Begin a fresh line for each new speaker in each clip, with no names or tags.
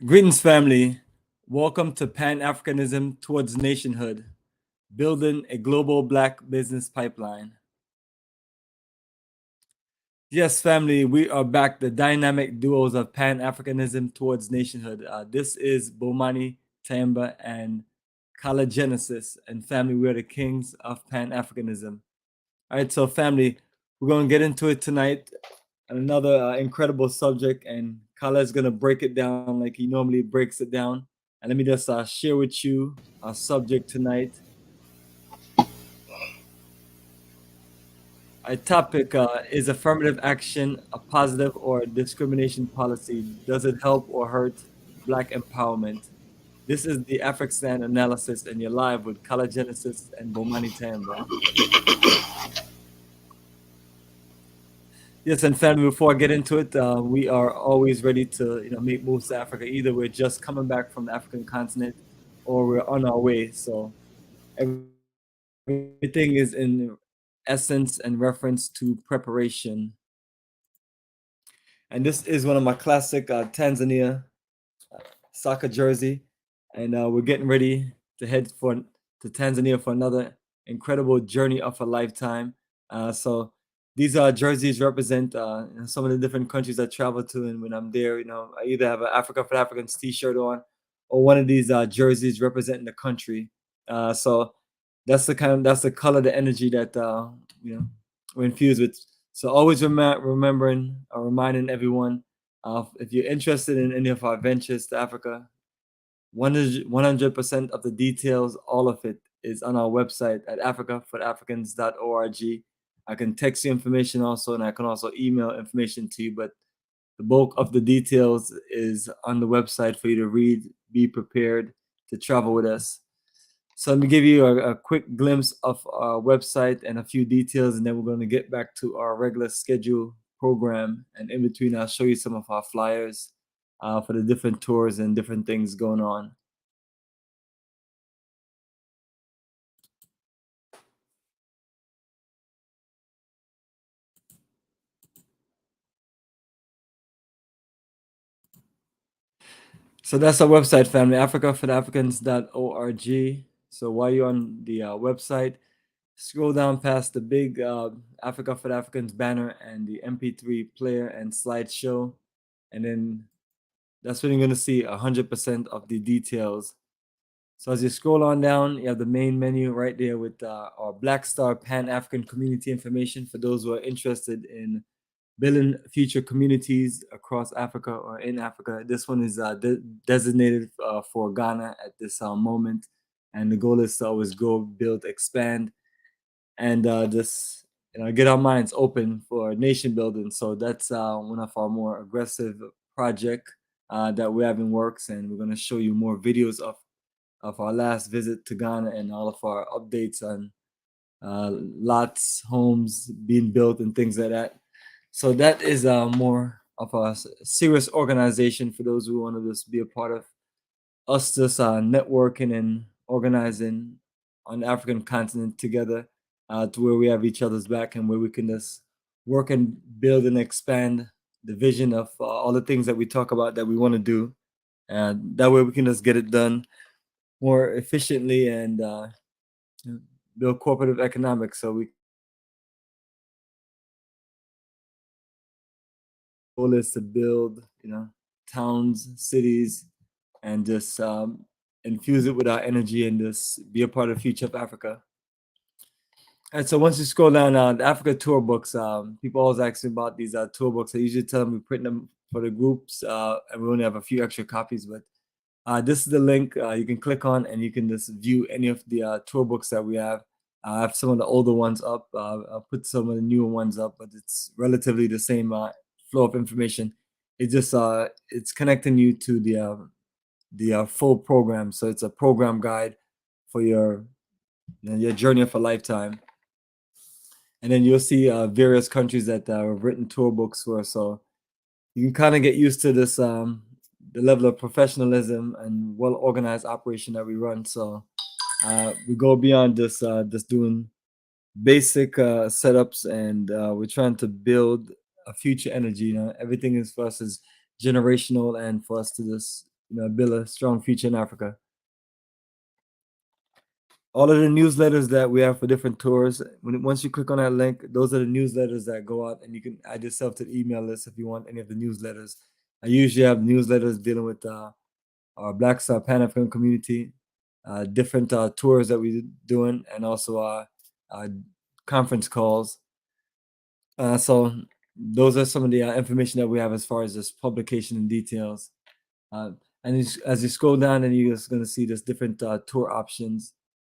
Greetings, family. Welcome to Pan Africanism Towards Nationhood, building a global Black business pipeline. Yes, family, we are back, the dynamic duos of Pan Africanism Towards Nationhood. This is Bomani, Tyehimba, and Kala Genesis. And family, we are the kings of Pan Africanism. All right, so family, we're going to get into it tonight. Another incredible subject, and Kala is going to break it down like he normally breaks it down. And let me just share with you our subject tonight. Our topic is affirmative action a positive or discrimination policy? Does it help or hurt Black empowerment? This is the Afrikstan analysis, and you're live with Kala Genesis and Bomani Tyehimba. Yes, and family, before I get into it, we are always ready to make moves to Africa. Either we're just coming back from the African continent or we're on our way. So everything is in essence and reference to preparation. And this is one of my classic Tanzania soccer jersey. And we're getting ready to head to Tanzania for another incredible journey of a lifetime. So these jerseys represent some of the different countries I travel to, and when I'm there, I either have an Africa for Africans T-shirt on, or one of these jerseys representing the country. So that's the color, the energy that we're infused with. So always remembering or reminding everyone, if you're interested in any of our ventures to Africa, 100% of the details, all of it is on our website at africaforafricans.org. I can text you information also, and I can also email information to you, but the bulk of the details is on the website for you to read, be prepared to travel with us. So let me give you a quick glimpse of our website and a few details, and then we're going to get back to our regular schedule program. And in between, I'll show you some of our flyers for the different tours and different things going on. So that's our website, family, africaforafricans.org. So while you're on the website, scroll down past the big Africa for the Africans banner and the MP3 player and slideshow. And then that's when you're going to see 100% of the details. So as you scroll on down, you have the main menu right there with our Black Star Pan-African community information for those who are interested in building future communities across Africa or in Africa. This one is designated for Ghana at this moment. And the goal is to always grow, build, expand, and just get our minds open for nation building. So that's one of our more aggressive project that we have in works, and we're going to show you more videos of our last visit to Ghana and all of our updates on lots, homes being built and things like that. So that is more of a serious organization for those who want to just be a part of us, just networking and organizing on the African continent together to where we have each other's back and where we can just work and build and expand the vision of all the things that we talk about that we want to do. And that way we can just get it done more efficiently and build cooperative economics. So we goal is to build, towns, cities, and just infuse it with our energy and just be a part of the future of Africa. And so once you scroll down the Africa tour books, people always ask me about these tour books. I usually tell them we print them for the groups, and we only have a few extra copies. But this is the link you can click on, and you can just view any of the tour books that we have. I have some of the older ones up. I'll put some of the newer ones up, but it's relatively the same flow of information. It just it's connecting you to the full program. So it's a program guide for your journey of a lifetime. And then you'll see various countries that have written tour books for. So you can kind of get used to this, the level of professionalism and well-organized operation that we run. So we go beyond just doing basic setups, and we're trying to build a future energy. Everything is for us is generational, and for us to just build a strong future in Africa. All of the newsletters that we have for different tours, once you click on that link, those are the newsletters that go out, and you can add yourself to the email list if you want any of the newsletters. I usually have newsletters dealing with our Black Pan-African community, different tours that we're doing, and also conference calls. So those are some of the information that we have as far as this publication and details. And as you scroll down, then you're just going to see there's different tour options.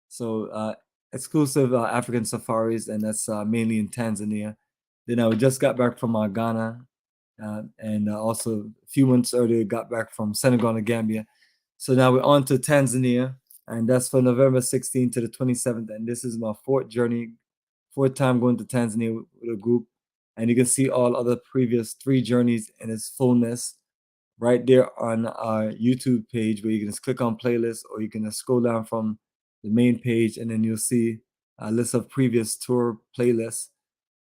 So exclusive African safaris, and that's mainly in Tanzania. Then we just got back from Ghana, and also a few months earlier got back from Senegal and Gambia. So now we're on to Tanzania, and that's for November 16th to the 27th. And this is my fourth time going to Tanzania with a group. And you can see all other previous 3 journeys in its fullness right there on our YouTube page, where you can just click on playlist, or you can just scroll down from the main page, and then you'll see a list of previous tour playlists.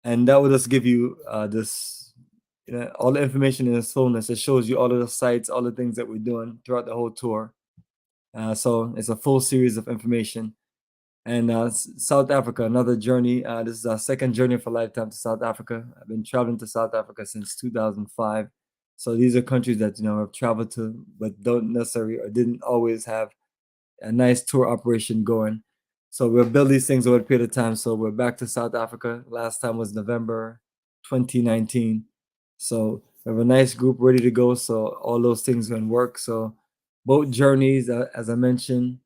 And that will just give you all the information in its fullness. It shows you all of the sites, all the things that we're doing throughout the whole tour. So it's a full series of information. And South Africa, another journey. This is our second journey of a lifetime to South Africa. I've been traveling to South Africa since 2005. So these are countries that I've traveled to, but don't necessarily or didn't always have a nice tour operation going. So we'll build these things over a period of time. So we're back to South Africa. Last time was November 2019. So we have a nice group ready to go. So all those things are going to work. So both journeys, as I mentioned,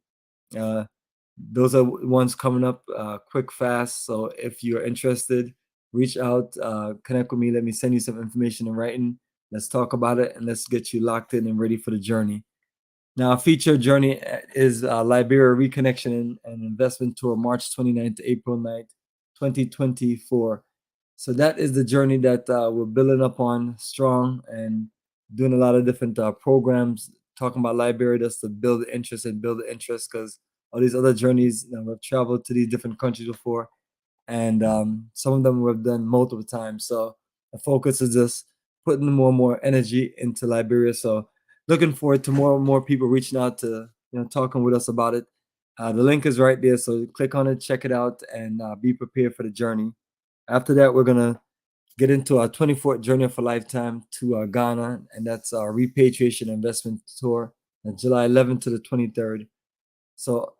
those are ones coming up quick, fast. So if you're interested, reach out, connect with me. Let me send you some information in writing. Let's talk about it, and let's get you locked in and ready for the journey. Now, a featured journey is Liberia Reconnection and Investment Tour, March 29th to April 9th, 2024. So that is the journey that we're building up on strong and doing a lot of different programs, talking about Liberia just to build interest, because all these other journeys, we've traveled to these different countries before, and some of them we've done multiple times. So the focus is just putting more and more energy into Liberia. So looking forward to more and more people reaching out to talking with us about it. The link is right there, so click on it, check it out, and be prepared for the journey. After that, we're gonna get into our 24th journey of a lifetime to Ghana, and that's our Repatriation Investment Tour, July 11th to the 23rd. So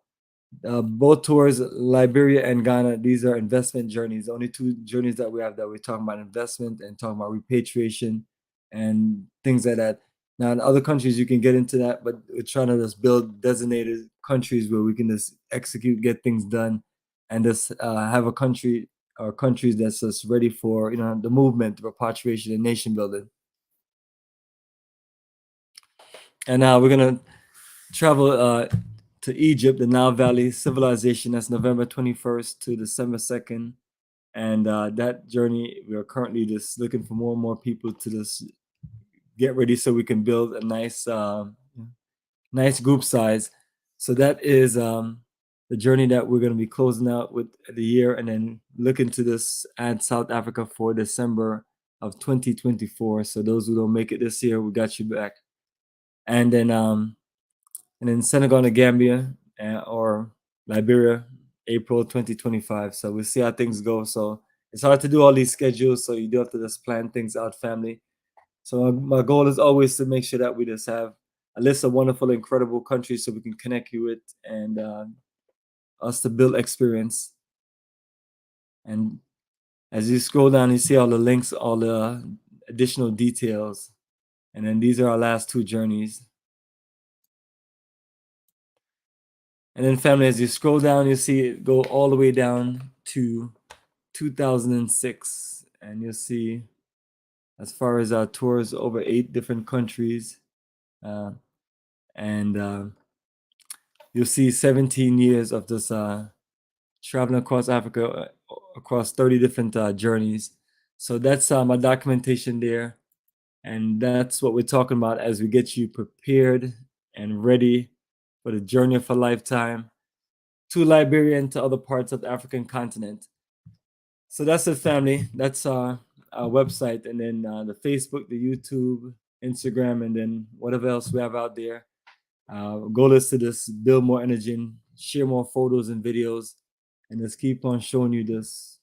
both tours, Liberia and Ghana, these are investment journeys. The only 2 journeys that we have that we're talking about investment and talking about repatriation and things like that. Now, in other countries, you can get into that, but we're trying to just build designated countries where we can just execute, get things done, and just have a country or countries that's just ready for the movement, repatriation, and nation building. And now we're gonna travel to Egypt, the Nile Valley Civilization. That's November 21st to December 2nd. And that journey, we are currently just looking for more and more people to just get ready so we can build a nice group size. So that is the journey that we're going to be closing out with the year, and then looking to this add South Africa for December of 2024. So those who don't make it this year, we got you back. And then Senegal and Gambia or Liberia, April 2025. So we'll see how things go. So it's hard to do all these schedules, so you do have to just plan things out, family. So my goal is always to make sure that we just have a list of wonderful, incredible countries so we can connect you with, and us to build experience. And as you scroll down, you see all the links, all the additional details. And then these are our last 2 journeys. And then, family, as you scroll down, you see it go all the way down to 2006. And you'll see, as far as our tours, over 8 different countries. And you'll see 17 years of this traveling across Africa, across 30 different journeys. So that's my documentation there. And that's what we're talking about as we get you prepared and ready for the journey of a lifetime to Liberia and to other parts of the African continent. So that's it, family. That's our website. And then the Facebook, the YouTube, Instagram, and then whatever else we have out there. Goal is to just build more energy and share more photos and videos, and just keep on showing you this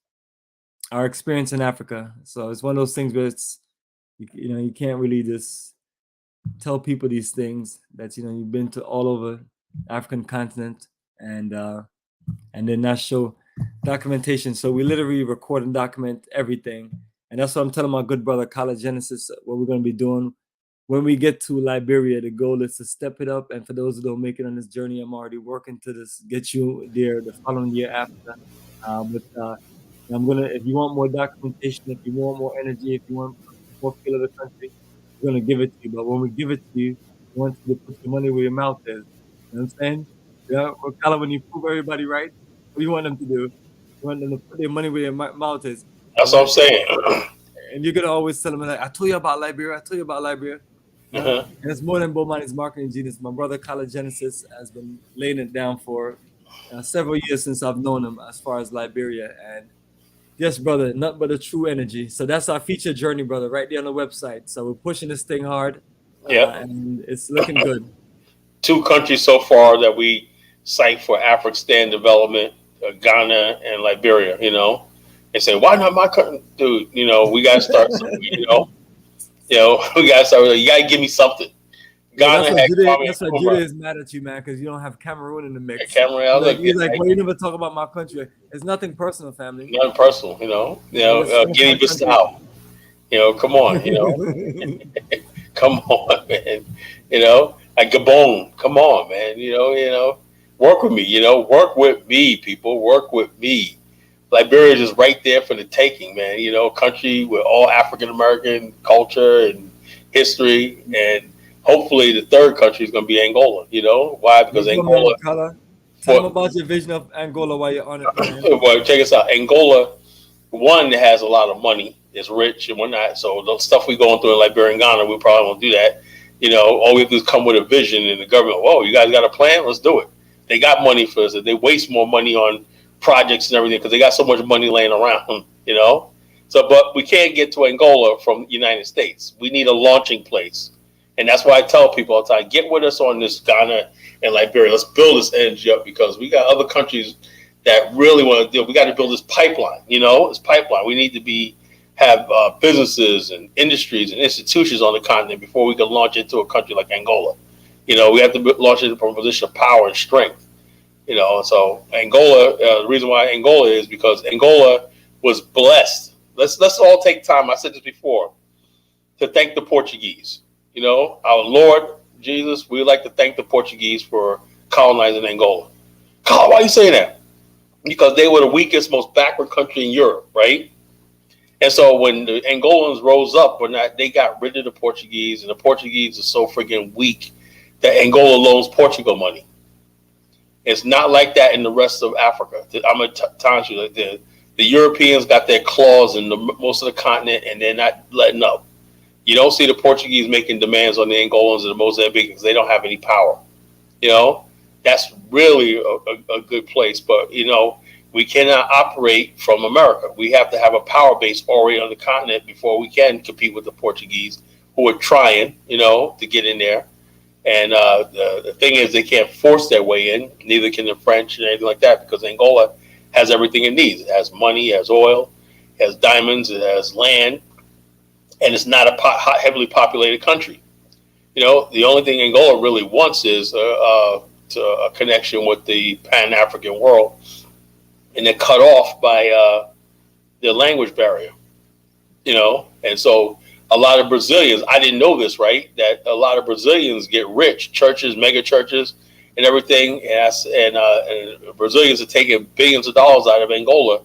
our experience in Africa. So it's one of those things where it's you can't really just tell people these things that you've been to all over African continent, and then not show documentation. So we literally record and document everything, and that's what I'm telling my good brother Kala Genesis what we're going to be doing when we get to Liberia. The goal is to step it up, and for those who don't make it on this journey, I'm already working to get you there the following year after. But I'm gonna, if you want more documentation, if you want more energy, if you want more feel of the country, we're gonna give it to you. But when we give it to you, we want you to put your money where your mouth is. You know what I'm saying? Yeah, well, Kala, when you prove everybody right, what do you want them to do? You want them to put their money where their mouth is.
That's what I'm saying.
And you're gonna always tell them like, I told you about Liberia. I told you about Liberia. And it's more than Bomani's marketing genius. My brother Kala Genesis has been laying it down for several years since I've known him as far as Liberia. And yes, brother, nothing but a true energy. So that's our feature journey, brother, right there on the website. So we're pushing this thing hard. And it's looking good.
2 countries so far that we cite for Afrikstan development, Ghana and Liberia, and say, why not my country? Dude, we got to start something, we got to start, you got to give me something.
Ghana that's why Judah is mad at you, man, because you don't have Cameroon in the mix.
Cameroon,
he's like, well, you never talk about my country. It's nothing personal, family.
Nothing personal, Guinea-Bissau. Come on, come on, man. Gabon, come on, man. Work with me, work with me, people, work with me. Liberia is just right there for the taking, man. Country with all African American culture and history, and hopefully the third country is going to be Angola. Why? Because Angola.
Tell them about your vision of Angola while you're on it, man.
Well, check us out. Angola, one, has a lot of money, is rich and whatnot. So the stuff we going through in Liberia and Ghana, we probably won't do that. All we have to do is come with a vision, and the government, whoa, you guys got a plan? Let's do it. They got money for us. They waste more money on projects and everything because they got so much money laying around, So, but we can't get to Angola from the United States. We need a launching place. And that's why I tell people all the time, get with us on this Ghana and Liberia. Let's build this energy up because we got other countries that really want to deal. We got to build this pipeline, this pipeline. We need to have businesses and industries and institutions on the continent before we can launch into a country like Angola. We have to launch it from a position of power and strength. So Angola, the reason why Angola is because Angola was blessed. Let's all take time. I said this before, to thank the Portuguese. Our Lord Jesus, we like to thank the Portuguese for colonizing Angola. God, why are you saying that? Because they were the weakest, most backward country in Europe, right? And so when the Angolans rose up, they got rid of the Portuguese, and the Portuguese are so freaking weak that Angola loans Portugal money. It's not like that in the rest of Africa. I'm going to tell you, the Europeans got their claws in most of the continent, and they're not letting up. You don't see the Portuguese making demands on the Angolans and the Mozambicans because they don't have any power. That's really a good place. But, we cannot operate from America. We have to have a power base already on the continent before we can compete with the Portuguese, who are trying, to get in there. And the thing is, they can't force their way in. Neither can the French and anything like that because Angola has everything it needs. It has money, it has oil, it has diamonds, it has land. And it's not a heavily populated country. The only thing Angola really wants is a connection with the Pan-African world. And they're cut off by their language barrier. And so a lot of Brazilians, I didn't know this, right? That a lot of Brazilians get rich, churches, mega churches, and everything. And Brazilians are taking billions of dollars out of Angola.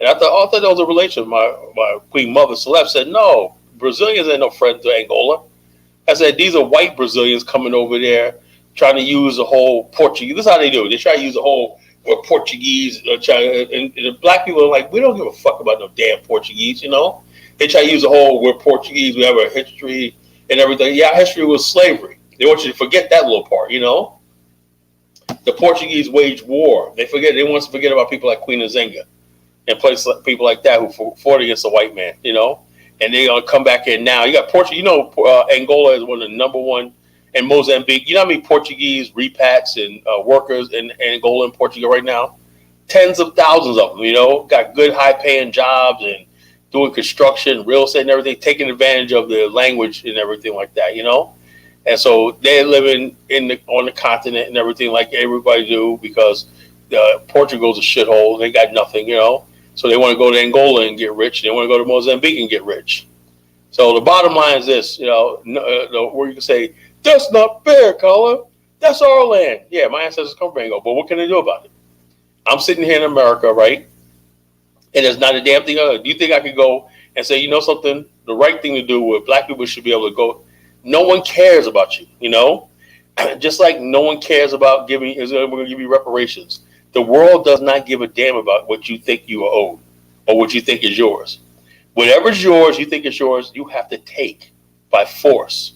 And I thought there was a relation. My Queen Mother Celeste said, no, Brazilians ain't no friend to Angola. I said, these are white Brazilians coming over there trying to use the whole Portuguese. This is how they do it. They try to use the whole Portuguese. And the black people are like, we don't give a fuck about no damn Portuguese, They try to use the whole, we're Portuguese, we have a history and everything. Yeah, our history was slavery. They want you to forget that little part, The Portuguese waged war. They want us to forget about people like Queen Nzinga and people like that who fought against the white man, and they're gonna come back in now. You got Portugal. You know, Angola is one of the number one, and Mozambique. You know how many Portuguese repats and workers in Angola and Portugal right now? Tens of thousands of them. You know, got good high-paying jobs and doing construction, real estate, and everything, taking advantage of the language and everything like that. You know, and so they're living on the continent and everything like everybody do, because Portugal's a shithole. They got nothing. You know. So they want to go to Angola and get rich. They want to go to Mozambique and get rich. So the bottom line is this, where you can say, that's not fair, Colin. That's our land. Yeah, my ancestors come from Angola, but what can I do about it? I'm sitting here in America, right? And there's not a damn thing. Do you think I could go and say, you know something? The right thing to do with black people should be able to go. No one cares about you, you know? Just like no one cares about we're going to give you reparations. The world does not give a damn about what you think you are owed or what you think is yours. Whatever's yours, you think is yours, you have to take by force.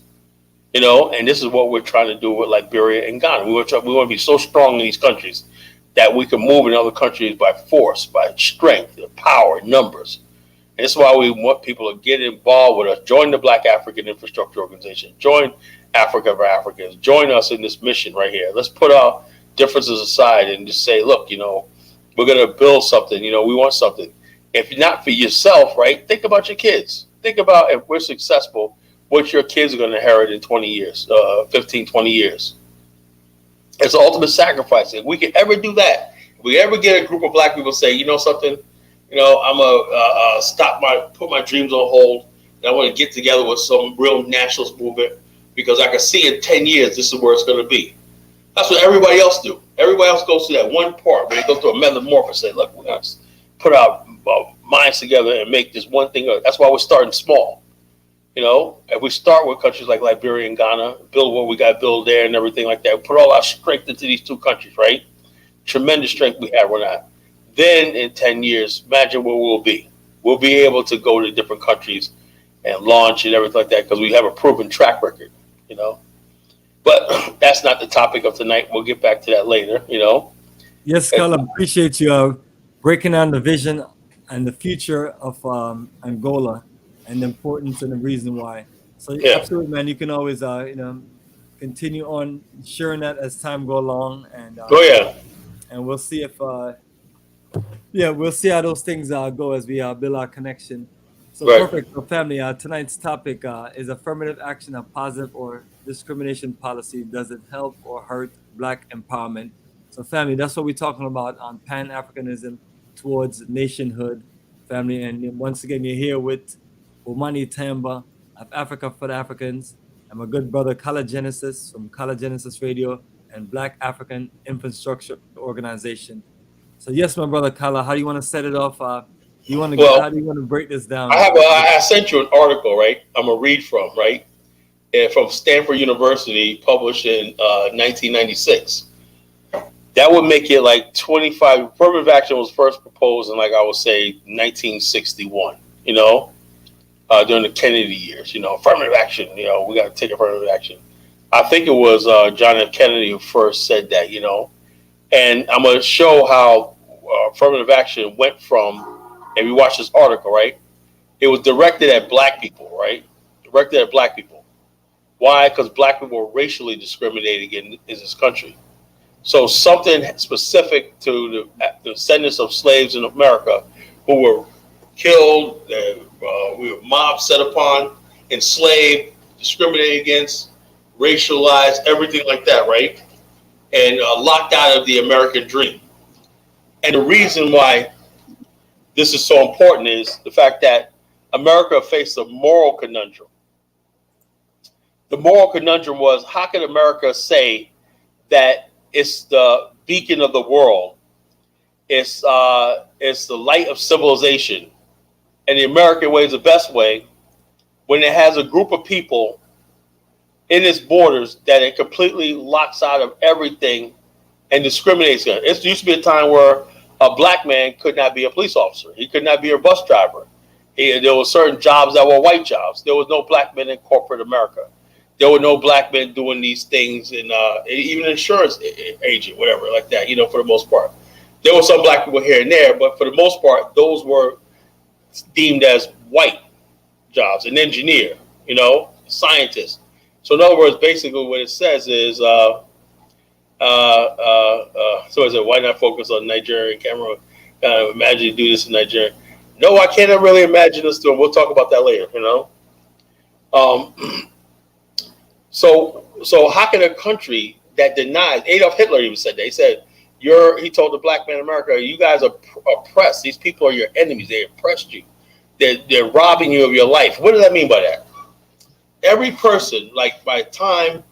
You know, and this is what we're trying to do with Liberia and Ghana. We want to be so strong in these countries that we can move in other countries by force, by strength, power, numbers. And this is why we want people to get involved with us. Join the Black African Infrastructure Organization. Join Africa for Africans. Join us in this mission right here. Let's put our differences aside and just say, look, you know, we're going to build something. You know, we want something. If you're not for yourself, right, think about your kids. Think about, if we're successful, what your kids are going to inherit in 20 years, 15, 20 years. It's the ultimate sacrifice. If we can ever do that, if we ever get a group of black people say, you know something, you know, I'm going to put my dreams on hold, and I want to get together with some real nationalist movement, because I can see in 10 years this is where it's going to be. That's what everybody else do. Everybody else goes through that one part where they go through a metamorphosis. Say, look, we're going to put our minds together and make this one thing. That's why we're starting small. You know, if we start with countries like Liberia and Ghana, build what we got to build there and everything like that, put all our strength into these two countries, right? Tremendous strength we have. We're not. Then in 10 years, imagine where we'll be. We'll be able to go to different countries and launch and everything like that, because we have a proven track record, you know. But that's not the topic of tonight. We'll get back to that later, you know.
Yes, Carl, I appreciate you breaking down the vision and the future of Angola and the importance and the reason why. So yeah, absolutely, man. You can always, continue on sharing that as time go along, and and we'll see if, we'll see how those things go as we build our connection. So perfect. So family, tonight's topic is affirmative action, a positive or discrimination policy. Does it help or hurt Black empowerment? So family, that's what we're talking about on Pan-Africanism towards nationhood, family. And once again, you're here with Bomani Tyehimba of Africa for the Africans, and my good brother Kala Genesis from Kala Genesis Radio and Black African Infrastructure Organization. So yes, my brother Kala, how do you want to set it off? How do you want to break this down?
I sent you an article, right? I'm gonna read from, right? From Stanford University, published in 1996. That would make it like 25. Affirmative action was first proposed in, like, I would say 1961. You know, during the Kennedy years. You know, affirmative action. You know, we got to take affirmative action. I think it was John F. Kennedy who first said that. You know, and I'm gonna show how affirmative action went from. And we watch this article, right? It was directed at Black people, right? Directed at Black people. Why? Because Black people were racially discriminated in this country. So something specific to the descendants of slaves in America who were killed, we were mobbed, set upon, enslaved, discriminated against, racialized, everything like that, right? And locked out of the American dream. And the reason why this is so important is the fact that America faced a moral conundrum. The moral conundrum was, how can America say that it's the beacon of the world, it's the light of civilization, and the American way is the best way, when it has a group of people in its borders that it completely locks out of everything and discriminates against? It used to be a time where a Black man could not be a police officer. He could not be a bus driver. There were certain jobs that were white jobs. There was no Black men in corporate America. There were no Black men doing these things, in even insurance agent, whatever, like that, you know, for the most part. There were some Black people here and there, but for the most part, those were deemed as white. jobs, an engineer, scientist. So in other words, basically what it says is, so is it, why not focus on Nigeria and Cameroon? Imagine you do this in Nigeria. No, I cannot really imagine us doing. We'll talk about that later, Um, so how can a country that denies, Adolf Hitler even said that, he said, he told the black man in America, you guys are oppressed. These people are your enemies. They oppressed you. They're robbing you of your life. What does that mean by that? Every person, like by the time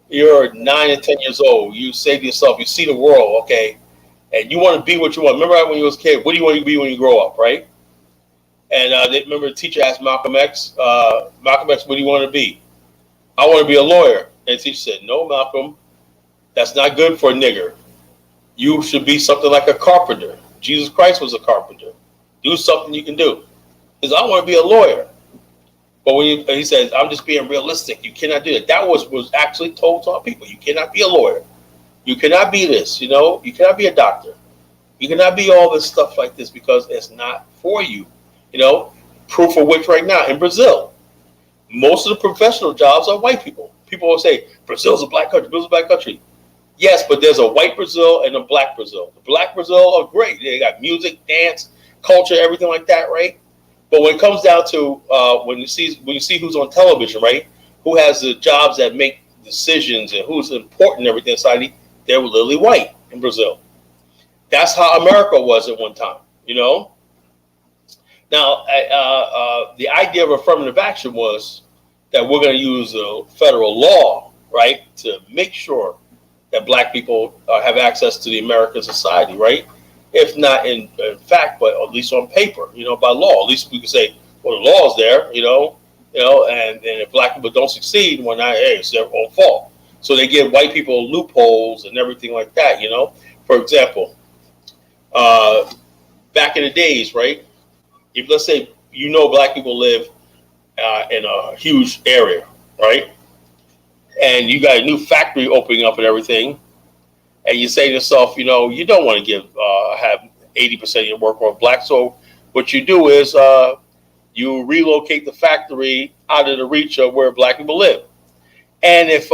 you're 9 and 10 years old, you say to yourself, you see the world, okay, and you want to be what you want. Remember when you was a kid, what do you want to be when you grow up, right? And remember the teacher asked Malcolm X, what do you want to be? I want to be a lawyer. And the teacher said, no, Malcolm, that's not good for a nigger. You should be something like a carpenter. Jesus Christ was a carpenter. Do something you can do. He says, I want to be a lawyer. But when he says, I'm just being realistic, you cannot do that. That was actually told to our people. You cannot be a lawyer. You cannot be this, you cannot be a doctor. You cannot be all this stuff like this because it's not for you. Proof of which right now in Brazil, most of the professional jobs are white people. People will say, Brazil's a black country, Brazil's a black country. Yes, but there's a white Brazil and a black Brazil. The black Brazil are great. They got music, dance, culture, everything like that, right? But when it comes down to when you see who's on television, right? Who has the jobs that make decisions and who's important in everything in society, they were literally white in Brazil. That's how America was at one time, Now, the idea of affirmative action was that we're going to use a federal law, right, to make sure that black people have access to the American society, right? If not in fact, but at least on paper, by law. At least we can say, well, the law's there, and if black people don't succeed, well, not, hey, it's their own fault. So they give white people loopholes and everything like that, For example, back in the days, right? If let's say black people live in a huge area, right? And you got a new factory opening up and everything, and you say to yourself, you don't want to have 80% of your workforce black. So what you do is you relocate the factory out of the reach of where black people live. And if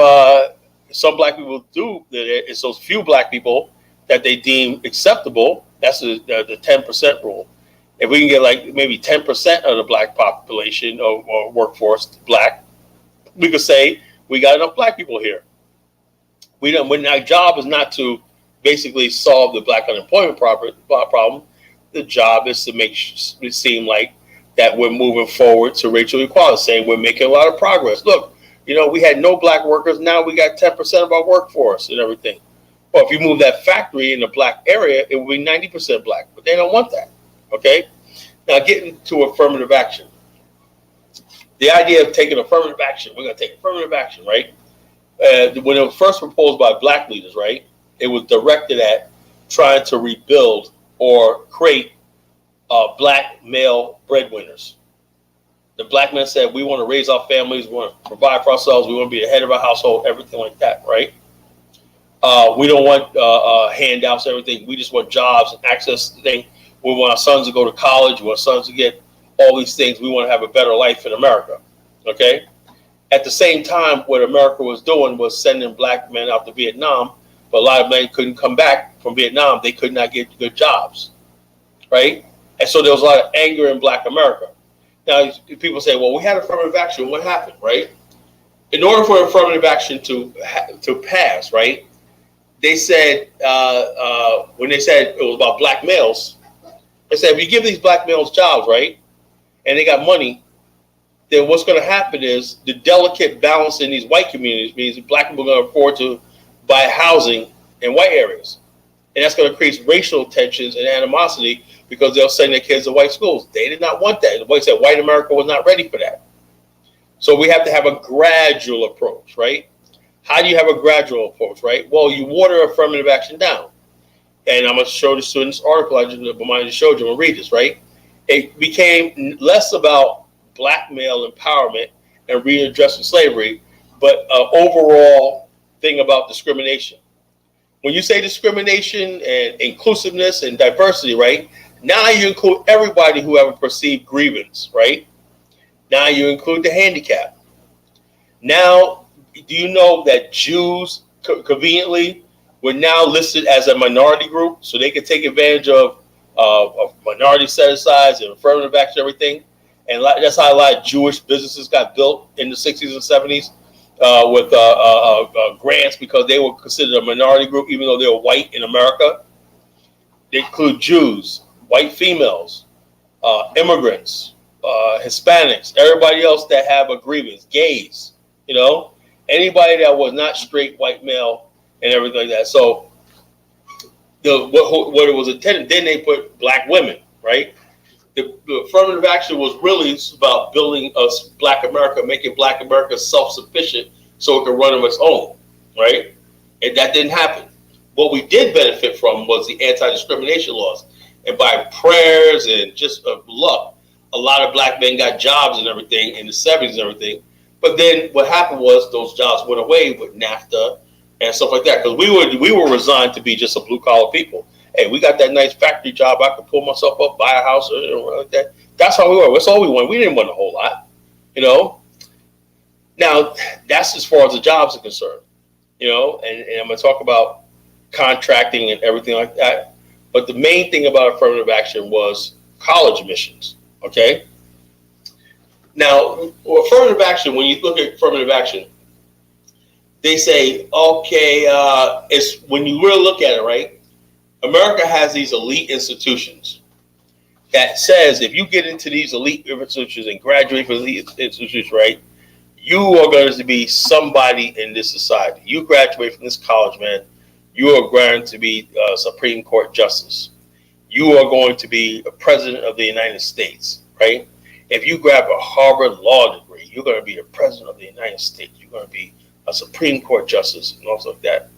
some black people do, it's those few black people that they deem acceptable. That's the 10% rule. If we can get like maybe 10% of the black population or workforce black, we could say we got enough black people here. When our job is not to basically solve the black unemployment problem, the job is to make it seem like that we're moving forward to racial equality, saying we're making a lot of progress. Look, we had no black workers. Now we got 10% of our workforce and everything. Well, if you move that factory in the black area, it will be 90% black, but they don't want that. Okay. Now getting to affirmative action. The idea of taking affirmative action, we're going to take affirmative action, right? When it was first proposed by black leaders, right, it was directed at trying to rebuild or create black male breadwinners. The black men said, we want to raise our families, we want to provide for ourselves, we want to be the head of our household, everything like that, right? We don't want handouts, everything. We just want jobs and access to things. We want our sons to go to college. We want our sons to get all these things. We want to have a better life in America, okay? At the same time, what America was doing was sending black men out to Vietnam, but a lot of men couldn't come back from Vietnam. They could not get good jobs, right? And so there was a lot of anger in black America. Now, people say, well, we had affirmative action. What happened, right? In order for affirmative action to pass, right, they said, when they said it was about black males, they said, if you give these black males jobs, right, and they got money, then what's going to happen is the delicate balance in these white communities means that black people are going to afford to buy housing in white areas. And that's going to create racial tensions and animosity because they'll send their kids to white schools. They did not want that. The white said white America was not ready for that. So we have to have a gradual approach, right? How do you have a gradual approach, right? Well, you water affirmative action down. And I'm going to show the students article I just showed you. I'm going to read this, right? It became less about black male empowerment and readdressing slavery, but an overall thing about discrimination. When you say discrimination and inclusiveness and diversity, right? Now you include everybody who have a perceived grievance, right? Now you include the handicap. Now, do you know that Jews conveniently were now listed as a minority group, so they could take advantage of minority set-asides and affirmative action, everything? And that's how a lot of Jewish businesses got built in the 60s and 70s with grants, because they were considered a minority group, even though they were white in America. They include Jews, white females, immigrants, Hispanics, everybody else that have a grievance, gays, anybody that was not straight white male and everything like that. So what it was intended, then they put black women, right? The affirmative action was really about building us Black America, making Black America self-sufficient so it could run on its own, right? And that didn't happen. What we did benefit from was the anti-discrimination laws. And by prayers and just luck, a lot of black men got jobs and everything in the 70s and everything. But then what happened was those jobs went away with NAFTA and stuff like that, because we were resigned to be just a blue-collar people. Hey, we got that nice factory job. I could pull myself up, buy a house, or like that. That's how we were. That's all we wanted. We didn't want a whole lot, Now, that's as far as the jobs are concerned, and I'm going to talk about contracting and everything like that. But the main thing about affirmative action was college admissions, okay? Now, affirmative action, when you look at affirmative action, they say, okay, it's when you really look at it, right? America has these elite institutions that says if you get into these elite institutions and graduate from these institutions, right, you are going to be somebody in this society. You graduate from this college, man, you are going to be a Supreme Court justice. You are going to be a president of the United States, right? If you grab a Harvard law degree, you're going to be the president of the United States. You're going to be a Supreme Court justice and also like that.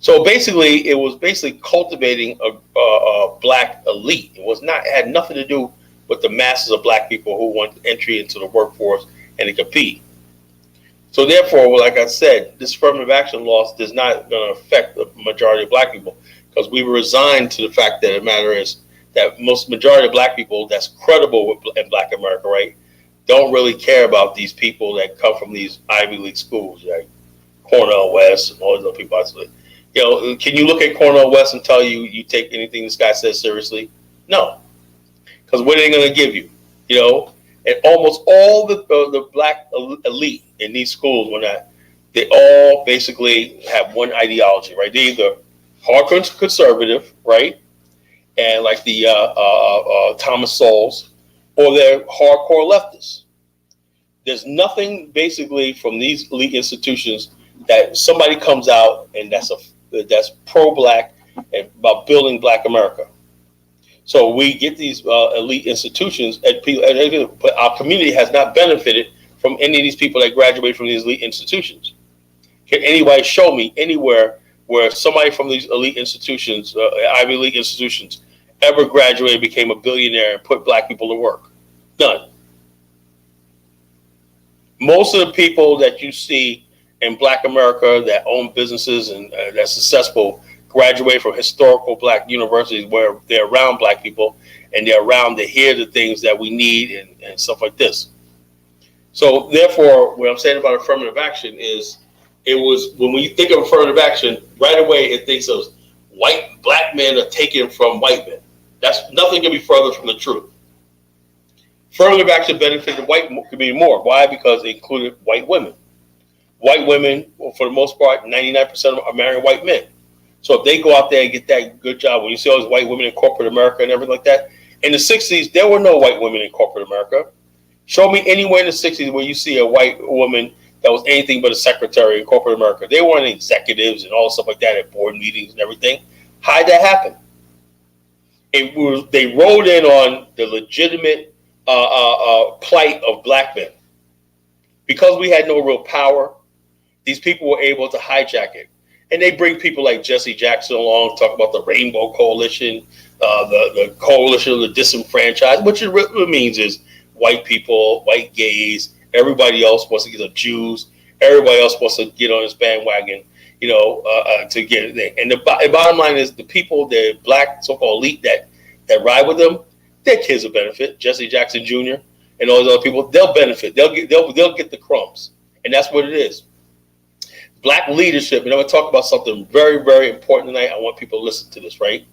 So basically, it was cultivating a black elite. It had nothing to do with the masses of black people who want entry into the workforce and to compete. So therefore, like I said, this affirmative action law is not going to affect the majority of black people, because we were resigned to the fact that the matter is that most majority of black people that's credible in Black America, right, don't really care about these people that come from these Ivy League schools, like Cornell West and all these other people. Can you look at Cornell West and tell you take anything this guy says seriously? No, because what are they going to give you? And almost all the black elite in these schools, they all basically have one ideology, right? They're either hardcore conservative, right, and like the Thomas Sowell's, or they're hardcore leftists. There's nothing basically from these elite institutions that somebody comes out and that's pro-black and about building Black America. So we get these elite institutions, but our community has not benefited from any of these people that graduate from these elite institutions. Can anybody show me anywhere where somebody from these elite institutions, Ivy League institutions, ever graduated, became a billionaire, and put black people to work? None. Most of the people that you see in Black America that own businesses and that's successful graduate from historical black universities where they're around black people and they hear the things that we need and stuff like this. So therefore, what I'm saying about affirmative action is, when you think of affirmative action, right away it thinks of black men are taken from white men. That's nothing can be further from the truth. Affirmative action benefited white community more. Why? Because it included white women. White women, for the most part, 99% of them are marrying white men. So if they go out there and get that good job, when you see all these white women in corporate America and everything like that, in the 60s, there were no white women in corporate America. Show me anywhere in the 60s where you see a white woman that was anything but a secretary in corporate America. They weren't executives and all stuff like that at board meetings and everything. How did that happen? They rolled in on the legitimate plight of black men. Because we had no real power, these people were able to hijack it. And they bring people like Jesse Jackson along, talk about the Rainbow Coalition, the coalition of the disenfranchised. What it really means is white people, white gays, everybody else wants to get the Jews, everybody else wants to get on this bandwagon, to get it. And the bottom line is the people, the black so-called elite that ride with them, their kids will benefit. Jesse Jackson Jr. and all those other people, they'll benefit. They'll get the crumbs, and that's what it is. Black leadership, and I'm going to talk about something very, very important tonight. I want people to listen to this, right?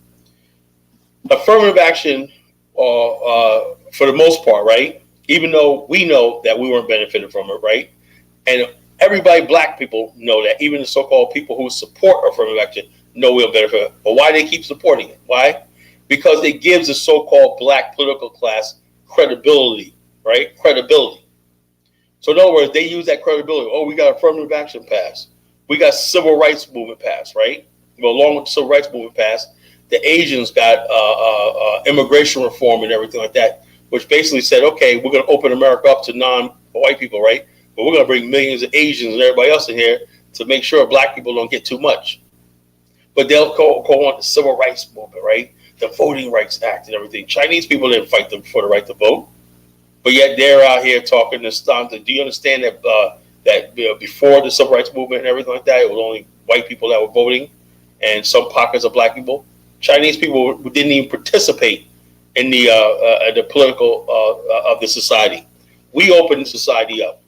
Affirmative action, for the most part, right? Even though we know that we weren't benefiting from it, right? And everybody, black people, know that. Even the so-called people who support affirmative action know we'll benefit. But why they keep supporting it? Why? Because it gives the so-called black political class credibility, right? Credibility. So in other words, they use that credibility. Oh, we got affirmative action passed. We got civil rights movement passed, right? Well, along with the civil rights movement passed, the Asians got immigration reform and everything like that, which basically said, okay, we're going to open America up to non-white people, right? But we're going to bring millions of Asians and everybody else in here to make sure black people don't get too much. But they'll go on the civil rights movement, right? The Voting Rights Act and everything. Chinese people didn't fight them for the right to vote, but yet they're out here talking this stuff. Do you understand that before the civil rights movement and everything like that, it was only white people that were voting and some pockets of black people? Chinese people didn't even participate in the political of the society. We opened society up.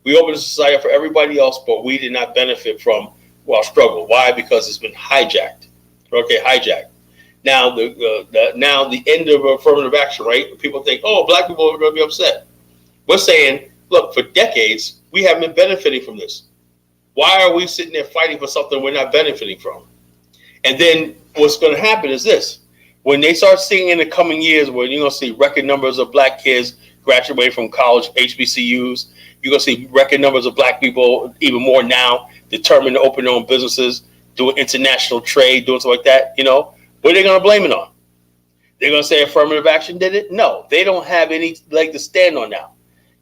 We opened the society up for everybody else, but we did not benefit from our struggle. Why? Because it's been hijacked. Okay, hijacked. Now the end of affirmative action, right? People think, oh, black people are going to be upset. We're saying, look, for decades we haven't been benefiting from this. Why are we sitting there fighting for something we're not benefiting from? And then what's going to happen is this. When they start seeing in the coming years, where you're going to see record numbers of black kids graduating from college, HBCUs, you're going to see record numbers of black people, even more now, determined to open their own businesses, doing international trade, doing stuff like that, what are they going to blame it on? They're going to say affirmative action did it? No, they don't have any leg to stand on now.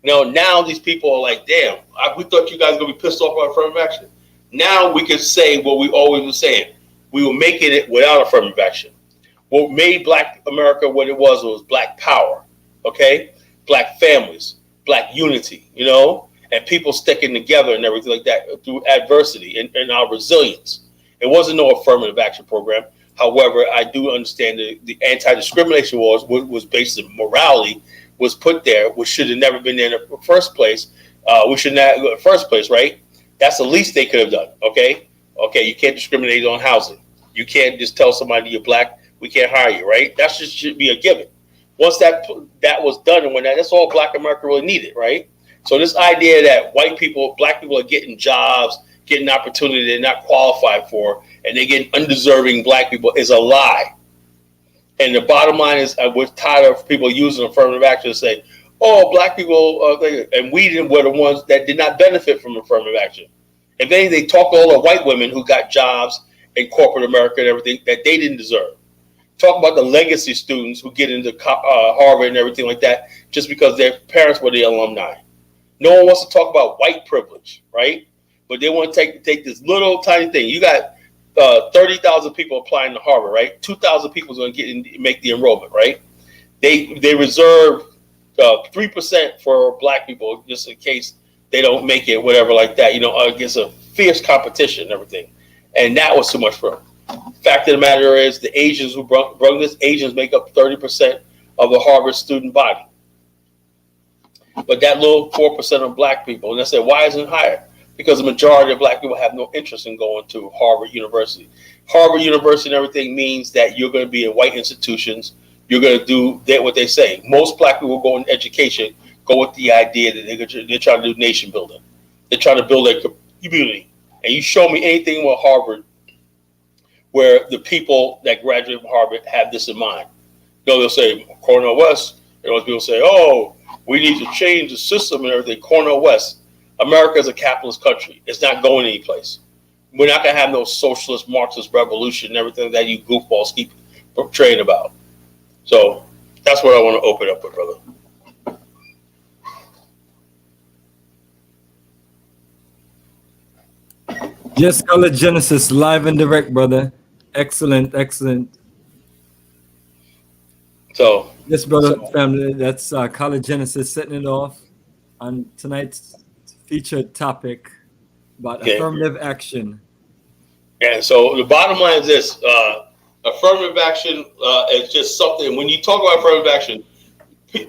Now these people are like, damn, we thought you guys were going to be pissed off about affirmative action. Now we can say what we always were saying. We were making it without affirmative action. What made black America what it was black power, okay? Black families, black unity, and people sticking together and everything like that through adversity and our resilience. It wasn't no affirmative action program. However, I do understand the anti-discrimination laws was based on morality, was put there, which should have never been there in the first place. We should not in the first place, right? That's the least they could have done, okay? Okay, you can't discriminate on housing. You can't just tell somebody you're black, we can't hire you, right? That should be a given. Once that was done, and when that's all black America really needed, right? So this idea that black people are getting jobs, getting opportunity they're not qualified for, and they're getting undeserving black people is a lie. And the bottom line is, we're tired of people using affirmative action to say, oh, black people, and we were the ones that did not benefit from affirmative action. If they talk to all the white women who got jobs in corporate America and everything that they didn't deserve. Talk about the legacy students who get into Harvard and everything like that just because their parents were the alumni. No one wants to talk about white privilege, right? But they want to take this little tiny thing. You got 30,000 people applying to Harvard, right? 2,000 people is going to make the enrollment, right? They reserve 3% for black people just in case they don't make it, whatever like that, against a fierce competition and everything. And that was too much for them. Fact of the matter is, the Asians who brought this, Asians make up 30% of the Harvard student body. But that little 4% of black people, and I said, why isn't it higher? Because the majority of black people have no interest in going to Harvard University. Harvard University and everything means that you're going to be in white institutions. You're going to do what they say. Most black people go in education, go with the idea that they're trying to do nation building. They're trying to build a community. And you show me anything with Harvard where the people that graduate from Harvard have this in mind. They'll say Cornell West. And those people say, oh, we need to change the system and everything. Cornell West. America is a capitalist country. It's not going anyplace. We're not going to have no socialist, Marxist revolution and everything that you goofballs keep portraying about. So that's what I want to open up with, brother.
Yes, Color Genesis, live and direct, brother. Excellent. So, yes, brother, family, that's Color Genesis setting it off on tonight's featured topic about affirmative action.
And so the bottom line is this: affirmative action is just something. When you talk about affirmative action,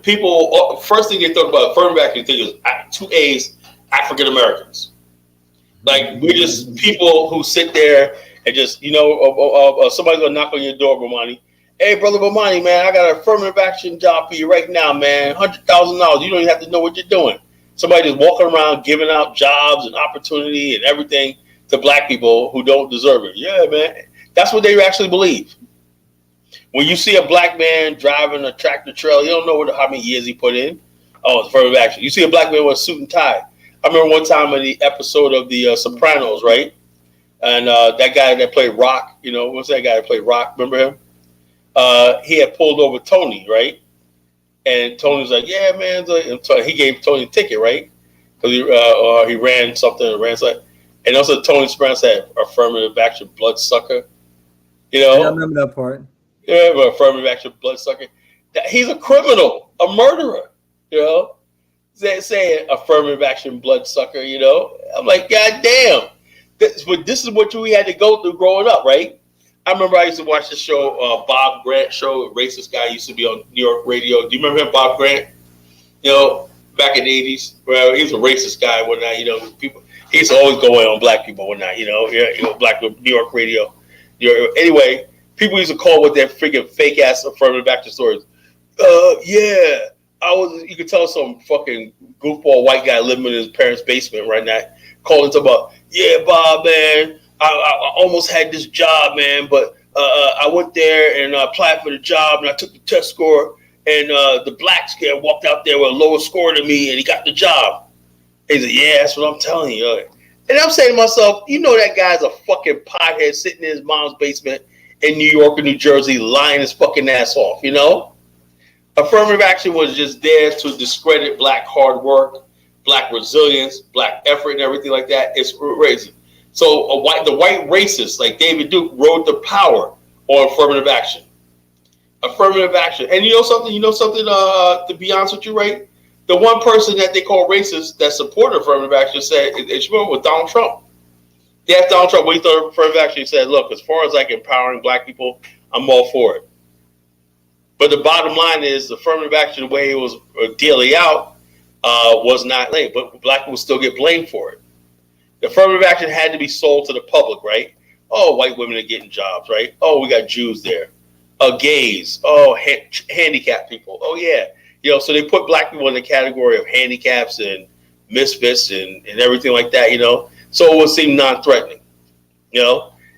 People, first thing they thought about affirmative action, they think is two A's, African Americans. Like, we're just people who sit there and just, somebody's gonna knock on your door, Bomani. Hey, brother Bomani, man, I got an affirmative action job for you right now, man. $100,000. You don't even have to know what you're doing. Somebody just walking around giving out jobs and opportunity and everything to black people who don't deserve it. Yeah, man. That's what they actually believe. When you see a black man driving a tractor trailer, you don't know how many years he put in. Oh, it's affirmative action. You see a black man with a suit and tie. I remember one time in the episode of The Sopranos, right? And that guy that played Rock, what's that guy that played Rock? Remember him? He had pulled over Tony, right? And Tony was like, "Yeah, man." And he gave Tony a ticket, right? Because he ran something, and also Tony Soprano said, "Affirmative action, bloodsucker."
Yeah, I remember that part.
Yeah, affirmative action, bloodsucker. He's a criminal, a murderer. Saying affirmative action, bloodsucker. I'm like, God damn. This is what we had to go through growing up, right? I remember I used to watch the show, Bob Grant show, a racist guy used to be on New York radio. Do you remember him, Bob Grant? Back in the 80s, well, he was a racist guy, whatnot, people, he used to always go in on black people, whatnot, black New York radio. Anyway, people used to call with their freaking fake ass affirmative action stories. You could tell some fucking goofball white guy living in his parents' basement right now, calling about, yeah, Bob, man, I almost had this job, man, but I went there and applied for the job, and I took the test score, and the black guy walked out there with a lower score than me, and he got the job. He said, yeah, that's what I'm telling you. And I'm saying to myself, that guy's a fucking pothead sitting in his mom's basement in New York or New Jersey lying his fucking ass off, Affirmative action was just there to discredit black hard work, black resilience, black effort, and everything like that. It's crazy. So the white racists like David Duke rode the power on affirmative action. Affirmative action. And you know something, to be honest with you, right? The one person that they call racist that supported affirmative action said, it's with Donald Trump. They asked Donald Trump what he thought of affirmative action. He said, look, as far as like empowering black people, I'm all for it. But the bottom line is affirmative action, the way it was dealing out, was not lame. But black people still get blamed for it. The affirmative action had to be sold to the public, right? Oh, white women are getting jobs, right? Oh, we got Jews there. Gays. Oh, handicapped people. Oh, yeah. So they put black people in the category of handicaps and misfits and everything like that, So it would seem non-threatening,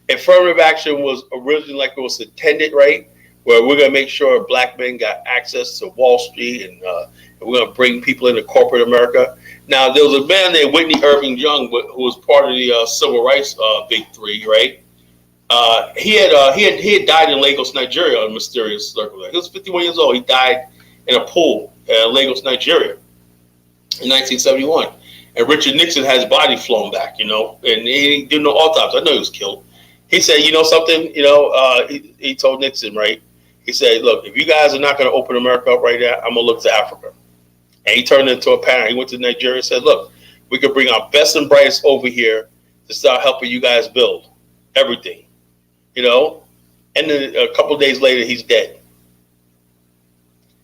Affirmative action was originally like it was intended, right? Where we're going to make sure black men got access to Wall Street and we're going to bring people into corporate America. Now, there was a man named Whitney Irving Young who was part of the civil rights big three, right? He had died in Lagos, Nigeria, on a mysterious circumstance. He was 51 years old. He died in a pool in Lagos, Nigeria in 1971. And Richard Nixon had his body flown back, and he did no autopsy. I know he was killed. He said, something, he told Nixon, right? He said, look, if you guys are not going to open America up right now, I'm going to look to Africa. And he turned into a parent. He went to Nigeria and said, look, we could bring our best and brightest over here to start helping you guys build everything, And then a couple of days later, he's dead.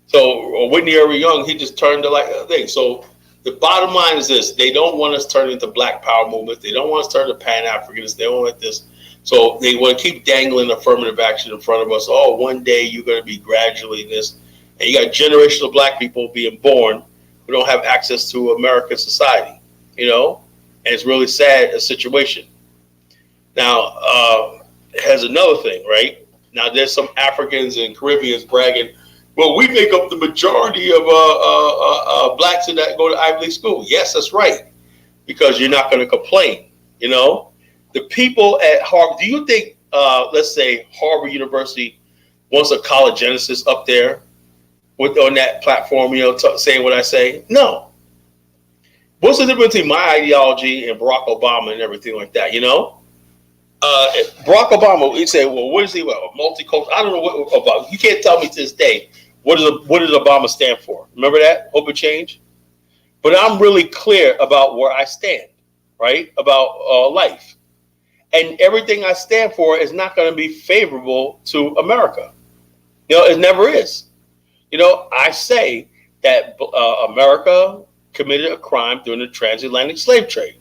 So Whitney Irving Young, he just turned to like a thing. So the bottom line is this. They don't want us turning into black power movements. They don't want us turning to Pan-Africanists. They don't want this. So they want to keep dangling affirmative action in front of us. Oh, one day you're going to be gradually this. And you got generations of black people being born who don't have access to American society, And it's really sad a situation. Now, has another thing, right? Now, there's some Africans and Caribbeans bragging, well, we make up the majority of blacks that go to Ivy League school. Yes, that's right. Because you're not going to complain, The people at Harvard, do you think, let's say, Harvard University wants a college genesis up there on that platform, saying what I say? No. What's the difference between my ideology and Barack Obama and everything like that, Barack Obama, he said, well, what is he about? Multicultural? I don't know what about. You can't tell me to this day, what does Obama stand for? Remember that? Hope and change? But I'm really clear about where I stand, right? About life. And everything I stand for is not going to be favorable to America. It never is. I say that America committed a crime during the transatlantic slave trade.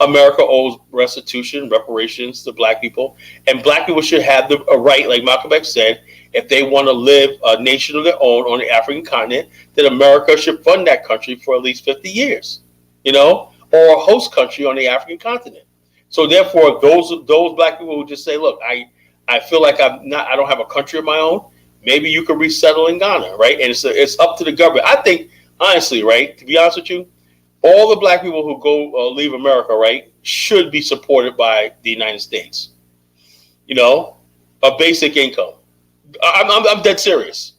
America owes restitution, reparations to black people, and black people should have a right, like Malcolm X said, if they want to live a nation of their own on the African continent, that America should fund that country for at least 50 years, or a host country on the African continent. So therefore, those black people who just say, look, I feel like I don't have a country of my own. Maybe you could resettle in Ghana, right? And it's up to the government. I think, honestly, right, to be honest with you, all the black people who go leave America, right, should be supported by the United States. A basic income. I'm dead serious.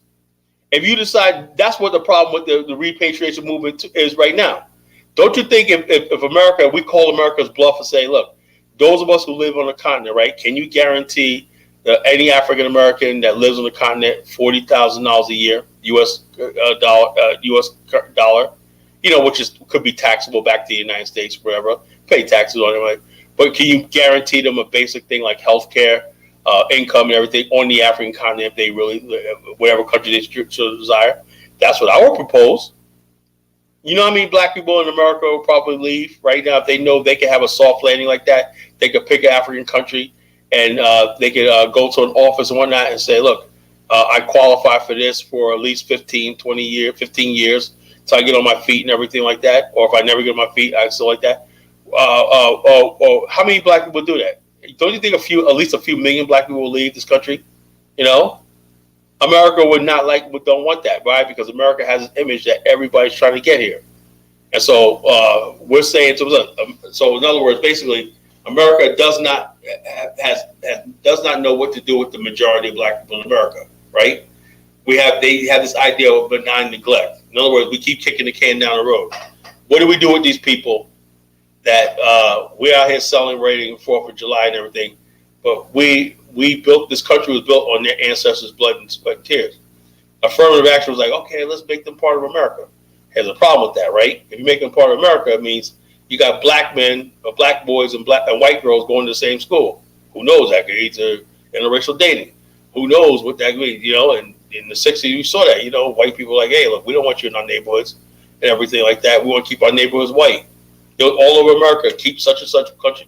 If you decide that's what the problem with the repatriation movement is right now, don't you think if America, we call America's bluff and say, look, those of us who live on the continent, right, can you guarantee any African American that lives on the continent $40,000 a year, U.S. dollar, which could be taxable back to the United States, wherever, pay taxes on it, right? But can you guarantee them a basic thing like healthcare, income, and everything on the African continent if they really, whatever country they so desire? That's what I would propose. You know how many black people in America will probably leave right now if they know they can have a soft landing like that? They could pick an African country and they could go to an office and whatnot and say, look, I qualify for this for at least 15 years till I get on my feet and everything like that. Or if I never get on my feet, I still like that. How many black people do that? Don't you think at least a few million black people will leave this country? America don't want that, right? Because America has an image that everybody's trying to get here. And so we're saying so in other words, basically, America does not know what to do with the majority of black people in America, right? They have this idea of benign neglect. In other words, we keep kicking the can down the road. What do we do with these people that we're out here celebrating 4th of July and everything, but this country was built on their ancestors' blood and sweat and tears. Affirmative action was like, okay, let's make them part of America. There's a problem with that, right? If you make them part of America, it means you got black men, or black boys, and white girls going to the same school. Who knows? That could lead to interracial dating. Who knows what that means? And in the 60s, you saw that. White people like, hey, look, we don't want you in our neighborhoods and everything like that. We want to keep our neighborhoods white. All over America, keep such and such country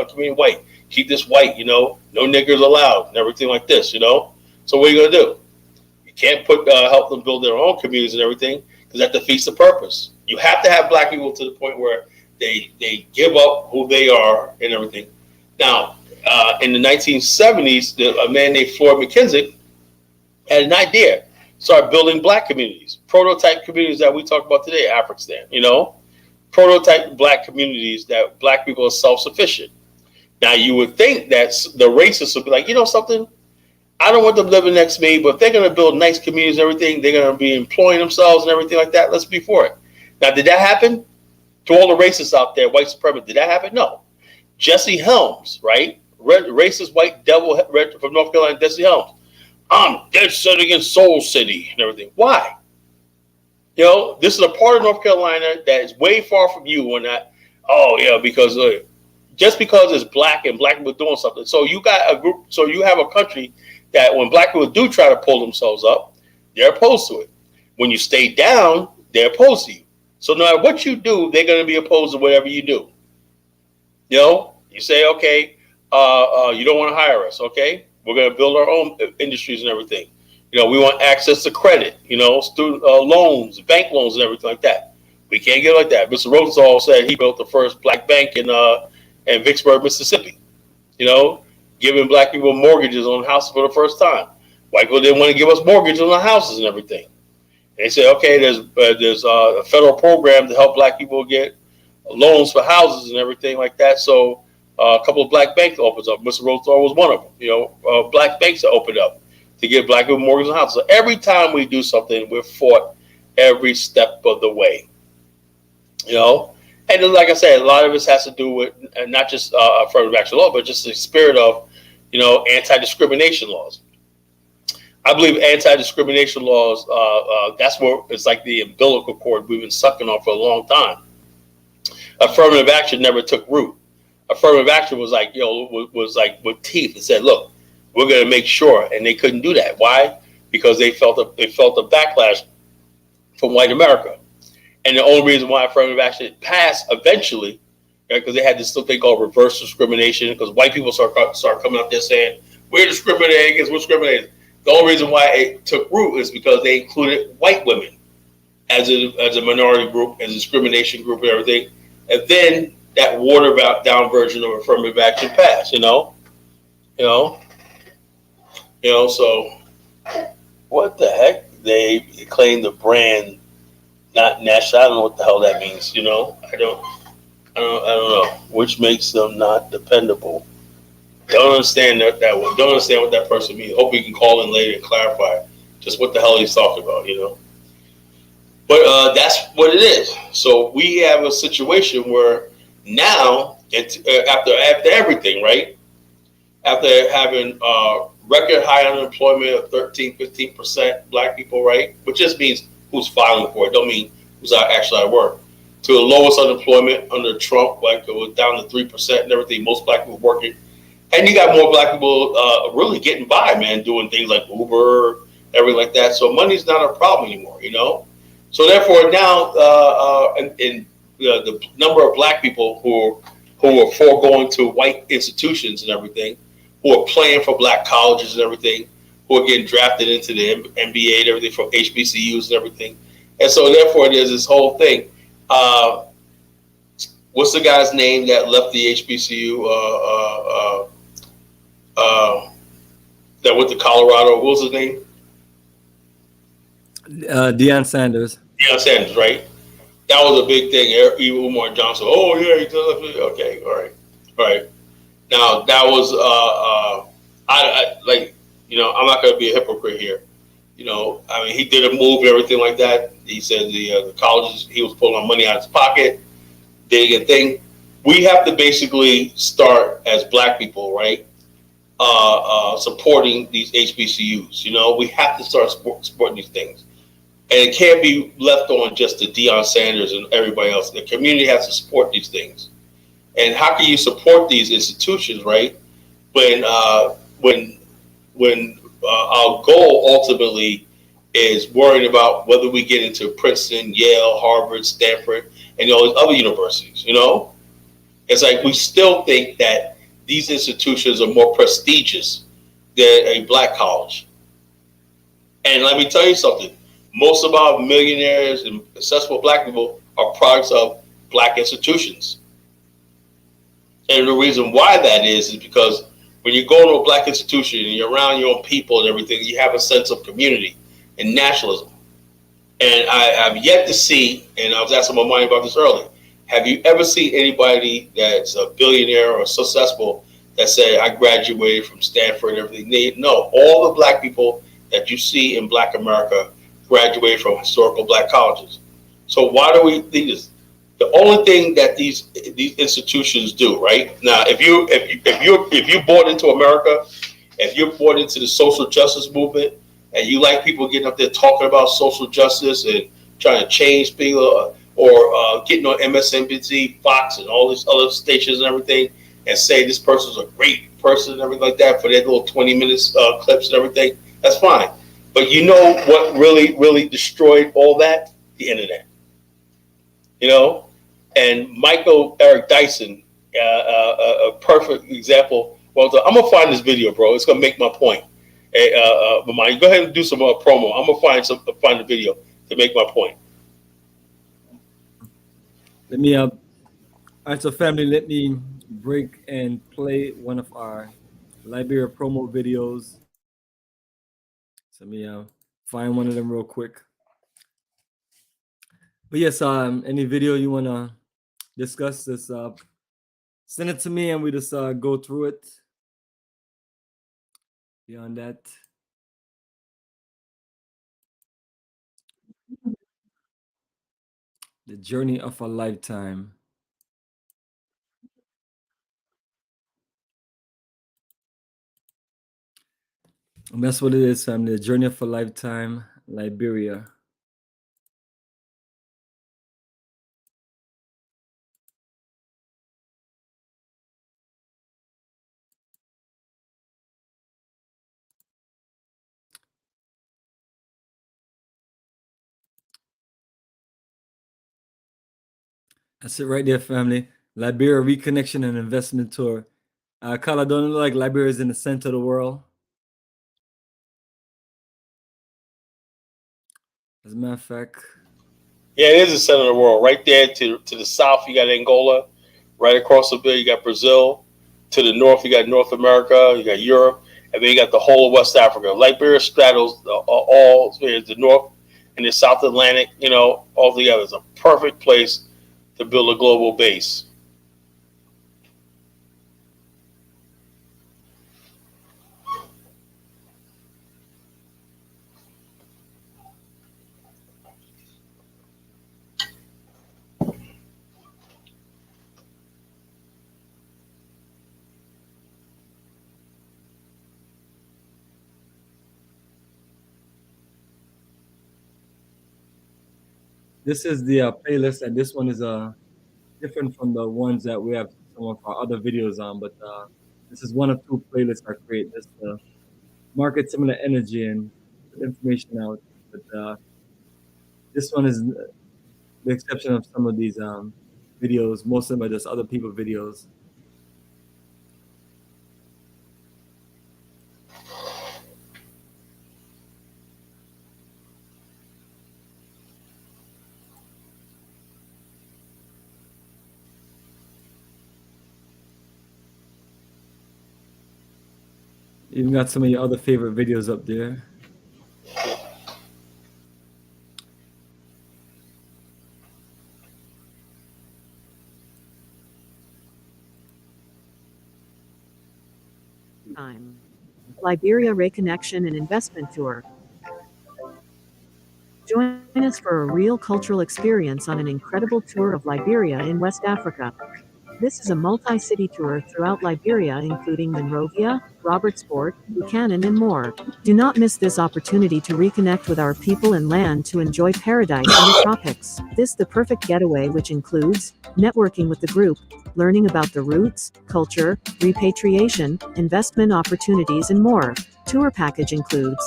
community white. Keep this white. No niggers allowed and everything like this. So what are you gonna do? You can't help them build their own communities and everything because that defeats the purpose. You have to have black people to the point where they give up who they are and everything. Now, in the 1970s, a man named Floyd McKenzie had an idea. Started building black communities, prototype communities that we talk about today, Afrikstan. Prototype black communities that black people are self-sufficient. Now, you would think that the racists would be like, something? I don't want them living next to me, but if they're going to build nice communities and everything, they're going to be employing themselves and everything like that. Let's be for it. Now, did that happen? To all the racists out there, white supremacists, did that happen? No. Jesse Helms, right? Racist white devil from North Carolina, Jesse Helms. I'm dead set against Soul City and everything. Why? This is a part of North Carolina that is way far from you when that, because just because it's black and black people doing something. So you got a group, so you have a country that when black people do try to pull themselves up, they're opposed to it. When you stay down, they're opposed to you. So no matter what you do, they're going to be opposed to whatever you do. You say, okay, you don't want to hire us. Okay, we're going to build our own industries and everything. We want access to credit, student loans, bank loans and everything like that. We can't get like that. Mr. Rosenthal said he built the first black bank in Vicksburg, Mississippi, giving black people mortgages on houses for the first time. White people didn't want to give us mortgages on the houses and everything. And they said, okay, there's a federal program to help black people get loans for houses and everything like that. So a couple of black banks opens up. Mr. Rosenthal was one of them. Black banks that opened up to give black people mortgages on houses. So every time we do something, we're fought every step of the way. And then, like I said, a lot of this has to do with not just affirmative action law, but just the spirit of, anti-discrimination laws. I believe anti-discrimination laws, that's where it's like the umbilical cord we've been sucking on for a long time. Affirmative action never took root. Affirmative action was like, was like with teeth and said, look, we're going to make sure. And they couldn't do that. Why? because they felt a backlash from white America. And the only reason why affirmative action passed eventually, because they had this thing called reverse discrimination, because white people start coming up there saying, we're discriminating against, we're discriminating. The only reason why it took root is because they included white women as a minority group, as a discrimination group and everything. And then that watered down version of affirmative action passed, so what the heck? They claim the brand, not national. I don't know what the hell that means, I don't know, which makes them not dependable. Don't understand that one. Don't understand what that person means. Hope you can call in later and clarify just what the hell he's talking about, But that's what it is. So we have a situation where now, after everything, right? After having record high unemployment of 13-15% black people, right? Which just means who's filing for it. Don't mean who's actually at work. To the lowest unemployment under Trump, like it was down to 3% and everything. Most black people working, and you got more black people really getting by, man, doing things like Uber, everything like that. So money's not a problem anymore, So therefore, now the number of black people who are foregoing to white institutions and everything, who are playing for black colleges and everything, who are getting drafted into the NBA and everything from HBCUs and everything, and so therefore there's this whole thing. What's the guy's name that left the HBCU? That went to Colorado. What was his name?
Deion Sanders.
Deion Sanders, right? That was a big thing. Umar Johnson. Oh yeah, he does. Okay, all right. Now that was I'm not going to be a hypocrite here. I mean, he did a move and everything like that. He said the colleges, he was pulling money out of his pocket, did a thing. We have to basically start as black people, right? Supporting these HBCUs. We have to start supporting these things. And it can't be left on just to Deion Sanders and everybody else. The community has to support these things. And how can you support these institutions, right? When our goal ultimately is worrying about whether we get into Princeton, Yale, Harvard, Stanford, and all these other universities. It's like we still think that these institutions are more prestigious than a black college. And let me tell you something. Most of our millionaires and successful black people are products of black institutions. And the reason why that is because when you go to a black institution and you're around your own people and everything, you have a sense of community and nationalism. And I've yet to see, and I was asking Bomani about this earlier, have you ever seen anybody that's a billionaire or successful that said, I graduated from Stanford and everything? No, all the black people that you see in black America graduated from historical black colleges. So why do we think this? The only thing that these institutions do, right? Now, if you bought into America, if you're bought into the social justice movement, and you like people getting up there talking about social justice and trying to change people, or getting on MSNBC, Fox, and all these other stations and everything, and say this person's a great person and everything like that for their little 20 minutes clips and everything, that's fine. But you know what really, really destroyed all that? The internet. And Michael Eric Dyson, a perfect example. Well, I'm going to find this video, bro. It's going to make my point. Bomani, go ahead and do some promo. I'm going to find the video to make my point.
Let me all right, so family, let me break and play one of our Liberia promo videos. So let me find one of them real quick. But yes, any video you wanna discuss this, send it to me and we just go through it. Beyond that, the journey of a lifetime. And that's what it is, family. The journey of a lifetime, Liberia. That's it right there, family. Liberia Reconnection and Investment Tour. Kyle, don't it look like Liberia is in the center of the world? As a matter of fact,
Yeah, it is the center of the world. Right there to the south, you got Angola. Right across the bay, you got Brazil. To the north, you got North America. You got Europe, and then you got the whole of West Africa. Liberia straddles all the North and the South Atlantic. You know, all together. It's a perfect place to build a global base.
this is the playlist, and this one is different from the ones that we have some of our other videos on. But this is one of two playlists I create just to market similar energy and put information out. But this one is the exception of some of these videos. Most of them are just other people videos. Even got some of your other favorite videos up there.
Liberia Reconnection and Investment Tour. Join us for a real cultural experience on an incredible tour of Liberia in West Africa. This is a multi-city tour throughout Liberia, including Monrovia, Robertsport, Buchanan, and more. Do not miss this opportunity to reconnect with our people and land to enjoy paradise in the tropics. This is the perfect getaway, which includes networking with the group, learning about the roots, culture, repatriation, investment opportunities, and more. Tour package includes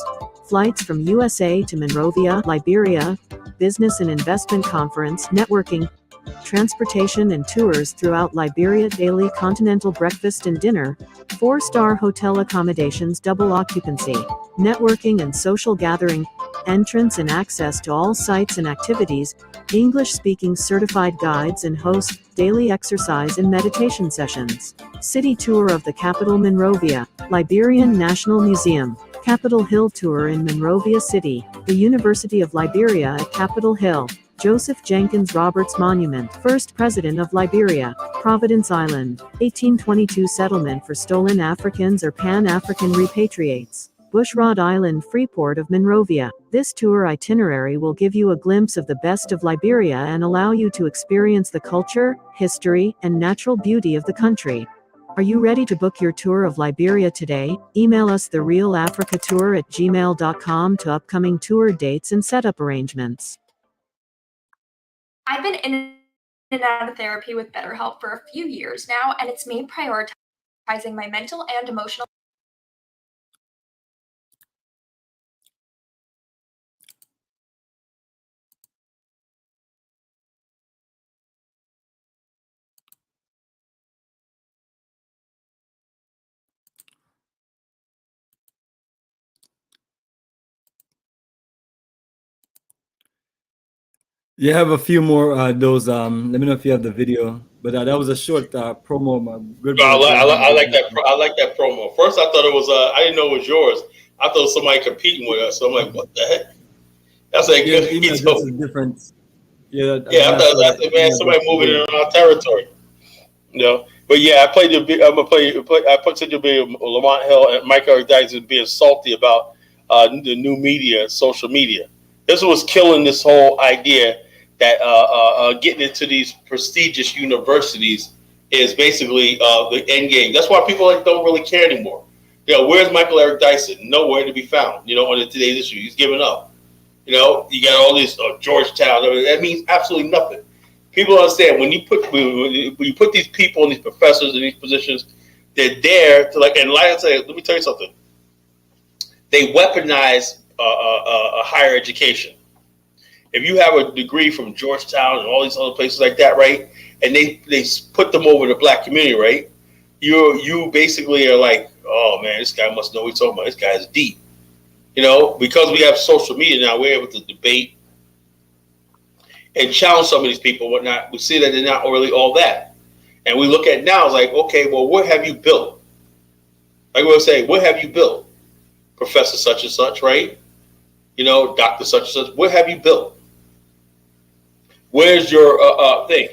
flights from USA to Monrovia, Liberia, business and investment conference, networking, transportation and tours throughout Liberia, daily continental breakfast and dinner, 4-star hotel accommodations, double occupancy, networking and social gathering, entrance and access to all sites and activities, English-speaking certified guides and hosts, daily exercise and meditation sessions. City tour of the capital Monrovia, Liberian National Museum, Capitol Hill tour in Monrovia City, the University of Liberia at Capitol Hill, Joseph Jenkins Roberts Monument, first president of Liberia, Providence Island, 1822 settlement for stolen Africans or Pan-African repatriates, Bushrod Island, Freeport of Monrovia. This tour itinerary will give you a glimpse of the best of Liberia and allow you to experience the culture, history, and natural beauty of the country. Are you ready to book your tour of Liberia today? Email us therealafricatour@gmail.com to upcoming tour dates and setup arrangements.
I've been in and out of therapy with BetterHelp for a few years now, and it's made prioritizing my mental and emotional.
You have a few more those. Let me know if you have the video. But that was a short promo of my good
I
brother.
like that. I like that promo. First, I thought it was. I didn't know it was yours. I thought it was somebody competing with us. So I'm like, what the heck? That's like
Yeah, email address is different. Yeah,
I thought, man, somebody moving in our territory. You know, but yeah, I played the. I'm gonna play. I put such a video of Lamont Hill and Michael Dyson being salty about the new media, social media. This was killing this whole idea that getting into these prestigious universities is basically the end game. That's why people don't really care anymore. You know, where's Michael Eric Dyson? Nowhere to be found. You know, on today's issue, he's giving up. You know, you got all this Georgetown. That means absolutely nothing. People understand when you put these people and these professors in these positions, they're there to and like I say, let me tell you something. They weaponize a higher education. If you have a degree from Georgetown and all these other places like that, right, and they put them over the black community, right? You basically are like, oh man, this guy must know what he's talking about. This guy is deep. You know, because we have social media now, we're able to debate and challenge some of these people and whatnot. We see that they're not really all that. And we look at now, it's like, okay, well, what have you built? Like we'll say, what have you built? Professor such and such, right? You know, Dr. such and such, what have you built? Where's your thing?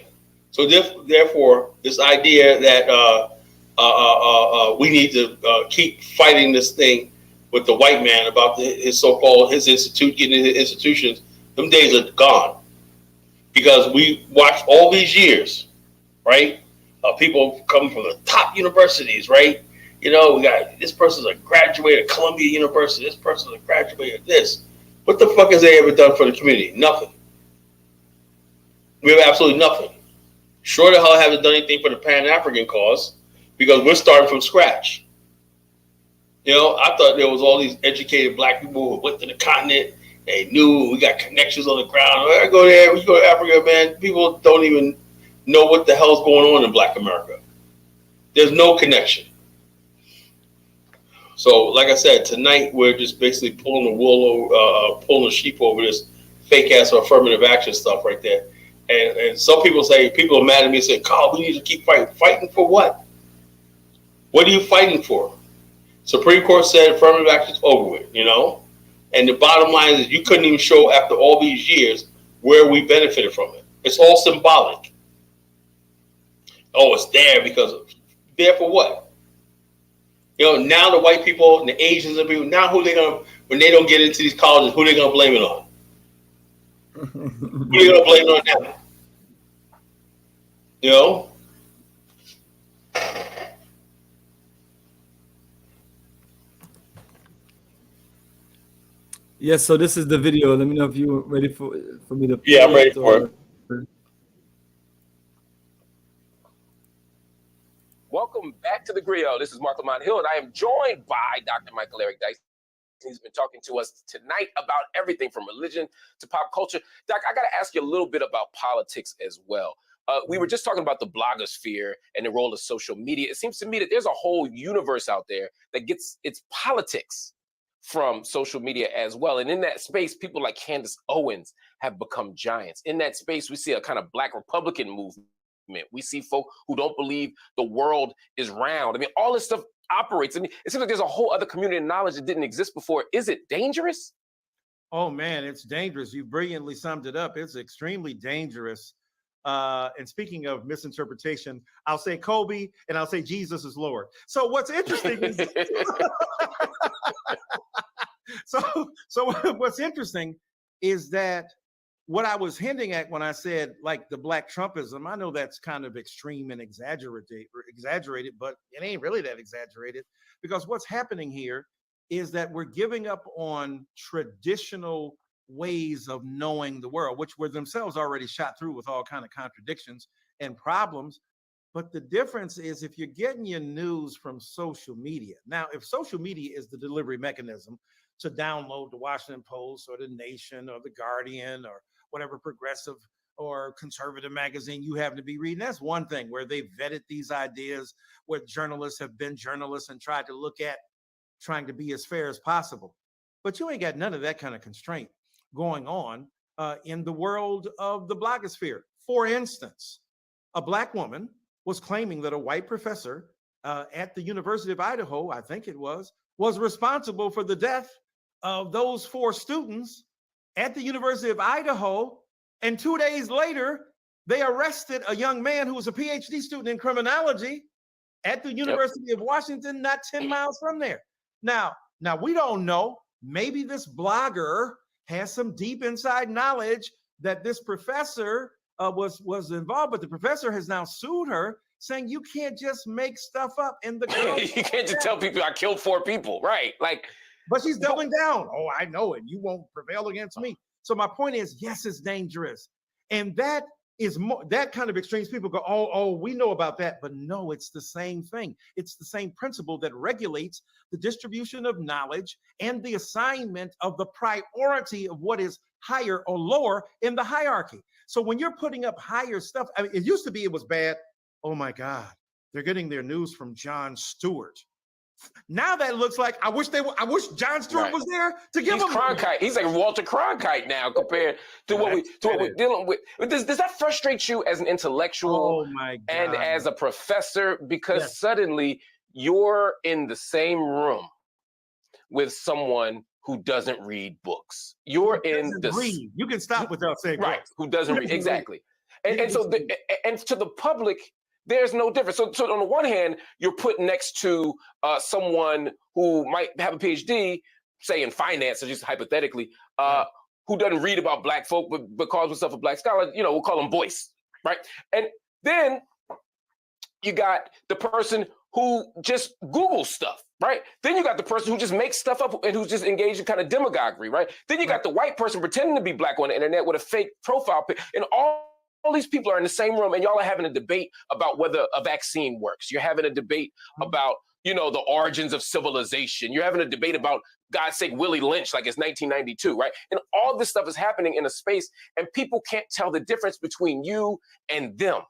So therefore, this idea that we need to keep fighting this thing with the white man about his so-called getting his institutions, them days are gone. Because we watched all these years, right? People coming from the top universities, right? You know, we got this person's a graduate of Columbia University. This person's a graduate of this. What the fuck has they ever done for the community? Nothing. We have absolutely nothing. Sure the hell haven't done anything for the Pan-African cause because we're starting from scratch. You know, I thought there was all these educated black people who went to the continent. They knew we got connections on the ground. I go there, we go to Africa, man. People don't even know what the hell's going on in Black America. There's no connection. So, like I said, tonight we're just basically pulling the sheep over this fake ass affirmative action stuff right there. And some people are mad at me and say, Carl, we need to keep fighting. Fighting for what? What are you fighting for? Supreme Court said affirmative action is over with, you know? And the bottom line is you couldn't even show after all these years where we benefited from it. It's all symbolic. Oh, it's there because there for what? You know, now the white people and the Asians and people, now who they gonna, when they don't get into these colleges, who they gonna blame it on? Who they gonna blame it on now? You know?
Yes, so this is the video. Let me know if you're ready for me to play.
Yeah, I'm ready for it.
Welcome back to the Griot. This is Mark Lamont Hill, and I am joined by Dr. Michael Eric Dyson. He's been talking to us tonight about everything from religion to pop culture. Doc, I got to ask you a little bit about politics as well. We were just talking about the blogosphere and the role of social media. It seems to me that there's a whole universe out there that gets its politics from social media as well. And in that space, people like Candace Owens have become giants. In that space, we see a kind of Black Republican movement. We see folk who don't believe the world is round. I mean, all this stuff operates. I mean, it seems like there's a whole other community of knowledge that didn't exist before. Is it dangerous?
Oh, man, it's dangerous. You brilliantly summed it up. It's extremely dangerous. And speaking of misinterpretation, I'll say Kobe and I'll say Jesus is Lord. So what's interesting is so what's interesting is that what I was hinting at when I said like the Black Trumpism, I know that's kind of extreme and exaggerated, but it ain't really that exaggerated, because what's happening here is that we're giving up on traditional ways of knowing the world, which were themselves already shot through with all kind of contradictions and problems. But the difference is if you're getting your news from social media. Now, if social media is the delivery mechanism to download the Washington Post or the Nation or the Guardian or whatever progressive or conservative magazine you happen to be reading, that's one thing where they vetted these ideas, where journalists have been journalists and tried to look at trying to be as fair as possible. But you ain't got none of that kind of constraint going on in the world of the blogosphere. For instance, a Black woman was claiming that a white professor at the University of Idaho, I think it was responsible for the death of those 4 students at the University of Idaho. And 2 days later, they arrested a young man who was a PhD student in criminology at the University of Washington, not 10 miles from there. Now we don't know. Maybe this blogger has some deep inside knowledge that this professor was involved, but the professor has now sued her, saying you can't just make stuff up in the
You can't just tell people I killed 4 people, right? Like,
but she's doubling down. Oh, I know it. You won't prevail against me. So my point is, yes, it's dangerous, and that is more, that kind of extremes. People go, oh, we know about that, but no, it's the same thing. It's the same principle that regulates the distribution of knowledge and the assignment of the priority of what is higher or lower in the hierarchy. So when you're putting up higher stuff, I mean, it used to be it was bad. Oh my God, they're getting their news from Jon Stewart. Now that looks like I wish Jon Stewart was there to give
He's
him
Cronkite. He's like Walter Cronkite now compared to what we're dealing with. Does that frustrate you as an intellectual and as a professor? Because suddenly you're in the same room with someone who doesn't read books. You're in the
read. You can stop without saying books.
Who doesn't read exactly. And so and to the public, there's no difference. So on the one hand, you're put next to someone who might have a PhD, say in finance, or just hypothetically, who doesn't read about Black folk, but calls himself a Black scholar. You know, we'll call him Boyce, right? And then you got the person who just Googles stuff, right? Then you got the person who just makes stuff up and who's just engaged in kind of demagoguery, right? Then you got the white person pretending to be Black on the internet with a fake profile pic, and all these people are in the same room, and y'all are having a debate about whether a vaccine works. You're having a debate about, you know, the origins of civilization. You're having a debate about, God's sake, Willie Lynch, like it's 1992, right? And all this stuff is happening in a space, and people can't tell the difference between you and them.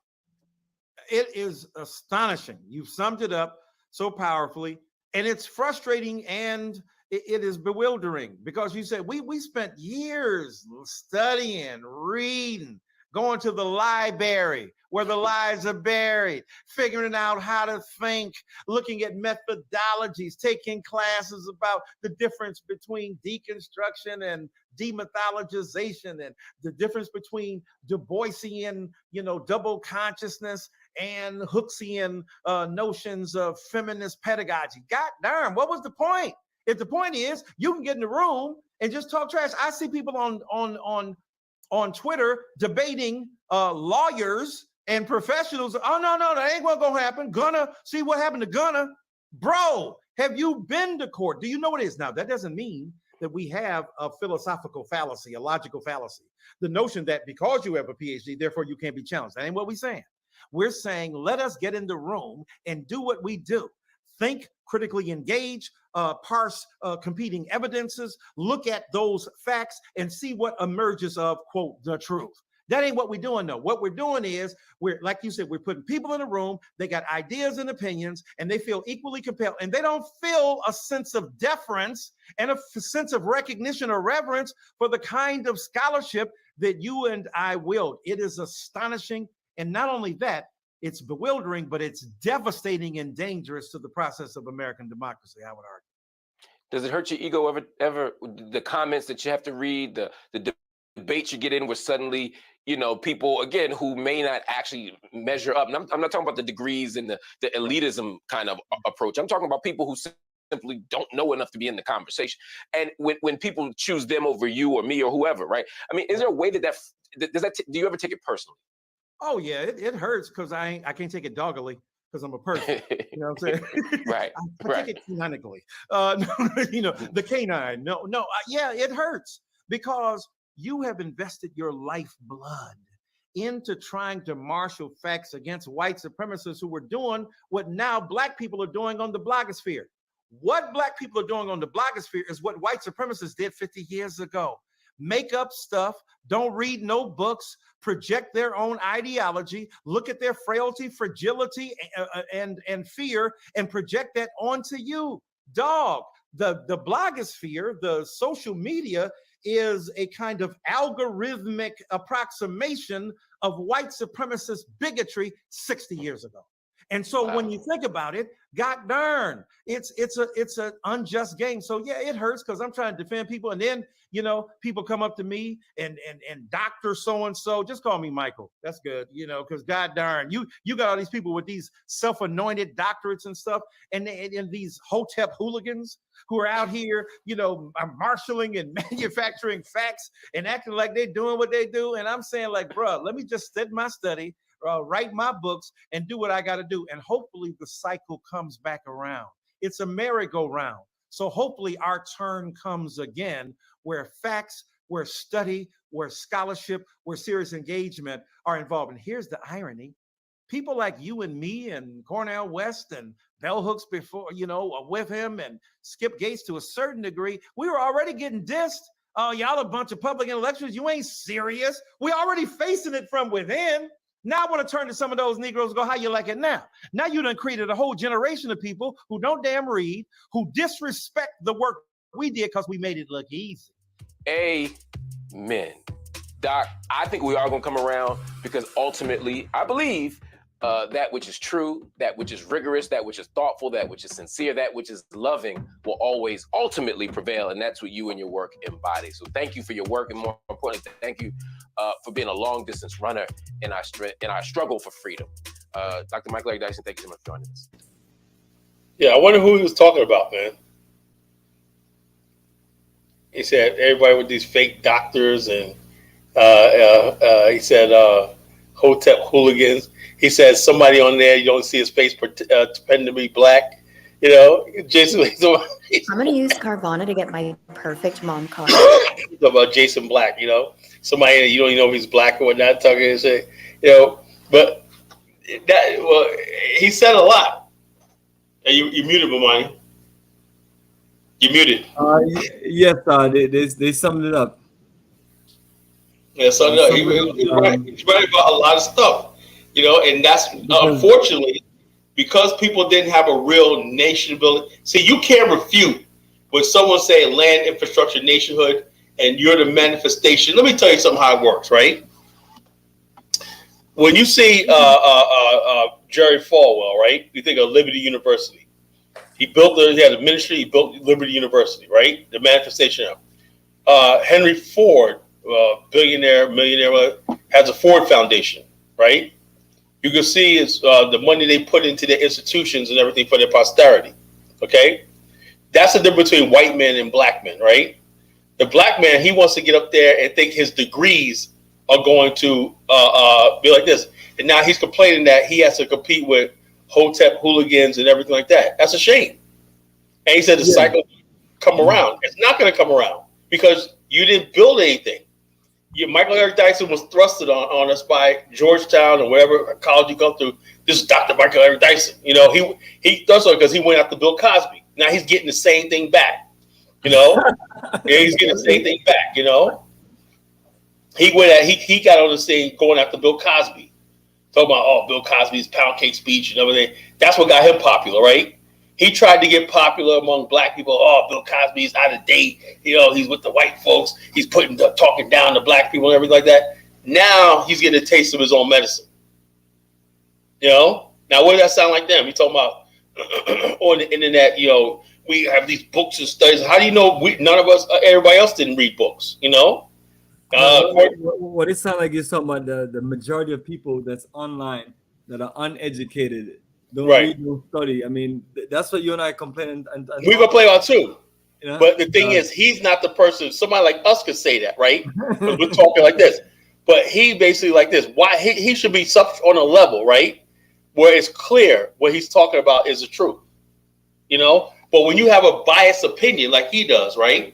It is astonishing. You've summed it up so powerfully, and it's frustrating, and it is bewildering, because you said we spent years studying, reading, going to the library where the lies are buried, figuring out how to think, looking at methodologies, taking classes about the difference between deconstruction and demythologization, and the difference between Du Boisian, you know, double consciousness and Hooksian notions of feminist pedagogy. God darn, what was the point? If the point is you can get in the room and just talk trash. I see people on Twitter debating lawyers and professionals. Oh, no, that ain't what gonna happen. Gonna see what happened to Gunna. Bro, have you been to court? Do you know what it is? Now, that doesn't mean that we have a philosophical fallacy, a logical fallacy. The notion that because you have a PhD, therefore you can't be challenged. That ain't what we're saying. We're saying, let us get in the room and do what we do. Think, critically engage, parse competing evidences, look at those facts and see what emerges of, quote, the truth. That ain't what we're doing, though. What we're doing is, we're, like you said, we're putting people in a room, they got ideas and opinions, and they feel equally compelled, and they don't feel a sense of deference and a sense of recognition or reverence for the kind of scholarship that you and I wield. It is astonishing, and not only that, it's bewildering, but it's devastating and dangerous to the process of American democracy, I would argue.
Does it hurt your ego ever the comments that you have to read, the debates you get in where suddenly, you know, people, again, who may not actually measure up. And I'm not talking about the degrees and the elitism kind of approach. I'm talking about people who simply don't know enough to be in the conversation. And when people choose them over you or me or whoever, right? I mean, is there a way do you ever take it personally?
Oh yeah, it hurts because I can't take it doggedly because I'm a person. You know what I'm saying?
Right.
I take it canonically. You know, the canine. No. Yeah, it hurts because you have invested your lifeblood into trying to marshal facts against white supremacists who were doing what now Black people are doing on the blogosphere. What Black people are doing on the blogosphere is what white supremacists did 50 years ago. Make up stuff, don't read no books, project their own ideology, look at their frailty, fragility, and fear, and project that onto you. Dog, the blogosphere, the social media is a kind of algorithmic approximation of white supremacist bigotry 60 years ago. And so when you think about it, God darn, it's an unjust game. So yeah, it hurts because I'm trying to defend people, and then you know people come up to me and Dr. So-and-so, just call me Michael. That's good, you know, because God darn, you got all these people with these self-anointed doctorates and stuff, and these Hotep hooligans who are out here, you know, marshaling and manufacturing facts and acting like they're doing what they do. And I'm saying, like, bro, let me just sit in my study, write my books, and do what I got to do. And hopefully the cycle comes back around. It's a merry-go-round. So hopefully our turn comes again, where facts, where study, where scholarship, where serious engagement are involved. And here's the irony. People like you and me and Cornel West and Bell Hooks before, you know, with him, and Skip Gates to a certain degree, we were already getting dissed oh, y'all a bunch of public intellectuals. You ain't serious. We're already facing it from within. Now I want to turn to some of those Negroes and go, how you like it now? Now you done created a whole generation of people who don't damn read, who disrespect the work we did because we made it look easy.
Amen. Doc, I think we are going to come around because ultimately, I believe that which is true, that which is rigorous, that which is thoughtful, that which is sincere, that which is loving will always ultimately prevail. And that's what you and your work embody. So thank you for your work. And more importantly, thank you for being a long distance runner in our struggle for freedom. Dr. Michael Eric Dyson, thank you so much for joining us.
Yeah, I wonder who he was talking about, man. He said everybody with these fake doctors, and he said Hotep hooligans. He said somebody on there, you don't see his face pretending to be black. You know, Jason.
I'm gonna use Carvana to get my perfect mom car.
Talk about Jason Black. You know, somebody you don't even know if he's black or whatnot. Talking and say, you know, but he said a lot. Hey, you muted, Bomani. You muted.
Yes, they summed it up.
Yeah, so no, he's right about a lot of stuff, you know, and that's unfortunately because people didn't have a real nation building. See, you can't refute when someone say land infrastructure nationhood and you're the manifestation. Let me tell you something how it works, right? When you see Jerry Falwell, right? You think of Liberty University. He had a ministry. He built Liberty University, right? The manifestation of Henry Ford. Billionaire, millionaire, has a Ford Foundation, right? You can see is the money they put into their institutions and everything for their posterity, okay? That's the difference between white men and black men, right? The black man, he wants to get up there and think his degrees are going to be like this. And now he's complaining that he has to compete with Hotep hooligans and everything like that. That's a shame. And he said the cycle come around. It's not going to come around because you didn't build anything. Michael Eric Dyson was thrusted on us by Georgetown or wherever college you go through. This is Dr. Michael Eric Dyson. You know, he thrusted because he went after Bill Cosby. Now he's getting the same thing back. You know, he's getting the same thing back. You know, he got on the scene going after Bill Cosby, talking about Bill Cosby's pound cake speech and everything. That's what got him popular, right? He tried to get popular among black people. Bill Cosby's out of date. You know, he's with the white folks. He's talking down to black people and everything like that. Now he's getting a taste of his own medicine. You know? Now, what does that sound like them? He's talking about on the internet, you know, we have these books and studies. How do you know none of us, everybody else didn't read books, you know?
What it sounds like is talking about the majority of people that's online that are uneducated. Don't read, no study. I mean, that's what you and I complain. And
we complain about too.
You know?
But the thing is, he's not the person. Somebody like us could say that, right? Because we're talking like this. But he basically like this. Why he should be on a level, right, where it's clear what he's talking about is the truth. You know. But when you have a biased opinion like he does, right?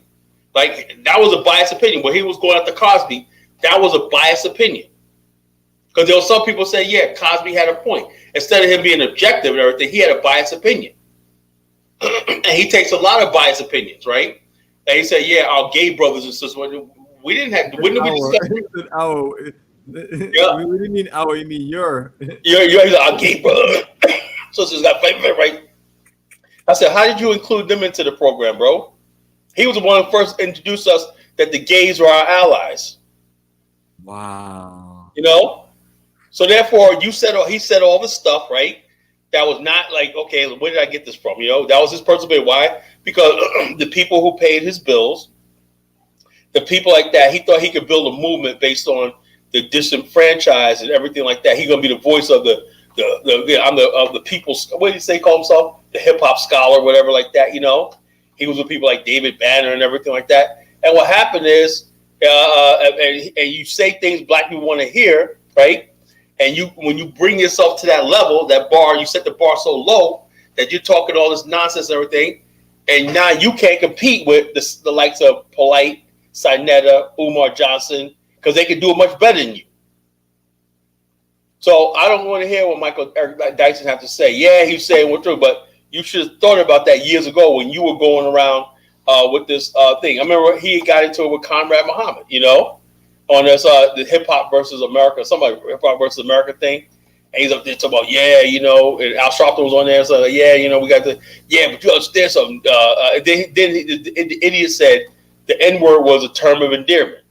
Like that was a biased opinion. When he was going after Cosby, that was a biased opinion. Because there were some people say, yeah, Cosby had a point. Instead of him being objective and everything, he had a biased opinion. And he takes a lot of biased opinions, right? And he said, yeah, our gay brothers and sisters, we didn't have, when did we discuss it?
Yeah. We didn't mean our, we mean your.
You're our gay brother. Sisters got fight, right? I said, how did you include them into the program, bro? He was the one who first introduced us that the gays were our allies.
Wow.
You know? So therefore, he said all this stuff, right? That was not like, okay, where did I get this from? You know, that was his personal bit. Why? Because the people who paid his bills, the people like that, he thought he could build a movement based on the disenfranchised and everything like that. He's gonna be the voice of the people. What did he say? Call himself the hip hop scholar, whatever like that. You know, he was with people like David Banner and everything like that. And what happened is, and you say things black people want to hear, right? And when you bring yourself to that level, that bar, you set the bar so low that you're talking all this nonsense and everything, and now you can't compete with the likes of Polite, Sinetta, Umar Johnson, because they can do it much better than you. So I don't want to hear what Michael Eric Dyson has to say. Yeah, he's saying we're true, but you should have thought about that years ago when you were going around with this thing. I remember he got into it with Conrad Muhammad, you know, on this the hip hop versus America, something like hip hop versus America thing. And he's up there talking about, yeah, you know, and Al Sharpton was on there, so like, yeah, you know, we got the, yeah, but you understand something. Then the idiot said the N-word was a term of endearment.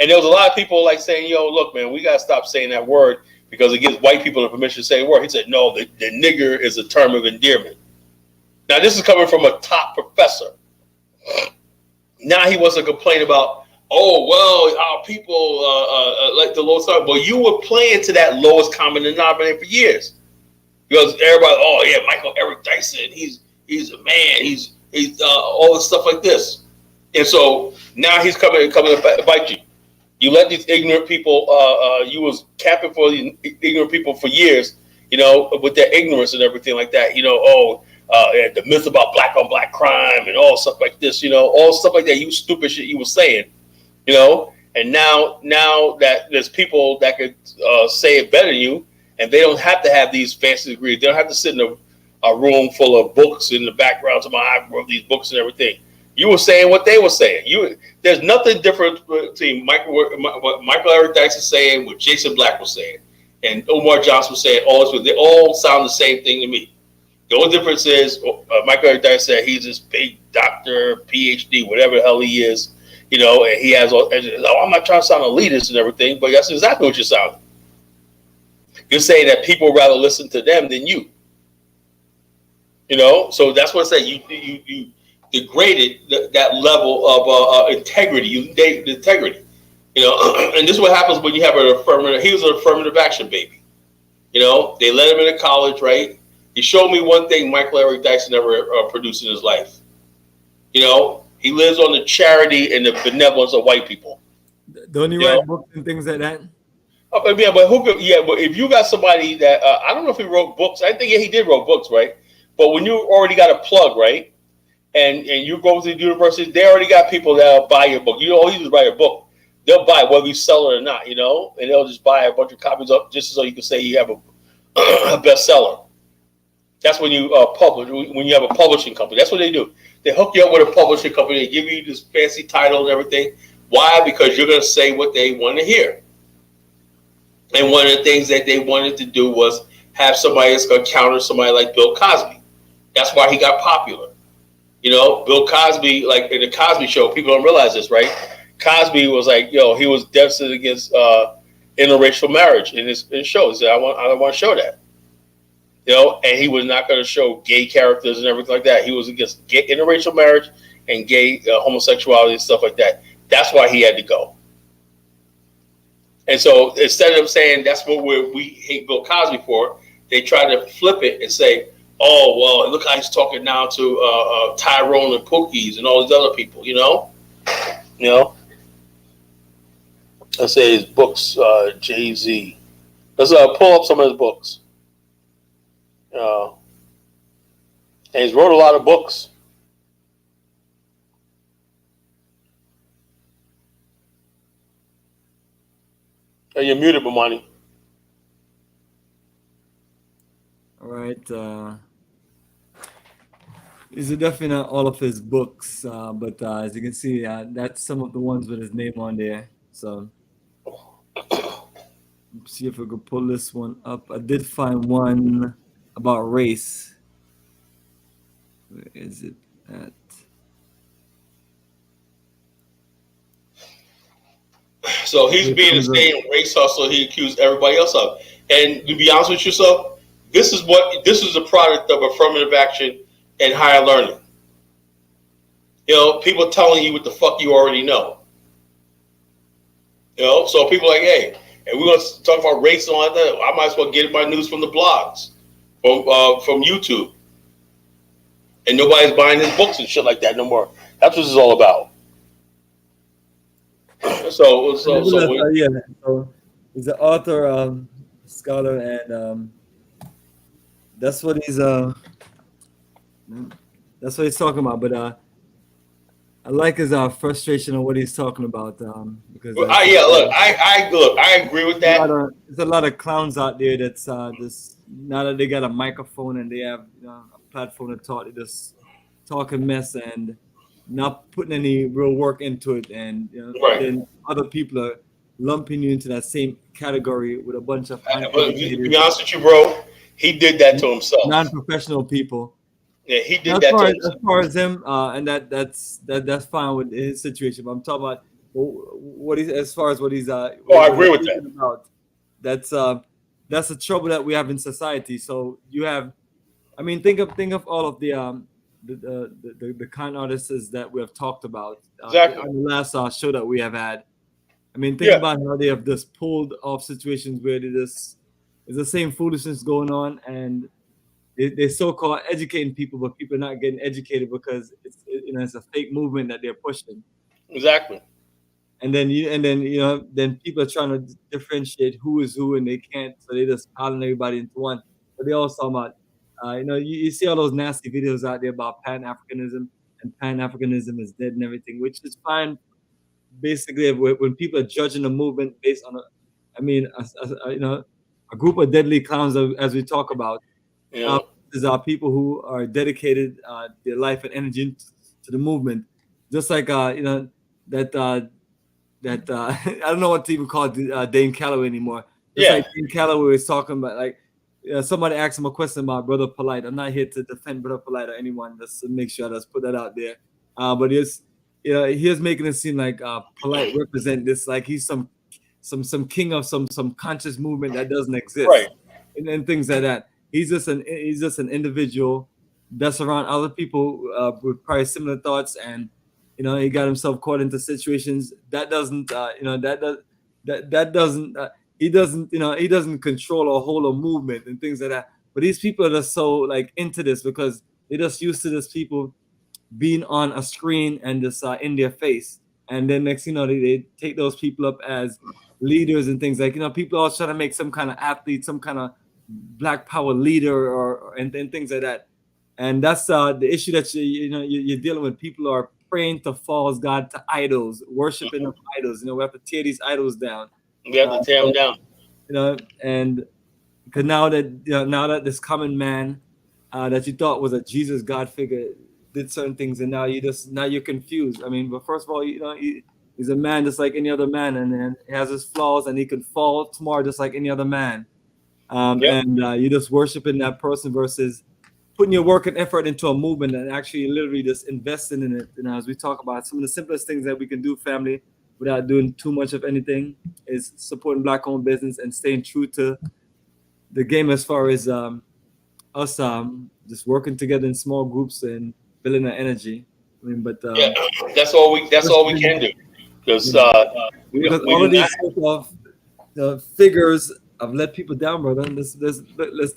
And there was a lot of people like saying, yo, look, man, we got to stop saying that word because it gives white people the permission to say the word. He said, no, the nigger is a term of endearment. Now, this is coming from a top professor. Now he wants to complain about, oh, well, our people like the lowest common. Well, you were playing to that lowest common denominator for years. Because everybody, oh, yeah, Michael Eric Dyson, he's a man. He's all this stuff like this. And so now he's coming to bite you. You let these ignorant people, you was camping for the ignorant people for years, you know, with their ignorance and everything like that. You know, the myth about black on black crime and all stuff like this, you know, all stuff like that. You stupid shit you were saying, you know, and now that there's people that could say it better than you, and they don't have to have these fancy degrees. They don't have to sit in a room full of books in the background. I wrote these books and everything. You were saying what they were saying. There's nothing different between what Michael Eric Dyson saying, what Jason Black was saying, and Omar Johnson was saying. They all sound the same thing to me. The only difference is Michael Eric Dyson said he's this big doctor, PhD, whatever the hell he is, you know, and he has all. I'm not trying to sound elitist and everything, but that's exactly what you're sounding. You're saying that people rather listen to them than you. You know, so that's what I say. You degraded that level of integrity. You degraded integrity. You know, and this is what happens when you have an affirmative. He was an affirmative action baby. You know, they let him into college, right? He showed me one thing Michael Eric Dyson never produced in his life. You know, he lives on the charity and the benevolence of white people.
Don't you write books and things like that?
Oh, yeah, but but if you got somebody that I don't know if he wrote books. I think he did wrote books, right? But when you already got a plug, right, and you go to the university, they already got people that'll buy your book. You don't need to write a book; they'll buy it whether you sell it or not, you know, and they'll just buy a bunch of copies up just so you can say you have a bestseller. That's when you publish. When you have a publishing company, that's what they do. They hook you up with a publishing company. They give you this fancy title and everything. Why? Because you're going to say what they want to hear. And one of the things that they wanted to do was have somebody that's going to counter somebody like Bill Cosby. That's why he got popular. You know, Bill Cosby, like in the Cosby Show, people don't realize this, right? Cosby was like, he was devastated against interracial marriage in his show. He said, I don't want to show that. You know, and he was not going to show gay characters and everything like that. He was against gay interracial marriage and gay homosexuality and stuff like that. That's why he had to go. And so instead of saying that's what we hate Bill Cosby for, they try to flip it and say, oh, well, look how he's talking now to Tyrone and Pookies and all these other people, you know? You know? Let's say his books, Jay-Z. Let's pull up some of his books. And he's wrote a lot of books. You're muted, Bomani.
All right. These are definitely not all of his books, but as you can see, that's some of the ones with his name on there. So let's see if we could pull this one up. I did find one about race. Where is it at?
So he's being the same race hustle he accused everybody else of. And to be honest with yourself, this is a product of affirmative action and higher learning. You know, people telling you what the fuck you already know. You know, so people are like, hey, and we're going to talk about race and all that. I might as well get my news from the blogs, from YouTube. And nobody's buying his books and shit like that no more. That's what this is all about. So
he's an author, scholar, and that's what he's talking about. But I like his frustration on what he's talking about because
I agree with that.
There's a lot of clowns out there that's just now that they got a microphone and they have a platform to talk, they just talking mess, and
not putting any real work into it, and
Right.
then other people are lumping you into that same category with a bunch of
But to be
uneducated,
honest with you, bro, he did that to himself.
non-professional people.
Yeah, he did
As
that
far
to
as,
himself.
as far as him, and that's fine with his situation. But I'm talking about what he's as far as what he's
I agree with that.
about. That's the trouble that we have in society. So you have, I mean, think of all of the con artists that we have talked about
Exactly.
on the last show that we have had. I mean, think
Yeah.
about how they have just pulled off situations where there's the same foolishness going on, and they're so-called educating people, but people are not getting educated because it's a fake movement that they're pushing.
Exactly.
And then then people are trying to differentiate who is who, and they can't, so they just piling everybody into one. But they also about you see all those nasty videos out there about Pan-Africanism, and Pan-Africanism is dead and everything, which is fine. Basically, when people are judging a movement based on a group of deadly clowns, as we talk about,
Yeah.
is people who are dedicated their life and energy to the movement, just like that I don't know what to even call Dane Calloway anymore. Just
Yeah.
like Dane Calloway was talking about, like somebody asked him a question about Brother Polite. I'm not here to defend Brother Polite or anyone. Just to make sure I just put that out there. But he was making it seem like Polite represent this, like he's some king of some conscious movement that doesn't exist,
Right.
and things like that. He's just an individual that's around other people with probably similar thoughts, and he got himself caught into situations that doesn't he doesn't control or hold a movement and things like that. But these people are just so like into this because they're just used to this people being on a screen and just in their face, and then next they take those people up as leaders and things like people always trying to make some kind of athlete, some kind of Black Power leader and things like that. And that's the issue that you're dealing with. People are praying to false god, to idols, worshiping of idols. We have to tear these idols down.
We have to tear them down.
And because now that this common man that you thought was a Jesus God figure did certain things, and now you're confused. I mean, but first of all, he's a man just like any other man, and then he has his flaws, and he could fall tomorrow just like any other man.
Yep.
And you're just worshiping that person versus putting your work and effort into a movement and actually literally just investing in it. As we talk about, some of the simplest things that we can do, family, without doing too much of anything, is supporting Black-owned business and staying true to the game as far as us just working together in small groups and building that energy. I mean, but
yeah, that's all we can do, because
all of these sort of figures have let people down, brother. Let's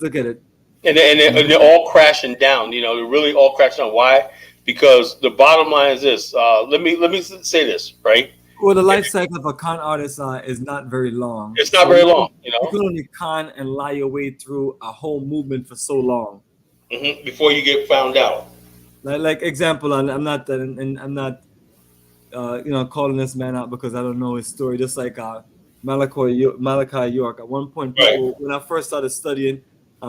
look at it.
And they're all crashing down. They're really all crashing down. Why? Because the bottom line is this. Let me say this, right?
Well, the life cycle of a con artist is not very long.
It's not very long.
You can only con and lie your way through a whole movement for so long
before you get found out.
Like example, I'm not calling this man out because I don't know his story. Just like Malachi York. At one point, people, when I first started studying,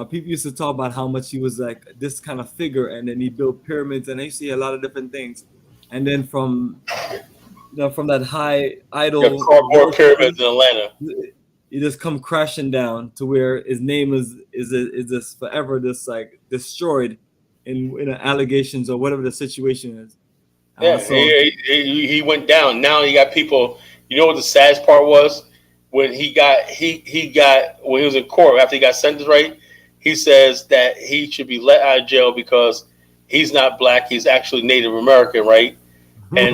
people used to talk about how much he was like this kind of figure, and then he built pyramids, and I see a lot of different things. And then from that high idol,
cardboard pyramids in Atlanta,
you just come crashing down to where his name is just forever just like destroyed in allegations or whatever the situation is.
He went down. Now you got people. You know what the saddest part was? When he when he was in court after he got sentenced, right? He says that he should be let out of jail because he's not Black. He's actually Native American, right? And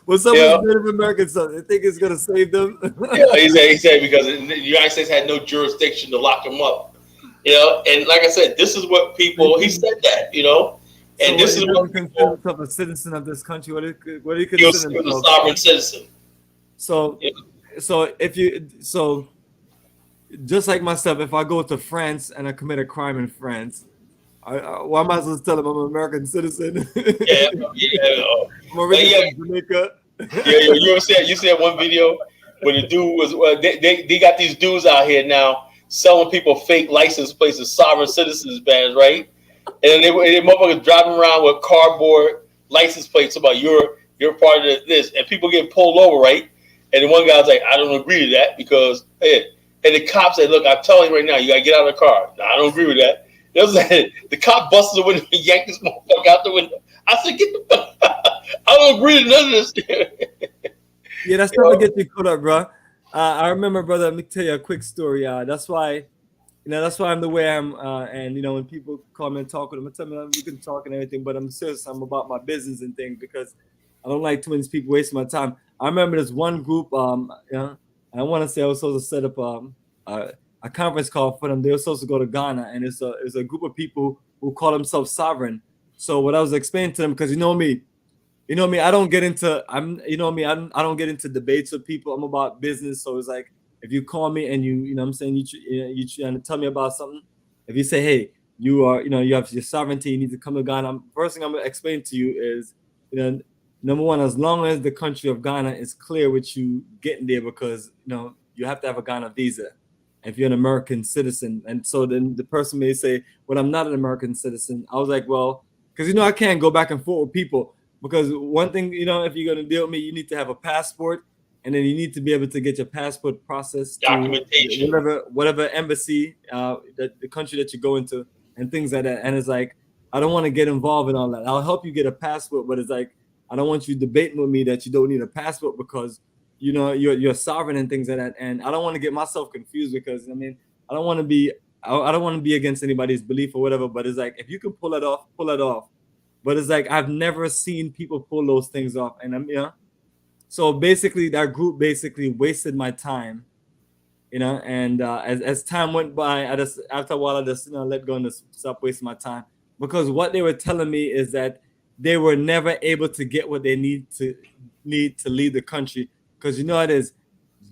well, some of Native Americans, they think it's gonna save them.
he said because the United States had no jurisdiction to lock him up. And like I said, this is what people. He said that, and
so
this is what
consider himself a citizen of this country. What do you consider
he was a sovereign citizzen.
So just like myself, if I go to France and I commit a crime in France, why am I supposed to tell them I'm an American citizen? I'm originally from Jamaica.
You see that one video where the dude was they got these dudes out here now selling people fake license plates as sovereign citizens badges, right? and they motherfuckers driving around with cardboard license plates about you're part of this, and people get pulled over, right? And the one guy's like, I don't agree to that because, hey, and the cop said, look, I'm telling you right now, you gotta get out of the car. No, I don't agree with that. The cop busted the window and yanked this motherfucker out the window. I said, get the fuck out. I don't agree to none of this.
Yeah, that's never get you caught up, bro. I remember, brother. Let me tell you a quick story. That's why I'm the way I'm. And when people call me and talk with them, I tell me we can talk and everything, but I'm serious. I'm about my business and things because I don't like too many people wasting my time. I remember this one group. I want to say I was supposed to set up a conference call for them. They were supposed to go to Ghana, and it's a group of people who call themselves sovereign. So what I was explaining to them, because I don't get into I don't get into debates with people. I'm about business. So it's like if you call me and you know what I'm saying you trying to tell me about something. If you say, hey, you have your sovereignty, you need to come to Ghana. First thing I'm gonna explain to you is number one, as long as the country of Ghana is clear with you getting there, because you have to have a Ghana visa if you're an American citizen. And so then the person may say, well, I'm not an American citizen. I was like, well, because I can't go back and forth with people. Because one thing, if you're going to deal with me, you need to have a passport, and then you need to be able to get your passport processed
documentation,
to whatever embassy, that the country that you go into, and things like that. And it's like, I don't want to get involved in all that. I'll help you get a passport, but it's like, I don't want you debating with me that you don't need a passport because you're sovereign and things like that. And I don't want to get myself confused because I don't want to be against anybody's belief or whatever. But it's like, if you can pull it off, pull it off. But it's like, I've never seen people pull those things off. And so basically that group basically wasted my time, and as time went by, after a while, I just let go and just stop wasting my time, because what they were telling me is that they were never able to get what they need to leave the country, because it is,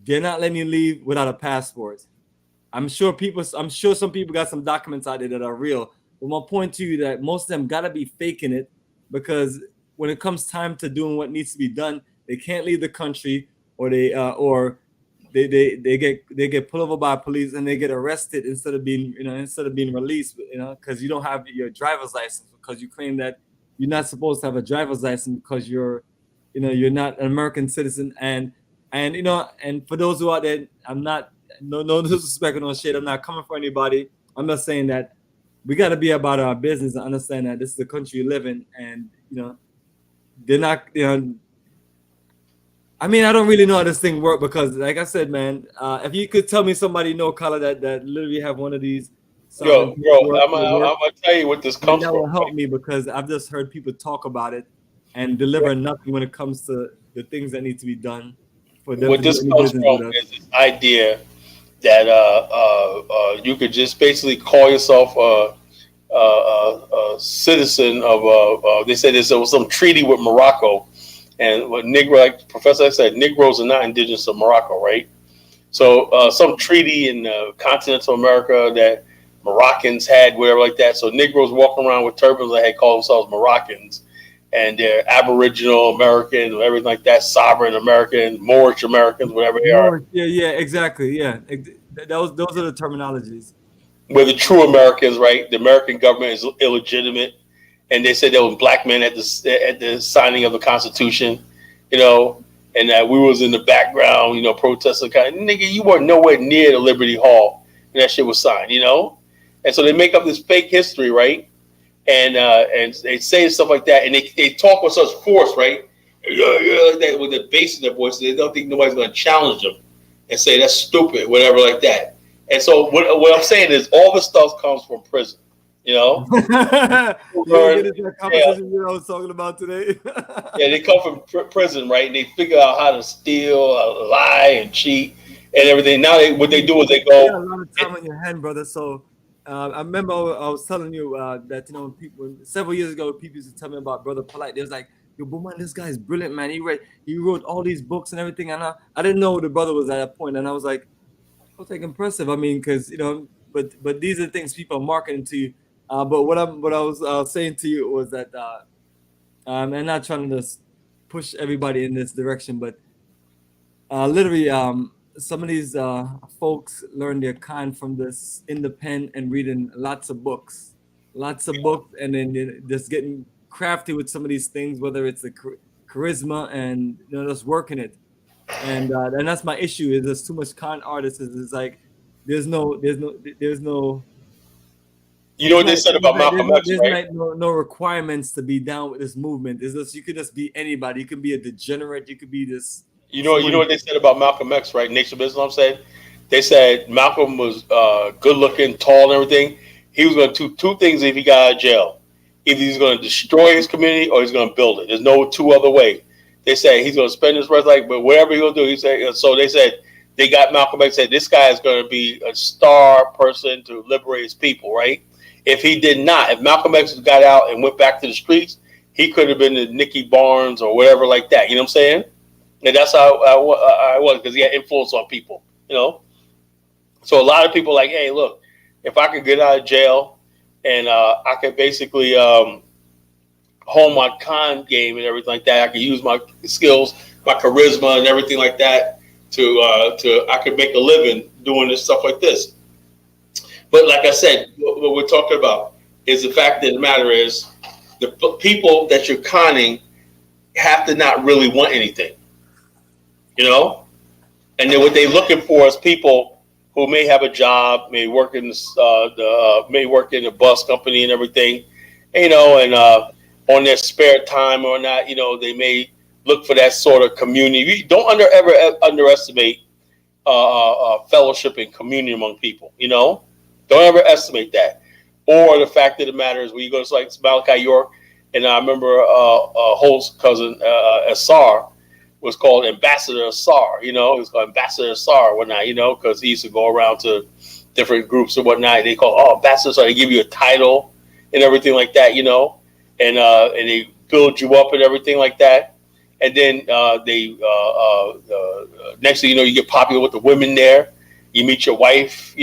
they're not letting you leave without a passport. I'm sure some people got some documents out there that are real. But my point to you that most of them gotta be faking it, because when it comes time to doing what needs to be done, they can't leave the country, or they get pulled over by police and they get arrested instead of being released, because you don't have your driver's license, because you claim that you're not supposed to have a driver's license because you're not an American citizen. And for those who are there, I'm not, no disrespect or no shade, I'm not coming for anybody. I'm just saying that we got to be about our business and understand that this is the country you live in, and they're not, I don't really know how this thing works, because like I said, man, if you could tell me somebody no color that literally have one of these,
bro, I'm gonna tell you what this comes
that
from.
will help me, because I've just heard people talk about it and deliver nothing when it comes to the things that need to be done for them.
What this comes from is this idea that you could just basically call yourself a citizen of. They said there was some treaty with Morocco, and what like Professor said, Negroes are not indigenous to Morocco, right? So some treaty in continental America that Moroccans had, whatever like that. So Negroes walking around with turbans that had called themselves Moroccans, and they're Aboriginal American, everything like that, sovereign American, Moorish Americans, whatever they are.
Yeah, exactly. Yeah, those are the terminologies.
Where the true Americans, right? The American government is illegitimate, and they said there was black men at the signing of the Constitution, and that we was in the background, protesting. Nigga, you weren't nowhere near the Liberty Hall, and that shit was signed, And so they make up this fake history, right? And they say stuff like that, and they talk with such force, right? Yeah, with the bass in their voice, they don't think nobody's going to challenge them and say that's stupid, whatever, like that. And so what I'm saying is all this stuff comes from prison,
You get into that conversation I was talking about today.
Yeah, they come from prison, right? And they figure out how to steal, lie, and cheat, and everything. Now what they do is they go.
You got a lot of time on your hand, brother. So I remember I was telling you that people several years ago, people used to tell me about Brother Polite. They was like, "Yo, Bomani, this guy's brilliant, man. He wrote all these books and everything." And I didn't know the brother was at that point, and I was like, "What's like impressive?" Because but these are things people are marketing to you. But what I was saying to you was that I'm not trying to just push everybody in this direction, but literally some of these folks learn their kind from this in the pen and reading lots of books.
lots of books, and then just getting crafty with some of these things, whether it's the charisma and just working it. And that's my issue, is there's too much con artists. It's like there's no
You know what they said about Malcolm X,
there's
right?
no requirements to be down with this movement. It's just, you could just be anybody. You can be a degenerate. You could be this.
You know what they said about Malcolm X, right? Nation of Islam said, they said Malcolm was good looking, tall, and everything. He was going to do two things if he got out of jail. Either he's going to destroy his community or he's going to build it. There's no two other way. They say he's going to spend his rest life, but whatever he's going to do, he said. So they said they got Malcolm X, said this guy is going to be a star person to liberate his people, right? If he did not, if Malcolm X got out and went back to the streets, he could have been the Nicky Barnes or whatever like that. You know what I'm saying? And that's how I was, because he had influence on people, So a lot of people like, hey, look, if I could get out of jail and I could basically hone my con game and everything like that, I could use my skills, my charisma and everything like that to I could make a living doing this stuff like this. But like I said, what we're talking about is the fact of the matter is the people that you're conning have to not really want anything, and then what they're looking for is people who may have a job, may work in the bus company and everything, and on their spare time or not, they may look for that sort of community. Don't ever underestimate fellowship and community among people. Don't ever estimate that. Or the fact of the matter is when you go to like Malachi York, and I remember Holt's cousin Assar was called Ambassador Assar. He was called Ambassador Assar or whatnot, because he used to go around to different groups and whatnot. They call Ambassador Assar. They give you a title and everything like that, and they build you up and everything like that. And then next thing you know, you get popular with the women there. You meet your wife,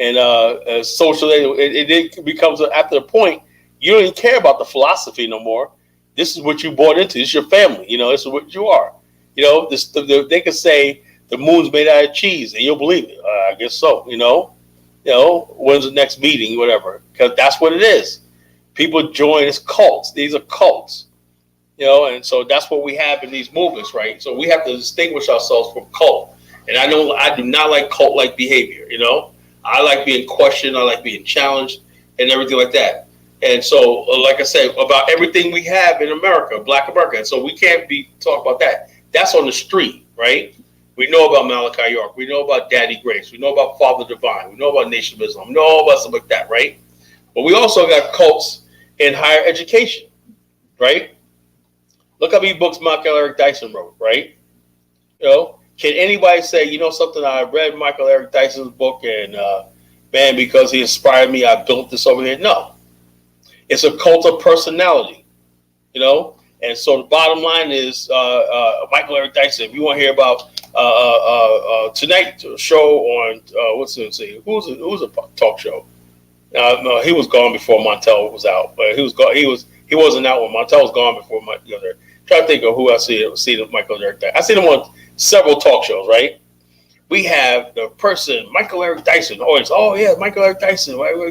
and socially, it becomes after the point you don't even care about the philosophy no more. This is what you bought into. This is your family. This is what you are. They could say the moon's made out of cheese, and you'll believe it. I guess so. When's the next meeting, whatever? Because that's what it is. People join as cults. These are cults. And so that's what we have in these movements, right? So we have to distinguish ourselves from cult. And I know I do not like cult-like behavior. I like being questioned. I like being challenged and everything like that. And so, like I said, about everything we have in America, Black America. And so we can't be talking about that. That's on the street, right? We know about Malachi York. We know about Daddy Grace. We know about Father Divine. We know about Nation of Islam. We know all about stuff like that, right? But we also got cults in higher education, right? Look how many books Michael Eric Dyson wrote, right? Can anybody say, something? I read Michael Eric Dyson's book, and man, because he inspired me, I built this over here. No. It's a cult of personality, And so the bottom line is Michael Eric Dyson. If you want to hear about tonight's show on who's a talk show? No, he was gone before Montel was out, but he was gone. He wasn't out when Montel was gone before my. Try to think of who I see Michael Eric Dyson. I seen him on several talk shows, right? We have the person Michael Eric Dyson. Michael Eric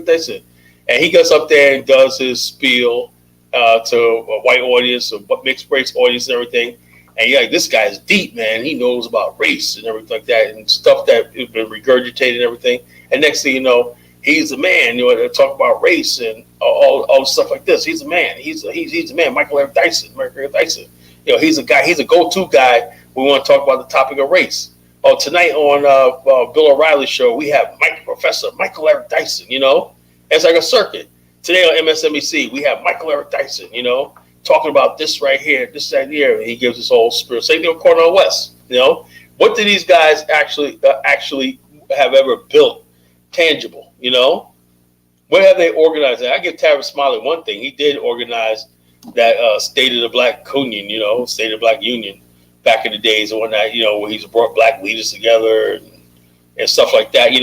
Dyson. And he gets up there and does his spiel to a white audience, a mixed race audience and everything. And you're like, this guy's deep, man. He knows about race and everything like that and stuff that has been regurgitated and everything. And next thing you know, he's a man. They talk about race and all stuff like this. He's a man. He's a man. Michael Eric Dyson. He's a guy. He's a go-to guy. We want to talk about the topic of race. Tonight on Bill O'Reilly's show, we have Professor Michael Eric Dyson, It's like a circuit. Today on MSNBC, we have Michael Eric Dyson, talking about this right here, this, that, here. And he gives us whole spirit. Same thing with Cornel West, What do these guys actually have ever built tangible, What have they organized? I give Tavis Smiley one thing. He did organize that State of the Black Union, State of the Black Union back in the days and whatnot, where he's brought black leaders together and stuff like that,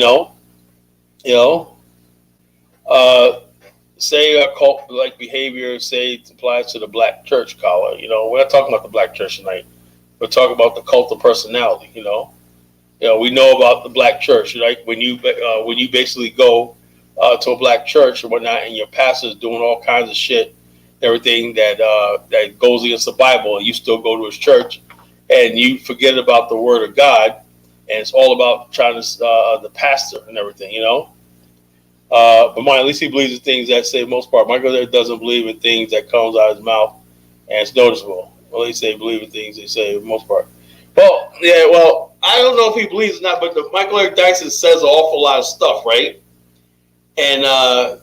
say a cult-like behavior, say it applies to the black church collar. We're not talking about the black church tonight. We're talking about the cult of personality. We know about the black church, right? When you basically go to a black church or whatnot, and your pastor's doing all kinds of shit, everything that that goes against the Bible, and you still go to his church, and you forget about the Word of God, and it's all about trying to the pastor and everything, you know. But mine, at least he believes in things that say most part. Michael there doesn't believe in things that comes out of his mouth, and it's noticeable. Well, they say believe in things they say for most part. Well, yeah, well, I don't know if he believes or not, but Michael Eric Dyson says an awful lot of stuff, right? And I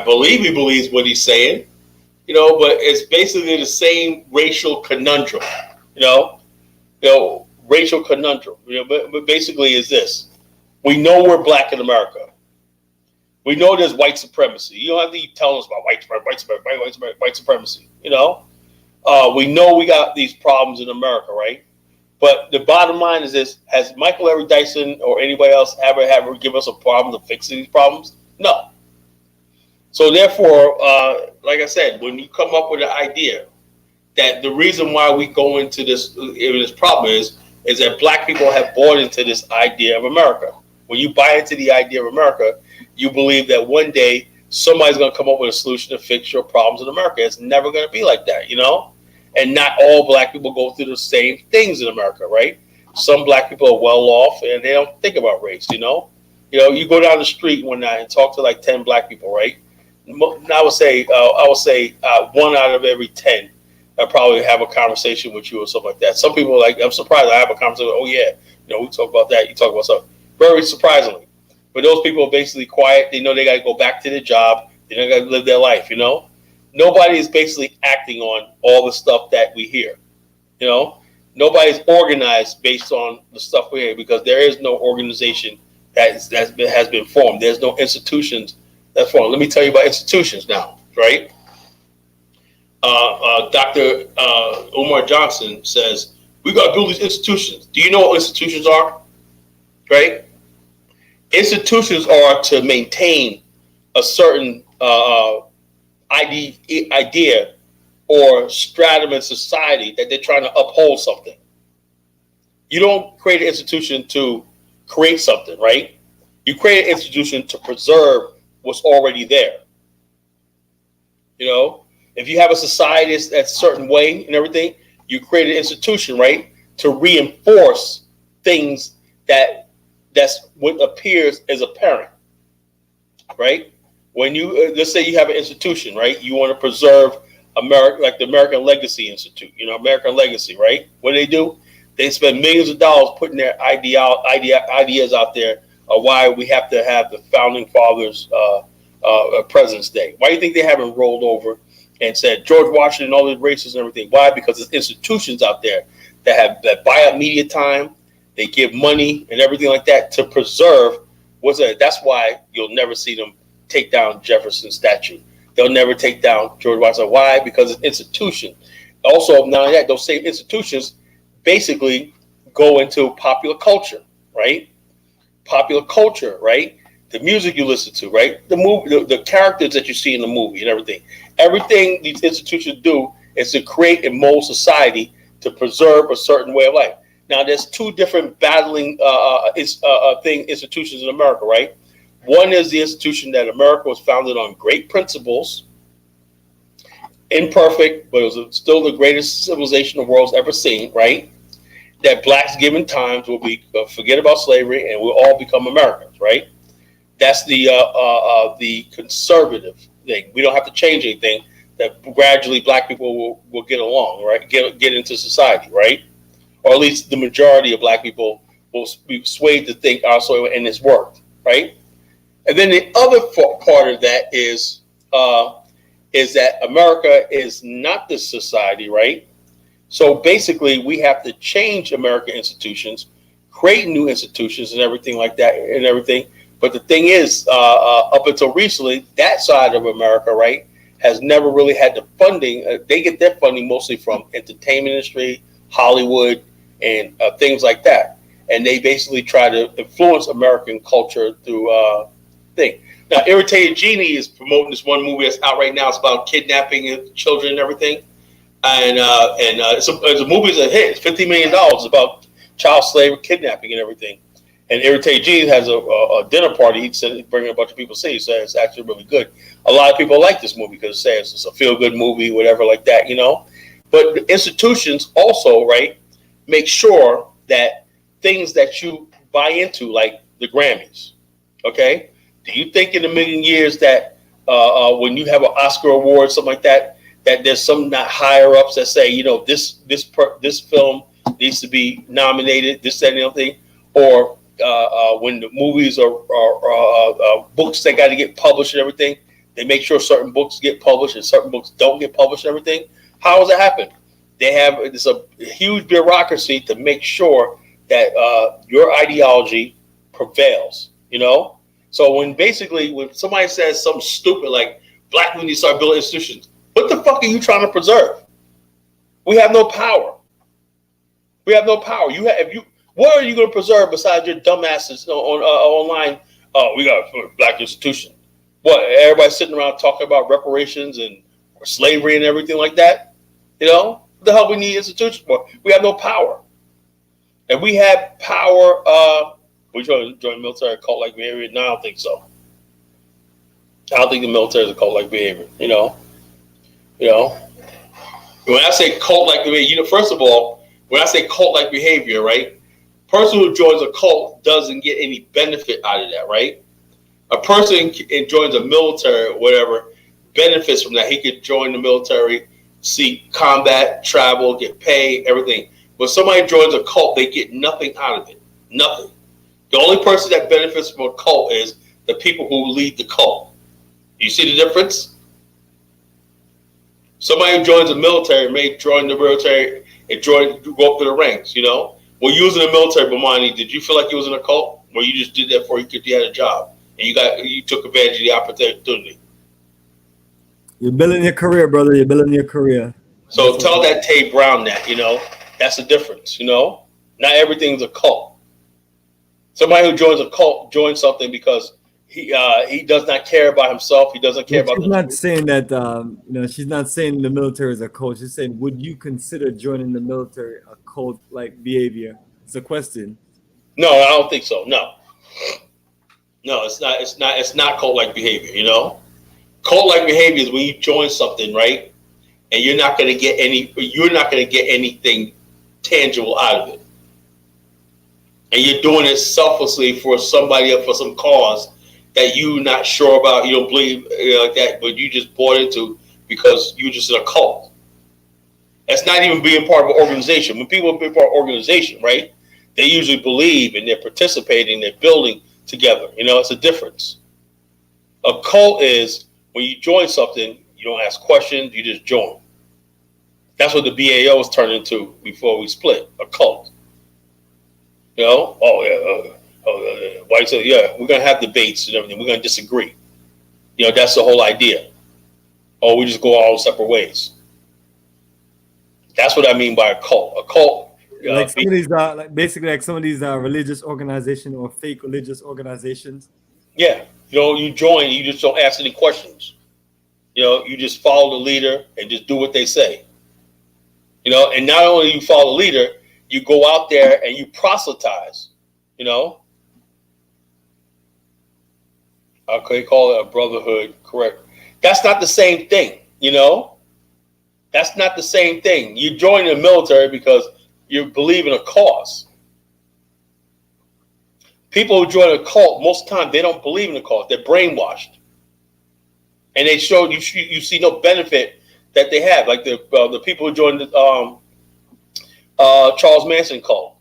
believe he believes what he's saying, you know, but it's basically the same racial conundrum, you know, racial conundrum, you know, but basically is this. We know we're black in America. We know there's white supremacy. You don't have to keep telling us about white supremacy, you know. We know we got these problems in America, right? But the bottom line is this: has Michael Eric Dyson or anybody else ever give us a problem to fix these problems? No. So therefore, like I said, when you come up with an idea that the reason why we go into this problem is that black people have bought into this idea of America. When you buy into the idea of America, you believe that one day somebody's going to come up with a solution to fix your problems in America. It's never going to be like that, you know? And not all black people go through the same things in America, right? Some black people are well off and they don't think about race, you know? You know, you go down the street one night and talk to like 10 black people, right? I would say 1 out of every 10 I probably have a conversation with you or something like that. Some people are like, I'm surprised I have a conversation. Oh yeah, you know, we talk about that. You talk about something. Very surprisingly. But those people are basically quiet. They know they got to go back to their job. They don't got to live their life, you know? Nobody is basically acting on all the stuff that we hear, you know? Nobody's organized based on the stuff we hear because there is no organization that has been formed. There's no institutions that's formed. Let me tell you about institutions now, right? Dr. Umar Johnson says, we got to build these institutions. Do you know what institutions are? Right? Institutions are to maintain a certain idea or stratum in society that they're trying to uphold something. You don't create an institution to create something, right? You create an institution to preserve what's already there. You know, if you have a society that's a certain way and everything, you create an institution, right, to reinforce things that's what appears as apparent, right? When you let's say you have an institution, right? You want to preserve America, like the American Legacy Institute, you know, American Legacy, right? What do? They spend millions of dollars putting their ideas out there of why we have to have the founding fathers' President's Day. Why do you think they haven't rolled over and said George Washington, all the races and everything? Why? Because there's institutions out there that buy up media time. They give money and everything like that to preserve what's that. That's why you'll never see them take down Jefferson's statue. They'll never take down George Washington. Why? Because it's institution. Also, not only that, those same institutions basically go into popular culture, right? Popular culture, right? The music you listen to, right? The movie, the characters that you see in the movie and everything. Everything these institutions do is to create and mold society to preserve a certain way of life. Now, there's two different battling institutions in America, right? One is the institution that America was founded on great principles, imperfect, but it was still the greatest civilization the world's ever seen, right? That blacks given times will be forget about slavery and we'll all become Americans, right? That's the conservative thing. We don't have to change anything. That gradually black people will get along, right? Get into society, right? Or at least the majority of black people will be swayed to think also, and it's worked, right? And then the other part of that is that America is not this society, right? So basically, we have to change American institutions, create new institutions, and everything like that, and everything. But the thing is, up until recently, that side of America, right, has never really had the funding. They get their funding mostly from entertainment industry, Hollywood, and things like that. And they basically try to influence American culture through thing. Now, Irritated Genie is promoting this one movie that's out right now. It's about kidnapping children and everything. And it's a movie that's a hit. It's $50 million about child slavery, kidnapping, and everything. And Irritate Jeans has a dinner party. He said he's bringing a bunch of people to see. He said it's actually really good. A lot of people like this movie because it says it's a feel-good movie, whatever like that, you know. But the institutions also, right, make sure that things that you buy into, like the Grammys, okay? Do you think in a million years that when you have an Oscar award, something like that, that there's some not higher ups that say, you know, this film needs to be nominated, this, that, and the other thing, or when the movies or books that got to get published and everything, they make sure certain books get published and certain books don't get published and everything. How does it happen? They have it's a huge bureaucracy to make sure that your ideology prevails. You know, so when somebody says something stupid like black people need to start building institutions, what the fuck are you trying to preserve? We have no power. We have no power. What are you going to preserve besides your dumbasses online? We got a black institution. What? Everybody sitting around talking about reparations and slavery and everything like that. You know, what the hell we need institutions for? We have no power. And we have power. We trying to join military cult-like behavior? No, I don't think so. I don't think the military is a cult-like behavior. You know. When I say cult-like behavior, first of all, when I say cult-like behavior, right? Person who joins a cult doesn't get any benefit out of that, right? A person joins a military or whatever benefits from that. He could join the military, see combat, travel, get paid, everything. When somebody joins a cult, they get nothing out of it. Nothing. The only person that benefits from a cult is the people who lead the cult. You see the difference? Somebody who joins the military may join the military and go up to the ranks, you know? When you was in the military, Bomani, did you feel like you was in a cult? Or you just did that before you had a job and you took advantage of the opportunity?
You're building your career, brother. You're building your career.
So tell that Tay Brown that, you know, that's the difference, you know? Not everything's a cult. Somebody who joins a cult joins something because he does not care about himself. He doesn't care about.
She's not saying that. She's not saying the military is a cult. She's saying, would you consider joining the military a cult-like behavior? It's a question.
No, I don't think so. No, it's not. It's not cult-like behavior. You know, cult-like behavior is when you join something, right, and you're not going to get anything tangible out of it, and you're doing it selflessly for somebody or for some cause that you're not sure about, you don't believe like that, but you just bought into because you're just in a cult. That's not even being part of an organization. When people are being part of an organization, right, they usually believe and they're participating, they're building together. You know, it's a difference. A cult is when you join something, you don't ask questions, you just join. That's what the BAIO was turned into before we split, a cult. You know, white said, yeah, we're going to have debates and everything. We're going to disagree. You know, that's the whole idea. Or we just go all separate ways. That's what I mean by a cult. A cult.
Like some of these, basically like some of these religious organizations or fake religious organizations.
Yeah. You know, you join, you just don't ask any questions. You know, you just follow the leader and just do what they say. You know, and not only you follow the leader, you go out there and you proselytize. You know, okay, call it a brotherhood, correct. That's not the same thing, you know? That's not the same thing. You join the military because you believe in a cause. People who join a cult, most of the time, they don't believe in a cause. They're brainwashed. And they show you see no benefit that they have. Like the people who joined the Charles Manson cult.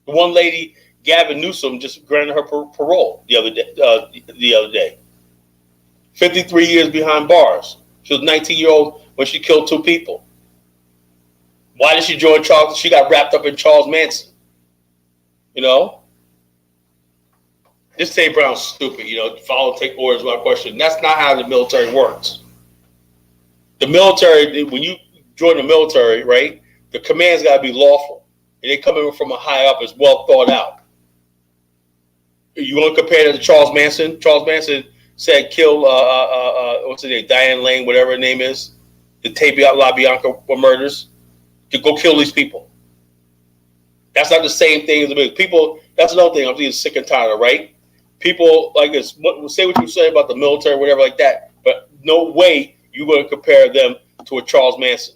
The one lady, Gavin Newsom, just granted her parole the other day. 53 years behind bars. She was 19-year-old when she killed 2 people. Why did she join Charles? She got wrapped up in Charles Manson. You know? This Tay Brown's stupid, you know, follow, take orders without question. That's not how the military works. The military, when you join the military, right, the command's got to be lawful. And they come in from a high up, it's well thought out. You want to compare it to Charles Manson? Charles Manson said kill, what's his name, Diane Lane, whatever her name is, the LaBianca murders, to go kill these people. That's not the same thing as the people. That's another thing I'm getting sick and tired of, right? People like this, say what you say about the military, whatever like that, but no way you're going to compare them to a Charles Manson,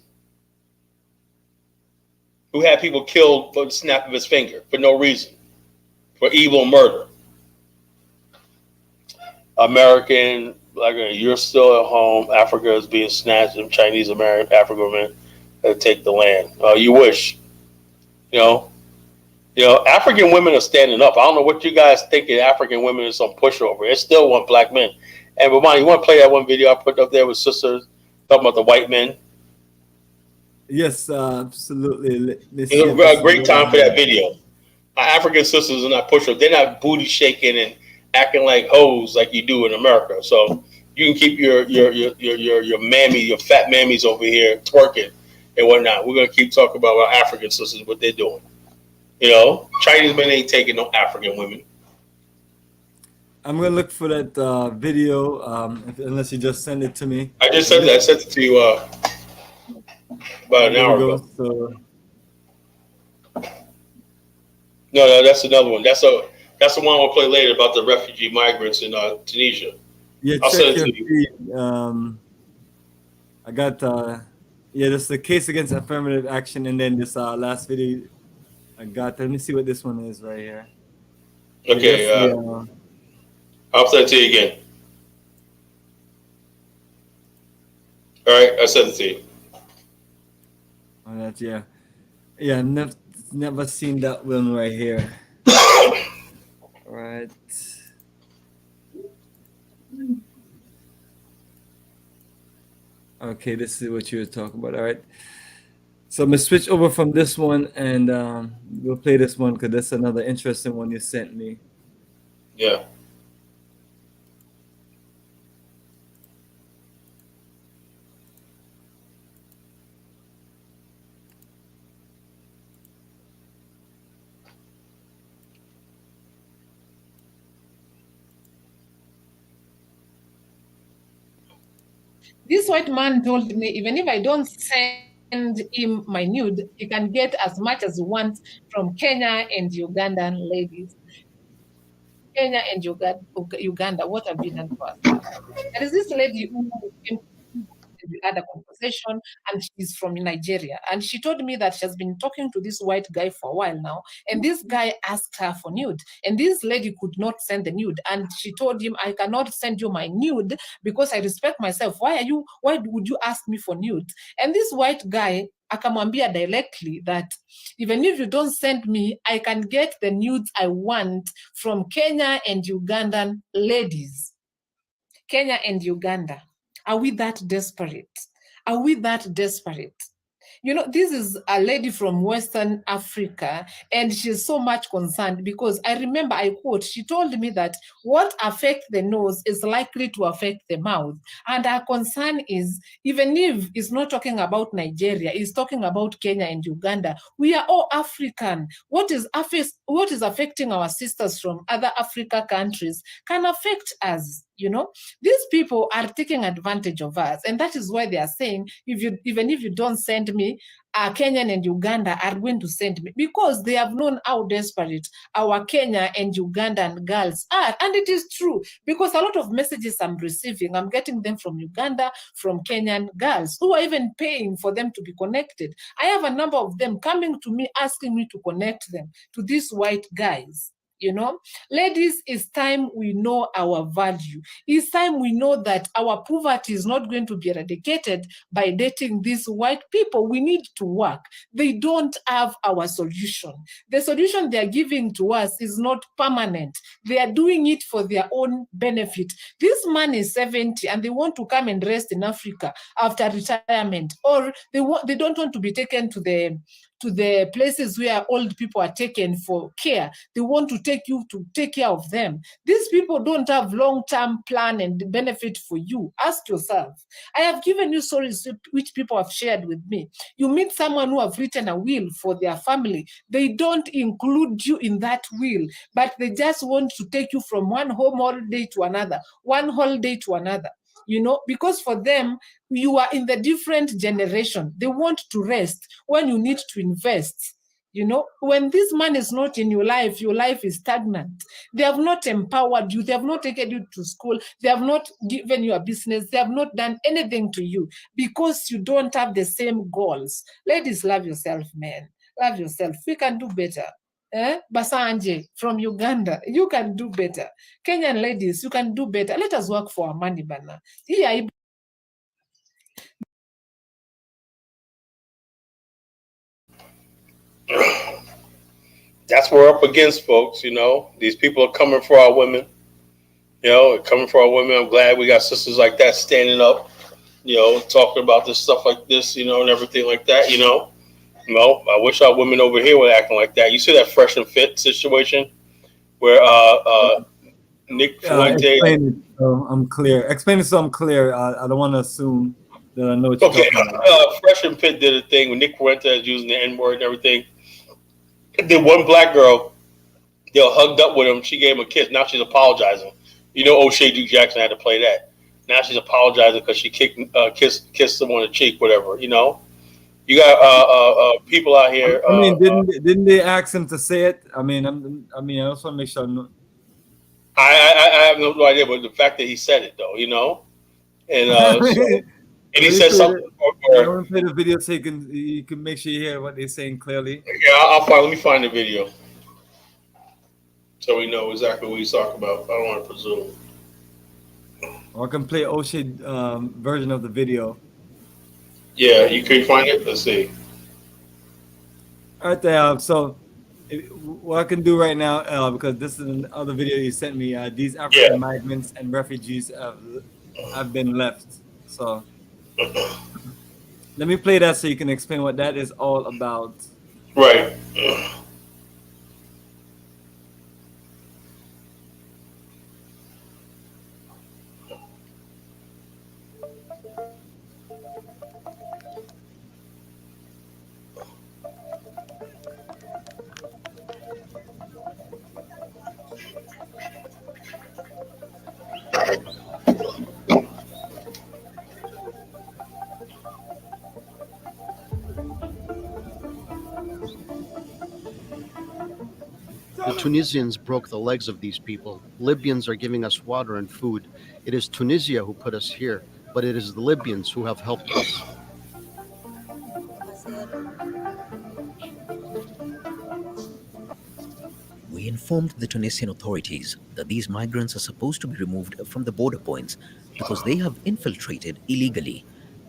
who had people killed for the snap of his finger for no reason, for evil murder. American, like you're still at home. Africa is being snatched, and Chinese American African women take the land. You wish, you know. African women are standing up. I don't know what you guys think of African women is some pushover. It still want black men. And Bomani, you want to play that one video I put up there with sisters talking about the white men?
Yes, absolutely.
It's a great time for that video. Our African sisters are not pushovers. They're not booty shaking and acting like hoes like you do in America. So you can keep your mammy, your fat mammies over here twerking and whatnot. We're gonna keep talking about our African sisters, what they're doing. Chinese men ain't taking no African women.
I'm gonna look for that video, unless you just send it to me.
I just sent it. I sent it to you about an hour ago.
So...
No, that's another one. That's the one we'll play later about the refugee migrants in Tunisia.
Yeah,
I'll send
check
it to
your
you.
feed. I got there's the case against affirmative action, and then this last video I got. Let me see what this one is right here.
Okay, I'll send it to you again. All right, I sent it to you.
Oh, that, yeah. Never seen that one right here. Right. Okay, this is what you were talking about. All right. So I'm gonna switch over from this one, and we'll play this one because that's another interesting one you sent me.
Yeah.
This white man told me, even if I don't send him my nude, he can get as much as he wants from Kenya and Ugandan ladies. Kenya and Uganda, what have you done for us? There is this lady who came, we had a conversation, and she's from Nigeria, and she told me that she has been talking to this white guy for a while now, and this guy asked her for nude, and this lady could not send the nude, and she told him, I cannot send you my nude because I respect myself. Why would you ask me for nude? And this white guy akamwambia directly that even if you don't send me, I can get the nudes I want from Kenya and Ugandan ladies. Kenya and Uganda. Are we that desperate? Are we that desperate? This is a lady from Western Africa, and she's so much concerned because I remember, I quote, she told me that what affects the nose is likely to affect the mouth. And her concern is, even if it's not talking about Nigeria, it's talking about Kenya and Uganda. We are all African. What is affecting our sisters from other Africa countries can affect us. These people are taking advantage of us, and that is why they are saying, even if you don't send me, Kenyan and Uganda are going to send me, because they have known how desperate our Kenya and Ugandan girls are. And it is true, because a lot of messages I'm receiving, I'm getting them from Uganda, from Kenyan girls who are even paying for them to be connected. I have a number of them coming to me asking me to connect them to these white guys. Ladies, it's time we know our value. It's time we know that our poverty is not going to be eradicated by dating these white people. We need to work. They don't have our solution. The solution they are giving to us is not permanent. They are doing it for their own benefit. This man is 70 and they want to come and rest in Africa after retirement, or they don't want to be taken to the places where old people are taken for care. They want to take you to take care of them. These people don't have long-term plan and benefit for you. Ask yourself. I have given you stories which people have shared with me. You meet someone who have written a will for their family. They don't include you in that will, but they just want to take you from one home holiday to another, one holiday to another. Because for them, you are in the different generation. They want to rest when you need to invest. You know, when this man is not in your life is stagnant. They have not empowered you. They have not taken you to school. They have not given you a business. They have not done anything to you because you don't have the same goals. Ladies, love yourself, men. Love yourself. We can do better. Basanje from Uganda, you can do better. Kenyan ladies, you can do better. Let us work for our money, bana. Here,
That's what we're up against, folks. You know, these people are coming for our women. You know, coming for our women. I'm glad we got sisters like that standing up, you know, talking about this stuff like this, you know, and everything like that, you know. No, I wish our women over here were acting like that. You see that Fresh and Fit situation where Nick Fuente.
Explain it so I'm clear. Explain it so I'm clear. I don't want to assume that I know what you're
Okay,
talking about.
Fresh and Fit did a thing when Nick Fuente is using the N-word and everything. Then one black girl, they hugged up with him. She gave him a kiss. Now she's apologizing. You know, O'Shea Duke Jackson had to play that. Now she's apologizing because she kissed him on the cheek, whatever. You know, you got people out here.
I mean, didn't they ask him to say it? I mean, I just want to make sure.
I have no idea, but the fact that he said it though, you know, and and he said something.
I want to play the video so you can make sure you hear what they're saying clearly.
Yeah, I'll find. Let me find the video so we know exactly what he's talking about. I don't want to presume.
Or I can play O'Shea version of the video.
Yeah, you can find it. Let's see.
All right, there. So, what I can do right now, because this is another video you sent me. These African migrants and refugees have been left. So, let me play that so you can explain what that is all about.
Right.
The Tunisians broke the legs of these people. Libyans are giving us water and food. It is Tunisia who put us here, but it is the Libyans who have helped us.
We informed the Tunisian authorities that these migrants are supposed to be removed from the border points because they have infiltrated illegally.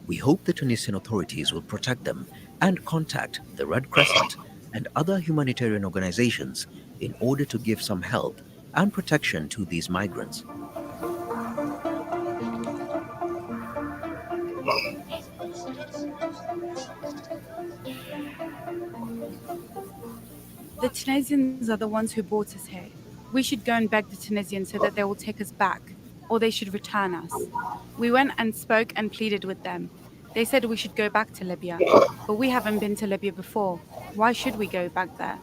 We hope the Tunisian authorities will protect them and contact the Red Crescent and other humanitarian organizations in order to give some help and protection to these migrants.
The Tunisians are the ones who brought us here. We should go and beg the Tunisians so that they will take us back, or they should return us. We went and spoke and pleaded with them. They said we should go back to Libya, but we haven't been to Libya before. Why should we go back there?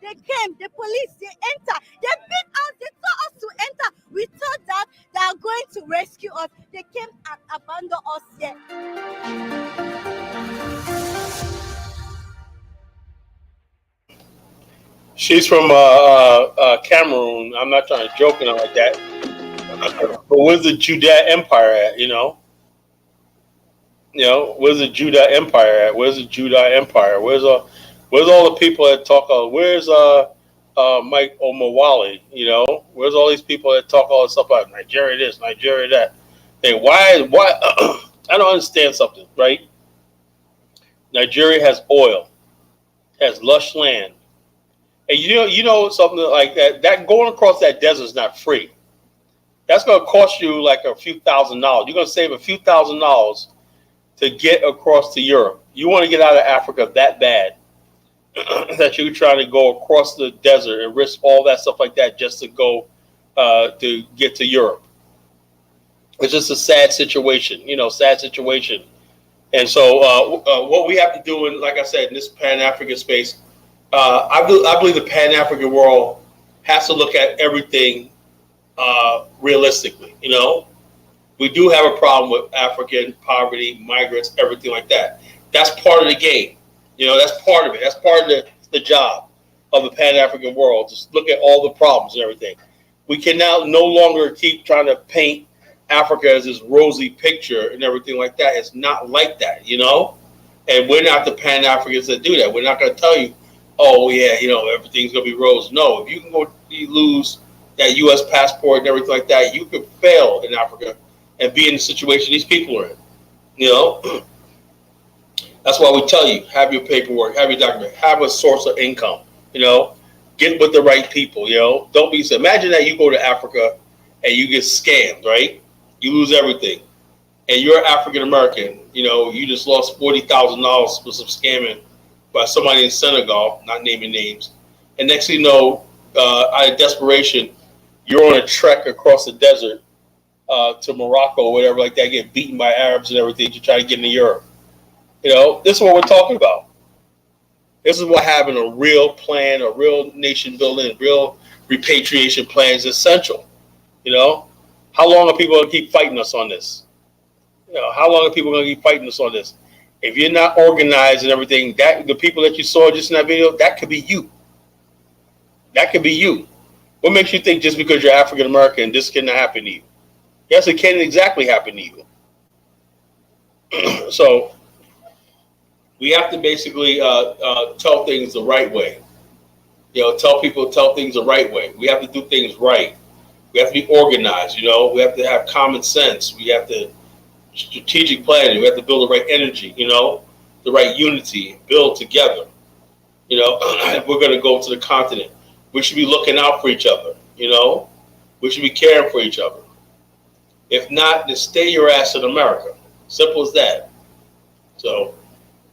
They came, the police, they enter, they beat us, they told us to enter. We thought that they are going to rescue us. They came and abandoned us here.
She's from Cameroon. I'm not trying to joke and like that. But where's the Judah Empire at? You know, where's the Judah Empire at? Where's the Judah Empire? Where's all the people that talk? Where's Mike Omawale? You know, where's all these people that talk all this stuff about Nigeria this, Nigeria that? Hey, why? I don't understand something, right? Nigeria has oil, has lush land, and you know something like that. That going across that desert is not free. That's going to cost you like a few $1,000s. You're going to save a few $1,000s to get across to Europe. You want to get out of Africa that bad that you're trying to go across the desert and risk all that stuff like that just to go to get to Europe. It's just a sad situation, sad situation. And so what we have to do, in, like I said, in this Pan-African space, I believe the Pan-African world has to look at everything realistically. We do have a problem with African poverty, migrants, everything like that. That's part of the game. That's part of it. That's part of the job of the Pan-African world. Just look at all the problems and everything. We can now no longer keep trying to paint Africa as this rosy picture and everything like that. It's not like that, And we're not the Pan-Africans that do that. We're not going to tell you, oh, yeah, everything's going to be rose. No, if you can go lose that U.S. passport and everything like that, you could fail in Africa and be in the situation these people are in, That's why we tell you, have your paperwork, have your document, have a source of income, get with the right people, Don't be so. Imagine that you go to Africa and you get scammed, right? You lose everything. And you're African American, you just lost $40,000 for some scamming by somebody in Senegal, not naming names. And next thing you know, out of desperation, you're on a trek across the desert to Morocco or whatever like that, get beaten by Arabs and everything to try to get into Europe. This is what we're talking about. This is what having a real plan, a real nation building, real repatriation plan is essential. How long are people going to keep fighting us on this? How long are people going to keep fighting us on this? If you're not organized and everything, that the people that you saw just in that video, that could be you. That could be you. What makes you think just because you're African American, this cannot happen to you? Yes, it can exactly happen to you. So we have to basically tell things the right way. Tell things the right way. We have to do things right. We have to be organized. We have to have common sense. We have to strategic planning. We have to build the right energy. The right unity. Build together. If we're going to go to the continent, we should be looking out for each other. We should be caring for each other. If not, then stay your ass in America. Simple as that. So,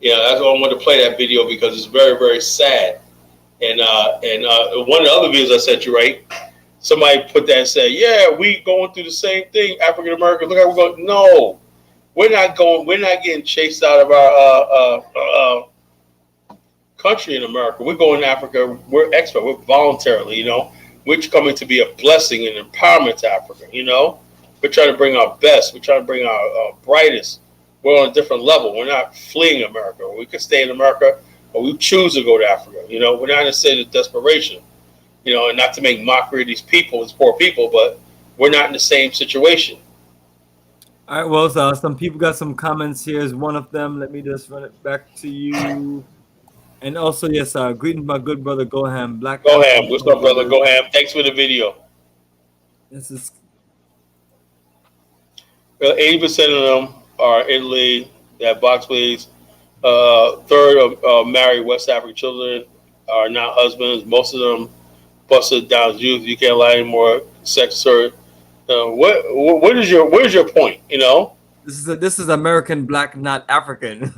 that's why I wanted to play that video because it's very, very sad. And one of the other videos I sent you, right? Somebody put that and said, "Yeah, we going through the same thing, African American. Look how we're going." No, we're not going. We're not getting chased out of our country in America. We're going to Africa. We're expert. We're voluntarily. We're coming to be a blessing and empowerment to Africa. We're trying to bring our best. We're trying to bring our brightest. We're on a different level. We're not fleeing America. We could stay in America, or we choose to go to Africa. We're not in a state of desperation. And not to make mockery of these people, these poor people, but we're not in the same situation.
All right, well, some people got some comments here. Is one of them. Let me just run it back to you. And also, yes, greetings, my good brother Goham.
Goham, what's up, brother Goham? Thanks for the video.
This is
80% of them are Italy. They have box please. Third of married West African children are not husbands. Most of them busted down youth. You can't lie anymore. Sex sir. What is your point?
This is American black, not African.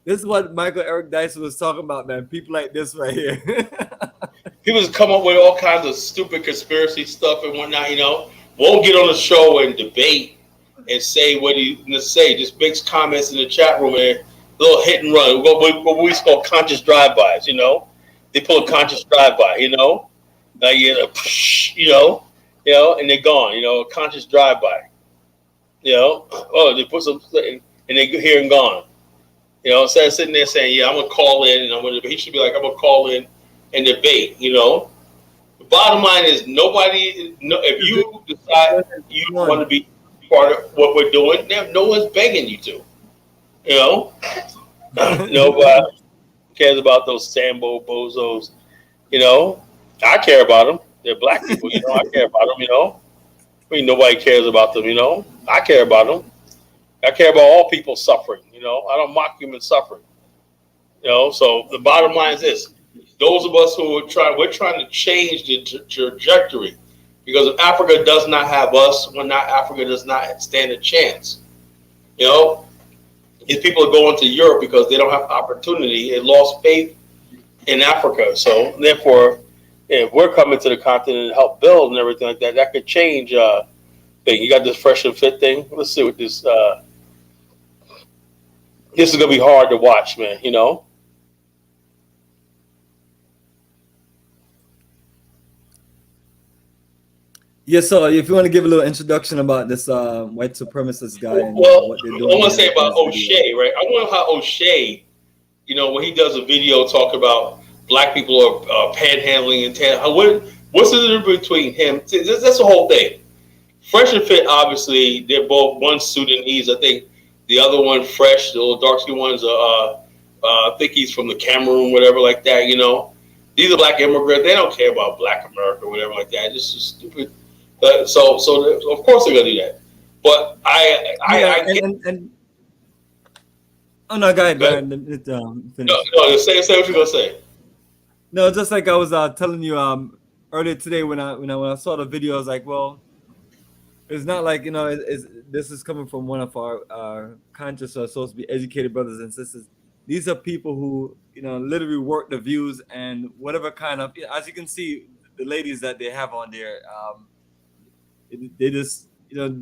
This is what Michael Eric Dyson was talking about, man. People like this right here.
People just come up with all kinds of stupid conspiracy stuff and whatnot. Won't get on the show and debate and say what he's going to say. Just makes comments in the chat room and little hit and run. What we call conscious drive-bys, They pull a conscious drive-by, and they're gone, a conscious drive-by. Oh, they put some, and they here and gone. Instead of sitting there saying, yeah, I'm going to call in, and he should be like, I'm going to call in and debate, The bottom line is if you decide you want to be part of what we're doing, no one's begging you to. Nobody cares about those Sambo bozos. I care about them. They're black people. I care about them. Nobody cares about them. I care about them. I care about all people suffering. I don't mock human suffering. So the bottom line is this: those of us who we're trying to change the trajectory, because if Africa does not have us, Africa does not stand a chance. These people are going to Europe because they don't have opportunity. They lost faith in Africa. So therefore, if we're coming to the continent and help build and everything like that, that could change thing. You got this fresh and fit thing. Let's see what this this is gonna be hard to watch, man, you know?
Yeah, so if you want to give a little introduction about this white supremacist guy and
Well,
what they're
I
doing.
want to say about
in his video.
O'Shea, right? I wonder how O'Shea, you know, when he does a video talking about black people are panhandling and what's the difference between him? That's the whole thing. Fresh and Fit, obviously, they're both one Sudanese. I think the other one, Fresh, the little dark skinned one's, I think he's from the Cameroon, whatever like that. You know, these are black immigrants. They don't care about Black America, whatever like that. It's just stupid. So of course they're gonna do that. But
oh no, go ahead.
finish. No, say what you're gonna say.
No, just like I was telling you earlier today when I saw the video, I was like, well, it's not like, you know, this is coming from one of our conscious or supposed to be educated brothers and sisters. These are people who, you know, literally work the views and whatever kind of, as you can see, the ladies that they have on there, they just, you know,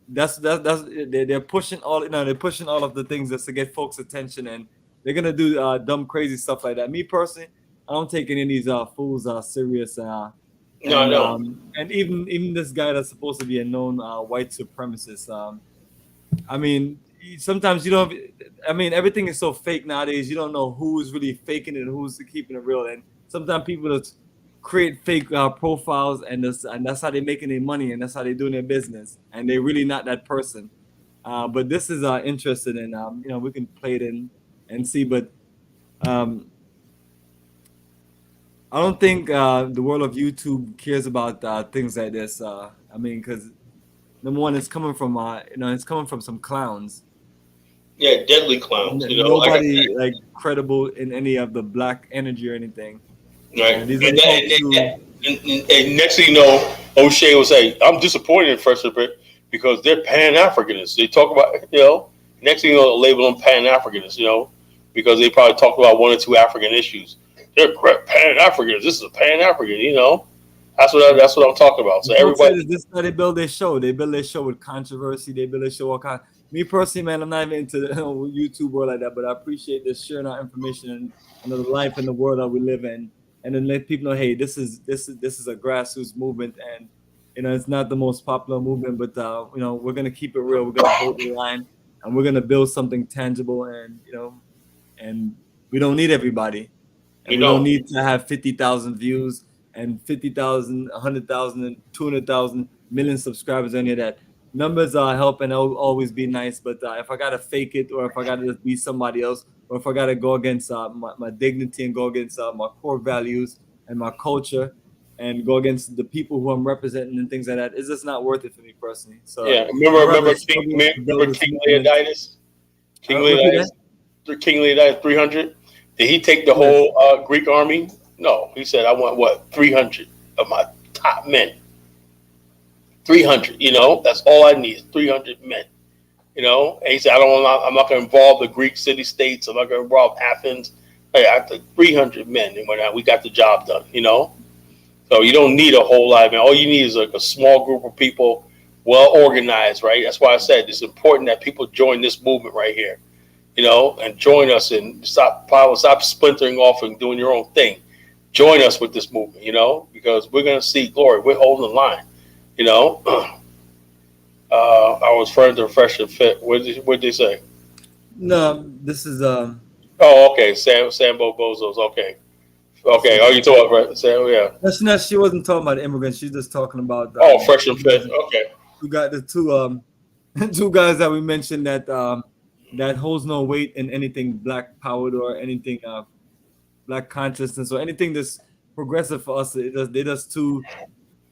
they're pushing all, you know, they're pushing all of the things just to get folks' attention, and they're gonna do dumb, crazy stuff like that. Me personally, I don't take any of these fools serious.
No, I don't.
And even this guy that's supposed to be a known white supremacist. I mean, sometimes you don't. I mean, everything is so fake nowadays. You don't know who's really faking it and who's keeping it real. And sometimes people just create fake profiles, and that's how they're making their money, and that's how they're doing their business. And they're really not that person. But this is interesting, and you know, we can play it in and see. But I don't think the world of YouTube cares about things like this. I mean, because number one, it's coming from you know, it's coming from some clowns.
Yeah, deadly clowns. You know,
Nobody like credible in any of the black energy or anything.
Right.
And these are folks who,
and next thing you know, O'Shea will say, "I'm disappointed in Fresh and Fit because they're Pan-Africanists." They talk about, you know, next thing you know, they'll label them Pan-Africanists, you know, because they probably talk about one or two African issues. They're Pan-Africans. This is a Pan-African, you know. That's what I'm talking about. So everybody,
this is how they build their show. They build their show with controversy. They build their show all kind. Me personally, man, I'm not even into the YouTube world like that, but I appreciate this sharing our information and the life and the world that we live in, and then let people know, hey, this is a grassroots movement, and you know, it's not the most popular movement, but you know, we're gonna keep it real. We're gonna hold the line, and we're gonna build something tangible, and you know, and we don't need everybody. And we don't need to have 50,000 views and 50,000, 100,000, and 200,000 million subscribers, any of that. Numbers help and always be nice, but if I gotta fake it, or if I gotta just be somebody else, or if I gotta go against my dignity and go against my core values and my culture, and go against the people who I'm representing and things like that, it's just not worth it for me personally. So
yeah, remember King Leonidas? King Leonidas 300. Did he take the whole Greek army? No, he said, I want what, 300 of my top men. 300, you know, that's all I need is 300 men, you know. And he said, I'm not going to involve the Greek city states. I'm not going to involve Athens. Hey, I took 300 men, and we got the job done, you know. So you don't need a whole lot of men. All you need is like a small group of people, well organized, right? That's why I said it's important that people join this movement right here, you know, and join us and stop splintering off and doing your own thing. Join us with this movement, you know, because we're going to see glory. We're holding the line, you know. I was referring to Fresh and Fit. What did they say?
No, this is
Oh, okay. Sambo Bozos. Okay. Oh, you talking about Sam? Yeah.
That's not. She wasn't talking about immigrants. She's just talking about.
Fresh and Fit. Okay.
We got the two guys that we mentioned that that holds no weight in anything black powered or anything black consciousness or anything that's progressive for us. They just too,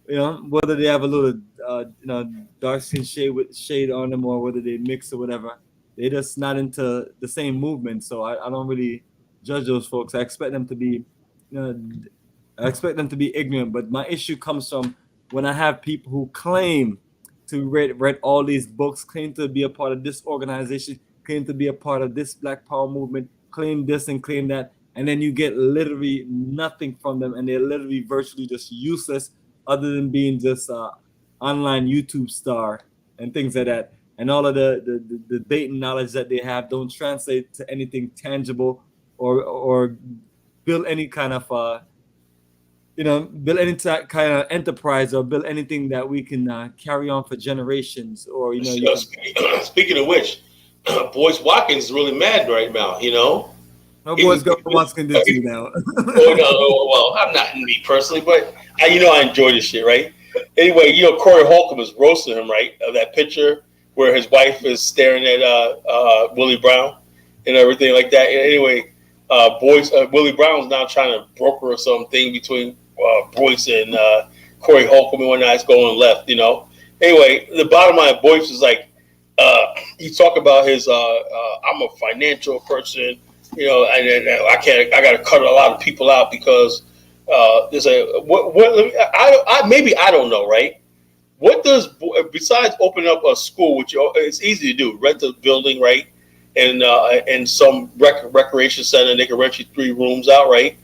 you know, whether they have a little you know, dark skin shade on them, or whether they mix or whatever, they just not into the same movement. So I don't really judge those folks. I expect them to be, you know, I expect them to be ignorant. But my issue comes from when I have people who claim to read all these books, claim to be a part of this organization, claim to be a part of this Black Power movement, claim this and claim that,
and then you get literally nothing from them, and they're literally virtually just useless, other than being just online YouTube star and things like that. And all of the bait and knowledge that they have don't translate to anything tangible or build any kind of build any kind of enterprise or build anything that we can carry on for generations. Or
speaking of which, Boyce Watkins is really mad right now.
No, Boyce Watkins did too now.
Well, I'm not me personally, but I enjoy this shit, right? Anyway, Corey Holcomb is roasting him, right? Of that picture where his wife is staring at Willie Brown and everything like that. Anyway, Willie Brown's now trying to broker something between Boyce and Corey Holcomb and whatnot. It's going left, Anyway, the bottom line, Boyce is like, he talk about his, I'm a financial person, and I got to cut a lot of people out because there's maybe I don't know, right? What does, besides open up a school, which it's easy to do, rent a building, right? And some recreation center, they can rent you 3 rooms out, right?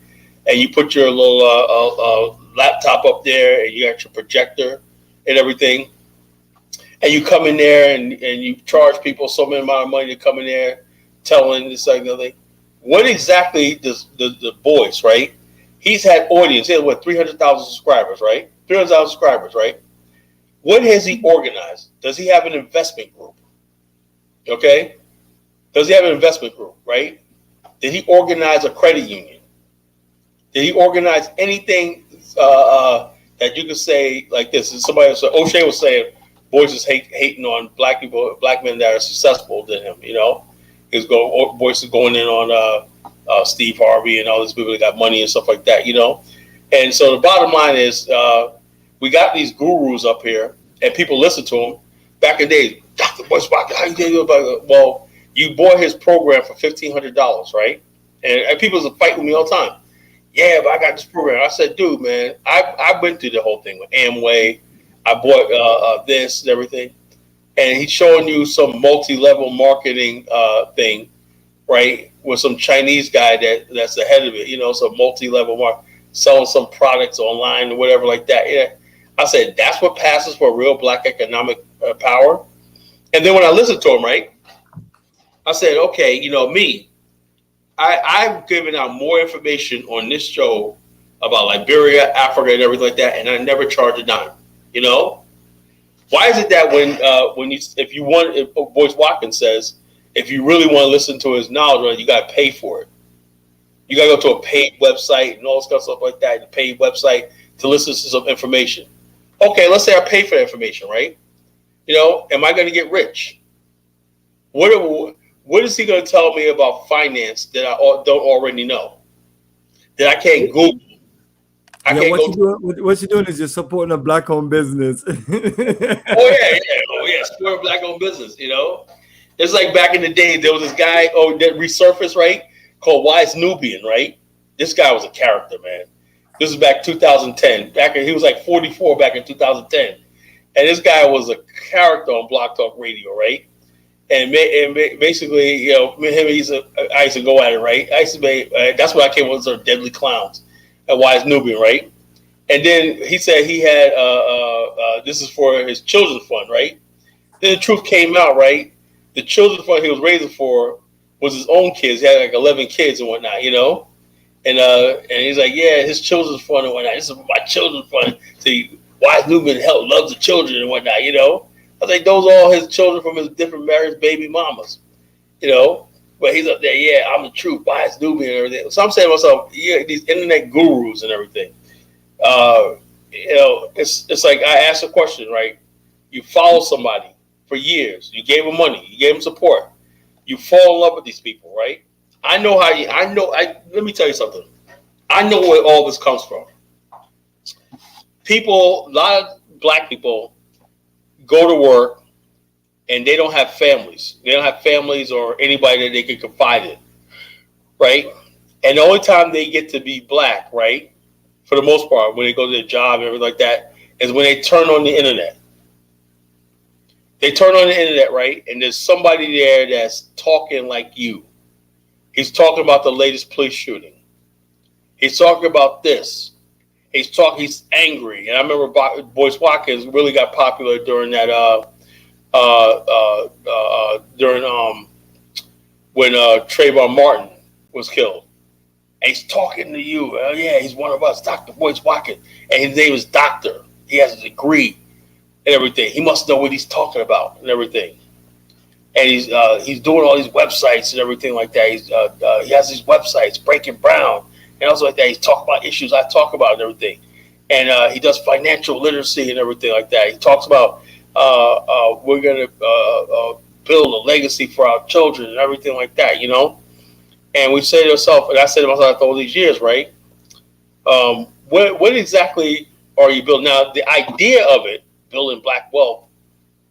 And you put your little laptop up there, and you got your projector and everything. And you come in there and you charge people some amount of money to come in there, telling this like the thing. What exactly does the Boyce, right? He's had audience. He has 300,000 subscribers, right? 300,000 subscribers, right? What has he organized? Does he have an investment group? Okay. Does he have an investment group, right? Did he organize a credit union? Did he organize anything that you could say like this? And somebody else, O'Shea was saying, Boyce is hating on black people, black men that are successful than him. Boyce is going in on Steve Harvey and all these people that got money and stuff like that. And so the bottom line is, we got these gurus up here, and people listen to them. Back in the days, Dr. Boyce Watkins, how you doing about it? Well, you bought his program for $1,500, right? And people was fighting with me all the time. Yeah, but I got this program. I said, dude, man, I went through the whole thing with Amway. I bought this and everything. And he's showing you some multi-level marketing thing, right? With some Chinese guy that's the head of it, some multi-level market, selling some products online or whatever like that. Yeah. I said, that's what passes for real black economic power. And then when I listened to him, right, I said, okay, me, I've given out more information on this show about Liberia, Africa, and everything like that, and I never charge a dime. Why is it that if Boyce Watkins says, if you really want to listen to his knowledge, you got to pay for it. You got to go to a paid website and all stuff like that, a paid website to listen to some information. Okay, let's say I pay for the information, right? Am I going to get rich? What is he going to tell me about finance that I don't already know? That I can't Google?
What you're doing is you're supporting a black-owned business.
Oh yeah, support a black-owned business. It's like back in the day, there was this guy that resurfaced, right, called Wise Nubian, right? This guy was a character, man. This is back 2010. He was like 44 back in 2010, and this guy was a character on Block Talk Radio, right? And basically, him, I used to go at it, right? That's what I came with, sort of Deadly Clowns at Wise Nubian, right? And then he said he had this is for his children's fund, right? Then the truth came out, right? The children's fund he was raising for was his own kids. He had like 11 kids and whatnot, And he's like, yeah, his children's fund and whatnot. This is my children's fund. See, Wise Nubian loves the children and whatnot, I was like, those are all his children from his different married baby mamas, But he's up there, yeah, I'm the truth, Wise Nubian and everything. So I'm saying to myself, yeah, these internet gurus and everything. It's like I asked a question, right? You follow somebody for years. You gave them money. You gave them support. You fall in love with these people, right? Let me tell you something. I know where all this comes from. A lot of black people go to work and they don't have families. They don't have families or anybody that they can confide in, right? And the only time they get to be black, right, for the most part, when they go to their job and everything like that, is when they turn on the internet. They turn on the internet, right, and there's somebody there that's talking like you. He's talking about the latest police shooting. He's talking about this. He's angry. And I remember Boyce Watkins really got popular during that when Trayvon Martin was killed. And he's talking to you. Oh yeah, he's one of us, Dr. Boyce Watkins. And his name is Doctor. He has a degree and everything. He must know what he's talking about and everything. And he's doing all these websites and everything like that. He has these websites, Breaking Brown, and also like that. He's talking about issues I talk about and everything. And he does financial literacy and everything like that. He talks about we're going to build a legacy for our children and everything like that, you know. And we say to ourselves, and I say to myself after all these years, right? What exactly are you building? Now, the idea of it, building black wealth,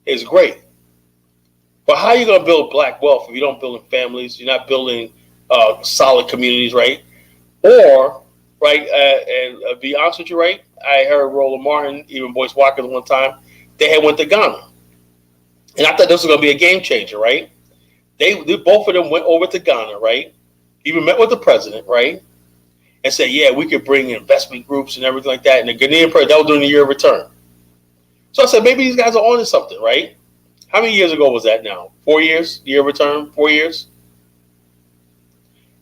is great. But how are you going to build black wealth if you don't build in families? You're not building solid communities, right? Or, right, and be honest with you, right? I heard Roland Martin, even Boyce Watkins one time, they had went to Ghana. And I thought this was going to be a game changer, right? They both of them went over to Ghana, right? Even met with the president, right? And said, yeah, we could bring investment groups and everything like that. And the Ghanaian president, that was during the year of return. So I said, maybe these guys are on to something, right? How many years ago was that now? 4 years? Year of return? 4 years?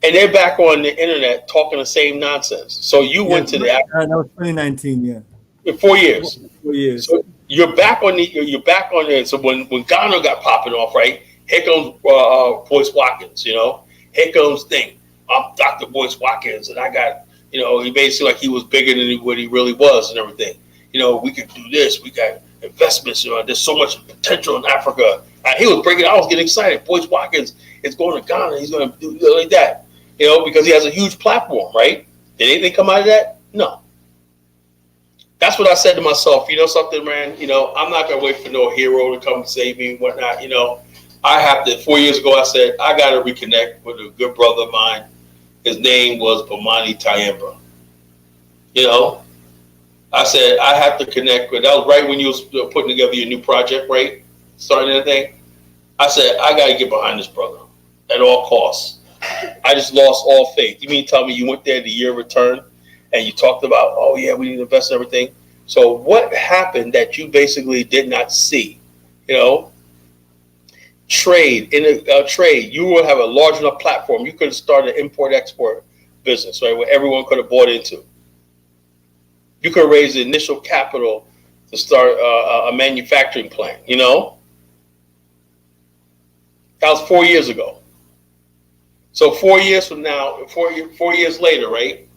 And they're back on the internet talking the same nonsense. So you went to the...
That was 2019, yeah.
In 4 years.
4 years.
So you're back on it. So when Ghana got popping off, right? Here comes Boyce Watkins, you know? Here comes thing. I'm Dr. Boyce Watkins, and I got, you know, he made it seem like he was bigger than what he really was and everything. You know, we could do this. We got investments. You know, there's so much potential in Africa. He was breaking. I was getting excited. Boyce Watkins is going to Ghana. He's going to do like that. You know, because he has a huge platform, right? Did anything come out of that? No. That's what I said to myself. You know something, man? You know, I'm not going to wait for no hero to come and save me and whatnot. You know, I have to. 4 years ago, I said, I got to reconnect with a good brother of mine. His name was Bomani Tyehimba. You know, I said, I have to connect with, that was right when you was putting together your new project, right? Starting anything. I said, I got to get behind this brother at all costs. I just lost all faith. You mean tell me you went there the year of return and you talked about, oh yeah, we need to invest in everything. So what happened that you basically did not see? You know, trade, in a trade, you will have a large enough platform. You could have started an import-export business, right, where everyone could have bought into. You could raise the initial capital to start a manufacturing plant, you know? That was 4 years ago. So 4 years from now, 4 years later, right?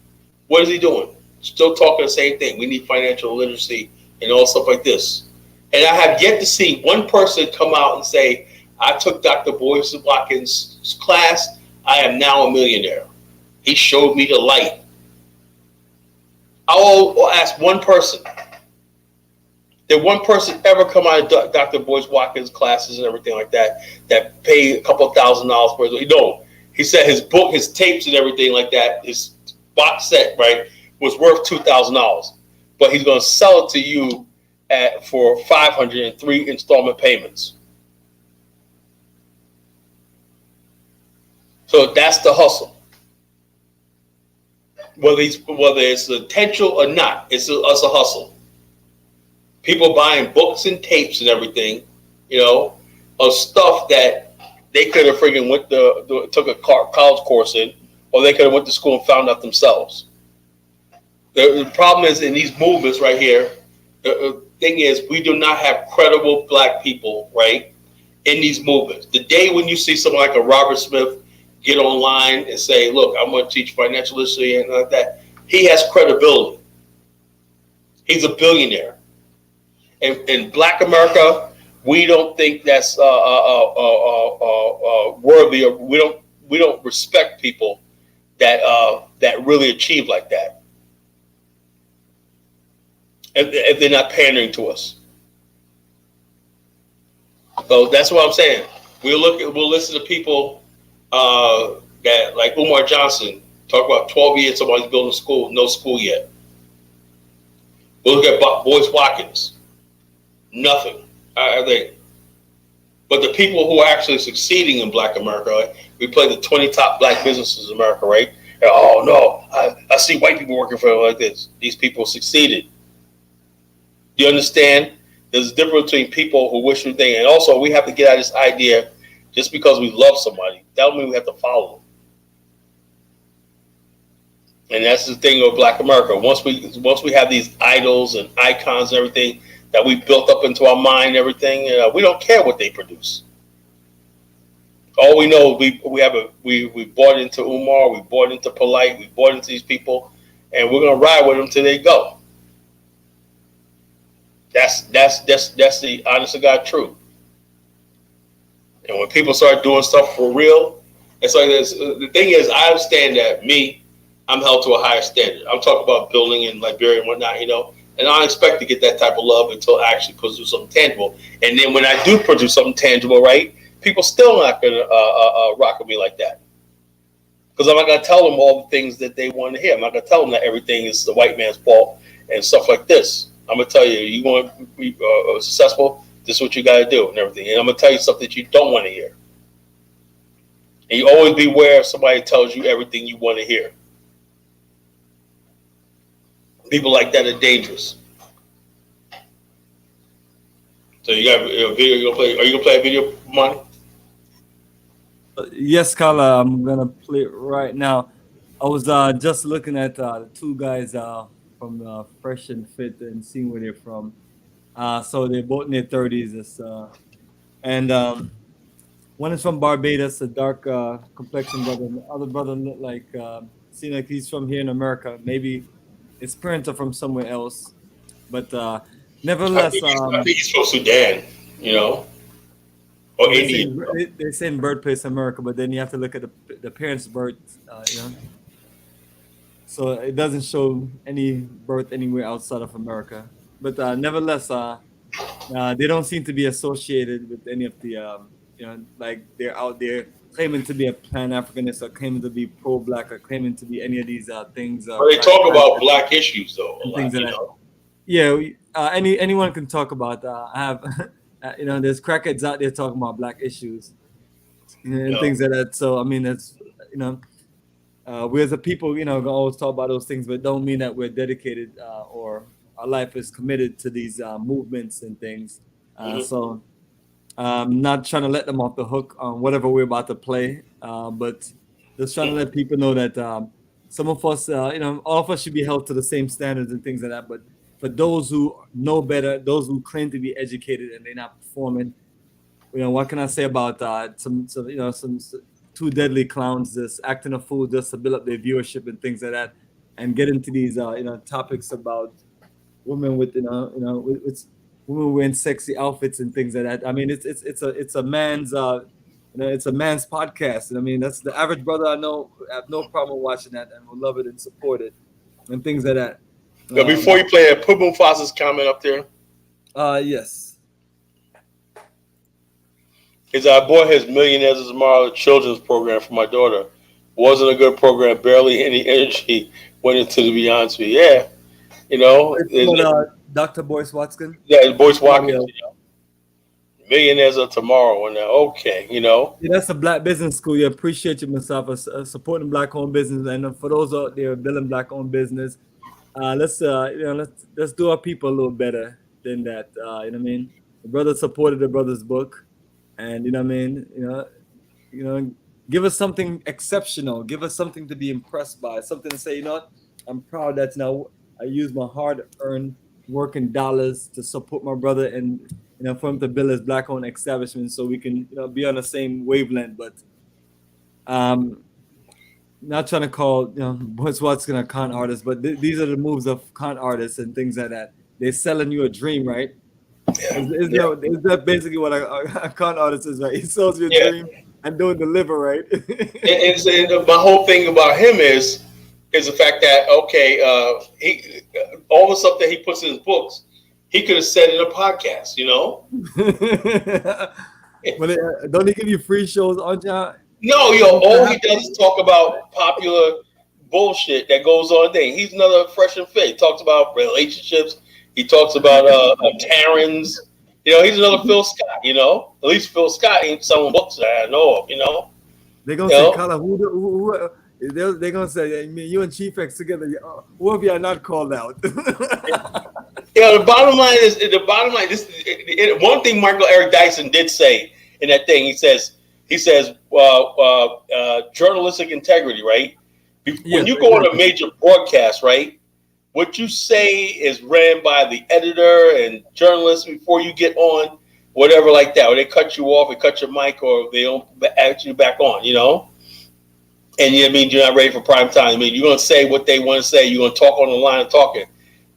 What is he doing? Still talking the same thing. We need financial literacy and all stuff like this. And I have yet to see one person come out and say, I took Dr. Boyce Watkins' class. I am now a millionaire. He showed me the light. I will ask one person. Did one person ever come out of Dr. Boyce Watkins' classes and everything like that, that paid a couple $1,000 for it? No. He said his book, his tapes and everything like that, his box set, right, was worth $2,000. But he's going to sell it to you for 503 installment payments. So that's the hustle. Whether it's intentional or not, it's a hustle. People buying books and tapes and everything, you know, of stuff that they could have freaking took a college course in, or they could have went to school and found out themselves. The problem is in these movements right here, the thing is we do not have credible black people, right, in these movements. The day when you see someone like a Robert Smith get online and say, look, I'm going to teach financial literacy and like that, he has credibility. He's a billionaire. And in Black America, we don't think that's worthy of, we don't respect people that really achieve like that. If they're not pandering to us. So that's what I'm saying. We'll listen to people that like Umar Johnson talk about 12 years somebody's building school, no school yet. We'll look at Boyce Watkins, nothing. I think. But the people who are actually succeeding in Black America, we play the 20 top black businesses in America, right? Oh no, I see white people working for like this. These people succeeded. You understand? There's a difference between people who wish for things, and also we have to get out of this idea. Just because we love somebody, that don't mean we have to follow them. And that's the thing of Black America. Once we have these idols and icons and everything that we built up into our mind, and everything, we don't care what they produce. All we know, we bought into Umar, we bought into Polite, we bought into these people, and we're gonna ride with them till they go. That's the honest to God truth. And when people start doing stuff for real, it's like this. The thing is, I understand that I'm held to a higher standard. I'm talking about building in Liberia and whatnot, and I don't expect to get that type of love until I actually produce something tangible. And then when I do produce something tangible, right, people still not gonna rock with me like that, because I'm not gonna tell them all the things that they want to hear. I'm not gonna tell them that everything is the white man's fault and stuff like this. I'm gonna tell you want to be successful. This is what you got to do and everything. And I'm gonna tell you something that you don't want to hear. And you always beware if somebody tells you everything you want to hear. People like that are dangerous. So you got a video you're gonna play. Are you gonna play a video, Bomani?
Yes, Carla, I'm gonna play it right now. I was just looking at the two guys from Fresh and Fit and seeing where they're from. So they're both in their 30s. And one is from Barbados, a dark complexion brother. And the other brother looked like, seemed like he's from here in America. Maybe his parents are from somewhere else. But nevertheless,
I think he's from Sudan, or India.
They say in birthplace America, but then you have to look at the parents' birth, So it doesn't show any birth anywhere outside of America. But nevertheless, they don't seem to be associated with any of the, like they're out there claiming to be a Pan-Africanist or claiming to be pro-Black or claiming to be any of these things.
But they talk about Black issues, though, a lot,
Yeah, anyone can talk about. I have, there's crackheads out there talking about Black issues and things like that. So I mean, that's we as a people, gonna always talk about those things, but don't mean that we're dedicated or our life is committed to these movements and things. So I'm not trying to let them off the hook on whatever we're about to play, but just trying to let people know that some of us, all of us should be held to the same standards and things like that. But for those who know better, those who claim to be educated and they're not performing, what can I say about some two deadly clowns just acting a fool just to build up their viewership and things like that, and get into these topics about women with with women wearing sexy outfits and things like that. I mean, it's a man's it's a man's podcast, and I mean that's the average brother I know. I have no problem watching that and will love it and support it and things like that.
Now, before you play that, put Mufasa's comment up there.
Yes.
I bought his Millionaires Tomorrow children's program for my daughter. Wasn't a good program. Barely any energy went into the Beyonce. Yeah,
Dr. Boyce Watkins.
Yeah, Boyce Watkins. Millionaires of Tomorrow. And okay,
Yeah, that's a Black business school. You appreciate you, Mustafa, supporting Black-owned business, and for those out there building Black-owned business, let's do our people a little better than that. You know what I mean? The brother supported the brother's book, and you know what I mean. Give us something exceptional. Give us something to be impressed by. Something to say, I'm proud that I use my hard-earned working dollars to support my brother and for him to build his Black-owned establishment, so we can be on the same wavelength. But not trying to call what's gonna con artists, but these are the moves of con artists and things like that. They're selling you a dream, right? Is that basically what a con artist is, right? He sells you a dream and don't deliver, right?
and my whole thing about him is the fact that he all the stuff that he puts in his books, he could have said in a podcast,
But don't he give you free shows on y'all?
No, all he does is talk about popular bullshit that goes on there. He's another Fresh and Fit. He talks about relationships. He talks about Terrans. He's another Phil Scott. At least Phil Scott ain't selling books that I know of.
They're gonna say, Carla, who They're gonna say, you and Chief X together, who of you are not called out?
Yeah, the bottom line is one thing Michael Eric Dyson did say in that thing. He says journalistic integrity, right? When you go on a major broadcast, right, what you say is ran by the editor and journalists before you get on, whatever like that, or they cut you off, or cut your mic, or they don't add you back on, you know. And you mean you're not ready for prime time. I mean, you're gonna say what they want to say. You're gonna talk on the line of talking.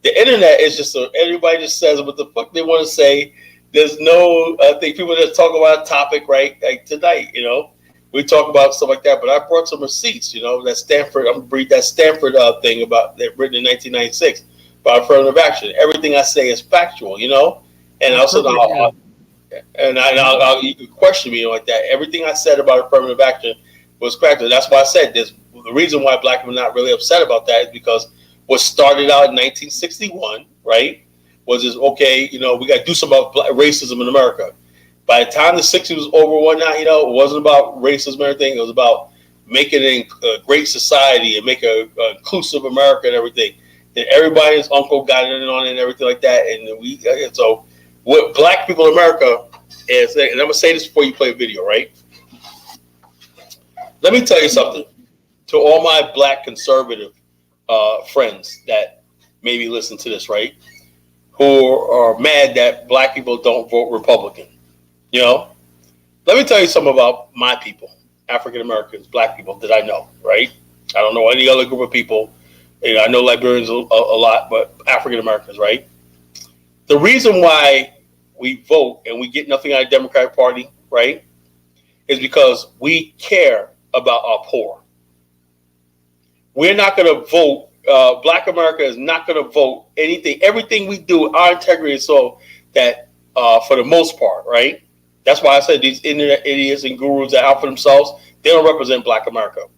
The internet is just everybody just says what the fuck they want to say. There's no thing. People just talk about a topic, right? Like tonight, you know, we talk about stuff like that. But I brought some receipts, you know, that Stanford. I'm gonna read that Stanford thing about that written in 1996 about affirmative action. Everything I say is factual, you know, and also you can question me like that. Everything I said about affirmative action was correct. That's why I said this. The reason why Black people are not really upset about that is because what started out in 1961, right, was just, okay, you know, we got to do something about racism in America. By the time the 60s was over, whatnot, you know, it wasn't about racism or anything. It was about making a great society and make a inclusive America and everything. And everybody's uncle got in on it and everything like that. And so what Black people in America is, and I'm going to say this before you play a video, right? Let me tell you something to all my Black conservative friends that maybe listen to this, right? Who are mad that Black people don't vote Republican. You know, let me tell you something about my people, African Americans, Black people that I know, right? I don't know any other group of people. You know, I know Liberians a lot, but African Americans, right? The reason why we vote and we get nothing out of the Democratic Party, right, is because we care about our poor. We're not going to vote. Black America is not going to vote anything. Everything we do, our integrity is so that, for the most part, right? That's why I said these internet idiots and gurus that out for themselves, they don't represent Black America.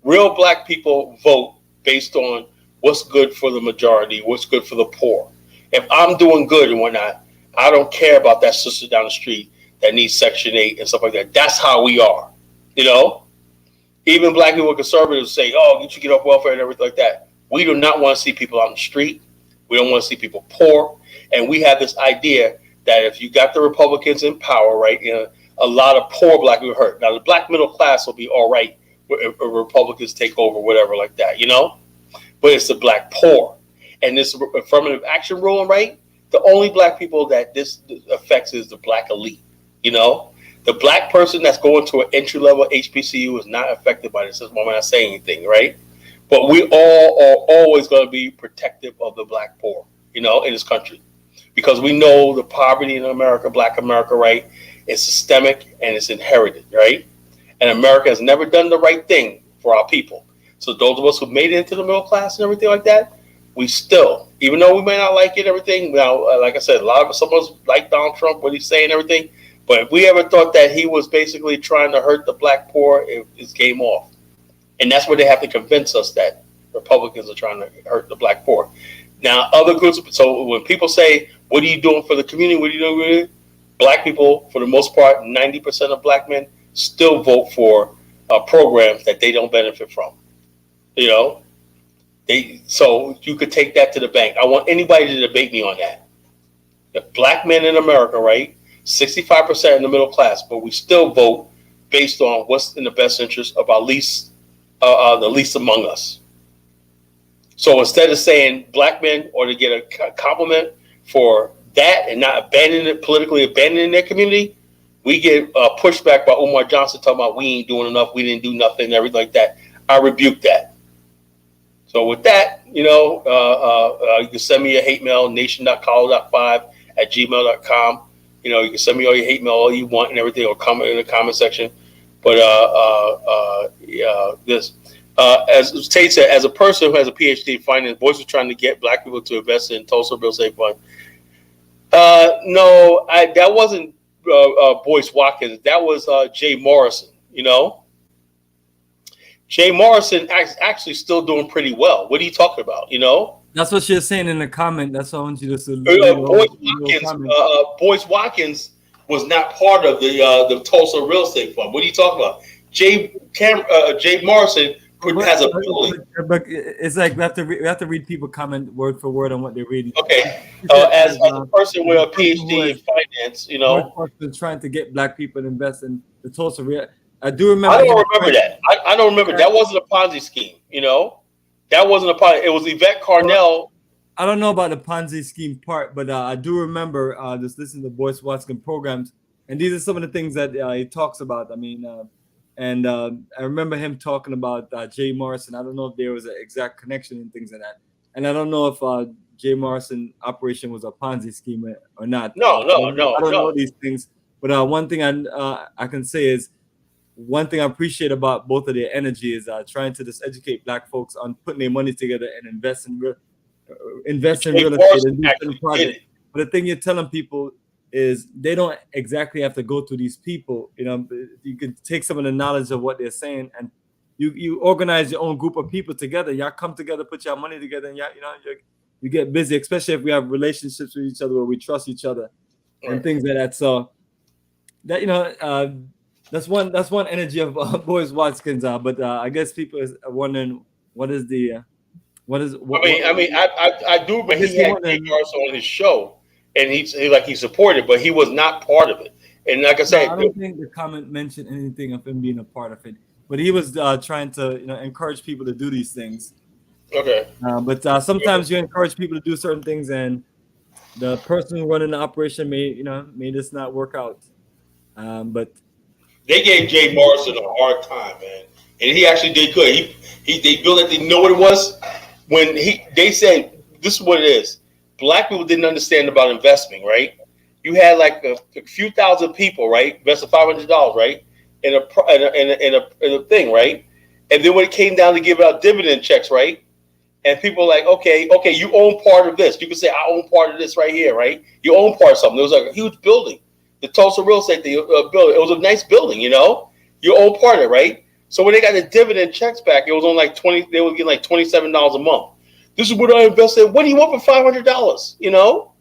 Real Black people vote based on what's good for the majority, what's good for the poor. If I'm doing good and whatnot, I don't care about that sister down the street that needs Section 8 and stuff like that. That's how we are, you know? Even Black people, conservatives say, oh, you should get off welfare and everything like that. We do not want to see people on the street. We don't want to see people poor. And we have this idea that if you got the Republicans in power, right, you know, a lot of poor Black people hurt. Now, the Black middle class will be all right if Republicans take over, whatever like that, you know? But it's the Black poor. And this affirmative action ruling, right, the only Black people that this affects is the Black elite, you know? The Black person that's going to an entry-level HBCU is not affected by this. That's why I'm not saying anything, right? But we all are always going to be protective of the Black poor, you know, in this country. Because we know the poverty in America, Black America, right, is systemic and it's inherited, right? And America has never done the right thing for our people. So those of us who made it into the middle class and everything like that, we still, even though we may not like it, everything, now, like I said, a lot of some of us like Donald Trump, what he's saying, everything. But if we ever thought that he was basically trying to hurt the Black poor, it's game off. And that's where they have to convince us that Republicans are trying to hurt the Black poor. Now, other groups, so when people say, what are you doing for the community? What are you doing with it? Black people, for the most part, 90% of Black men still vote for programs that they don't benefit from. You know? So you could take that to the bank. I want anybody to debate me on that. The Black men in America, right? 65% in the middle class, but we still vote based on what's in the best interest of our the least among us. So instead of saying Black men or to get a compliment for that and not politically abandoning their community, we get pushback by Umar Johnson talking about we ain't doing enough, we didn't do nothing, and everything like that. I rebuke that. So with that, you know, you can send me a hate mail, nation.college.5@gmail.com. You know, you can send me all your hate mail all you want and everything, or comment in the comment section. But as Tate said, as a person who has a PhD in finance, Boyce was trying to get Black people to invest in Tulsa Real Estate Fund. No, that wasn't Boyce Watkins. That was Jay Morrison. You know, Jay Morrison actually still doing pretty well. What are you talking about? You know.
That's what she's saying in the comment. That's what I want you to
Boyce Watkins was not part of the Tulsa Real Estate Fund. What are you talking about? Jay Morrison has a building.
But it's like we have to read people comment word for word on what they're reading.
Okay, as a person with a PhD in finance, you know,
trying to get black people to invest in the Tulsa real. I do remember.
I don't remember that. I don't remember. That wasn't a Ponzi scheme. You know, that wasn't a Ponzi. It was Yvette Carnell.
I don't know about the Ponzi scheme part, but I do remember just listening to Boyce Watson programs, and these are some of the things that he talks about. I mean, and I remember him talking about Jay Morrison. I don't know if there was an exact connection and things like that, and I don't know if Jay Morrison operation was a Ponzi scheme or not.
No.
I don't know these things, but one thing I can say is one thing I appreciate about both of their energy is trying to just educate black folks on putting their money together and invest in real estate and do certain projects. But the thing you're telling people is they don't exactly have to go to these people. You know, you can take some of the knowledge of what they're saying and you organize your own group of people together. Y'all come together, put your money together, and you get busy, especially if we have relationships with each other where we trust each other and things like that. So that that's one energy of Boyce Watkins. But I guess people are wondering I do,
but he had Jay Morrison on his show, and he supported, but he was not part of it. And like I said,
I don't think the comment mentioned anything of him being a part of it, but he was trying to encourage people to do these things.
Okay.
But sometimes you encourage people to do certain things, and the person who running the operation may just not work out. But
they gave Jay Morrison a hard time, man, and he actually did good. They built it. They know what it was when they said this is what it is. Black people didn't understand about investing, right? You had like a few thousand people, right, invested $500, right, in a thing, right, and then when it came down to giving out dividend checks, right, and people were like, okay, you own part of this. You can say I own part of this right here, right? You own part of something. It was like a huge building. The Tulsa real estate building. It was a nice building, you know. You own part of it, right? So when they got the dividend checks back, it was on like they were getting like $27 a month. This is what I invested. What do you want for $500? You know,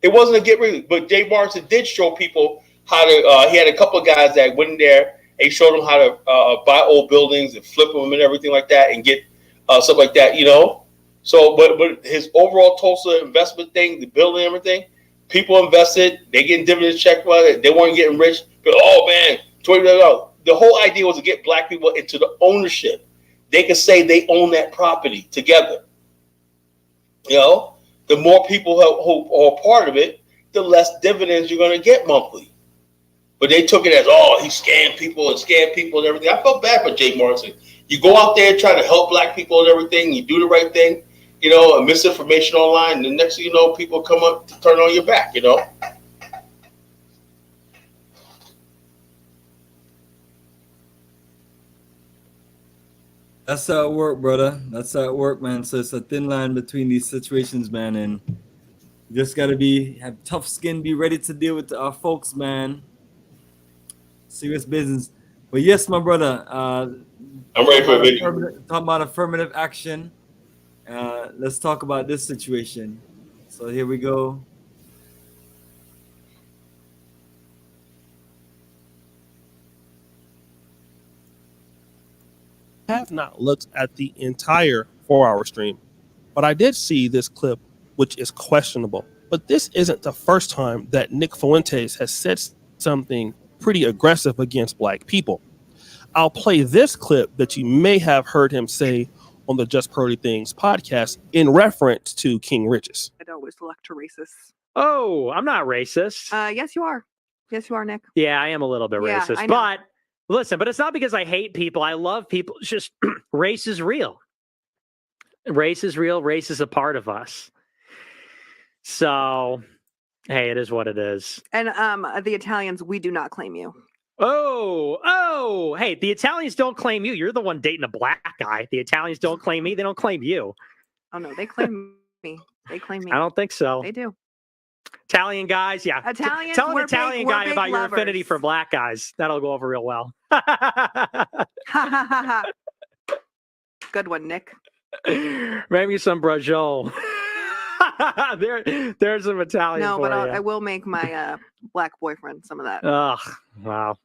it wasn't a get rid. But Jay Morrison did show people how to. He had a couple of guys that went in there and showed them how to buy old buildings and flip them and everything like that and get stuff like that. You know, so but his overall Tulsa investment thing, the building, and everything. People invested, they getting dividend check about it. They weren't getting rich. But oh man, $20. The whole idea was to get black people into the ownership. They could say they own that property together. You know, the more people who are part of it, the less dividends you're going to get monthly. But they took it as, he scammed people and everything. I felt bad for Jay Morrison. You go out there trying to help black people and everything. You do the right thing. You know, misinformation online, and the next thing you know, people come up to turn on your back, you know.
That's how it work, brother. That's how it work, man. So it's a thin line between these situations, man, and you just gotta have tough skin, be ready to deal with our folks, man. Serious business. But yes, my brother.
I'm ready for a video.
Talking about affirmative action. Let's talk about this situation. So here we go.
I have not looked at the entire 4-hour stream, but I did see this clip, which is questionable. But this isn't the first time that Nick Fuentes has said something pretty aggressive against black people. I'll play this clip that you may have heard him say on the Just Pearly Things podcast in reference to King Riches.
I always elect to racist.
Oh, I'm not racist.
Yes, you are. Yes, you are, Nick.
Yeah, I am a little bit racist. But listen, but it's not because I hate people. I love people. It's just race is real. Race is real. Race is a part of us. So, hey, it is what it is.
And the Italians, we do not claim you.
Oh, hey, the Italians don't claim you. You're the one dating a black guy. The Italians don't claim me. They don't claim you.
Oh, no, they claim me. They claim me.
I don't think so.
They do.
Italian guys, yeah.
Italians,
tell an Italian guy about your affinity for black guys. That'll go over real well.
Good one, Nick.
Maybe some Braciole. There's some Italian.
No, but
you.
I will make my black boyfriend some of that.
Ugh, wow.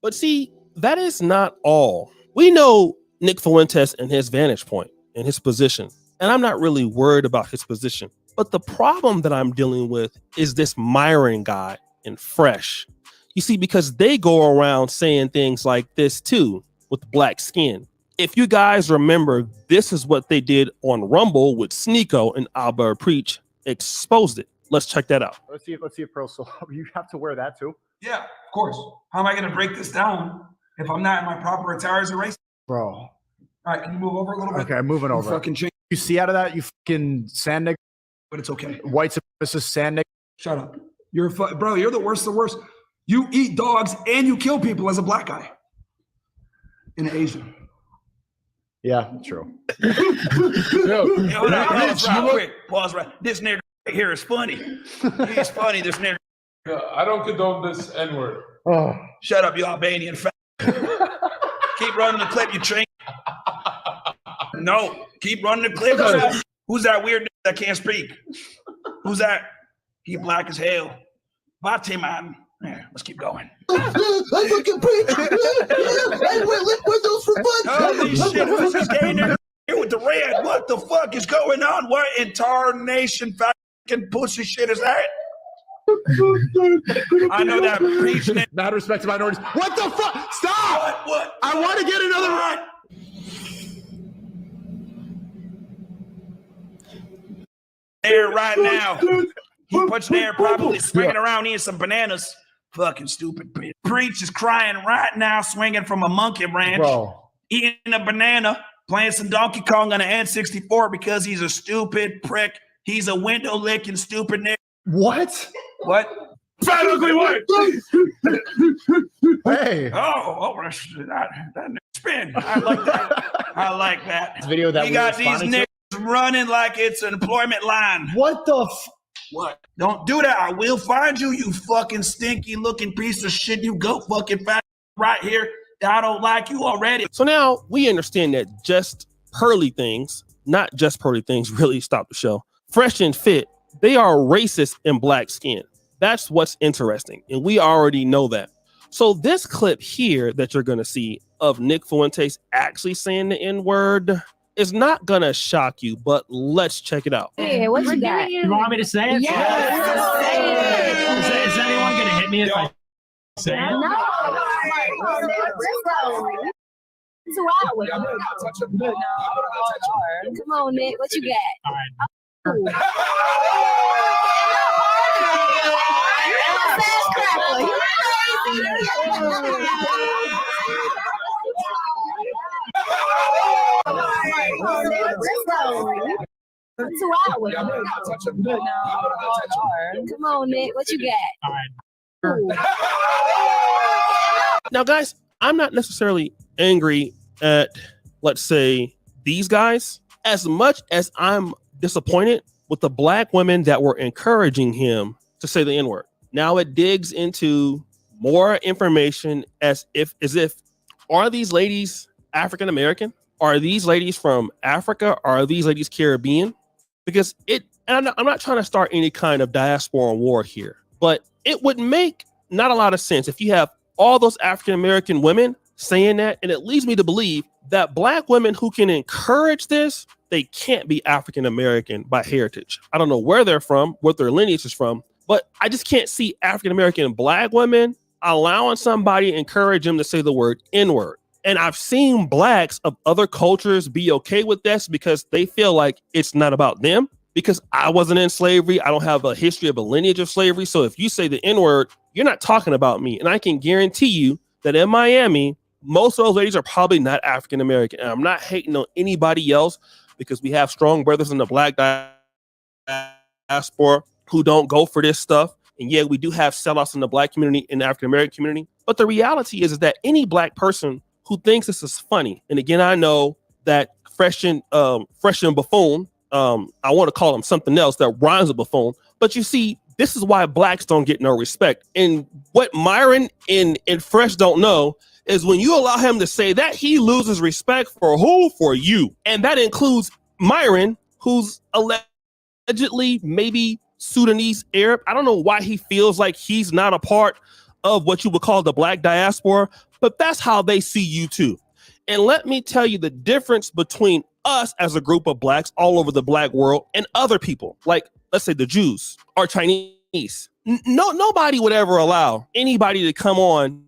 But see, that is not all. We know Nick Fuentes and his vantage point and his position. And I'm not really worried about his position. But the problem that I'm dealing with is this Myron guy and Fresh. You see, because they go around saying things like this too with black skin. If you guys remember, this is what they did on Rumble with Sneeko and Albert Preach exposed it. Let's check that out.
Let's see if Pearl, so you have to wear that too?
Yeah, of course. How am I going to break this down if I'm not in my proper attire as a race?
Bro.
All right, can you move over a little bit?
Okay, I'm moving over.
Fucking change.
You see out of that, you fucking sand nigga?
But it's okay.
White supremacist sand nigga?
Shut up. Bro, you're the worst of the worst. You eat dogs and you kill people as a black guy. And an Asian.
Yeah, true.
Hold on, pause right. This nigga right here is funny. He's funny, this nigga.
I don't condone this N-word.
Oh.
Shut up, you Albanian fat. Keep running the clip, you train. No, keep running the clip. Who's that weird nigga that can't speak? Who's that? He black as hell. Bate, man. Yeah, let's keep going. Holy shit, who's this gay nigga here with the red? What the fuck is going on? What entire nation fucking pussy shit is that? I know that preaching.
Mad respect to minorities. What the fuck? Stop!
What?
I want to get another run.
There right now. He puts there probably swinging around eating some bananas. Fucking stupid bitch. Preach is crying right now, swinging from a monkey branch, eating a banana, playing some Donkey Kong on an N64 because he's a stupid prick. He's a window licking stupid nigga.
What?
What? Fat ugly white.
Hey.
Oh, that spin. I like that. I like that.
This video that
we got these niggas running like it's an employment line.
What the
What? Don't do that. I will find you, you fucking stinky looking piece of shit. You go fucking fat right here. I don't like you already.
So now we understand that just pearly things, not just pearly things, really stop the show. Fresh and Fit, they are racist in black skin. That's what's interesting. And we already know that. So this clip here that you're going to see of Nick Fuentes actually saying the N-word is not going to shock you, but let's check it out.
Hey, what you got? You want me to say it?
Yes.
Is anyone going to hit me if I say it?
No. Come on, Nick. What you got?
All right.
Come on, Nick. What you got?
All right.
Now, guys, I'm not necessarily angry at, let's say, these guys as much as I'm disappointed with the black women that were encouraging him to say the N-word. Now it digs into more information as if are these ladies African American? Are these ladies from Africa? Are these ladies Caribbean? Because I'm not trying to start any kind of diaspora war here, but it would make not a lot of sense if you have all those African American women saying that, and it leads me to believe that black women who can encourage this, they can't be African American by heritage. I don't know where they're from, what their lineage is from, but I just can't see African American black women allowing somebody to encourage them to say the word N-word. And I've seen blacks of other cultures be okay with this because they feel like it's not about them. Because I wasn't in slavery, I don't have a history of a lineage of slavery. So if you say the N-word, you're not talking about me. And I can guarantee you that in Miami, most of those ladies are probably not African American. And I'm not hating on anybody else because we have strong brothers in the black diaspora who don't go for this stuff. And yeah, we do have sellouts in the black community and the African American community. But the reality is that any black person who thinks this is funny, and again, I know that Fresh and Buffoon, I want to call him something else that rhymes with buffoon, but you see, this is why blacks don't get no respect. And what Myron and Fresh don't know is when you allow him to say that, he loses respect for who? For you. And that includes Myron, who's allegedly maybe Sudanese Arab. I don't know why he feels like he's not a part of what you would call the black diaspora, but that's how they see you too. And let me tell you the difference between us as a group of blacks all over the black world and other people, like let's say the Jews or Chinese. Nobody would ever allow anybody to come on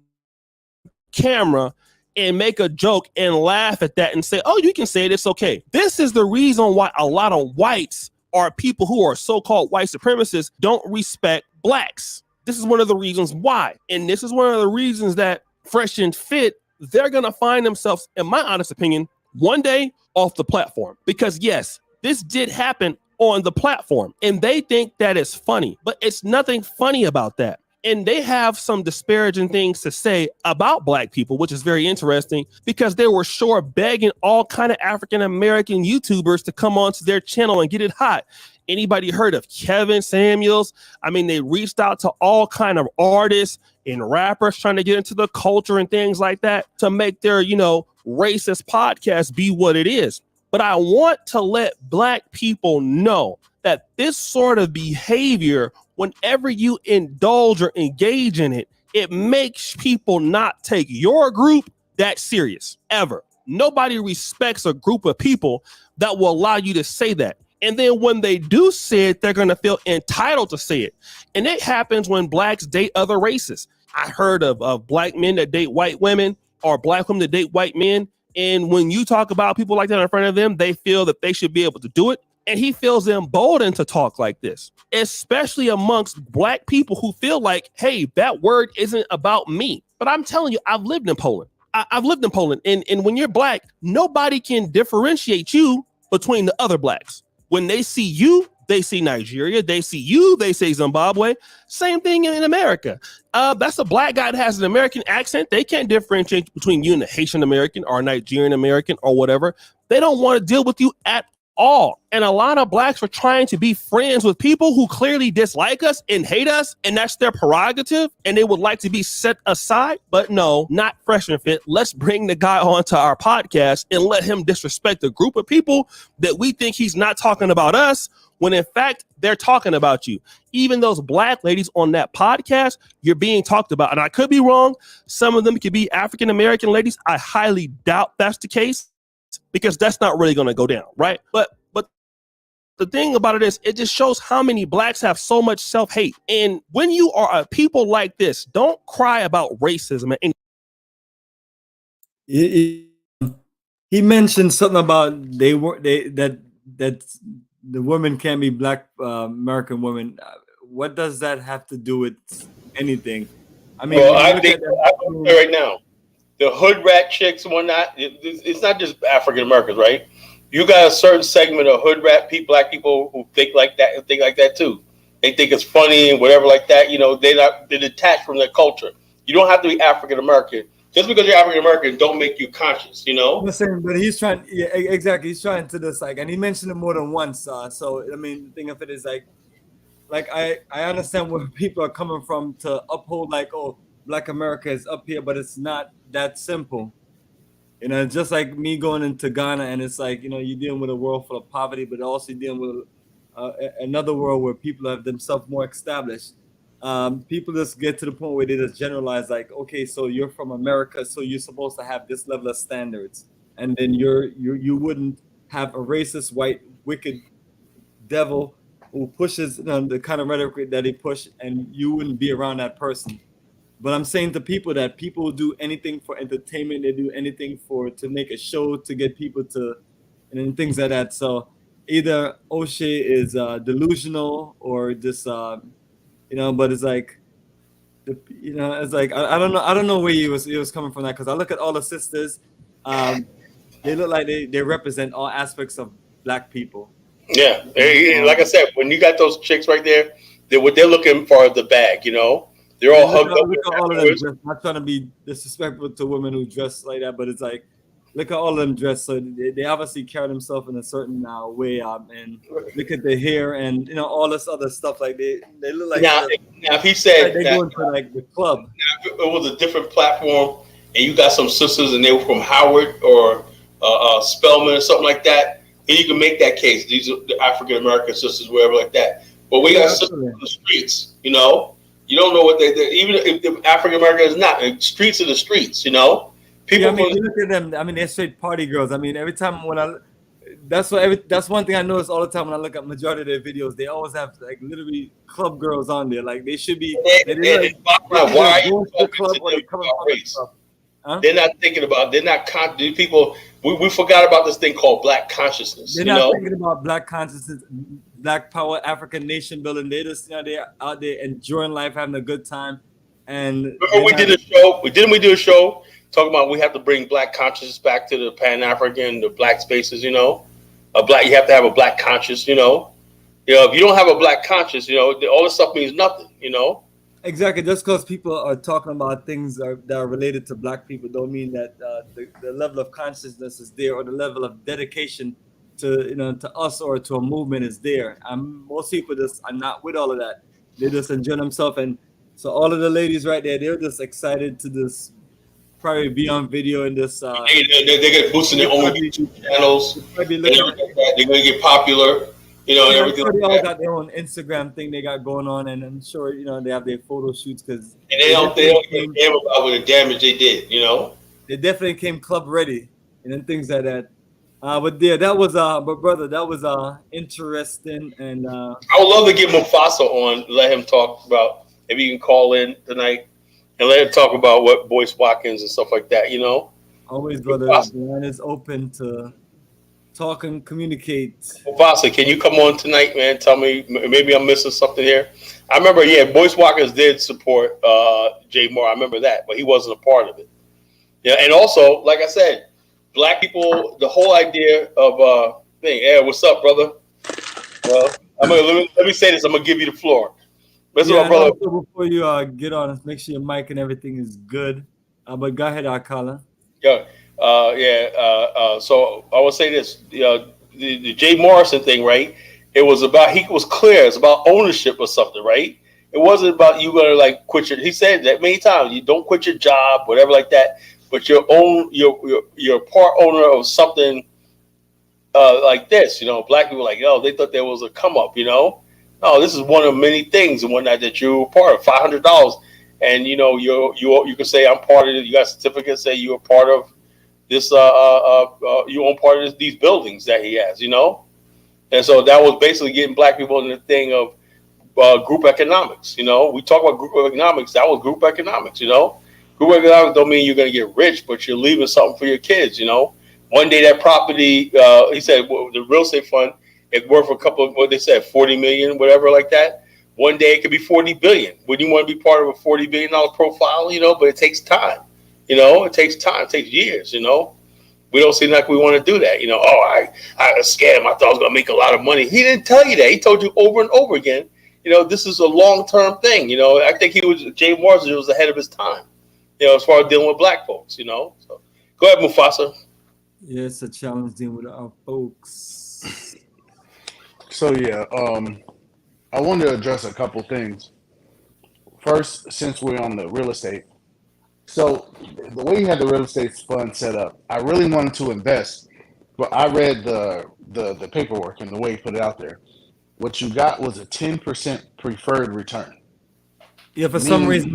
camera and make a joke and laugh at that and say, oh, you can say it, it's okay. This is the reason why a lot of whites or people who are so-called white supremacists don't respect blacks. This is one of the reasons why. And this is one of the reasons that Fresh and Fit, they're going to find themselves, in my honest opinion, one day off the platform. Because yes, this did happen on the platform and they think that it's funny, but it's nothing funny about that. And they have some disparaging things to say about black people, which is very interesting because they were sure begging all kind of African-American YouTubers to come onto their channel and get it hot. Anybody heard of Kevin Samuels? I mean, they reached out to all kind of artists and rappers trying to get into the culture and things like that to make their, racist podcast be what it is. But I want to let black people know that this sort of behavior, whenever you indulge or engage in it, it makes people not take your group that serious, ever. Nobody respects a group of people that will allow you to say that. And then when they do say it, they're going to feel entitled to say it. And it happens when blacks date other races. I heard of black men that date white women or black women that date white men. And when you talk about people like that in front of them, they feel that they should be able to do it. And he feels emboldened to talk like this, especially amongst black people who feel like, hey, that word isn't about me. But I'm telling you, I've lived in Poland. I've lived in Poland. And when you're black, nobody can differentiate you between the other blacks. When they see you, they see Nigeria. They see you, they say Zimbabwe. Same thing in America. That's a black guy that has an American accent. They can't differentiate between you and a Haitian American or Nigerian American or whatever. They don't want to deal with you at all. And a lot of blacks are trying to be friends with people who clearly dislike us and hate us, and that's their prerogative, and they would like to be set aside. But no, not Fresh and Fit. Let's bring the guy onto our podcast and let him disrespect a group of people that we think he's not talking about us, when in fact they're talking about you. Even those black ladies on that podcast, you're being talked about. And I could be wrong. Some of them could be African-American ladies. I highly doubt that's the case, because that's not really going to go down, right? But the thing about it is, it just shows how many blacks have so much self-hate. And when you are a people like this, don't cry about racism. And
he mentioned something about that the women can't be black American women. What does that have to do with anything? I mean,
well, I think right now, the hood rat chicks and whatnot, it's not just African Americans, right? You got a certain segment of hood rat people, black people who think like that too. They think it's funny and whatever like that. They're detached from their culture. You don't have to be African American. Just because you're African American don't make you conscious,
Listen, but he's trying, yeah, exactly. He's trying to this, and he mentioned it more than once. So I mean, the thing of it is like I understand where people are coming from to uphold Black America is up here, but it's not that simple. Just like me going into Ghana, and it's like, you're dealing with a world full of poverty, but also dealing with another world where people have themselves more established. People just get to the point where they just generalize, like, okay, so you're from America, so you're supposed to have this level of standards, and then you wouldn't have a racist, white, wicked devil who pushes the kind of rhetoric that he pushed, and you wouldn't be around that person. But I'm saying to people that people do anything for entertainment. They do anything to make a show, to get people to, and things like that. So either O'Shea is delusional or just, but it's like, it's like, I don't know where he was coming from that, because I look at all the sisters, they look like they represent all aspects of Black people.
Yeah, like I said, when you got those chicks right there, what they're looking for is the bag, They're all hugged up.
Look at all of them dressed. Not trying to be disrespectful to women who dress like that, but it's like, look at all of them dressed. So they obviously carry themselves in a certain way, and look at their hair and all this other stuff. Like they look like
now if he said
they go into like the club.
Now, if it was a different platform, and you got some sisters and they were from Howard or Spelman or something like that, then you can make that case. These are the African American sisters, wherever like that. But we got sisters on the streets, You don't know what they even if African American is not. Streets are the streets, People,
yeah, I mean, you look at them. I mean, they're straight party girls. I mean, every time that's one thing I notice all the time when I look at majority of their videos. They always have like literally club girls on there. Like they should be. They like,
why are you
going to the
talking
club
to
or
them
they coming
about
from the
race?
club. Huh?
They're not thinking about. They're not these people. We forgot about this thing called black consciousness.
They're not thinking about black consciousness, black power, African nation building. They just they're out there enjoying life, having a good time. And
remember we did a show. We do a show talking about we have to bring black consciousness back to the Pan African, the black spaces. You have to have a black conscious. If you don't have a black conscious, all this stuff means nothing.
Exactly. Just because people are talking about things that are related to black people don't mean that the level of consciousness is there or the level of dedication to to us or to a movement is there. Most people just are not with all of that. They just enjoy themselves, and so all of the ladies right there, they're just excited to just probably be on video and this.
They're gonna boost in their own YouTube channels. They're gonna get popular. And everything.
They all got their own Instagram thing they got going on, and I'm sure they have their photo shoots because
they don't give a damn about what the damage they did.
They definitely came club ready and things like that. But yeah, that was but brother, that was interesting, and
I would love to get Mufasa on, let him talk about if he can call in tonight and let him talk about what Boyce Watkins and stuff like that.
Always, brother, the line is open to talk and communicate.
Mufasa, can you come on tonight, man? Tell me, maybe I'm missing something here. I remember, Boyce Watkins did support Jay Moore. I remember that, but he wasn't a part of it. Yeah, and also, like I said, black people, the whole idea of thing. Hey, what's up, brother? Let me say this. I'm gonna give you the floor. Listen, my brother.
Before you get on, make sure your mic and everything is good. But go ahead, Akala.
Yeah. So I will say this: the Jay Morrison thing, right? It was about he was clear. It's about ownership or something, right? It wasn't about you gonna like quit your. He said that many times. You don't quit your job, whatever like that. But you're part owner of something like this. Black people like they thought there was a come up. No, this is one of many things and whatnot that you're part of. $500, and you can say I'm part of it. You got a certificate say you're part of this. You own part of these buildings that he has. And so that was basically getting black people in the thing of group economics. We talk about group economics. That was group economics. Group economics don't mean you're going to get rich, but you're leaving something for your kids. One day that property, he said, the real estate fund, it's worth a couple of what they said, 40 million, whatever like that. One day it could be 40 billion. Would you want to be part of a $40 billion profile? But it takes time. It takes time. It takes years. We don't seem like we want to do that. I was scared. I thought I was going to make a lot of money. He didn't tell you that. He told you over and over again. This is a long-term thing. I think Jay Morrison was ahead of his time. As far as dealing with black folks. So go ahead, Mufasa.
Yeah, it's a challenge dealing with our folks.
So yeah, I wanted to address a couple things. First, since we're on the real estate, so the way you had the real estate fund set up, I really wanted to invest, but I read the paperwork and the way you put it out there. What you got was a 10% preferred return.
Yeah, for some reason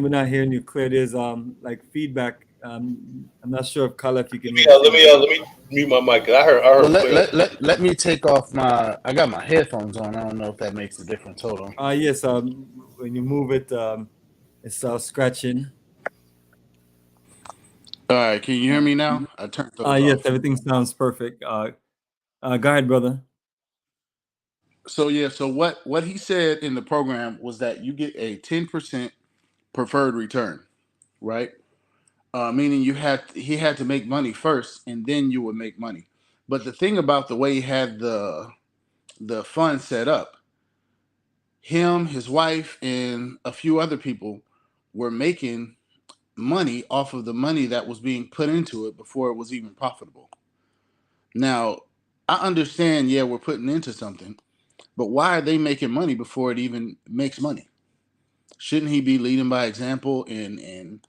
we're not hearing you clear. There's like feedback. I'm not sure if Kala, if you can.
Let me mute my mic. I heard.
Well, let me take off I got my headphones on. I don't know if that makes a difference. Hold on.
Yes. When you move it, it's scratching.
All right. Can you hear me now? I turned those
yes,
off.
everything sounds perfect. Go ahead, brother.
So yeah, so what he said in the program was that you get a 10% preferred return, right? Meaning he had to make money first, and then you would make money. But the thing about the way he had the fund set up, him, his wife, and a few other people were making money off of the money that was being put into it before it was even profitable. Now, I understand, we're putting into something, but why are they making money before it even makes money? Shouldn't he be leading by example and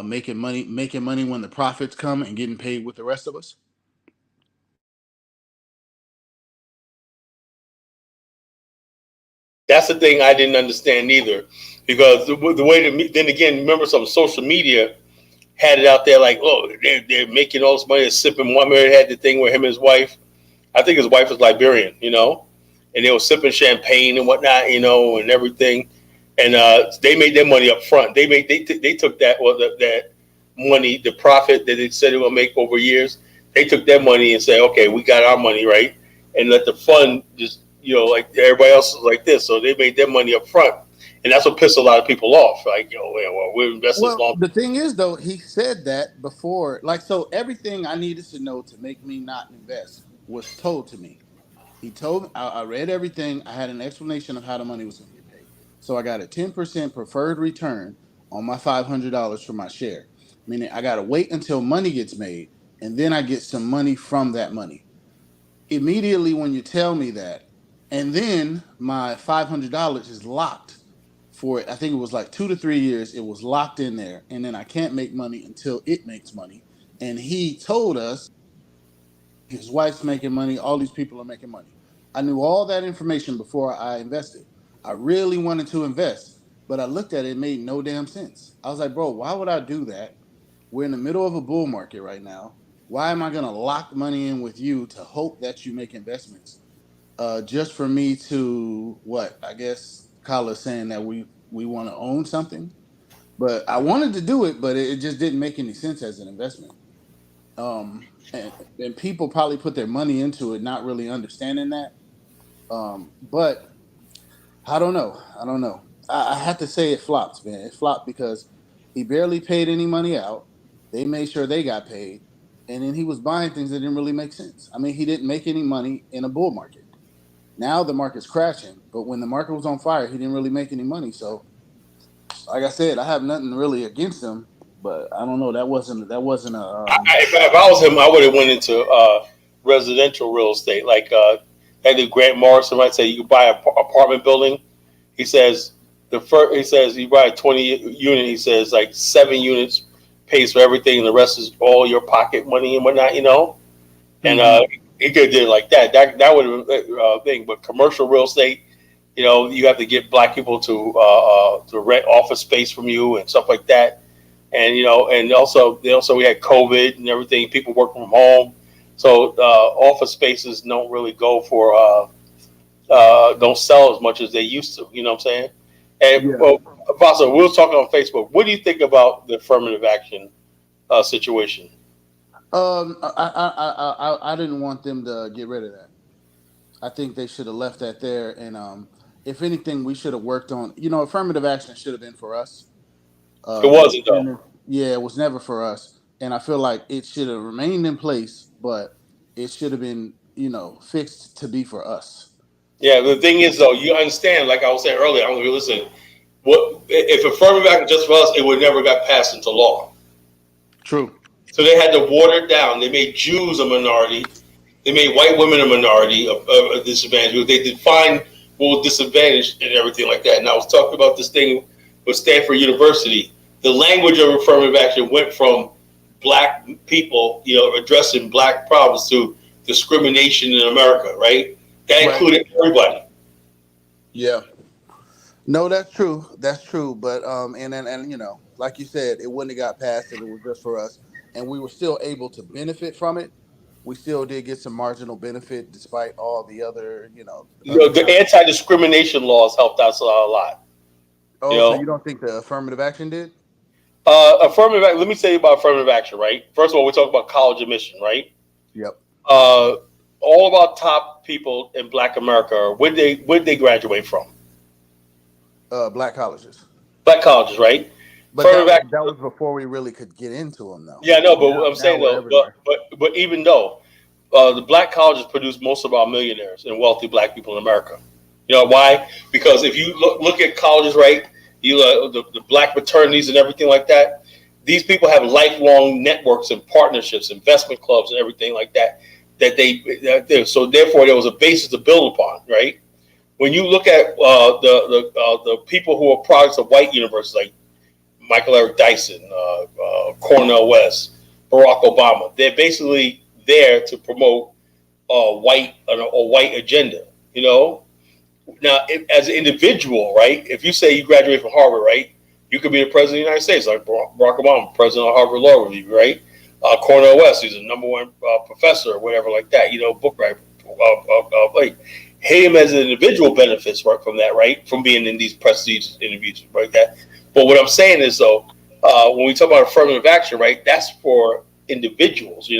making money when the profits come and getting paid with the rest of us?
That's the thing I didn't understand either, because the way then again, remember some social media, had it out there like, oh, they're making all this money, they're sipping. One man had the thing with him and his wife. I think his wife was Liberian, you know, and they were sipping champagne and whatnot, you know, and everything. And they made their money up front. They took that that money, the profit that they said they will make over years. They took their money and said, okay, we got our money, right, and let the fund just, you know, like everybody else is like this. So they made their money up front. And that's what pissed a lot of people off. Like, yo, well, we're investing
Well,
long.
the thing is, though, he said that before. Like, so everything I needed to know to make me not invest was told to me. He told me, I read everything. I had an explanation of how the money was going to get paid. So I got a 10% preferred return on my $500 for my share. Meaning I got to wait until money gets made, and then I get some money from that money. Immediately when you tell me that, and then my $500 is locked for, I think it was like 2 to 3 years. It was locked in there, and then I can't make money until it makes money. And he told us his wife's making money, all these people are making money. I knew all that information before I invested. I really wanted to invest, but I looked at it, it made no damn sense. I was like, bro, why would I do that? We're in the middle of a bull market right now. Why am I going to lock money in with you to hope that you make investments? Just for me to, what, I guess Kyla's saying that we want to own something. But I wanted to do it, but it just didn't make any sense as an investment. And people probably put their money into it, not really understanding that. But I don't know. I have to say it flopped, man. It flopped because he barely paid any money out. They made sure they got paid. And then he was buying things that didn't really make sense. I mean, he didn't make any money in a bull market. Now the market's crashing, but when the market was on fire, he didn't really make any money. So, like I said, I have nothing really against him, but I don't know. That wasn't a.
If I was him, I would have went into residential real estate. Like that did Grant Morrison might say you buy an apartment building. He says he says you buy a 20 unit. He says like 7 units pays for everything, and the rest is all your pocket money and whatnot. You know, and he could have did it like that. That would have been a thing. But commercial real estate, you know, you have to get black people to rent office space from you and stuff like that. And you know, and also we had COVID and everything. People work from home, so office spaces don't really go for don't sell as much as they used to. You know what I'm saying? And well, Vasa, we were talking on Facebook. What do you think about the affirmative action situation?
I didn't want them to get rid of that. I think they should have left that there. And if anything, we should have worked on. You know, affirmative action should have been for us.
It wasn't though.
Yeah, it was never for us, and I feel like it should have remained in place, but it should have been, you know, fixed to be for us.
Yeah, the thing is though, you understand, like I was saying earlier, I'm gonna listen. What if affirmative action just for us? It would never got passed into law.
True.
So they had to water it down. They made Jews a minority. They made white women a minority of disadvantaged. They defined what was disadvantaged and everything like that. And I was talking about this thing with Stanford University. The language of affirmative action went from black people, you know, addressing black problems to discrimination in America, right? That included everybody.
Yeah. No, that's true. That's true. But and you know, like you said, it wouldn't have got passed if it was just for us, and we were still able to benefit from it. We still did get some marginal benefit despite all the other, you know.
The anti-discrimination laws helped us a lot.
Oh,
you know?
So you don't think the affirmative action did?
Affirmative action. Let me tell you about affirmative action, right? First of all, we're talking about college admission, right?
Yep.
All of our top people in Black America, where'd they graduate from?
Black colleges.
Black colleges, right?
But that was before we really could get into them, though.
Yeah, no, but what I'm saying though, but even though the black colleges produce most of our millionaires and wealthy black people in America, you know why? Because if you look at colleges, right? You the black fraternities and everything like that. These people have lifelong networks and partnerships, investment clubs, and everything like that. So therefore, there was a basis to build upon, right? When you look at the people who are products of white universities, like Michael Eric Dyson, Cornell West, Barack Obama, they're basically there to promote a white agenda, you know. Now, as an individual, right? If you say you graduate from Harvard, right? You could be the president of the United States, like Barack Obama, president of Harvard Law Review, right? Cornell West, he's a #1 professor or whatever like that, book writer. Like, him as an individual benefits right from that, right? From being in these prestige interviews like that. But what I'm saying is, though, when we talk about affirmative action, right, that's for individuals,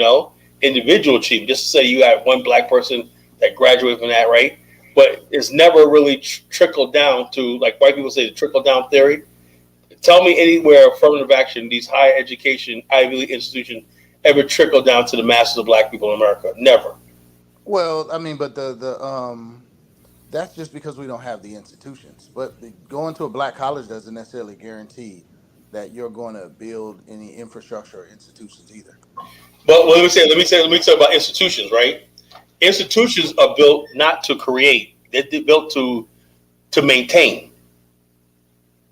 individual achievement. Just to say you had one black person that graduated from that, right? But it's never really trickled down to, like white people say, the trickle down theory. Tell me anywhere affirmative action, these higher education, Ivy League institutions, ever trickled down to the masses of black people in America. Never.
Well, I mean, but that's just because we don't have the institutions. But going to a black college doesn't necessarily guarantee that you're going to build any infrastructure or institutions either.
But let me talk about institutions, right? Institutions are built not to create; they're built to maintain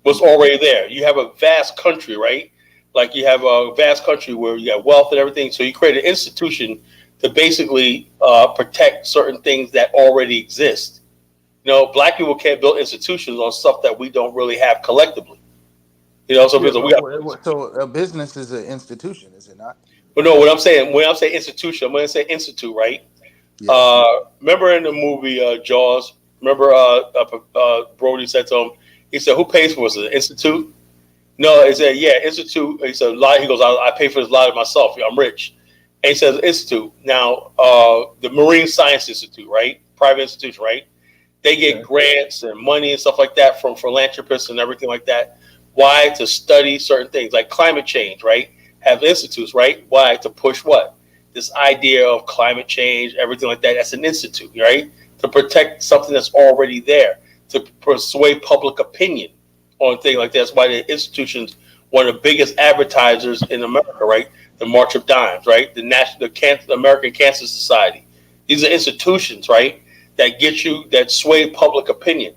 what's already there. You have a vast country, right? Like you have a vast country where you have wealth and everything. So you create an institution to basically protect certain things that already exist. Black people can't build institutions on stuff that we don't really have collectively.
So a business is an institution, is it not?
But no, when I'm saying institution, I'm going to say institute, right? Yeah. Remember in the movie Jaws? Remember Brody said to him, he said, "Who pays for us? The institute?" No, he said, "Yeah, institute." He said, "Lie." He goes, "I pay for this lie myself. I'm rich." And he says, "Institute." Now, the Marine Science Institute, right? Private institution, right? They get grants and money and stuff like that from philanthropists and everything like that. Why? To study certain things like climate change, right? Have institutes, right? Why? To push what? This idea of climate change, everything like that. That's an institute, right? To protect something that's already there, to persuade public opinion on things like that. That's why the institutions, one of the biggest advertisers in America, right? The March of Dimes, right? The American Cancer Society. These are institutions, right? That sway public opinion.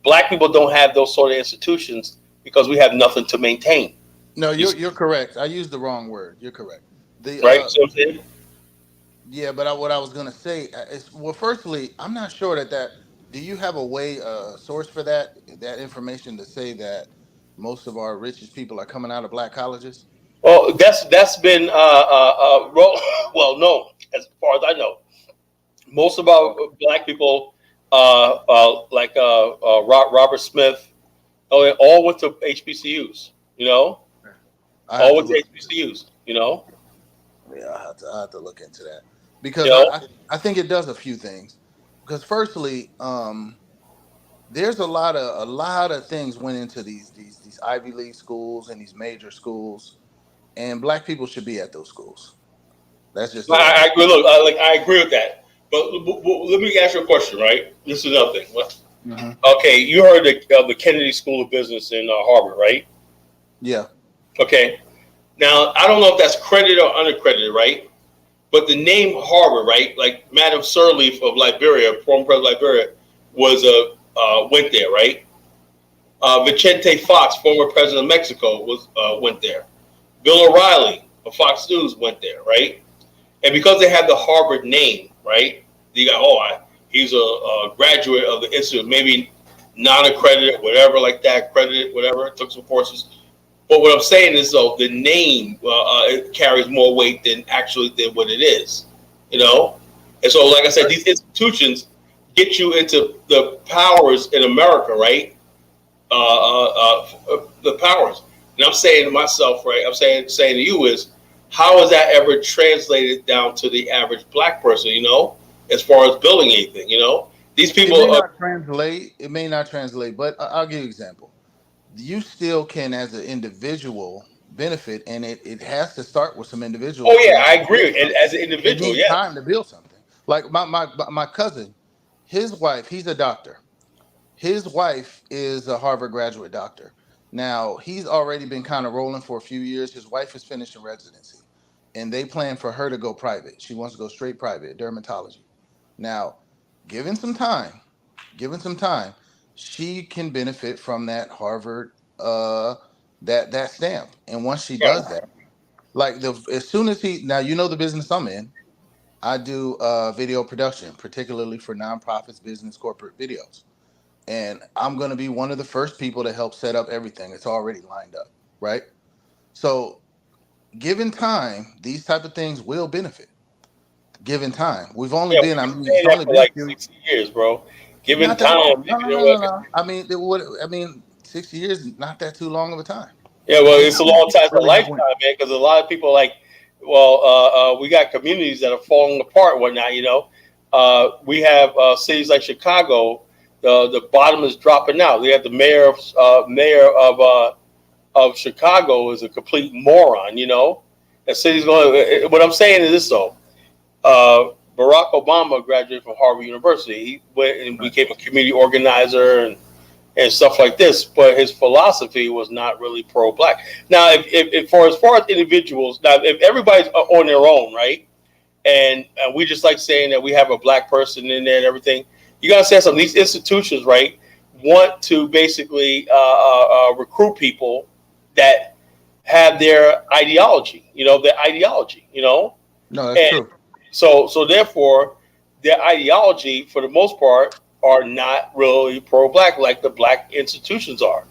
Black people don't have those sort of institutions because we have nothing to maintain.
No, you're correct. I used the wrong word. You're correct.
Right? So I'm saying?
Yeah, but what I was going to say is, well, firstly, I'm not sure that do you have a source for that information to say that most of our richest people are coming out of black colleges?
Well, that's been well, no, as far as I know, most of our black people, like Robert Smith, all went to HBCUs. All went to HBCUs.
Yeah, I have to look into that because I think it does a few things. Because firstly, there's a lot of things went into these Ivy League schools and these major schools, and black people should be at those schools. That's just.
I agree. Look, I agree with that. But let me ask you a question, right? This is another thing. Mm-hmm. Okay, you heard of the Kennedy School of Business in Harvard, right?
Yeah.
Okay. Now, I don't know if that's credited or unaccredited, right? But the name Harvard, right? Like Madam Sirleaf of Liberia, former president of Liberia, went there, right? Vicente Fox, former president of Mexico, went there. Bill O'Reilly of Fox News went there, right? And because they had the Harvard name, right? You got, he's a graduate of the institute, maybe non-accredited, whatever like that, accredited, whatever, took some courses. But what I'm saying is, though, the name it carries more weight than what it is, And so, like I said, these institutions get you into the powers in America, right? The powers. And I'm saying to myself, right? I'm saying to you is, how is that ever translated down to the average black person? As far as building anything, these people
It may not translate, but I'll give you an example. You still can, as an individual, benefit, and it has to start with some individuals.
Oh yeah, I agree. And as an individual,
it needs time to build something. Like my cousin, his wife, he's a doctor. His wife is a Harvard graduate doctor. Now he's already been kind of rolling for a few years. His wife is finishing residency, and they plan for her to go private. She wants to go straight private, dermatology. Now, given some time, she can benefit from that Harvard that stamp. And once she does that, like as soon as the business I'm in, I do video production, particularly for nonprofits, business, corporate videos. and I'm going to be one of the first people to help set up everything. It's already lined up, right? So, given time, these type of things will benefit. Given time, we've only been. I mean,
saying
it's
that
only
for
been a
like
few.
60 years, bro. Given
Not that long.
time,
No, no, no, no, no. I mean, I mean, 60 years is not that too long of a time.
yeah, well, it's a long time, it's a
Really have
lifetime, man. Because a lot of people like, well, we got communities that are falling apart and whatnot. You know, we have cities like Chicago. The bottom is dropping out. We have the mayor of Chicago is a complete moron. You know, the city's going. What I'm saying is this though. Barack Obama graduated from Harvard University. He went and became a community organizer and stuff like this, but his philosophy was not really pro-black. Now, if for as far as individuals, now if everybody's on their own, right, and we just like saying that we have a black person in there and everything, you gotta say something. These institutions, right, want to basically recruit people that have their ideology. You know, their ideology. You know,
no, that's true.
So therefore, their ideology, for the most part, are not really pro-black like the black institutions are.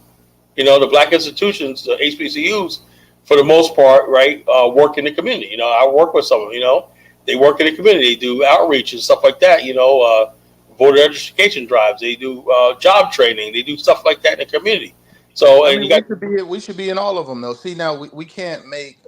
You know, the black institutions, the HBCUs, for the most part, right, work in the community. You know, I work with some of them. You know, they work in the community. They do outreach and stuff like that. You know, voter registration drives. They do job training. They do stuff like that in the community. So, and
we should be in all of them though. See, now we can't make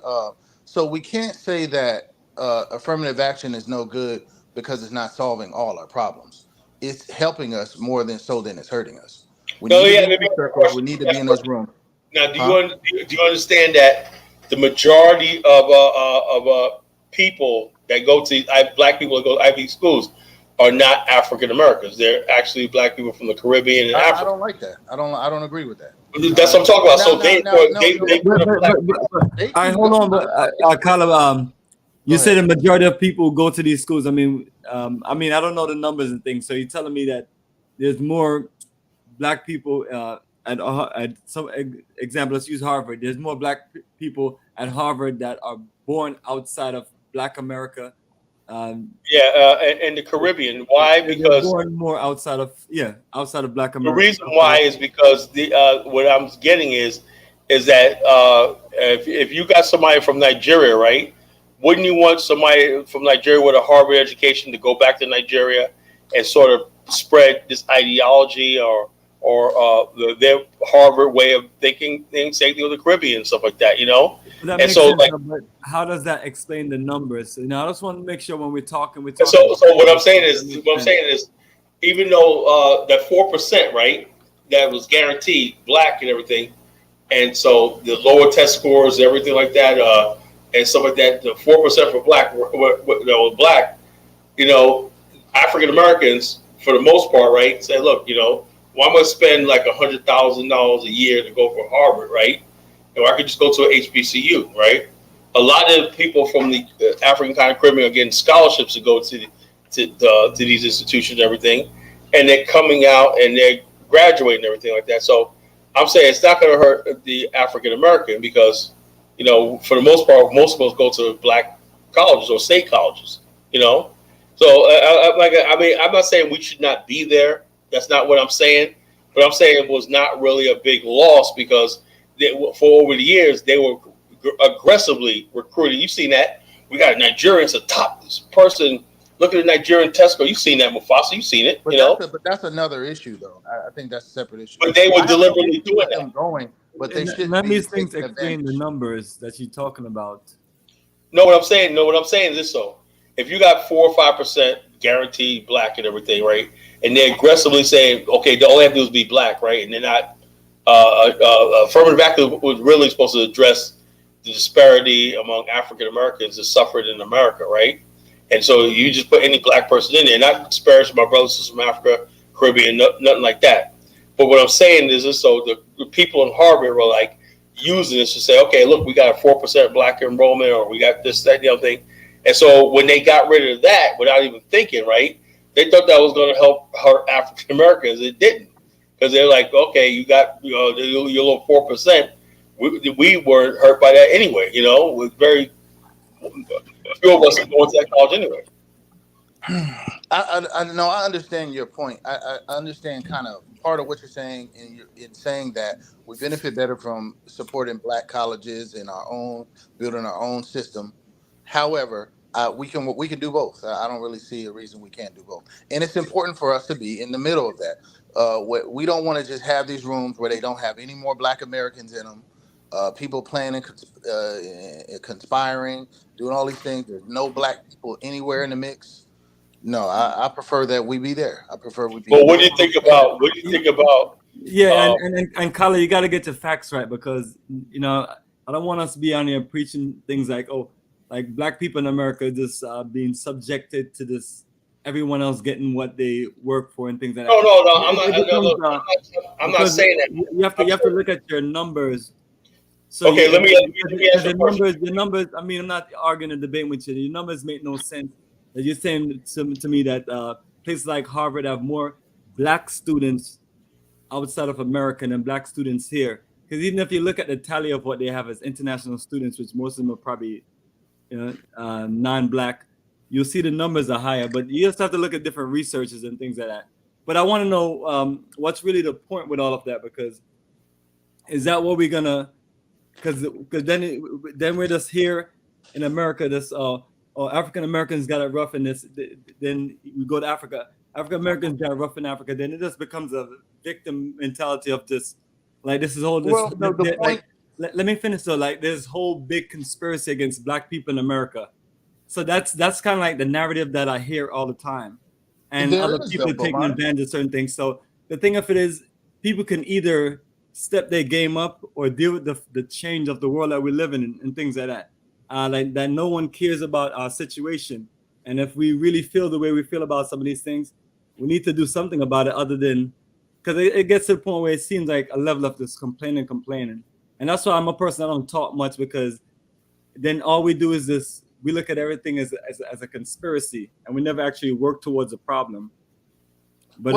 so we can't say that affirmative action is no good because it's not solving all our problems. It's helping us more than it's hurting us. We need to be in those circles. We need to be in those rooms.
Now, do you understand that the majority of people that go to black people that go to Ivy schools are not African Americans? They're actually black people from the Caribbean and Africa.
I don't like that. I don't agree with that.
That's what I'm talking about. So they put a black.
All right, hold on, but Caleb, you say the majority of people go to these schools. I mean, I don't know the numbers and things. So you're telling me that there's more black people at some example. Let's use Harvard. There's more black people at Harvard that are born outside of Black America.
And the Caribbean. Why? Because
born more outside of Black America.
The reason why is because what I'm getting is that if you got somebody from Nigeria, right? Wouldn't you want somebody from Nigeria with a Harvard education to go back to Nigeria and sort of spread this ideology or their Harvard way of thinking things, same thing with the Caribbean and stuff like that, you know?
And so, but how does that explain the numbers? You know, I just want to make sure when we're talking.
So what I'm saying is, even though that 4%, right, that was guaranteed black and everything, and so the lower test scores, everything like that, and stuff like that, the 4% for black that was black, you know, African Americans for the most part, right, say, look, you know, well, I'm going to spend like $100,000 a year to go for Harvard, right? Or I could just go to an HBCU, right? A lot of people from the African Caribbean are getting scholarships to go to these institutions and everything, and they're coming out and they're graduating and everything like that. So I'm saying it's not going to hurt the African American because, you know, for the most part, most of us go to black colleges or state colleges, you know. So I'm not saying we should not be there. That's not what I'm saying. But I'm saying it was not really a big loss because for over the years they were aggressively recruiting. You've seen that. We got Nigerians, a top person. Look at the Nigerian test score. You've seen that, Mufasa. You've seen it.
But that's another issue, though. I think that's a separate issue.
But they were deliberately doing that.
But they should.
None of these things explain the numbers that you're talking about.
No, what I'm saying is this: though, if you got 4 or 5% guaranteed black and everything, right, and they're aggressively saying, okay, all they have to do is be black, right, and they're not. Affirmative action was really supposed to address the disparity among African Americans that suffered in America, right? And so you just put any black person in there, not disparage my brothers and sisters from Africa, Caribbean, nothing like that. But what I'm saying is this: so the people in Harvard were like using this to say, okay, look, we got a 4% black enrollment, or we got this, that, the other thing. And so when they got rid of that without even thinking, right, they thought that was going to help hurt African Americans. It didn't, because they're like, okay, you got your little 4%. We weren't hurt by that anyway. You know, with very few of us going to that college anyway.
I understand your point. I understand kind of part of what you're saying in saying that we benefit better from supporting Black colleges and building our own system. However, we can do both. I don't really see a reason we can't do both, and it's important for us to be in the middle of that. We don't want to just have these rooms where they don't have any more Black Americans in them. People planning, conspiring, doing all these things. There's no Black people anywhere in the mix. No, I prefer that we be there. I prefer we be.
But what do you think about? What do you think about?
Yeah, and Kala, you got to get your facts right, because I don't want us to be on here preaching things like, oh, like Black people in America just being subjected to this, everyone else getting what they work for and things like that.
No, I'm not saying that.
You have to look at your numbers. So
okay, let me ask you
the numbers. I mean, I'm not arguing a debate with you. Your numbers make no sense. You're saying to me that places like Harvard have more Black students outside of America than Black students here. Because even if you look at the tally of what they have as international students, which most of them are probably non-Black, you'll see the numbers are higher. But you just have to look at different researches and things like that. But I want to know what's really the point with all of that, because is that what we're gonna? Because then we're just here in America. This African Americans got it rough in this. Then we go to Africa. African Americans got it rough in Africa. Then it just becomes a victim mentality of just like this is all this.
Well, the point.
Like, let me finish though. Like there's whole big conspiracy against Black people in America. So that's kind of like the narrative that I hear all the time, and other people taking advantage of certain things. So the thing of it is, people can either step their game up or deal with the change of the world that we live in and things like that. Like that no one cares about our situation. And if we really feel the way we feel about some of these things, we need to do something about it other than, because it gets to the point where it seems like a level of just complaining. And that's why I'm a person that don't talk much, because then all we do is this, we look at everything as a conspiracy and we never actually work towards a problem. But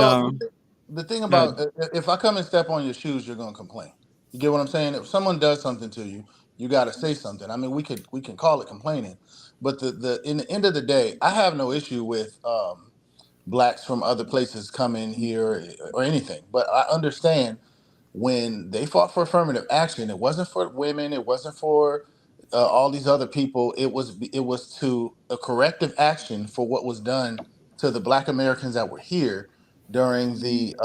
the thing about if I come and step on your shoes, you're gonna complain. You get what I'm saying? If someone does something to you, you got to say something. I mean, we can call it complaining, but in the end of the day, I have no issue with Blacks from other places coming here or anything. But I understand when they fought for affirmative action, it wasn't for women, it wasn't for all these other people. It was to a corrective action for what was done to the Black Americans that were here during the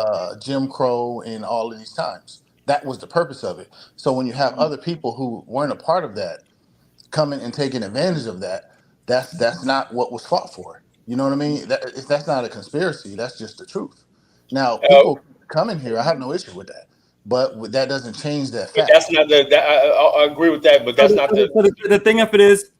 Jim Crow and all of these times. That was the purpose of it. So when you have other people who weren't a part of that coming and taking advantage of that, that's not what was fought for. You know what I mean? That's not a conspiracy. That's just the truth. Now, people coming here, I have no issue with that, but that doesn't change that fact.
That's not I agree with that, but that's not
the thing of it is,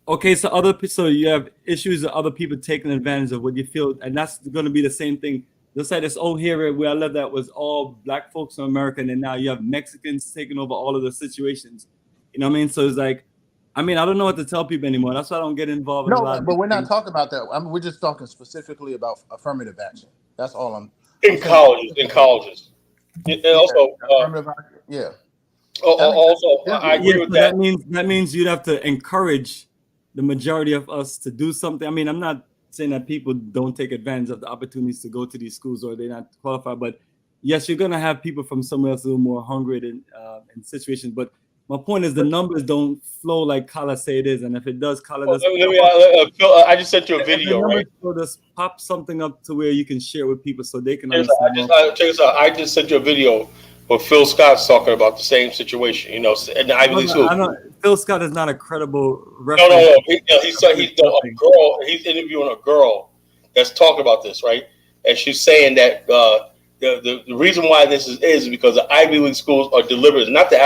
okay, so you have issues of other people taking advantage of what you feel, and that's going to be the same thing. Just like this old here where I lived, that was all Black folks in America, and then now you have Mexicans taking over all of the situations. You know what I mean? So it's like, I mean, I don't know what to tell people anymore. That's why I don't get involved.
No, but we're not talking about that. I mean, we're just talking specifically about affirmative action. That's all I'm.
In colleges. And also,
yeah.
I agree with that.
That means you'd have to encourage the majority of us to do something. I mean, I'm not saying that people don't take advantage of the opportunities to go to these schools or they're not qualified, but yes, you're gonna have people from somewhere else a little more hungry in situations. But my point is the numbers don't flow like Kala say it is, and if it does, Kala does.
I just sent you a video, right?
So just pop something up to where you can share with people so they can
understand.
understand.
Check this out. I just sent you a video where Phil Scott's talking about the same situation, in the Ivy League school.
Phil Scott is not a credible reference.
No. He's interviewing a girl that's talking about this, right? And she's saying that the reason why this is because the Ivy League schools are deliberate, not the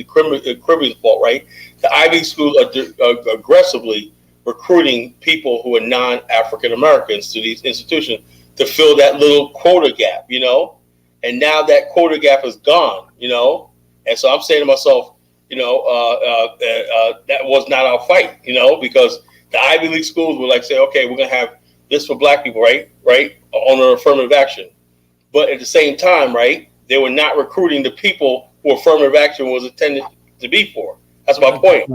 Caribbean fault, right? The Ivy League schools are aggressively recruiting people who are non-African Americans to these institutions to fill that little quota gap, And now that quota gap is gone, And so I'm saying to myself, that was not our fight, because the Ivy League schools would like say, okay, we're going to have this for Black people, right? On an affirmative action. But at the same time, right, they were not recruiting the people who affirmative action was intended to be for. That's my point.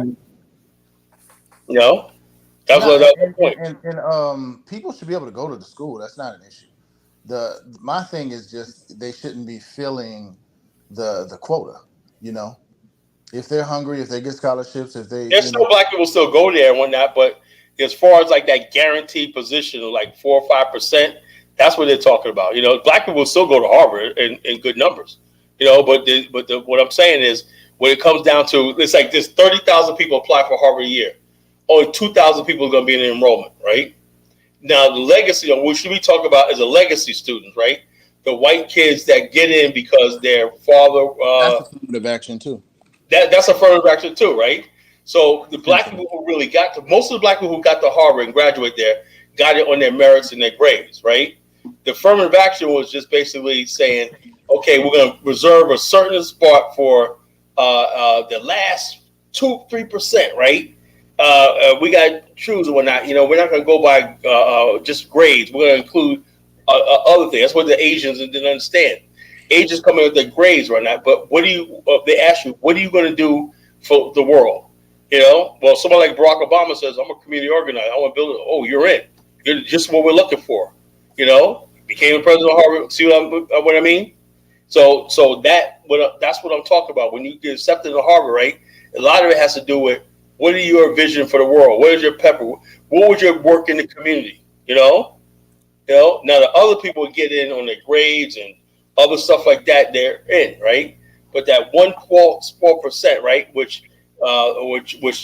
That's my point.
And people should be able to go to the school. That's not an issue. my thing is just they shouldn't be filling the quota. You know, if they're hungry, if they get scholarships, if they
There's still black people still go there and whatnot, but as far as like that guaranteed position of like 4 or 5%, that's what they're talking about. You know, black people still go to Harvard in good numbers. You know, but what I'm saying is when it comes down to, it's like there's 30,000 people apply for Harvard a year. Only 2,000 people are going to be in the enrollment, right? Now the legacy, what should we talk about is a legacy students, right? The white kids that get in because their father.
That's affirmative action too.
That's affirmative action too, right? So the black people who really most of the black people who got to Harvard and graduate there got it on their merits and their grades, right? The affirmative action was just basically saying, okay, we're going to reserve a certain spot for the last 2-3%, right? We got to choose or whatnot. You know, we're not going to go by just grades. We're going to include other things. That's what the Asians didn't understand. Asians come in with their grades or not, but what do you? They ask you, what are you going to do for the world? You know, well, somebody like Barack Obama says, "I'm a community organizer. I want to build it." Oh, you're in. You're just what we're looking for. You know, became a president of Harvard. See what I mean? So that's what I'm talking about. When you get accepted to Harvard, right? A lot of it has to do with what are your vision for the world? What is your pepper? What would your work in the community? You know. Now the other people get in on their grades and other stuff like that. They're in, right? But that 1% right, which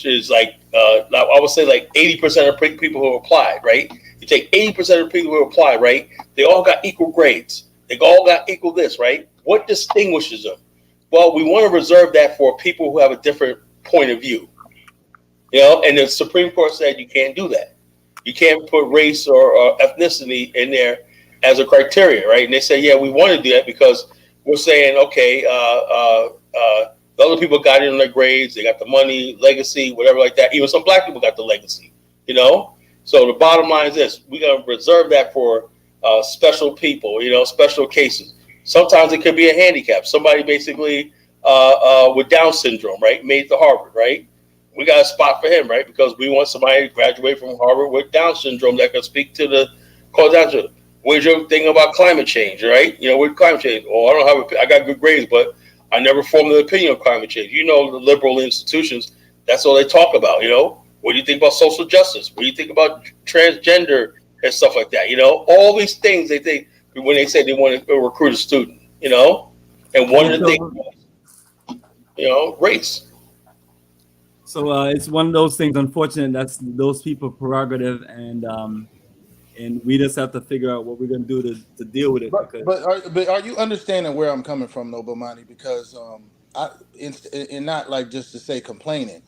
is like I would say like 80% of people who applied, right? You take 80% of people who applied, right? They all got equal grades. They all got equal this, right? What distinguishes them? Well, we want to reserve that for people who have a different point of view. You know, and the Supreme Court said you can't do that. You can't put race or ethnicity in there as a criteria, right? And they say, yeah, we want to do that because we're saying, okay, the other people got in on their grades, they got the money, legacy, whatever like that. Even some black people got the legacy, you know? So the bottom line is this: we're going to reserve that for special people, you know, special cases. Sometimes it could be a handicap. Somebody basically with Down syndrome, right, made it to Harvard, right? We got a spot for him, right? Because we want somebody to graduate from Harvard with Down syndrome that can speak to the cause Down syndrome. What's your thing about climate change, right? You know, with climate change, I got good grades, but I never formed an opinion on climate change. You know, the liberal institutions, that's all they talk about, you know? What do you think about social justice? What do you think about transgender and stuff like that? You know, all these things they think when they say they want to recruit a student, you know? And one of the things, you know, race.
So it's one of those things, unfortunate, that's those people's prerogative, and we just have to figure out what we're going to do to deal with it.
But are you understanding where I'm coming from, though, Bomani? Because and not like just to say complaining.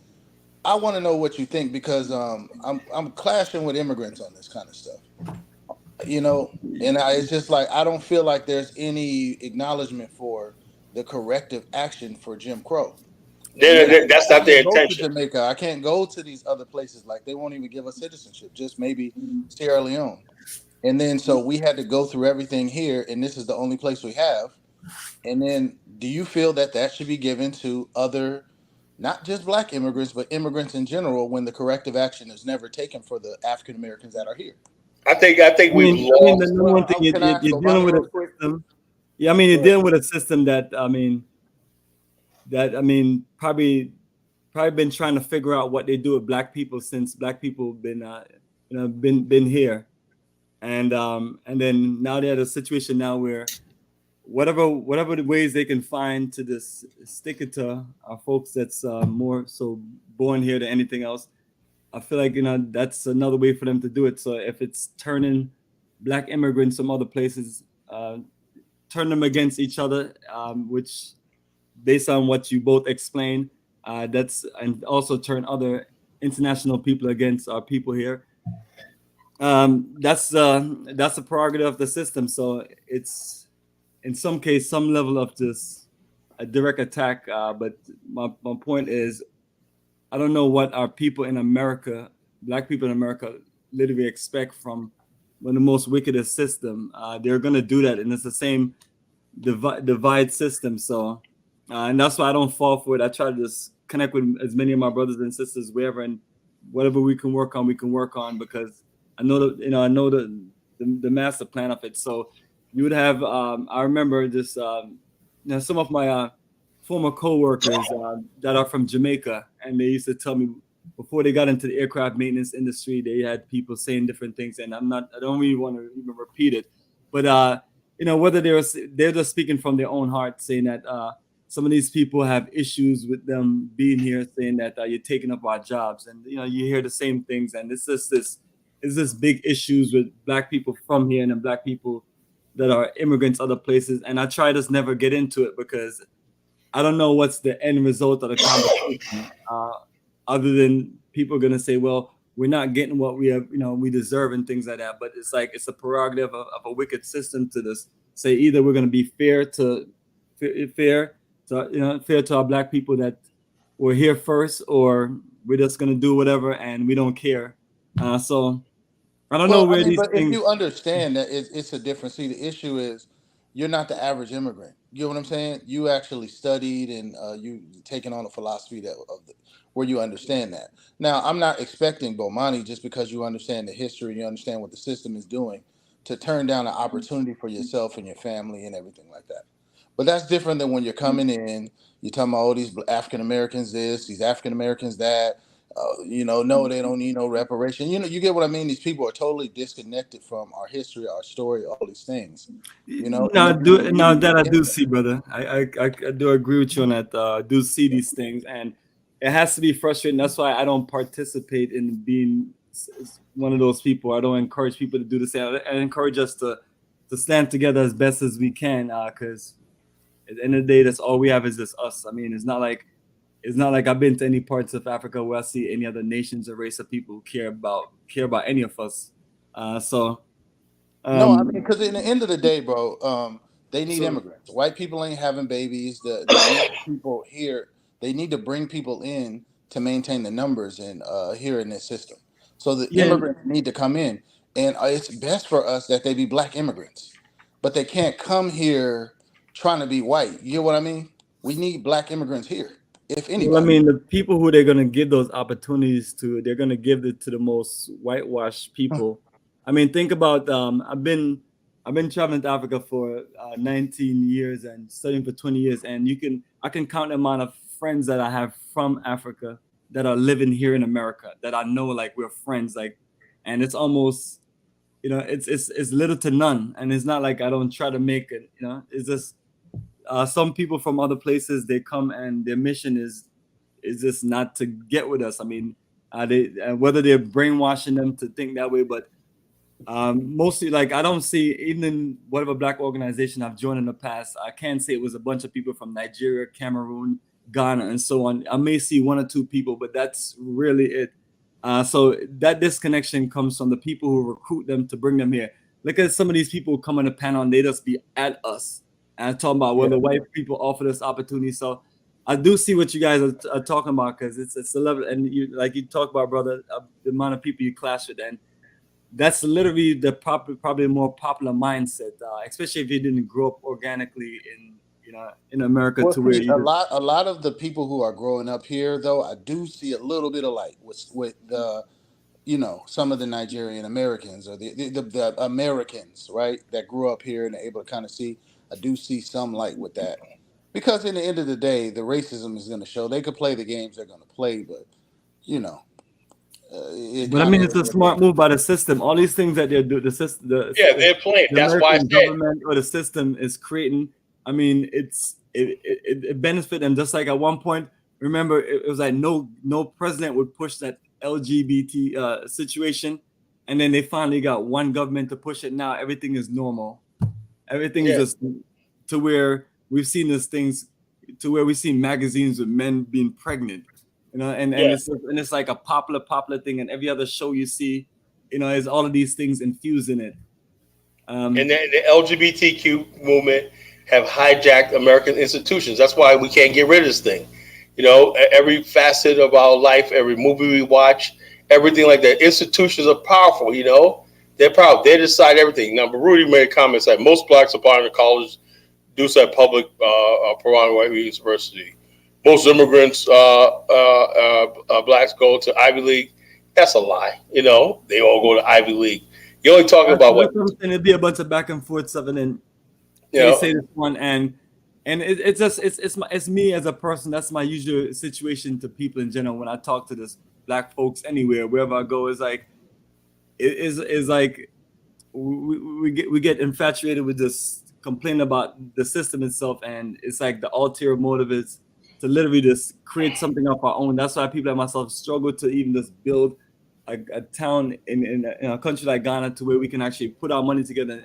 I want to know what you think because I'm clashing with immigrants on this kind of stuff. You know, and it's just like I don't feel like there's any acknowledgement for the corrective action for Jim Crow.
That's not their intention.
Jamaica, I can't go to these other places. Like they won't even give us citizenship. Just maybe Sierra Leone. And then so we had to go through everything here, and this is the only place we have. And then do you feel that should be given to other, not just black immigrants, but immigrants in general when the corrective action is never taken for the African Americans that are here?
I think we've lost.
The number one thing you're dealing with a system. Yeah, I mean, you're dealing with a system that probably been trying to figure out what they do with black people since black people been here, and then now they're at a situation now where whatever the ways they can find to just stick it to our folks that's more so born here than anything else. I feel like that's another way for them to do it. So if it's turning black immigrants from other places, turn them against each other, which based on what you both explained, and also turn other international people against our people here. That's the prerogative of the system. So it's in some case some level of just a direct attack. But my point is, I don't know what our people in America, black people in America, literally expect from one of the most wickedest system. They're gonna do that, and it's the same divide system. So. And that's why I don't fall for it. I try to just connect with as many of my brothers and sisters wherever, and whatever we can work on, because I know that I know the master plan of it. So
you would have. I remember this. Some of my former coworkers that are from Jamaica, and they used to tell me before they got into the aircraft maintenance industry, they had people saying different things, and I don't really want to even repeat it, but whether they're just speaking from their own heart, saying that some of these people have issues with them being here, saying that you're taking up our jobs, and you hear the same things, and it's just this big issues with Black people from here and then Black people that are immigrants other places, and I try to just never get into it because I don't know what's the end result of the conversation, other than people are gonna say, well, we're not getting what we have, we deserve and things like that. But it's like it's a prerogative of a wicked system to this say either we're gonna be fair to our Black people that were here first, or we're just gonna do whatever and we don't care. So I don't know where these
but
things.
if you understand that it's a difference. See, the issue is you're not the average immigrant. You know what I'm saying? You actually studied and you taken on a philosophy where you understand that. Now, I'm not expecting Bomani, just because you understand the history, you understand what the system is doing, to turn down an opportunity for yourself and your family and everything like that. But that's different than when you're coming in, you're talking about, oh, these African Americans this, these African Americans that. No, they don't need no reparation. You get what I mean? These people are totally disconnected from our history, our story, all these things.
Now that I do see, brother. I do agree with you on that. I do see these things, and it has to be frustrating. That's why I don't participate in being one of those people. I don't encourage people to do the same. I encourage us to stand together as best as we can, because at the end of the day, that's all we have is just us. I mean, it's not like I've been to any parts of Africa where I see any other nations or race of people who care about any of us.
No, I mean, because in the end of the day, bro, they need immigrants. White people ain't having babies. The people here, they need to bring people in to maintain the numbers here in this system. So the immigrants need to come in, and it's best for us that they be Black immigrants, but they can't come here trying to be white. You know what I mean? We need Black immigrants here, if anybody.
Well, I mean, the people who they're gonna give those opportunities to, they're gonna give it to the most whitewashed people. I mean, think about I've been traveling to Africa for 19 years and studying for 20 years, and I can count the amount of friends that I have from Africa that are living here in America that I know, like, we're friends, like, and it's almost, it's little to none, and it's not like I don't try to make it, it's just some people from other places, they come and their mission is just not to get with us. I mean, whether they're brainwashing them to think that way, but mostly, like, I don't see, even in whatever Black organization I've joined in the past, I can't say it was a bunch of people from Nigeria, Cameroon, Ghana, and so on. I may see one or two people, but that's really it. So that disconnection comes from the people who recruit them to bring them here. Look at some of these people who come on the panel and they just be at us and talking about whether white people offer this opportunity. So I do see what you guys are talking about, because it's a level, and you talk about, brother, the amount of people you clash with, and that's literally probably a more popular mindset, especially if you didn't grow up organically in America.
Well,
to where
see, a lot of the people who are growing up here, though, I do see a little bit of light with the some of the Nigerian Americans, or the Americans, right, that grew up here and are able to kind of see. I do see some light with that, because in the end of the day, the racism is going to show. They could play the games they're going to play, but
but I mean, it's a smart move by the system. All these things that they're doing,
they're playing. That's why I said
government or the system is creating. I mean, it benefit them. Just like at one point, remember, it was like no president would push that LGBT situation, and then they finally got one government to push it. Now everything is normal. Everything is just to where we've seen these things, to where we see magazines with men being pregnant, and it's like a popular thing, and every other show you see, is all of these things infused in it.
And the LGBTQ movement have hijacked American institutions. That's why we can't get rid of this thing. Every facet of our life, every movie we watch, everything like that. Institutions are powerful. They're powerful. They decide everything. Now, Baruti made comments that most Blacks apply to college do so at public White University. Most immigrants, Blacks go to Ivy League. That's a lie. They all go to Ivy League. You're only talking about what?
It'll be a bunch of back and forth stuff, and then
You
they
know,
say this one, and it's me as a person. That's my usual situation to people in general when I talk to this black folks anywhere, wherever I go. Is like it is like we get infatuated with this complaint about the system itself, and it's like the ulterior motive is to literally just create something of our own. That's why people like myself struggle to even just build a town in a country like Ghana to where we can actually put our money together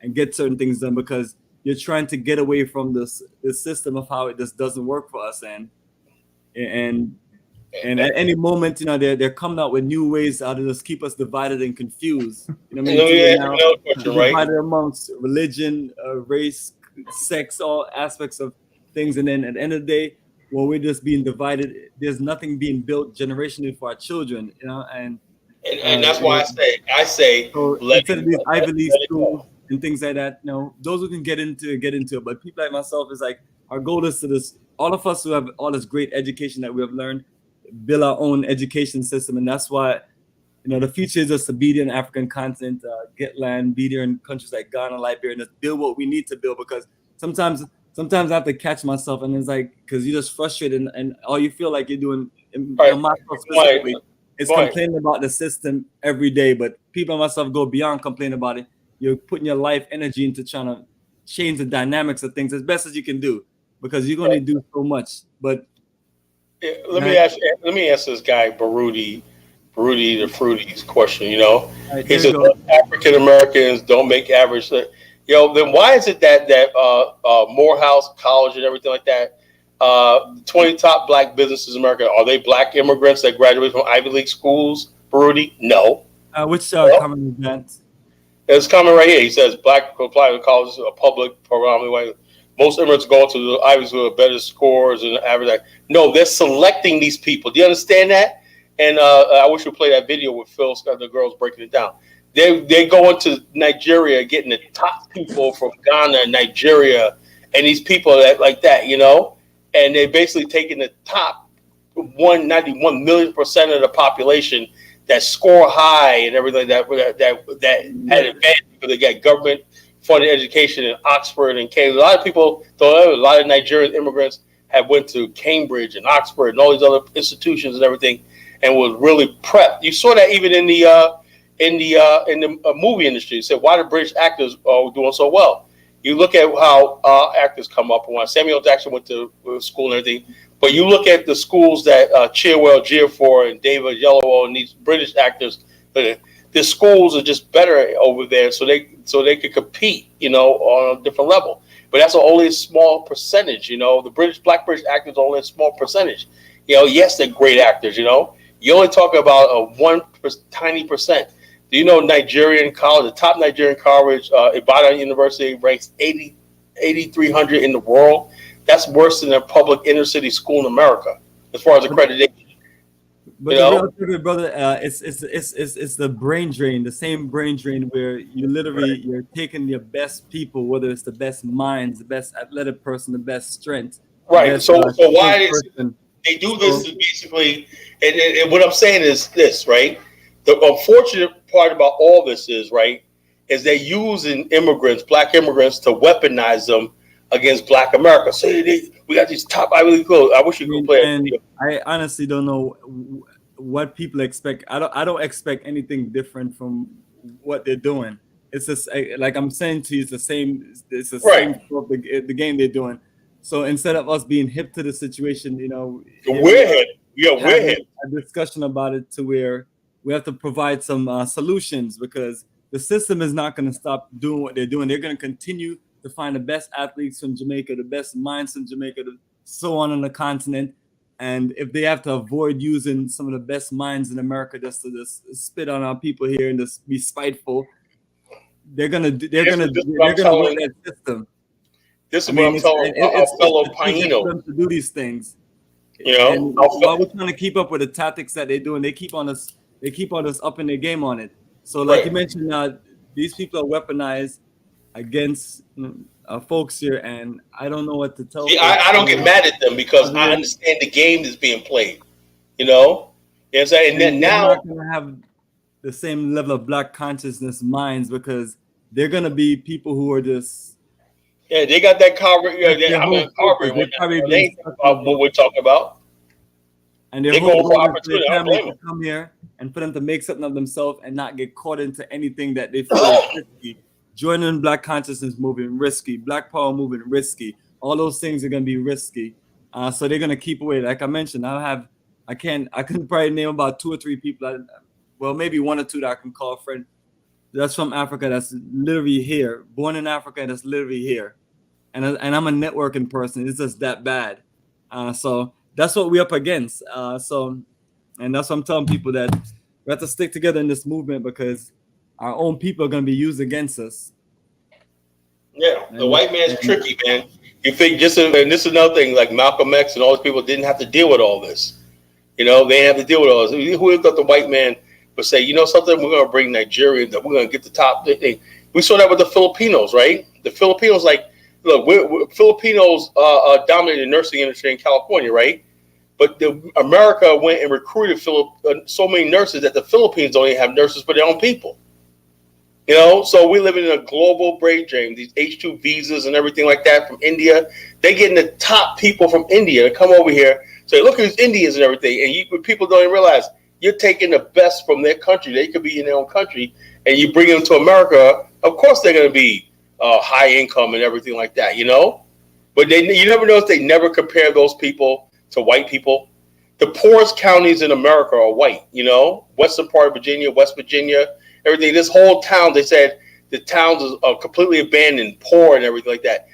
and get certain things done, because you're trying to get away from this system of how it just doesn't work for us, and at any moment, you know, they're coming out with new ways how to just keep us divided and confused. You know what I mean?
another question, right?
Divided amongst religion, race, sex, all aspects of things, and then at the end of the day, when we're just being divided, there's nothing being built generationally for our children, you know, and
that's why I say
so
let
instead of these Ivy League schools and things like that, you know, those who can get into it. But people like myself is like, our goal is to this, all of us who have all this great education that we have learned, build our own education system. And that's why, you know, the future is just to be there in the African continent, get land, be there in countries like Ghana, Liberia, and just build what we need to build. Because sometimes I have to catch myself, and it's like, because you're just frustrated, and all you feel like you're doing, myself specifically, is complaining about the system every day. But people like myself go beyond complaining about it. You're putting your life energy into trying to change the dynamics of things as best as you can do, because you're going to do so much. But
let me ask this guy Baruti the Fruity's question. You know, he says African Americans don't make average. You know, then why is it that Morehouse College and everything like that, 20 top black businesses in America, are they black immigrants that graduate from Ivy League schools? Baruti, no.
Which common event?
It's coming right here. He says black apply colleges are public program. Most immigrants go to the Ivy League with better scores and average. No, they're selecting these people. Do you understand that? And I wish we play that video with Phil Scott, the girls breaking it down. They go into Nigeria, getting the top people from Ghana, Nigeria, and these people like that, you know, and they're basically taking the top 91 million % of the population that score high and everything that had advantage because they got government funded education in Oxford and Cambridge. A lot of people, a lot of Nigerian immigrants have went to Cambridge and Oxford and all these other institutions and everything, and was really prepped. You saw that even in the movie industry. You said, why the British actors are doing so well? You look at how actors come up. When Samuel Jackson went to school and everything, but you look at the schools that Chiwetel Ejiofor and David Oyelowo and these British actors, the schools are just better over there, so they could compete, you know, on a different level. But that's only a small percentage, you know. The black British actors are only a small percentage. You know, yes, they're great actors, you know. You only talk about tiny percent. Do you know Nigerian college, the top Nigerian college, Ibadan University, ranks 8,300 in the world? That's worse than a public inner city school in America as far as accreditation.
But the real truth, brother, it's the brain drain, the same brain drain where you're taking your best people, whether it's the best minds, the best athletic person, the best strength.
Right.
Best,
so why is they do this? Is basically, and what I'm saying is this, right? The unfortunate part about all this is, right, is they're using immigrants, black immigrants, to weaponize them against Black America. So we got these top Ivy League schools. I wish you could play.
And I honestly don't know what people expect. I don't expect anything different from what they're doing. It's just like I'm saying to you, it's the same. It's the same of the game they're doing. So instead of us being hip to the situation, you know,
we're hip. Yeah, we're hip.
A discussion about it to where we have to provide some solutions, because the system is not going to stop doing what they're doing. They're going to continue to find the best athletes from Jamaica, the best minds from Jamaica, so on the continent. And if they have to avoid using some of the best minds in America just to just spit on our people here and just be spiteful, they're gonna work that system.
This is what I'm telling our fellow Paino
to do these things.
You know,
and while we're trying to keep up with the tactics that they're doing, they keep on us upping their game on it. So, like you mentioned, these people are weaponized against folks here, and I don't know what to tell.
See, I don't get mad at them because I understand the game that's being played. You know what I'm saying? And then now
the same level of black consciousness minds, because they're gonna be people who are just
they got that Carver. I'm in Carver.
They probably
They ain't
stuck
about what we're talking about.
And their
They
whole
go for
goal is for
opportunity.
their
I don't
family
blame
to
them.
come here and for them to make something of themselves and not get caught into anything that they feel is risky. Joining Black Consciousness movement, risky. Black Power movement, risky. All those things are gonna be risky. So they're gonna keep away. Like I mentioned, I can probably name about 2 or 3 people. Well, maybe 1 or 2 that I can call a friend. That's from Africa. That's literally here, born in Africa. That's literally here, and I'm a networking person. It's just that bad. So that's what we're up against. And that's what I'm telling people, that we have to stick together in this movement, because our own people are going to be used against us.
Yeah, the white man's tricky, man. You think and this is another thing, like Malcolm X and all those people didn't have to deal with all this. They didn't have to deal with all this. Who would have thought the white man would say, you know something, we're going to bring Nigerians, that we're going to get the top thing. We saw that with the Filipinos, right? The Filipinos, look, Filipinos dominate the nursing industry in California, right? But America went and recruited so many nurses that the Philippines don't even have nurses for their own people. So we live in a global brain drain. These H-2 visas and everything like that from India, they getting the top people from India to come over here. So look at these Indians and everything, and people don't even realize you're taking the best from their country. They could be in their own country, and you bring them to America. Of course, they're going to be high income and everything like that, But you never notice they never compare those people to white people. The poorest counties in America are white. Western part of Virginia, West Virginia. Everything. This whole town, they said the towns are completely abandoned, poor, and everything like that.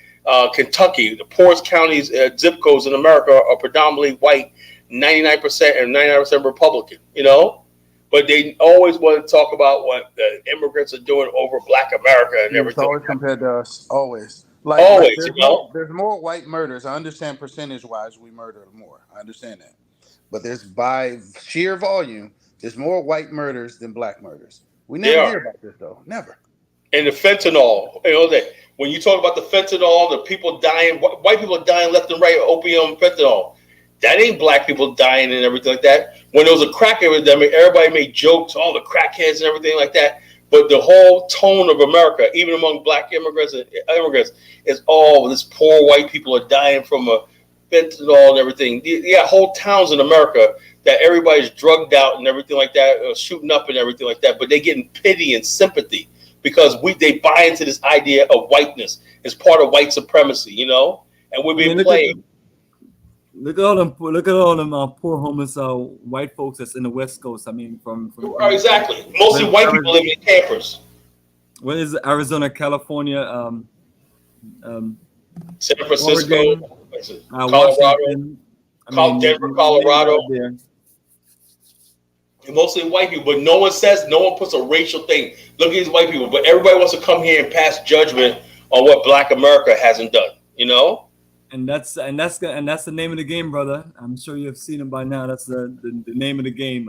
Kentucky, the poorest counties, zip codes in America are predominantly white, 99% and 99% Republican. But they always want to talk about what the immigrants are doing over Black America and everything.
It's always compared to us. Always.
Always.
There's more white murders. I understand percentage-wise, we murder more. I understand that. But there's, by sheer volume, there's more white murders than Black murders. We never hear about this, though. Never.
And the fentanyl, when you talk about the fentanyl, the people dying, white people dying left and right, opium, fentanyl. That ain't Black people dying and everything like that. When there was a crack epidemic, everybody made jokes, all the crackheads and everything like that. But the whole tone of America, even among Black immigrants, is all this poor white people are dying from a fentanyl and everything. You got whole towns in America that everybody's drugged out and everything like that, shooting up and everything like that, but they getting pity and sympathy because they buy into this idea of whiteness as part of white supremacy, and we're being played.
Look at all them poor homeless white folks that's in the West Coast. I mean, from
exactly, mostly white people living in campers.
What is it? Arizona, California,
San Francisco,
Oregon,
Colorado, Denver, Colorado. Mostly white people, but no one puts a racial thing. Look at these white people, but everybody wants to come here and pass judgment on what Black America hasn't done,
And that's the name of the game, brother. I'm sure you have seen it by now. That's the name of the game.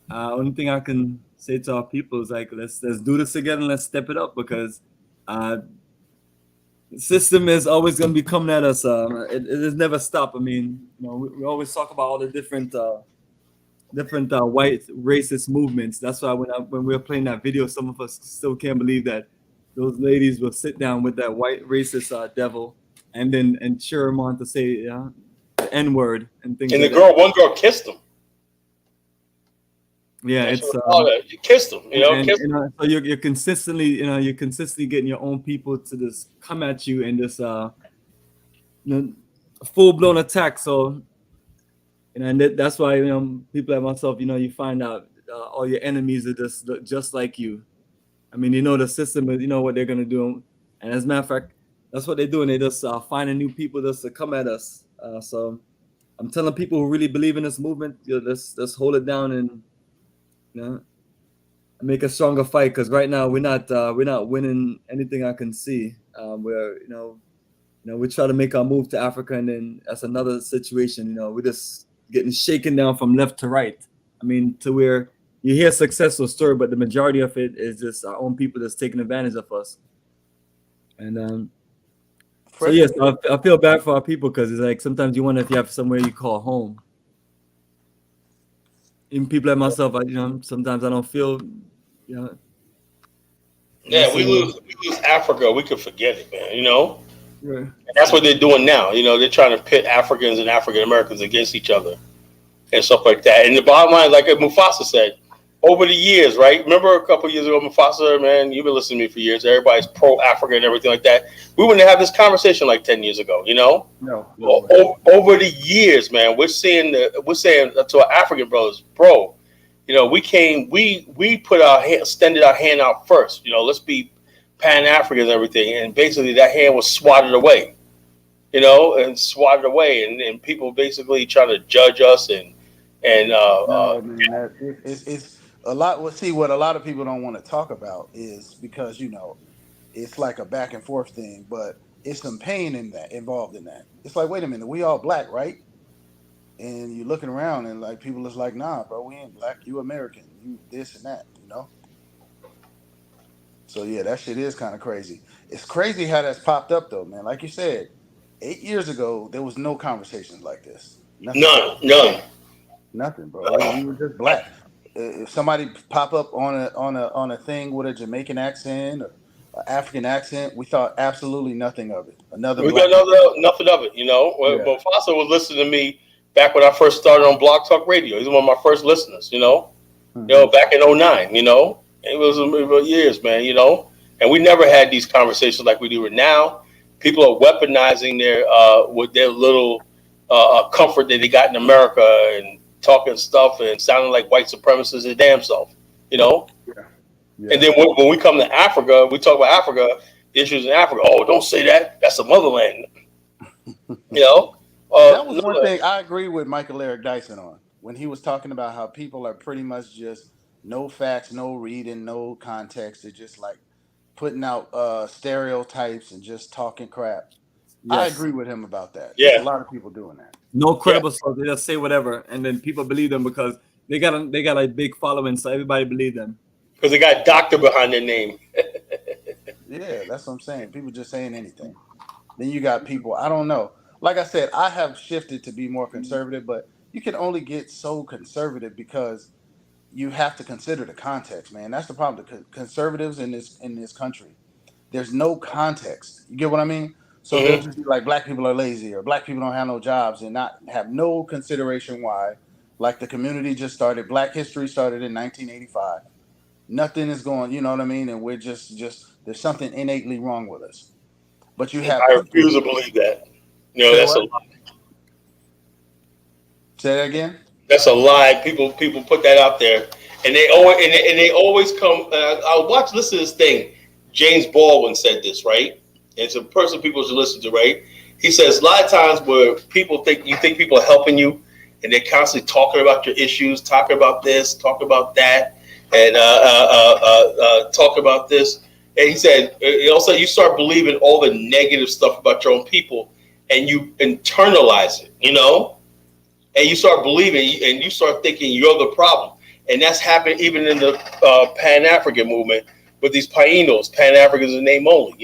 Only thing I can say to our people is let's do this together and let's step it up, because the system is always going to be coming at us. It has never stopped. I mean, we always talk about all the different white racist movements. That's why when we were playing that video, some of us still can't believe that those ladies will sit down with that white racist devil and cheer him on to say the N-word and things.
And
like
one girl kissed him.
Yeah,
you kissed him.
So you're consistently getting your own people to just come at you and just full-blown attack. So. And that's why people like myself, you find out all your enemies are just like you. I mean, the system, what they're gonna do, and as a matter of fact, that's what they're doing. They just finding new people just to come at us. So I'm telling people who really believe in this movement, let's hold it down and make a stronger fight. Because right now we're not winning anything I can see. We try to make our move to Africa, and then that's another situation. We're just getting shaken down from left to right. I mean, to where you hear a successful story, but the majority of it is just our own people that's taking advantage of us. And so yes, I feel bad for our people, because it's sometimes you wonder if you have somewhere you call home. even people like myself, sometimes I don't feel,
Yeah, we lose Africa, we could forget it, man.
Right.
And that's what they're doing now. They're trying to pit Africans and African Americans against each other and stuff like that. And the bottom line, like Mufasa said, over the years, right? Remember a couple of years ago, Mufasa, man, you've been listening to me for years. Everybody's pro-Africa and everything like that. We wouldn't have this conversation like 10 years ago,
No.
Over the years, man, we're saying to our African brothers, bro, we put extended our hand out first. Let's be Pan-African and everything. And basically that hand was swatted away, and people basically trying to judge us and
no, man, it's a lot. Well, see, what a lot of people don't want to talk about is because it's like a back and forth thing, but it's some pain involved in that. It's like, wait a minute, we all black, right? And you're looking around and like people is like, nah, bro, we ain't black. You American. You this and that. So yeah, that shit is kind of crazy. It's crazy how that's popped up though, man. Like you said, 8 years ago there was no conversations like this. Nothing, bro. We were just black. If somebody pop up on a thing with a Jamaican accent or an African accent, we thought absolutely nothing of it.
We got nothing of it. When Mufasa was listening to me back when I first started on Blog Talk Radio, he's one of my first listeners. Back in 2009. It was years, man. And we never had these conversations like we do now. People are weaponizing with their little comfort that they got in America and talking stuff and sounding like white supremacists their damn self, Yeah. And then when we come to Africa, we talk about Africa, issues in Africa. Oh, don't say that. That's the motherland.
That was one thing I agree with Michael Eric Dyson on when he was talking about how people are pretty much just no facts, no reading, no context. They're just like putting out stereotypes and just talking crap. Yes. I agree with him about that.
Yeah.
There's a lot of people doing that.
No credible source. They just say whatever, and then people believe them because they got a big following, so everybody believe them.
Because they got doctor behind their name.
Yeah, that's what I'm saying. People just saying anything. Then you got people, I don't know. Like I said, I have shifted to be more conservative, but you can only get so conservative because you have to consider the context, man. That's the problem. The conservatives in this country, there's no context. You get what I mean? So they'll just be like, black people are lazy or black people don't have no jobs and not have no consideration why. Like the community just started. Black history started in 1985. Nothing is going, you know what I mean? And we're just there's something innately wrong with us. But you have.
I refuse to believe that. That's a lie.
Say that again.
That's a lie. People put that out there, and they always come. I'll listen to this thing. James Baldwin said this, right? It's a person people should listen to, right? He says a lot of times where people think people are helping you, and they're constantly talking about your issues, talking about this, talking about that, and talk about this. And he said, also you start believing all the negative stuff about your own people, and you internalize it, and you start believing, and you start thinking you're the problem. And that's happened even in the Pan-African movement with these Painos. Pan-Africans in name only,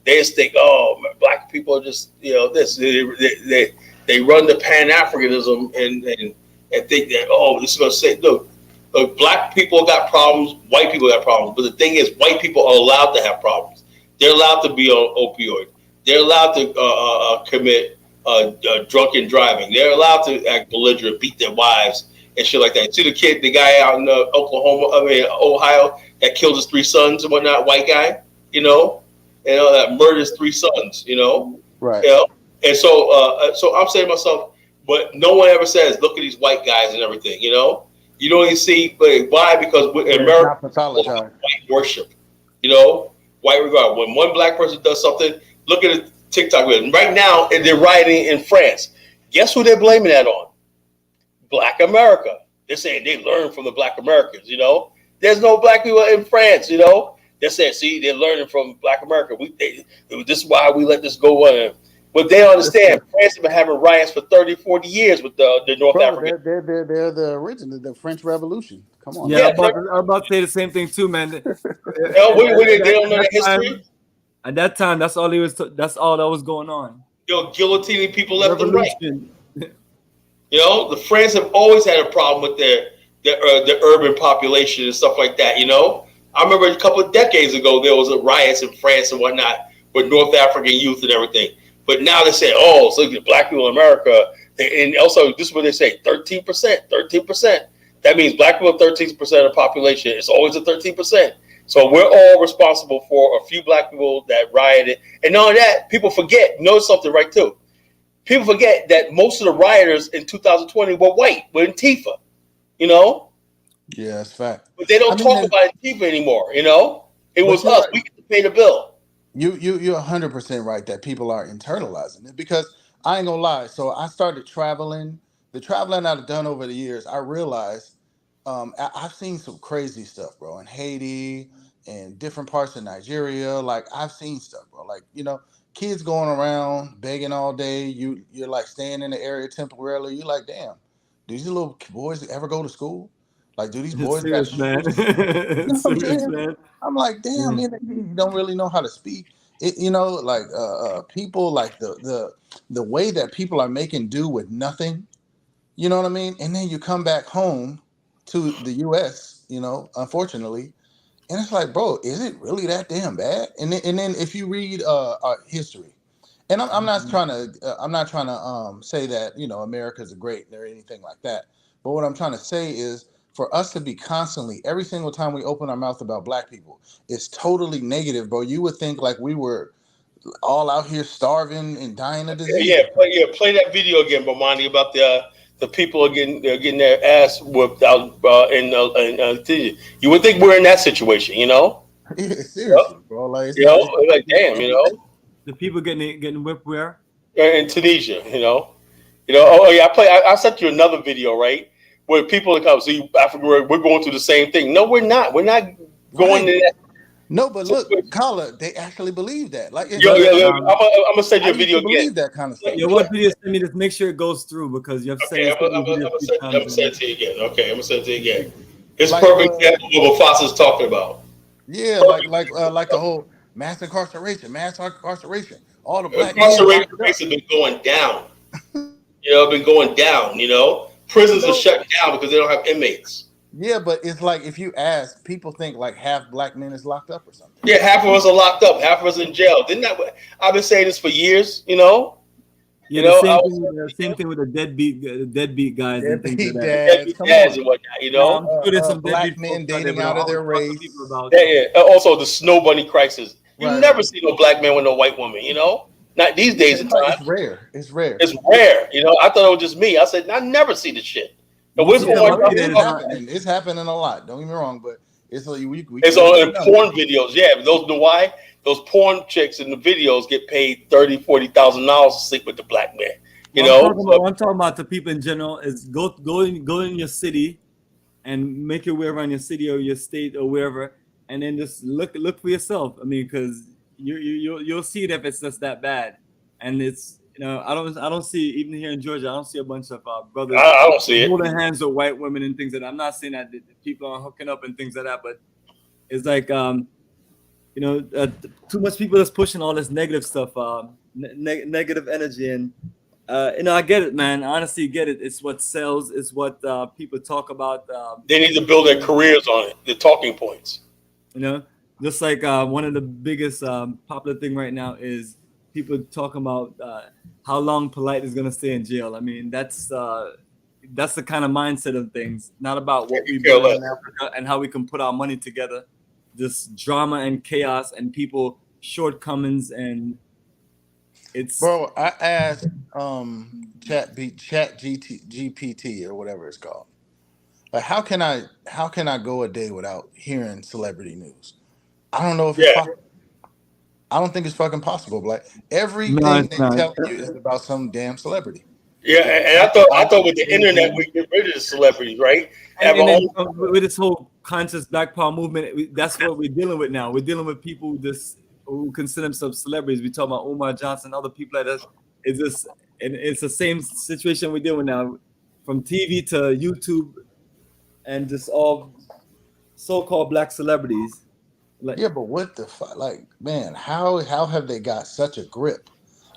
They just think, oh, black people are just, this. They run the Pan-Africanism and think that, oh, this is going to say, look, black people got problems, white people got problems. But the thing is, white people are allowed to have problems. They're allowed to be on opioid. They're allowed to commit drunken driving. They're allowed to act belligerent, beat their wives and shit like that. See the guy out in Ohio that killed his 3 sons and whatnot, white guy, that murdered his 3 sons,
Right.
And so I'm saying to myself, but no one ever says, look at these white guys and everything, You don't even see, why? Because in America, white worship, white regard. When one black person does something, look at the TikTok video. Right now, they're rioting in France. Guess who they're blaming that on? Black America. They're saying they learned from the black Americans, There's no black people in France, They're saying, see, they're learning from black America. This is why we let this go on. But they don't understand. France has been having riots for 30, 40 years with the North African.
They're the original, the French Revolution. Come on.
Yeah, I'm about to say the same thing too, man.
They don't know the history.
At that time, that's all that was going on.
Guillotining people left and right. The France have always had a problem with the urban population and stuff like that. You know, I remember a couple of decades ago there was a riots in France and whatnot with North African youth and everything. But now they say, oh, so the black people in America, and also this is what they say, 13%, 13%. That means black people are 13% of the population. It's always a 13%. So we're all responsible for a few black people that rioted. And not only that, people forget, notice something right too. People forget that most of the rioters in 2020 were white, were Antifa, you know?
Yeah, that's fact.
But they don't talk about Antifa anymore, you know? It was us. We get to pay the bill.
You're 100% right that people are internalizing it, because I ain't gonna lie. So I started traveling. The traveling I've done over the years, I realized I've seen some crazy stuff, bro, in Haiti and different parts of Nigeria. Like I've seen stuff, bro. Like, you know, kids going around begging all day. You're like staying in the area temporarily. You're like, damn, do these little boys ever go to school? Like, do these boys got
serious, man.
shoes? You know what I'm
Serious,
saying?
man.
I'm like, damn, man, you don't really know how to speak. It, you know, like people, like the way that people are making do with nothing. You know what I mean? And then you come back home to the U.S., you know, unfortunately, and it's like, bro, is it really that damn bad? And then if you read history, and I'm not trying to say that, you know, America's great or anything like that, but what I'm trying to say is, for us to be constantly, every single time we open our mouth about black people, it's totally negative, bro. You would think like we were all out here starving and dying of disease.
Play that video again, Bomani, about the people are getting their ass whipped out in you would think we're in that situation, you know?
Yeah, seriously, bro. Like,
you know, like damn, you know.
The people getting whipped where?
In Tunisia, you know. Oh yeah, I sent you another video, right? Where people come, see, Africa, we're going through the same thing. No, we're not. We're not going to that.
No, but look, Kala, they actually believe that. Like,
I'm gonna send you a video again.
Believe that kind of stuff.
Yeah, what video send me? Just make sure it goes through, because you have
Okay, I'm gonna send it to you again. Okay, I'm gonna send it to you again. It's like, perfect example of what Foss is talking about.
Yeah, like the whole mass incarceration. All the black
incarceration rates have been going down. You know, been going down. You know, prisons are shut down because they don't have inmates.
Yeah, but it's like, if you ask, people think like half black men is locked up or something.
Yeah, half of us are locked up, half of us in jail. Didn't that? I've been saying this for years. You know.
Yeah, same thing with the deadbeat guys and things like that.
Deadbeat dads and whatnot, you know.
I'm sure there's some
black men dating out of their race.
Yeah. Also, the snow bunny crisis. You never see no black man with no white woman. You know, not these days.
It's rare. It's rare.
It's rare. You know, I thought it was just me. I said I never see this shit.
It's happening a lot. Don't get me wrong, but it's like
it's on porn videos. Yeah, those know why? Those porn chicks in the videos get paid $30,000-$40,000 to sleep with the black man. You know,
what I'm talking about to people in general is go in your city and make your way around your city or your state or wherever, and then just look for yourself. I mean, because you'll see it if it's just that bad, and it's. You know, I don't see, even here in Georgia, I don't see a bunch of brothers.
I don't see it.
Holding hands with white women and things like that. I'm not saying that people are hooking up and things like that, but it's like, you know, too much people that's pushing all this negative stuff, negative energy, and you know, I get it, man. I honestly get it. It's what sells. It's what people talk about.
They need to build their careers on it. The talking points.
You know, just like one of the biggest popular thing right now is people talking about how long Polite is going to stay in jail. I mean, that's the kind of mindset of things, not about what we build in Africa and how we can put our money together. Just drama and chaos and people shortcomings, and it's.
Bro, I asked Chat GPT or whatever it's called. Like, how can I go a day without hearing celebrity news? I don't know if it's possible. I don't think it's fucking possible. Like, everything they tell you is about some damn celebrity.
Yeah, and I thought with the internet we get rid of the celebrities, right?
And then, with this whole conscious Black Power movement, that's what we're dealing with now. We're dealing with people who consider themselves celebrities. We talk about Umar Johnson, other people like that. It's the same situation we're dealing with now, from TV to YouTube, and just all so-called Black celebrities.
Like, yeah, but what the fuck? Like, man, how have they got such a grip?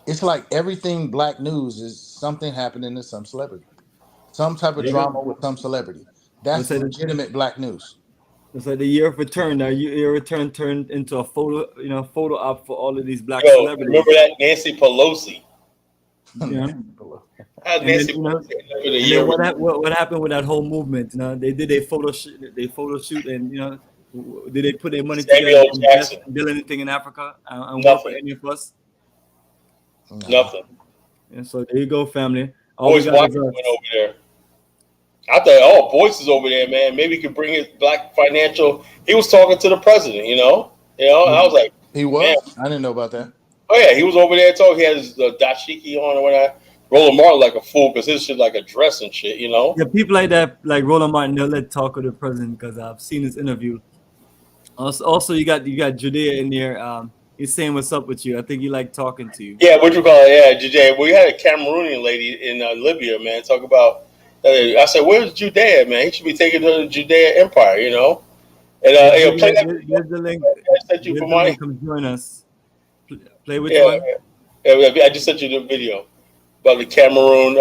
It's like everything Black news is something happening to some celebrity, some type of drama with some celebrity. That's legitimate black news.
It's like the year of return. Now, your return turned into a photo op for all of these black
Yo,
celebrities.
remember that Nancy Pelosi?
Yeah.
How's
And then,
Nancy
you know,
Pelosi for the
and
year?
then what happened with that whole movement? You know, they did a photo shoot, and you know, did they put their money
Samuel
together to
Jackson.
invest and build anything in Africa and work for any of us?
Nothing.
And so there you go, family. All
Boyce
we got is
Watkins went over there. I thought, oh, Boyce is over there, man. Maybe he could bring his black financial. He was talking to the president, you know. And I was like,
he was.
Man.
I didn't know about that.
Oh yeah, he was over there talking. He had his dashiki on and whatnot. Roland Martin like a fool because his shit like a dress and shit, you know.
Yeah, people like that, like Roland Martin, they'll let talk with the president because I've seen his interview. Also, you got Judea in there. He's saying what's up with you. I think he like talking to you.
Yeah, what you call it? Yeah, Judea. We had a Cameroonian lady in Libya, man. Talk about. I said, "Where's Judea, man? He should be taken to the Judea Empire, you know." And play that.
There's the link.
I sent you for money.
Come join us. Play which
Yeah,
one?
I just sent you the video about the Cameroon.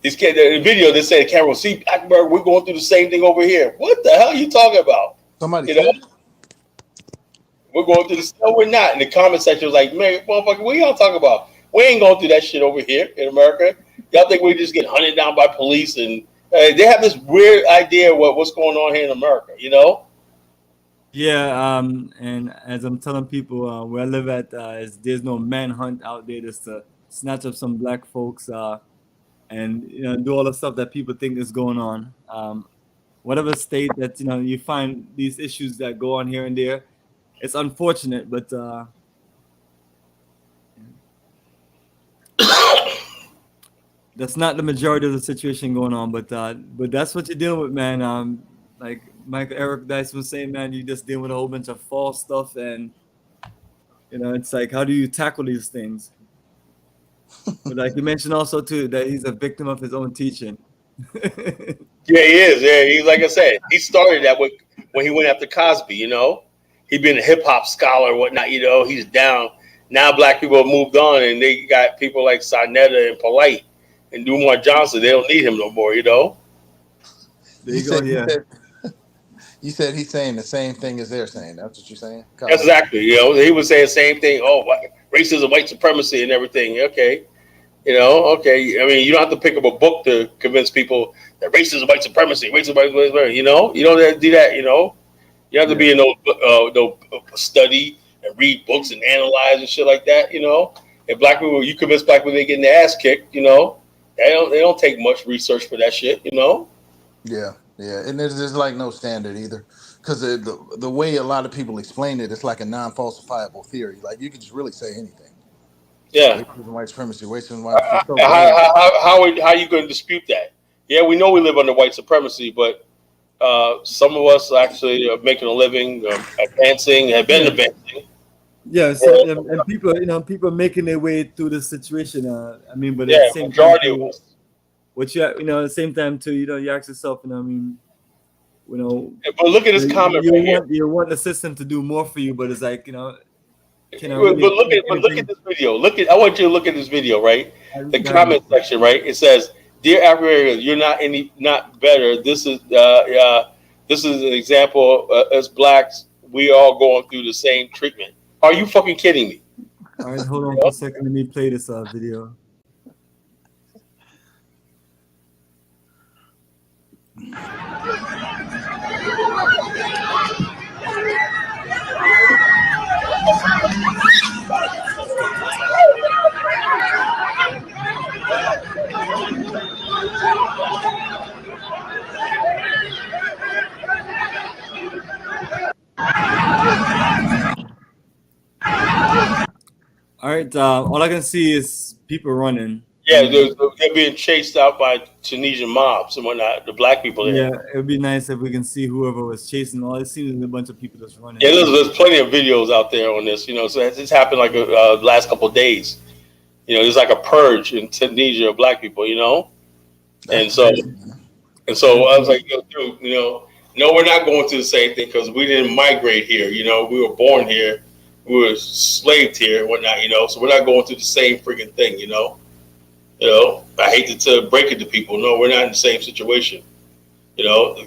These kids, the video they said Cameroon. See, Blackburg, we're going through the same thing over here. What the hell are you talking about?
Somebody,
you know. We're going through this. No, we're not. In the comment section was like, man, motherfucker, what y'all talking about? We ain't going through that shit over here in America. Y'all think we just get hunted down by police and they have this weird idea of what's going on here in America, you know?
Yeah, and as I'm telling people where I live at, there's no manhunt out there just to snatch up some black folks and do all the stuff that people think is going on. Whatever state that you find these issues that go on here and there, it's unfortunate, but that's not the majority of the situation going on. But that's what you're dealing with, man. Like Michael Eric Dice was saying, man, you just dealing with a whole bunch of false stuff, and it's like, how do you tackle these things? But like you mentioned also too, that he's a victim of his own teaching.
Yeah, he is. Yeah, he's like I said, he started that when he went after Cosby. You know, he'd been a hip hop scholar, whatnot. You know, he's down. Now black people have moved on, and they got people like Sinetta and Polite and Dumar Johnson. They don't need him no more. You know.
There you go. Yeah.
You said he's saying the same thing as they're saying. That's what you're saying?
Exactly. He was saying the same thing. Oh, racism, white supremacy, and everything. Okay. Okay. I mean, you don't have to pick up a book to convince people that racism, white supremacy, racism, white supremacy. You don't have to do that. You have to be in no study and read books and analyze and shit like that. And black people, you convince black people they getting their ass kicked. They don't take much research for that shit.
Yeah. Yeah, and there's like no standard either, because the way a lot of people explain it, it's like a non-falsifiable theory. Like you can just really say anything.
Yeah.
Racism, white supremacy, racism, white supremacy.
How are you going to dispute that? Yeah, we know we live under white supremacy, but some of us actually are making a living, advancing, have been advancing.
Yeah, so, and people are making their way through the situation. But at the same
majority
time,
of us.
What you at the same time too, you ask yourself,
But look at this comment right here.
You want the system to do more for you, but it's like,
But look at this video. I want you to look at this video, right? The comment section, right? It says, "Dear African, you're not better. This is an example. As blacks, we are all going through the same treatment." Are you fucking kidding me?
All right, hold on for a second. Let me play this video. All right, all I can see is people running.
Yeah, they're being chased out by Tunisian mobs and whatnot. The black people there.
Yeah, it would be nice if we can see whoever was chasing. All I see is a bunch of people just running.
Yeah, there's plenty of videos out there on this. So it's happened like the last couple of days. There's like a purge in Tunisia of black people. And so I was like, dude, no, we're not going through the same thing because we didn't migrate here. We were born here, we were slaved here and whatnot. So we're not going through the same freaking thing. I hate to break it to people. No, we're not in the same situation. You know, the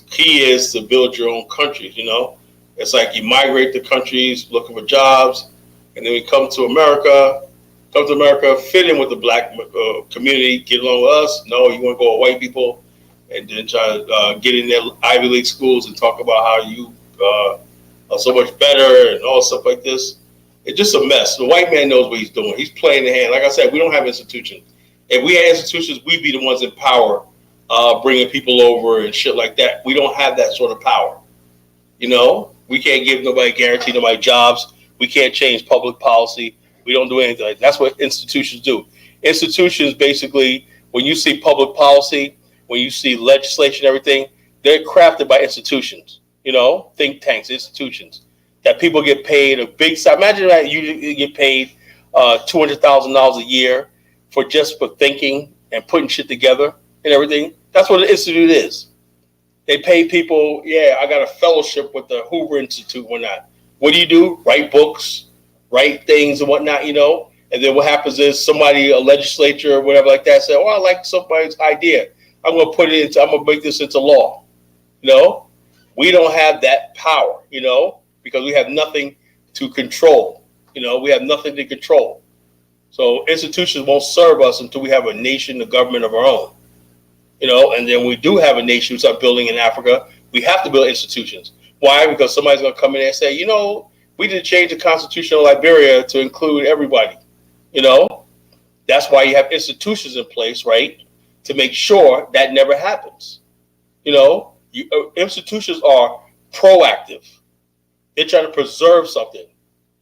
key is to build your own countries. You know, it's like you migrate to countries looking for jobs, and then we come to America, fit in with the black community, get along with us. No, you want to go with white people, and then try to get in their Ivy League schools and talk about how you are so much better and all stuff like this. It's just a mess. The white man knows what he's doing. He's playing the hand. Like I said, we don't have institutions. If we had institutions, we'd be the ones in power, bringing people over and shit like that. We don't have that sort of power. You know, we can't give nobody, guarantee nobody jobs. We can't change public policy. We don't do anything like that. That's what institutions do. Institutions, basically, when you see public policy, when you see legislation, everything, they're crafted by institutions, you know, think tanks, institutions, that people get paid a big sum. Imagine that you get paid $200,000 a year for thinking and putting shit together and everything. That's what an institute is. They pay people, yeah, I got a fellowship with the Hoover Institute, whatnot. What do? Write books, write things and whatnot, you know? And then what happens is somebody, a legislature or whatever like that, say, oh, I like somebody's idea. I'm going to make this into law. You know? We don't have that power, you know, because we have nothing to control. You know, we have nothing to control. So institutions won't serve us until we have a nation, a government of our own. You know, and then we do have a nation we start building in Africa. We have to build institutions. Why? Because somebody's going to come in there and say, you know, we did change the constitution of Liberia to include everybody. You know, that's why you have institutions in place, right, to make sure that never happens. You know, institutions are proactive. They're trying to preserve something.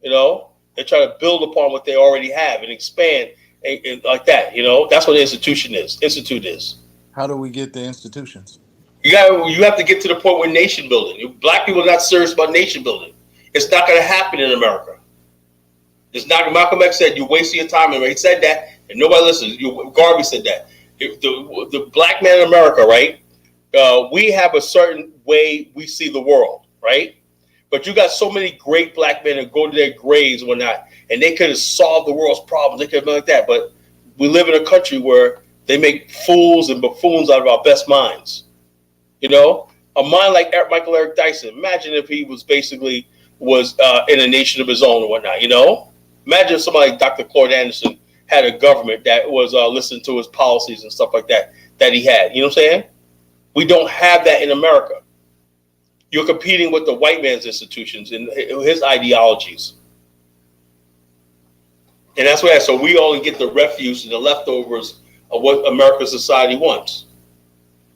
You know, they're trying to build upon what they already have and expand and like that. You know, that's what an institution is. Institute is.
How do we get the institutions?
You have to get to the point where nation building. Black people are not serious about nation building. It's not going to happen in America. It's not. Malcolm X said, "You're wasting your time." And he said that, and nobody listens. Garvey said that. The black man in America, right? We have a certain way we see the world, right? But you got so many great black men that go to their graves and whatnot, and they could have solved the world's problems. They could have been like that. But we live in a country where they make fools and buffoons out of our best minds. You know, a mind like Michael Eric Dyson. Imagine if he was in a nation of his own and whatnot. You know, imagine if somebody like Dr. Claude Anderson had a government that was listening to his policies and stuff like that he had. You know what I'm saying? We don't have that in America. You're competing with the white man's institutions and his ideologies. And that's why. So we only get the refuse and the leftovers of what American society wants.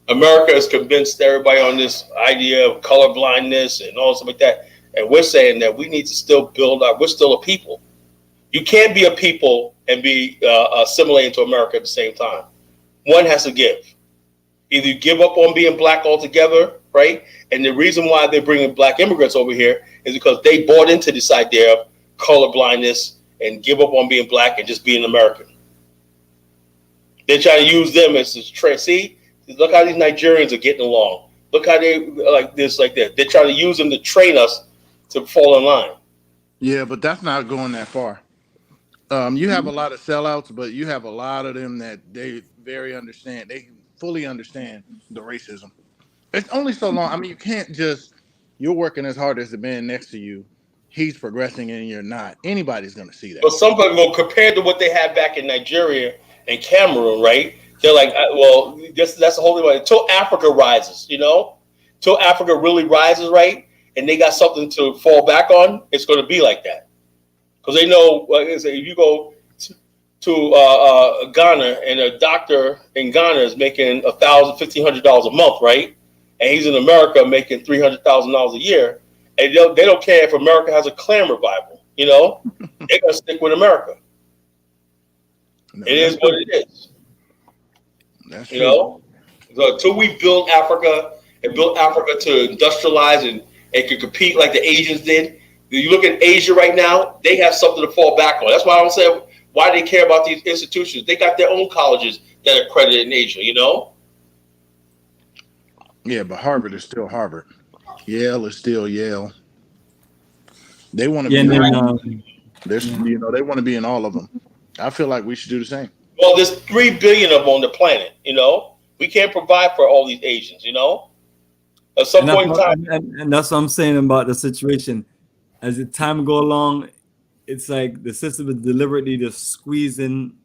America has convinced everybody on this idea of color blindness and all stuff like that. And we're saying that we need to still we're still a people. You can't be a people and be assimilating to America at the same time. One has to give. Either you give up on being black altogether, right? And the reason why they're bringing black immigrants over here is because they bought into this idea of color blindness and give up on being black and just being American. They're trying to use them as this trend. See, look how these Nigerians are getting along. Look how they like this, like that. They're trying to use them to train us to fall in line.
Yeah, but that's not going that far. You have a lot of sellouts, but you have a lot of them that they they fully understand the racism. It's only so long. I mean, you can't you're working as hard as the man next to you. He's progressing and you're not. Anybody's going to see that.
But some people, compared to what they had back in Nigeria and Cameroon, right? They're like, well, that's the whole thing. Until Africa rises, you know? Until Africa really rises, right? And they got something to fall back on, it's going to be like that. Because they know, like I say, if you go to Ghana and a doctor in Ghana is making $1,000, $1,500 a month, right? And he's in America making $300,000 a year. And they don't care if America has a clan revival, you know? They're going to stick with America. No, it is what it is.
That's
you know? So until we build Africa and build Africa to industrialize and can compete like the Asians did, you look at Asia right now, they have something to fall back on. That's why I don't say why they care about these institutions. They got their own colleges that are accredited in Asia, you know?
Yeah, but Harvard is still Harvard. Yale is still Yale. They want to be they want to be in all of them. I feel like we should do the same.
Well, there's 3 billion of them on the planet, you know? We can't provide for all these Asians, you know? At some point in time.
And that's what I'm saying about the situation. As the time go along, it's like the system is deliberately just squeezing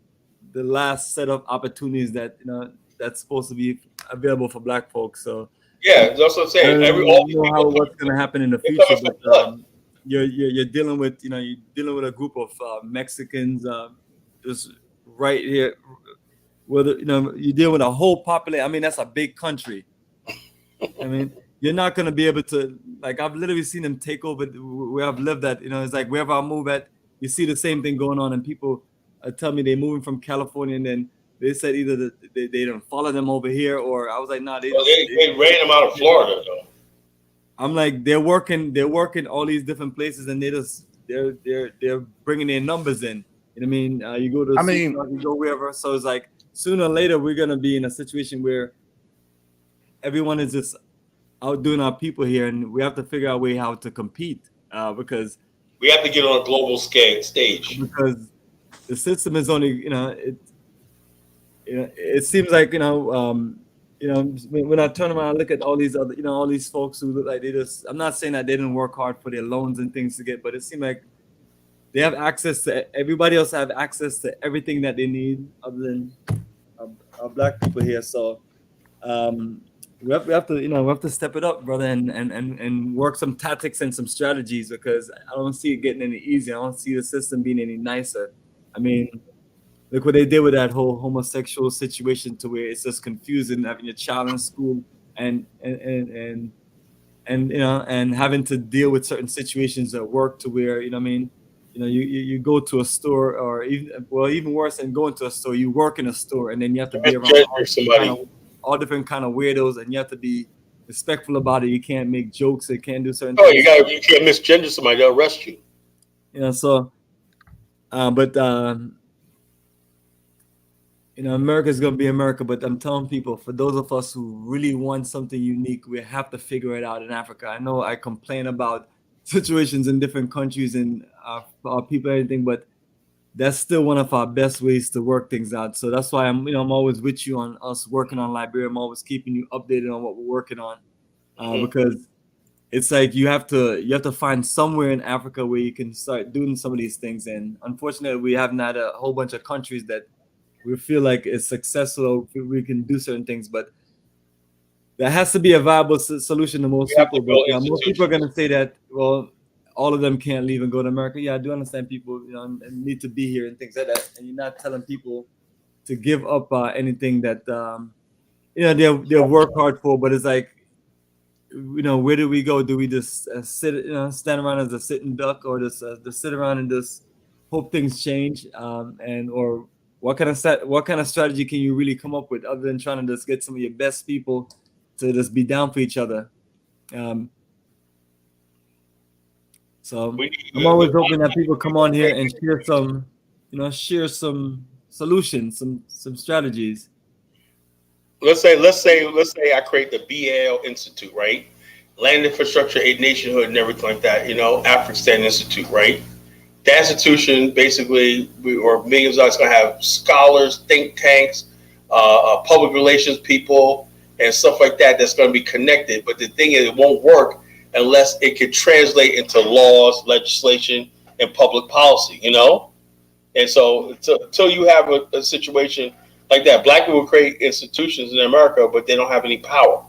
the last set of opportunities that, you know, that's supposed to be available for Black folks. So
yeah, that's what I'm saying.
I don't know what's going to happen in the future, but you're dealing with, you know, you're dealing with a group of Mexicans just right here. Whether, you know, you deal with a whole population. I mean, that's a big country. I mean, you're not going to be able to, like, I've literally seen them take over where I've lived at. You know, it's like wherever I move at, you see the same thing going on, and people tell me they're moving from California, and then they said either they don't follow them over here, or I was like, nah, they
ran them out of Florida though.
I'm like, they're working all these different places, and they're bringing their numbers in. You know what I mean? You go to you go wherever. So it's like sooner or later we're gonna be in a situation where everyone is just outdoing our people here, and we have to figure out a way how to compete because
we have to get on a global stage.
Because the system is only, you know, it seems like, you know, when I turn around and look at all these other, you know, all these folks who look like they just, I'm not saying that they didn't work hard for their loans and things to get, but it seemed like they have access to, everybody else have access to everything that they need other than Black people here. So we have to, you know, we have to step it up, brother, and work some tactics and some strategies, because I don't see it getting any easier. I don't see the system being any nicer. I mean, look what they did with that whole homosexual situation, to where it's just confusing having your child in school and you know, and having to deal with certain situations at work, to where, you know what I mean, you know, you go to a store, or even worse than going to a store, you work in a store, and then you have to be around all different kind of weirdos, and you have to be respectful about it. You can't make jokes. You can't do certain things.
You can't misgender somebody. They'll arrest you.
You know, so but you know, America's gonna be America. But I'm telling people, for those of us who really want something unique, we have to figure it out in Africa. I know I complain about situations in different countries and our people and everything, but that's still one of our best ways to work things out. So that's why I'm always with you on us working on Liberia. I'm always keeping you updated on what we're working on, because it's like you have to find somewhere in Africa where you can start doing some of these things. And unfortunately, we have not a whole bunch of countries that we feel like is successful. We can do certain things, but there has to be a viable solution to most people. But most people are going to say that, well, all of them can't leave and go to America. Yeah, I do understand people, you know, need to be here and things like that. And you're not telling people to give up anything that you know, they'll work hard for. But it's like, you know, where do we go? Do we just sit, you know, stand around as a sitting duck, or just sit around and just hope things change? Or what kind of strategy can you really come up with, other than trying to just get some of your best people to just be down for each other? So I'm always hoping that people come on here and share some solutions, some strategies.
Let's say I create the BAIO Institute, right? Land Infrastructure, Nationhood, and everything like that. You know, Afrikstan Institute, right? That institution basically, or millions of dollars, going to have scholars, think tanks, public relations people, and stuff like that. That's going to be connected. But the thing is, it won't work unless it can translate into laws, legislation, and public policy, you know? And so until you have a situation like that, Black people create institutions in America, but they don't have any power.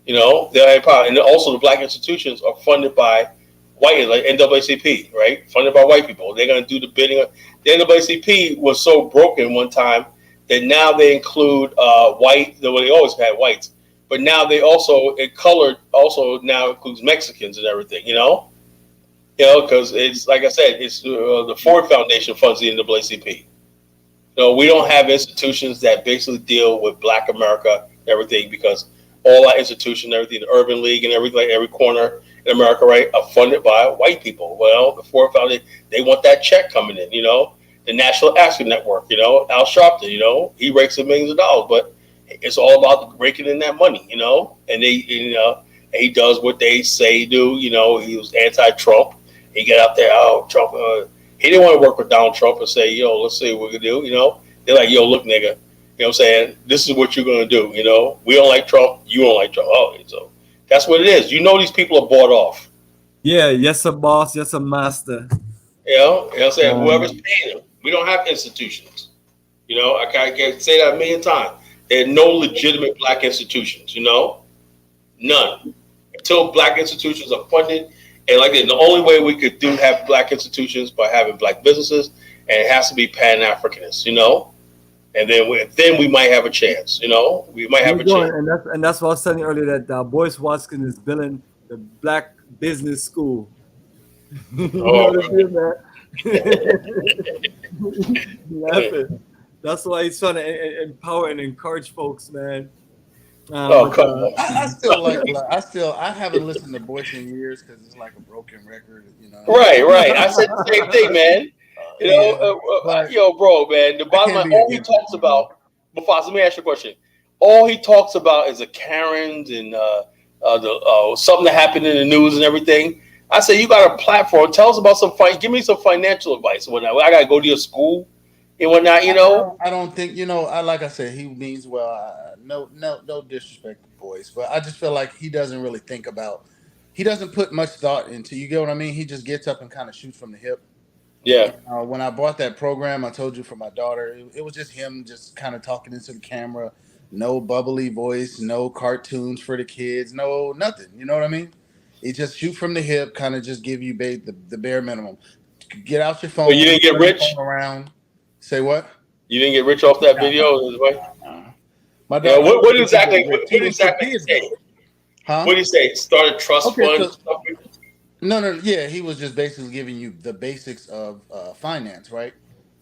You know, they don't have power. And also the Black institutions are funded by white, like NAACP, right? Funded by white people. They're going to do the bidding. The NAACP was so broken one time that now they include white, well, they always had whites, but now they also, colored also now includes Mexicans and everything, you know? You know, because it's, like I said, it's the Ford Foundation funds the NAACP. So we don't have institutions that basically deal with Black America and everything, because all our institutions, everything, the Urban League and everything, like every corner in America, right, are funded by white people. Well, the Ford Foundation, they want that check coming in, you know? The National African Network, you know, Al Sharpton, you know, he rakes in millions of dollars, but it's all about raking in that money, you know? And you know, and he does what they say do, you know? He was anti-Trump. He got out there, oh, Trump, he didn't want to work with Donald Trump and say, yo, let's see what we can do, you know? They're like, yo, look, nigga, You know what I'm saying? This is what you're going to do. You know, we don't like Trump. You don't like Trump. Oh, so that's what it is. You know, these people are bought off.
Yeah, yes, a boss, yes, a master.
You know what I'm saying? Whoever's paying them. We don't have institutions. You know, I can say that a million times. There are no legitimate black institutions, you know? None. Until black institutions are funded. And like that, the only way we could have black institutions by having black businesses, and it has to be Pan-Africanist, you know? And then we might have a chance, you know? We might have a chance.
And that's what I was saying earlier, that Boyce Watkins is building the Black Business School. Laughing. That's why he's trying to empower and encourage folks, man.
Come on. I haven't listened to Boyce in years because it's like a broken record, you know.
Right. I said the same thing, man. You know, yo, bro, man. The bottom line, all he talks about. Mufasa, let me ask you a question. All he talks about is the Karens and something that happened in the news and everything. I say, you got a platform. Tell us about give me some financial advice and whatnot. I got to go to your school and whatnot, you know?
I don't think, you know, like I said, he means well. No disrespect to Boyce, but I just feel like he doesn't really think about, he doesn't put much thought into, you get what I mean? He just gets up and kind of shoots from the hip.
Yeah.
When I bought that program, I told you for my daughter, it was just him just kind of talking into the camera. No bubbly voice, no cartoons for the kids, no nothing. You know what I mean? It just shoot from the hip, kind of just give you the bare minimum. Get out your phone.
Well, you didn't get rich?
Around. Say what?
You didn't get rich off that video?
My daughter,
what exactly did he say?
Huh?
What did he say? Start a trust fund?
No. Yeah, he was just basically giving you the basics of finance, right?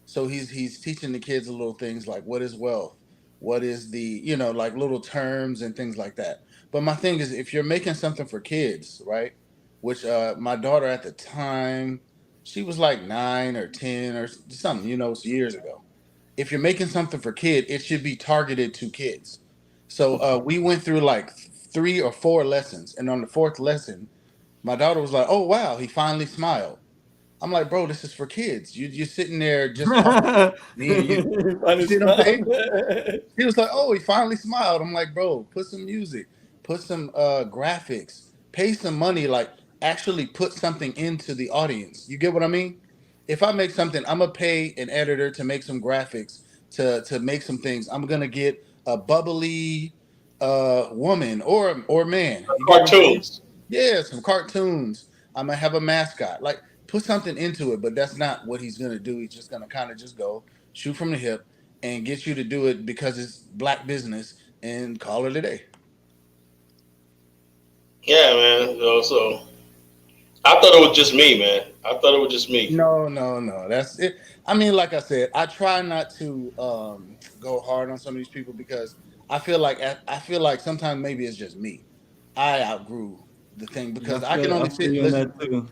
So he's teaching the kids a little things like what is wealth, what is the, you know, like little terms and things like that. But my thing is, if you're making something for kids, right? Which my daughter at the time, she was like 9 or 10 or something, you know, it's years ago. If you're making something for kids, it should be targeted to kids. So we went through like 3 or 4 lessons, and on the 4th lesson, my daughter was like, "Oh wow, he finally smiled." I'm like, "Bro, this is for kids. You're sitting there just talking to me and you." You see what I'm saying? He was like, "Oh, he finally smiled." I'm like, "Bro, put some music, put some graphics, pay some money, like actually put something into the audience." You get what I mean? If I make something, I'm gonna pay an editor to make some graphics, to make some things. I'm gonna get a bubbly woman or man.
Cartoons.
Yeah, some cartoons. I'm gonna have a mascot. Like put something into it, but that's not what he's gonna do. He's just gonna kind of just go shoot from the hip and get you to do it because it's black business and call it a day.
Yeah, man. So I thought it was just me, man. I thought it was just me.
No. That's it. I mean, like I said, I try not to go hard on some of these people because I feel like sometimes maybe it's just me. I outgrew the thing because I can only sit and listen.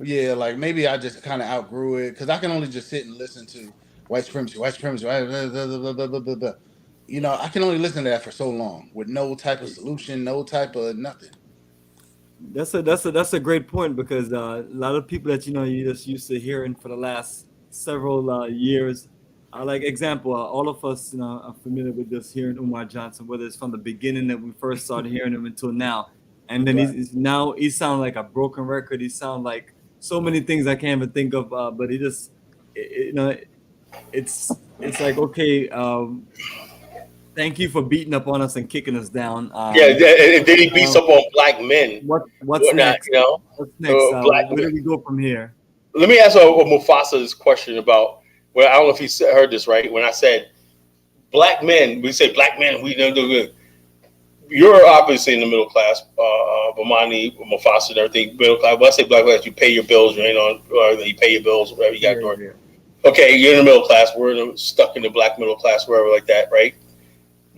Yeah, like maybe I just kind of outgrew it because I can only just sit and listen to white supremacy. You know, I can only listen to that for so long with no type of solution, no type of nothing.
That's a great point because a lot of people that you just used to hearing for the last several years, like example, all of us are familiar with just hearing Umar Johnson, whether it's from the beginning that we first started hearing him until now, and then he sounds like a broken record. He sounds like so many things I can't even think of, but he just it's like okay. Thank you for beating up on us and kicking us down.
And then he beats up on black men.
What's next?
You know?
What's next? Where do we go from here?
Let me ask Mufasa this question about. Well, I don't know if he heard this right. When I said black men, we say black men. We don't do good. You're obviously in the middle class, Bomani, Mufasa, and everything. Middle class. When I say black class, you pay your bills. You ain't on. You pay your bills. Whatever you got doing. Okay, you're in the middle class. We're stuck in the black middle class, wherever like that, right?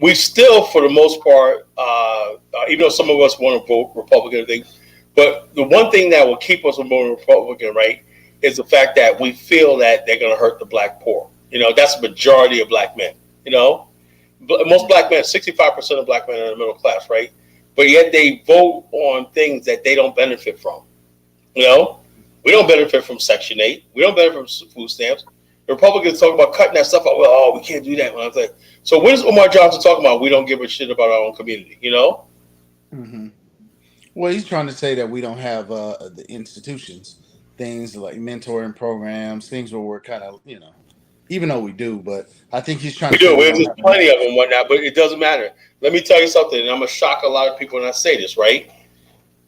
We still, for the most part, even though some of us want to vote Republican, but the one thing that will keep us from voting Republican, right, is the fact that we feel that they're going to hurt the black poor. You know, that's the majority of black men. You know, most black men, 65% of black men are in the middle class, right? But yet they vote on things that they don't benefit from. You know, we don't benefit from Section 8. We don't benefit from food stamps. Republicans talk about cutting that stuff out. Well, oh, we can't do that. And I was like, so when is Umar Johnson talking about we don't give a shit about our own community? You know?
Mm-hmm. Well, he's trying to say that we don't have the institutions, things like mentoring programs, things where we're kind of, you know, even though we do, but I think he's trying
We
to say
do.
we
There's
don't have
plenty of them and whatnot, but it doesn't matter. Let me tell you something, and I'm going to shock a lot of people when I say this, right?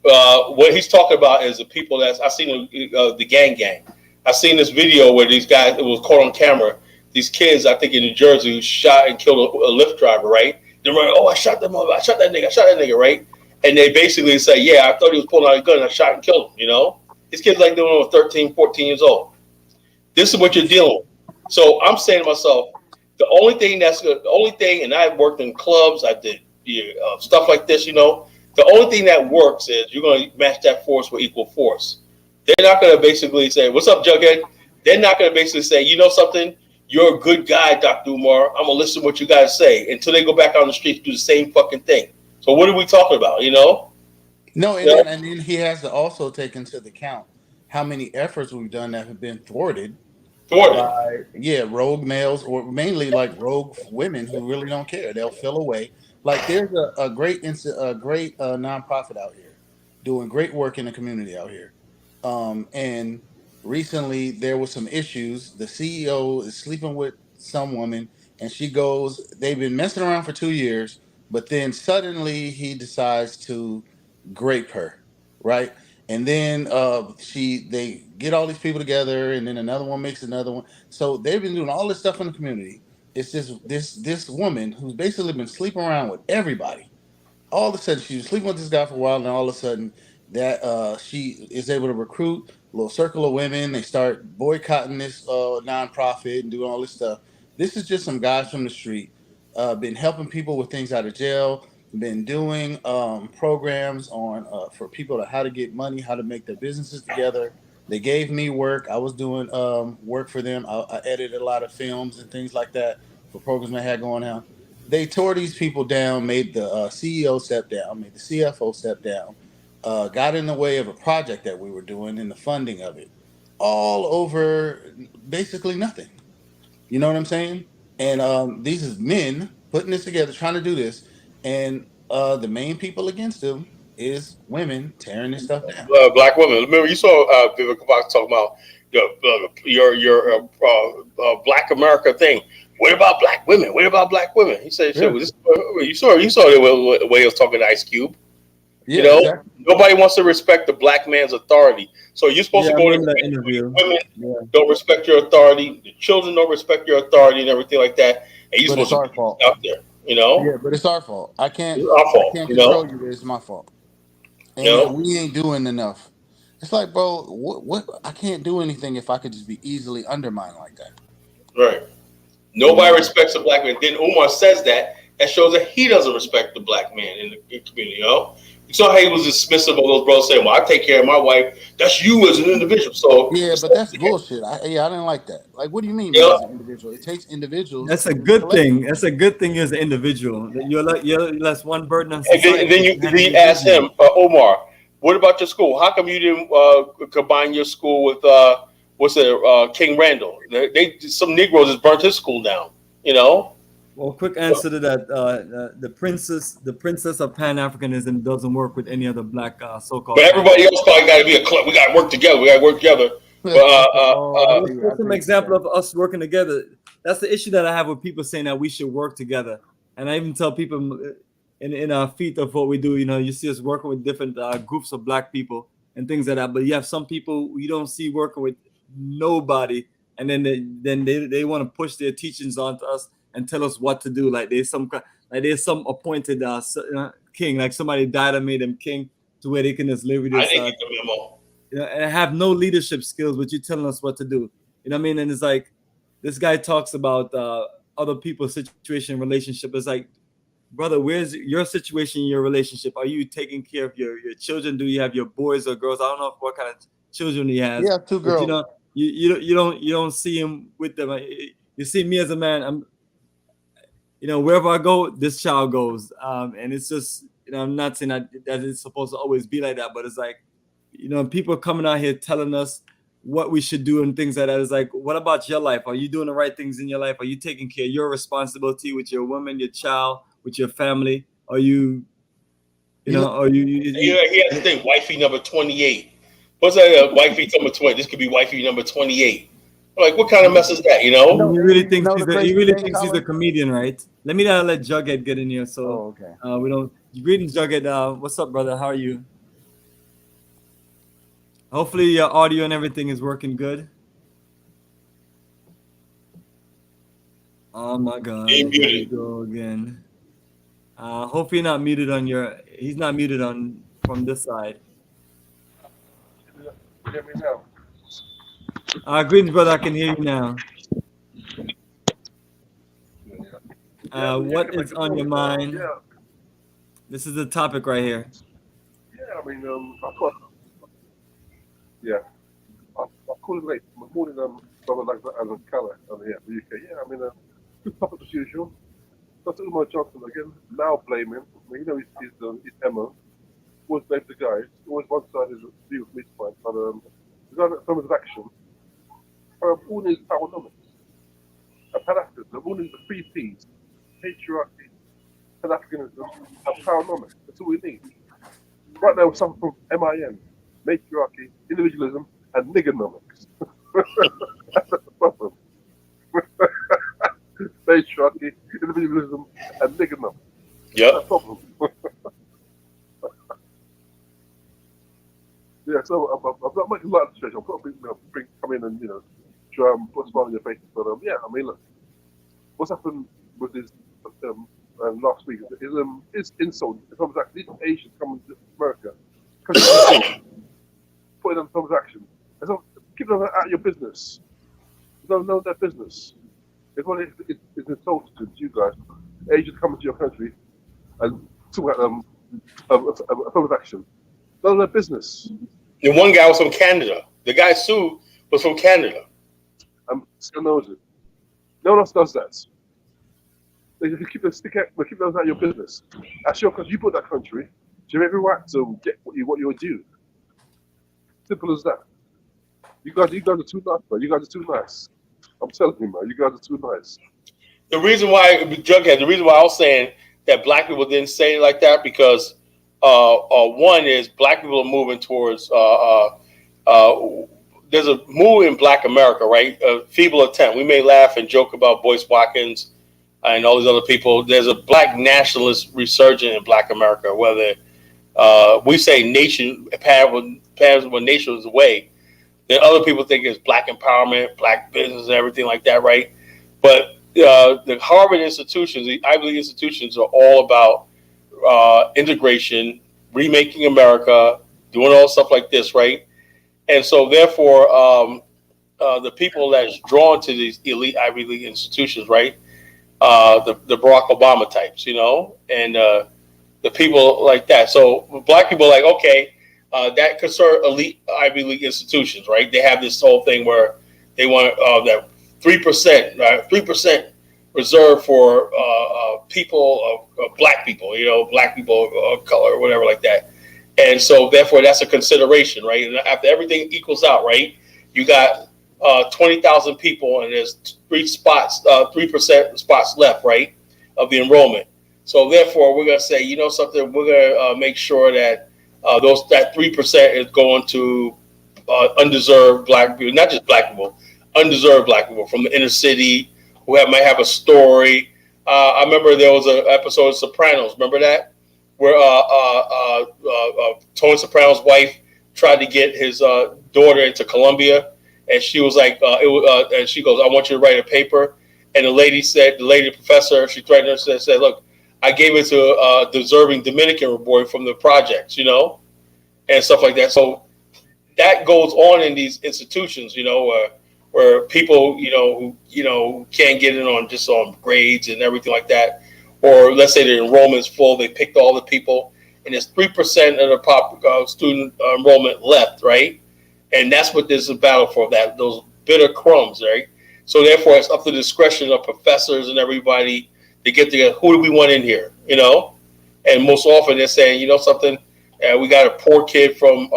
What he's talking about is the people that's, I've seen the gang. I've seen this video where these guys, it was caught on camera, these kids, I think in New Jersey, who shot and killed a Lyft driver, right? They're running, oh, I shot that nigga, right? And they basically say, yeah, I thought he was pulling out a gun and I shot and killed him, you know? These kids like doing 13, 14 years old. This is what you're dealing with. So I'm saying to myself, the only thing, and I've worked in clubs, I did stuff like this, you know, the only thing that works is you're going to match that force with equal force. They're not going to basically say, what's up, Jughead? They're not going to basically say, you know something? You're a good guy, Dr. Umar. I'm going to listen to what you guys say until they go back out on the streets and do the same fucking thing. So what are we talking about, you know?
No, and then he has to also take into account how many efforts we've done that have been thwarted by rogue males, or mainly like rogue women who really don't care. They'll fill away. Like there's a great nonprofit out here doing great work in the community out here. And recently there was some issues. The CEO is sleeping with some woman, and she goes, they've been messing around for 2 years, but then suddenly he decides to grape her, right? And then they get all these people together, and then another one makes another one. So they've been doing all this stuff in the community. It's just this woman who's basically been sleeping around with everybody. All of a sudden, she was sleeping with this guy for a while, and all of a sudden, that she is able to recruit a little circle of women. They start boycotting this nonprofit and doing all this stuff. This is just some guys from the street, been helping people with things out of jail, been doing programs on for people to how to get money, how to make their businesses together. They gave me work. I was doing work for them. I edited a lot of films and things like that for programs I had going on. They tore these people down, made the CEO step down, made the CFO step down, got in the way of a project that we were doing and the funding of it, all over basically nothing. You know what I'm saying? And these is men putting this together, trying to do this, and the main people against them is women tearing this stuff down.
Black women. Remember, you saw Vivica Fox talking about your Black America thing. What about black women? What about black women? He said, you saw the way he was talking to Ice Cube.
Yeah,
you know,
exactly.
Nobody wants to respect the black man's authority. So you're supposed to go to that
interview.
Women don't respect your authority. The children don't respect your authority and everything like that. And you're supposed to be out there, you know?
Yeah, but it's our fault. I can't
control
you. It's my fault. And we ain't doing enough. It's like, bro, what? I can't do anything if I could just be easily undermined like that.
Right. Nobody respects a black man. Then Umar says that shows that he doesn't respect the black man in the community, you know? You saw how he was dismissive of those brothers saying, well, I take care of my wife. That's you as an individual. So
yeah, but that's bullshit. I didn't like that. Like, what do you mean as an individual? It takes individuals.
That's a good thing. That's a good thing as an individual. You're less one burden on society.
And then you ask him, Omar, what about your school? How come you didn't combine your school with King Randall? Some Negroes just burnt his school down, you know?
Well, quick answer to that: the princess of Pan-Africanism doesn't work with any other black so-called.
But everybody else probably got to be a club. We got to work together.
That's an example of us working together. That's the issue that I have with people saying that we should work together. And I even tell people in our feet of what we do. You know, you see us working with different groups of black people and things like that. But you have some people you don't see working with nobody, and then they want to push their teachings onto us and tell us what to do. Like there's some appointed king, like somebody died and made them king to where they can just live with this.
I didn't get the memo.
You know, and have no leadership skills, but you're telling us what to do. You know what I mean? And it's like this guy talks about other people's situation, relationship. It's like, brother, where's your situation in your relationship? Are you taking care of your children? Do you have your boys or girls? I don't know what kind of children he has.
Yeah, 2 girls.
But, you don't see him with them. You see me as a man. Wherever I go, this child goes. And it's just, I'm not saying that it's supposed to always be like that, but it's like, people coming out here telling us
what we should do and things like that. It's like, what about your life? Are you doing the right things in your life? Are you taking care of your responsibility with your woman, your child, with your family? Are you, you know, are you?
He has to think wifey number 28. What's that? Wifey number 20. This could be wifey number 28. Like, what kind of mess is that? You know?
He really thinks he's a comedian, right? Let me let Jughead get in here. So we don't. Greetings, Jughead. What's up, brother? How are you? Hopefully your audio and everything is working good. Oh my God! Here we go again. Hopefully not muted on your. He's not muted on from this side.
Hear me now?
Greetings, brother. I can hear you now. What is on your mind? This is the topic right here.
Yeah, I mean, I call it late. I'm morning, brother, like that as a colour over here in the UK. Yeah, I mean, good topic as usual. That's Umar Johnson again, now blaming. I mean, you know, he's Emma. Always blame the guys. Always one side is a view of me to find. But the guy that affirmative action, all needs powernomics. And Pan-Africanism, all needs the 3 Ps. Patriarchy, Pan-Africanism, and powernomics. That's all we need. Right now, we're suffering from MIN, matriarchy, individualism, and niggernomics. That's the problem. Patriarchy, individualism, and niggernomics.
Yep.
That's the problem. Yeah, so I'm not making light of the situation. I'm probably come in and try and put a smile on your face. But yeah, I mean, look, what's happened with this last week is insult. It's almost like these Asians coming to America, putting them in action. And so keep them out of your business. You don't know their business. It's insulting to you guys. Asians coming to your country and talk about affirmative action. None of their business.
And one guy was from Canada. The guy sued was from Canada.
Still knows it. No one else does that. They just keep those out of your business. That's your country. You bought that country. You have every right to get what you would do. Simple as that. You guys are too nice, man. You guys are too nice. I'm telling you, man. You guys are too nice.
The reason why, Jughead, the reason why I was saying that black people didn't say it like that because one is black people are moving towards there's a move in Black America, right? A feeble attempt. We may laugh and joke about Boyce Watkins and all these other people. There's a black nationalist resurgence in Black America, whether we say nation patterns when nation was away, then other people think it's black empowerment, black business, and everything like that, right? But the Harvard institutions, the Ivy League institutions, are all about integration, remaking America, doing all stuff like this, right? And so, therefore, the people that's drawn to these elite Ivy League institutions, right? The Barack Obama types, and the people like that. So black people are like, okay, that concern elite Ivy League institutions, right? They have this whole thing where they want that 3%, 3% reserved for people of black people, black people of color or whatever like that. And so therefore that's a consideration, right? And after everything equals out, right, you got 20,000 people and there's 3% spots left, right, of the enrollment. So therefore we're going to say, something, we're going to make sure that that 3% is going to undeserved black people, not just black people, undeserved black people from the inner city who might have a story. I remember there was an episode of Sopranos. Remember that? Where Tony Soprano's wife tried to get his daughter into Columbia, and she was like, and she goes, "I want you to write a paper." And the lady professor, she threatened her, said, "Look, I gave it to a deserving Dominican boy from the projects, and stuff like that." So that goes on in these institutions, where people, who can't get in on just on grades and everything like that. Or let's say the enrollment's full, they picked all the people, and there's 3% of the student enrollment left, right? And that's what this is a battle for, those bitter crumbs, right? So therefore, it's up to the discretion of professors and everybody to get together. Who do we want in here, And most often they're saying, something, we got a poor kid from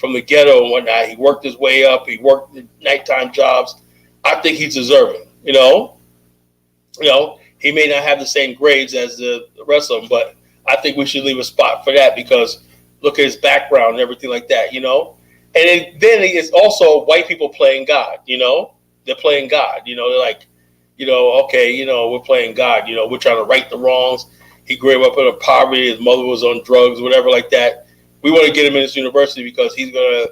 from the ghetto and whatnot. He worked his way up. He worked the nighttime jobs. I think he's deserving. You know, he may not have the same grades as the rest of them, but I think we should leave a spot for that because look at his background and everything like that. You know, and then it's also white people playing God. You know, they're playing God. You know, they're like, you know, okay, you know, we're playing God. You know, we're trying to right the wrongs. He grew up in poverty. His mother was on drugs, whatever like that. We want to get him in this university because he's going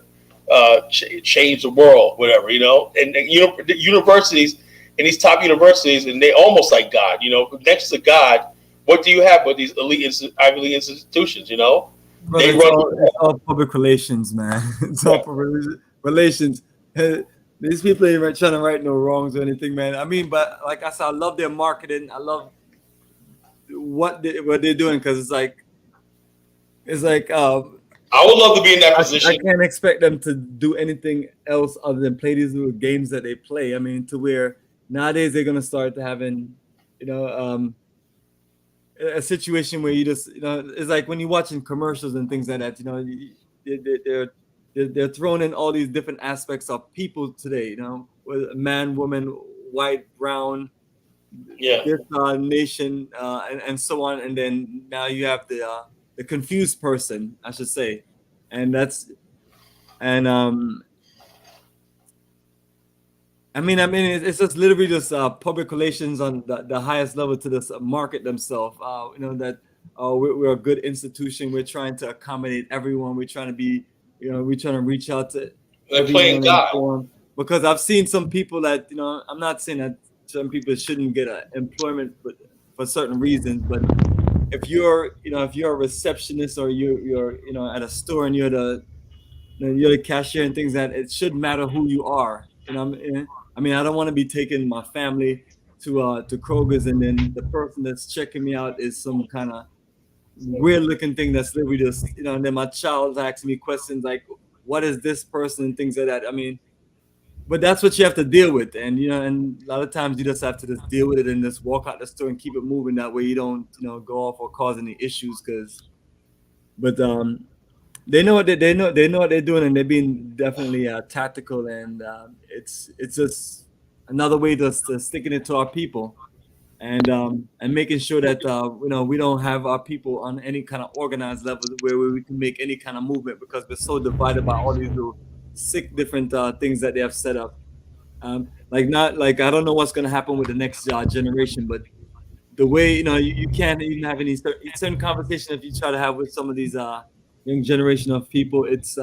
to change the world, whatever, you know. And the universities, and these top universities, and they almost like God, you know. Next to God, what do you have with these elite Ivy League institutions, you know?
Brother, it's all public relations, man. It's all public relations. These people ain't trying to right no wrongs or anything, man. I mean, but like I said, I love their marketing. I love what they're doing because it's like
I would love to be in that position.
I can't expect them to do anything else other than play these little games that they play. I mean, to where nowadays they're gonna start having, you know, a situation where you just, you know, it's like when you're watching commercials and things like that. You know, they're throwing in all these different aspects of people today. You know, man, woman, white, brown. This nation and so on, and then now you have the confused person, I should say, and I mean it's just literally just public relations on the highest level to this market themselves. You know that we're a good institution. We're trying to accommodate everyone. We're trying to be, you know, we're trying to reach out to.
They're playing God.
Because I've seen some people that, you know, I'm not saying that some people shouldn't get employment for certain reasons, but if you're a receptionist or you're you know, at a store and you're the cashier and things, that it shouldn't matter who you are. You know, I mean, I don't want to be taking my family to Kroger's and then the person that's checking me out is some kind of weird looking thing that's literally just, you know, and then my child's asking me questions like, what is this person and things like that. I mean, but that's what you have to deal with, and you know, and a lot of times you just have to just deal with it and just walk out the store and keep it moving. That way you don't, you know, go off or cause any issues. But they know what they know what they're doing, and they're being definitely tactical, and it's just another way to sticking it to our people, and making sure that you know, we don't have our people on any kind of organized level where we can make any kind of movement because we're so divided by all these little sick different things that they have set up. Like not like I don't know what's gonna happen with the next generation, but the way, you know, you can't even have any certain conversation if you try to have with some of these young generation of people. It's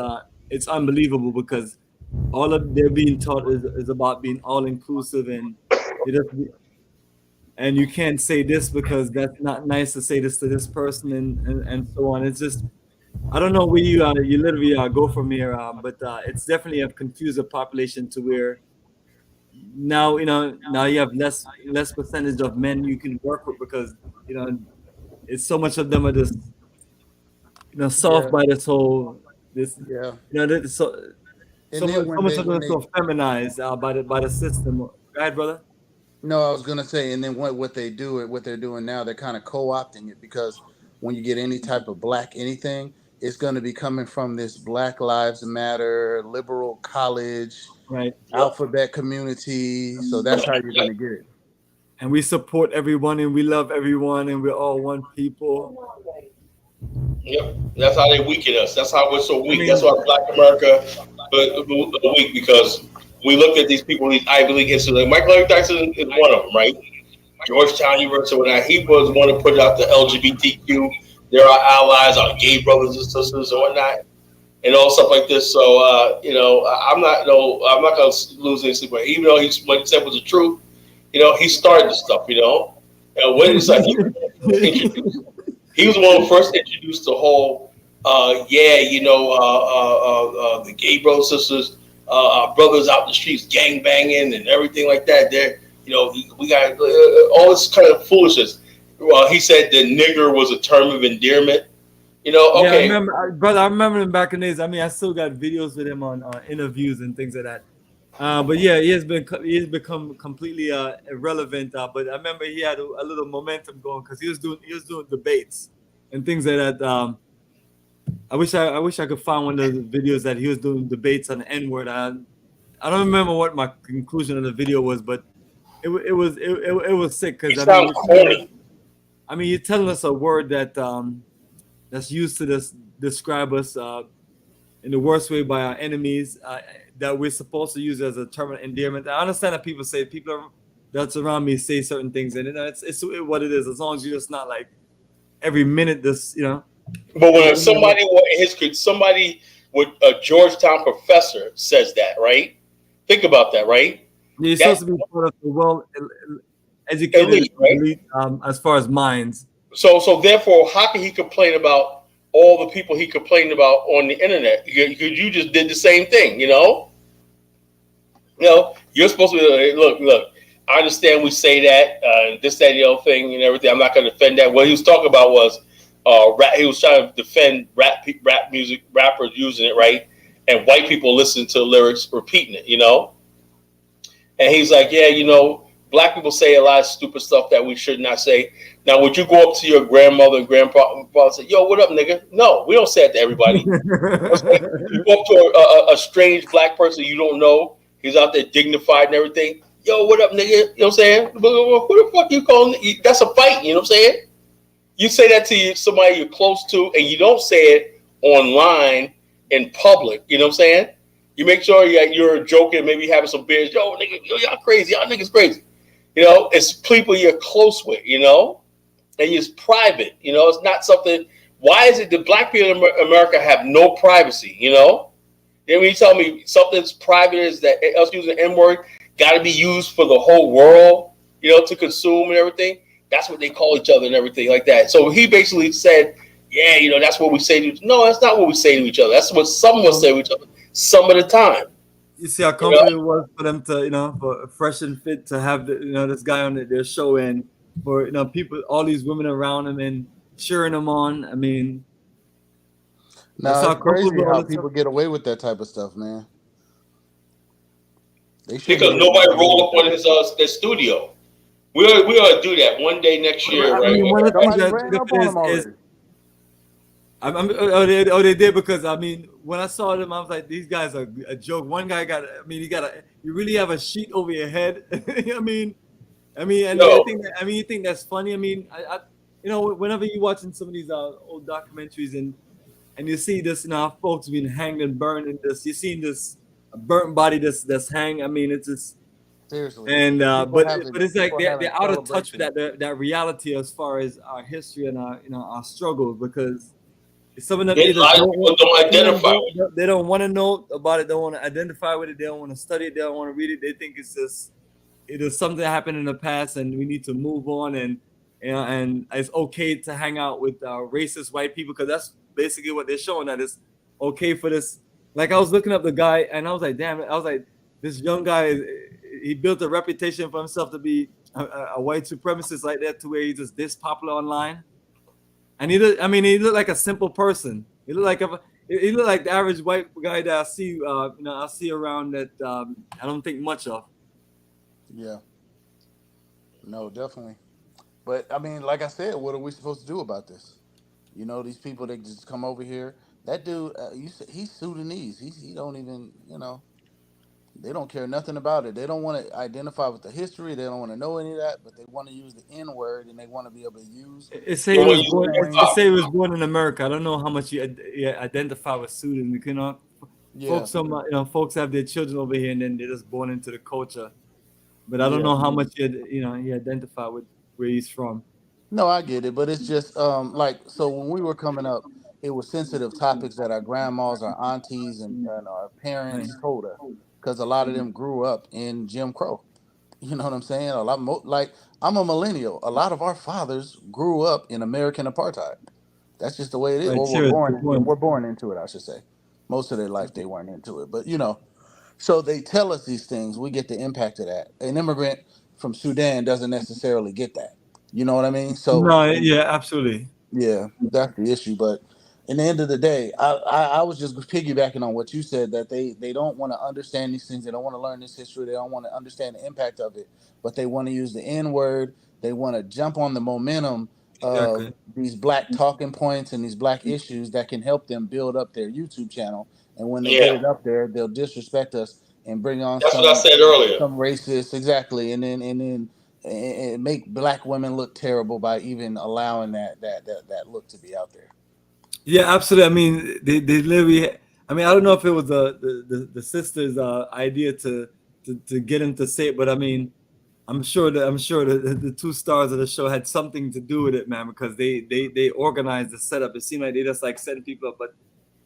unbelievable because all of they're being taught is about being all inclusive, and and you can't say this because that's not nice to say this to this person, and so on. It's just, I don't know where you literally go from here, but it's definitely have confused the population to where now, you know, now you have less percentage of men you can work with because, you know, it's so much of them are just, you know, soft by this whole you know, so much of them are so feminized by the system. Go ahead, brother.
No, I was gonna say, and then what they're doing now, they're kind of co-opting it because when you get any type of black anything, it's going to be coming from this Black Lives Matter, liberal college,
right,
alphabet community. So that's how you're going to get it.
And we support everyone, and we love everyone, and we're all one people.
Yep, that's how they weaken us. That's how we're so weak. That's why Black America is weak, because we look at these people, these Ivy League institutions. Like Michael Eric Dyson is one of them, right? Georgetown University, when he was one to put out the LGBTQ. They're our allies, our gay brothers and sisters and whatnot, and all stuff like this. So, you know, I'm not going to lose any sleep. But even though what he said was the truth, you know, he started the stuff. You know, and when it's like he was the one who first introduced the whole, you know, the gay brothers, sisters, brothers out in the streets gang banging and everything like that. There, you know, we got all this kind of foolishness. He said that nigger was a term of endearment. You know, okay.
Yeah, I remember him back in the days. I mean, I still got videos with him on interviews and things like that. But yeah, he's become completely irrelevant. But I remember he had a little momentum going because he was doing debates and things like that.
I wish I could find one of the videos that he was doing debates on the N-word. I don't remember what my conclusion of the video was, but it was sick because
It sounds corny.
you're telling us a word that that's used to describe us in the worst way by our enemies, that we're supposed to use as a term of endearment. I understand that people that's around me say certain things, and it's what it is. As long as you're just not like every minute this,
But when somebody with a Georgetown professor says that, right? Think about that, right?
You're supposed to be part of the well educated elite, as far as minds.
So therefore, how can he complain about all the people he complained about on the internet? Because you just did the same thing, you're supposed to be look. I understand we say that this, that, the other thing, and everything. I'm not going to defend that. What he was talking about was rap. He was trying to defend rap music, rappers using it, right, and white people listening to the lyrics, repeating it, And he's like, yeah, black people say a lot of stupid stuff that we should not say. Now, would you go up to your grandmother and grandpa and say, yo, what up, nigga? No, we don't say it to everybody. You go up to a strange black person you don't know. He's out there dignified and everything. Yo, what up, nigga? You know what I'm saying? Who the fuck you calling? That's a fight, you know what I'm saying? You say that to somebody you're close to, and you don't say it online in public, you know what I'm saying? You make sure you're joking, maybe having some beers. Yo, nigga, y'all crazy. Y'all niggas crazy. It's people you're close with, and it's private. It's not something. Why is it that black people in America have no privacy? Then when you tell me something's private is that us using the N-word got to be used for the whole world, to consume and everything. That's what they call each other and everything like that. So he basically said, yeah, that's what we say to each other. No, that's not what we say to each other. That's what some of us say to each other some of the time.
You see how comfortable it was for them to, for Fresh and Fit to have this guy on their show, and for people, all these women around him and cheering him on. I mean,
now it's crazy how people get away with that type of stuff, man.
Because nobody rolled up on their studio. We ought to do that one day next year, right?
I mean, one of the things that they did, because when I saw them, I was like, these guys are a joke. One guy you really have a sheet over your head. You think that's funny. Whenever you're watching some of these old documentaries and you see this, folks being hanged and burned, and you're seeing this burnt body that's hanged. It's just
seriously.
And but it's like they're out of touch with that reality as far as our history and our struggles, because some of them
don't identify.
They don't want to know about it. Don't want to identify with it. They don't want to study it. They don't want to read it. They think it is something that happened in the past, and we need to move on. And it's okay to hang out with racist white people, because that's basically what they're showing, that it's okay for this. Like, I was looking up the guy, and I was like, damn it. I was like, this young guy, he built a reputation for himself to be a white supremacist like that, to where he's just this popular online. And he looked like a simple person. He looked like the average white guy that I see around that I don't think much of.
Yeah. No, definitely. But like I said, what are we supposed to do about this? These people that just come over here. That dude, he's Sudanese. He don't even, they don't care nothing about it. They don't want to identify with the history. They don't want to know any of that, but they want to use the N-word, and they want to be able to use.
It say he was born in America. I don't know how much you identify with Sudan. Folks have their children over here, and then they're just born into the culture. But I don't know how much he identify with where he's from.
No, I get it, but it's just so when we were coming up, it was sensitive topics that our grandmas, our aunties, and our parents told us, because a lot of them grew up in Jim Crow. You know what I'm saying? I'm a millennial. A lot of our fathers grew up in American apartheid. That's just the way it is. We're born into it, I should say. Most of their life they weren't into it, but so they tell us these things. We get the impact of that. An immigrant from Sudan doesn't necessarily get that. You know what I mean? So
absolutely.
Yeah, that's the issue. But in the end of the day, I was just piggybacking on what you said, that they don't want to understand these things. They don't want to learn this history. They don't want to understand the impact of it. But they want to use the N-word. They want to jump on the momentum
Exactly.
these black talking points and these black issues that can help them build up their YouTube channel. And when they get
Yeah,
it up there, they'll disrespect us and bring on
that's what I said earlier.
some racists, exactly, and then and make black women look terrible by even allowing that look to be out there.
Yeah, absolutely. I mean, they literally. I mean, I don't know if it was the sister's idea to get him to say it, but I mean, I'm sure the two stars of the show had something to do with it, man, because they organized the setup. It seemed like they just like setting people up, but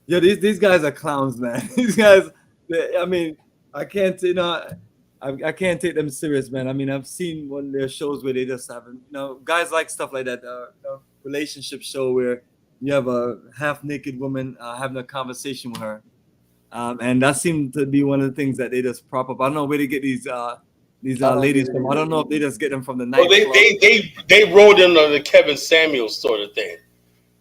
yeah, these guys are clowns, man. These guys, I mean, I can't, I can't take them serious, man. I mean, I've seen one of their shows where they just have, guys like stuff like that, relationship show where you have a half-naked woman having a conversation with her, and that seemed to be one of the things that they just prop up. I don't know where they get these ladies from. I don't know if they just get them from the night.
Well, they rolled in on the Kevin Samuels sort of thing.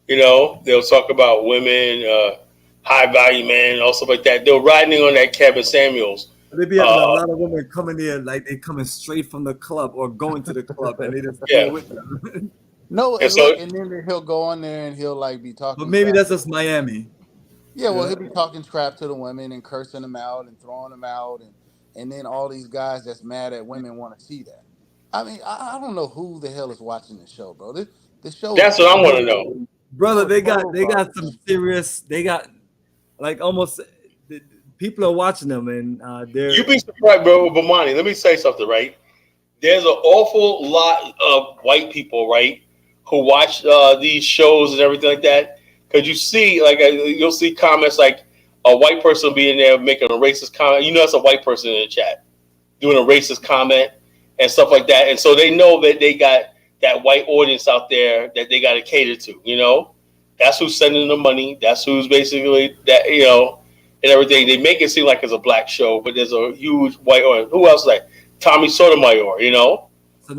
You know, they'll talk about women, high value men, and all stuff like that. They're riding on that Kevin Samuels.
They be having a lot of women coming there like they coming straight from the club or going to the club, and they just go with them.
No,
And so-
and then he'll go on there and he'll like be talking.
But maybe
crap.
that's just Miami.
Yeah, well, he'll be talking crap to the women and cursing them out and throwing them out, and then all these guys that's mad at women want to see that. I mean, I don't know who the hell is watching this show, bro. This show.
That's what I want to know,
brother. They got some serious. They got like almost people are watching them, and they're.
You'd be surprised, bro. Bomani, let me say something, right? There's an awful lot of white people, right, who watch these shows and everything like that. Because you see, like, you'll see comments like a white person being there making a racist comment. You know, that's a white person in the chat doing a racist comment and stuff like that. And so they know that they got that white audience out there that they got to cater to. You know, that's who's sending the money. That's who's basically that. You know, and everything. They make it seem like it's a black show, but there's a huge white audience. Who else? Like Tommy Sotomayor. You know,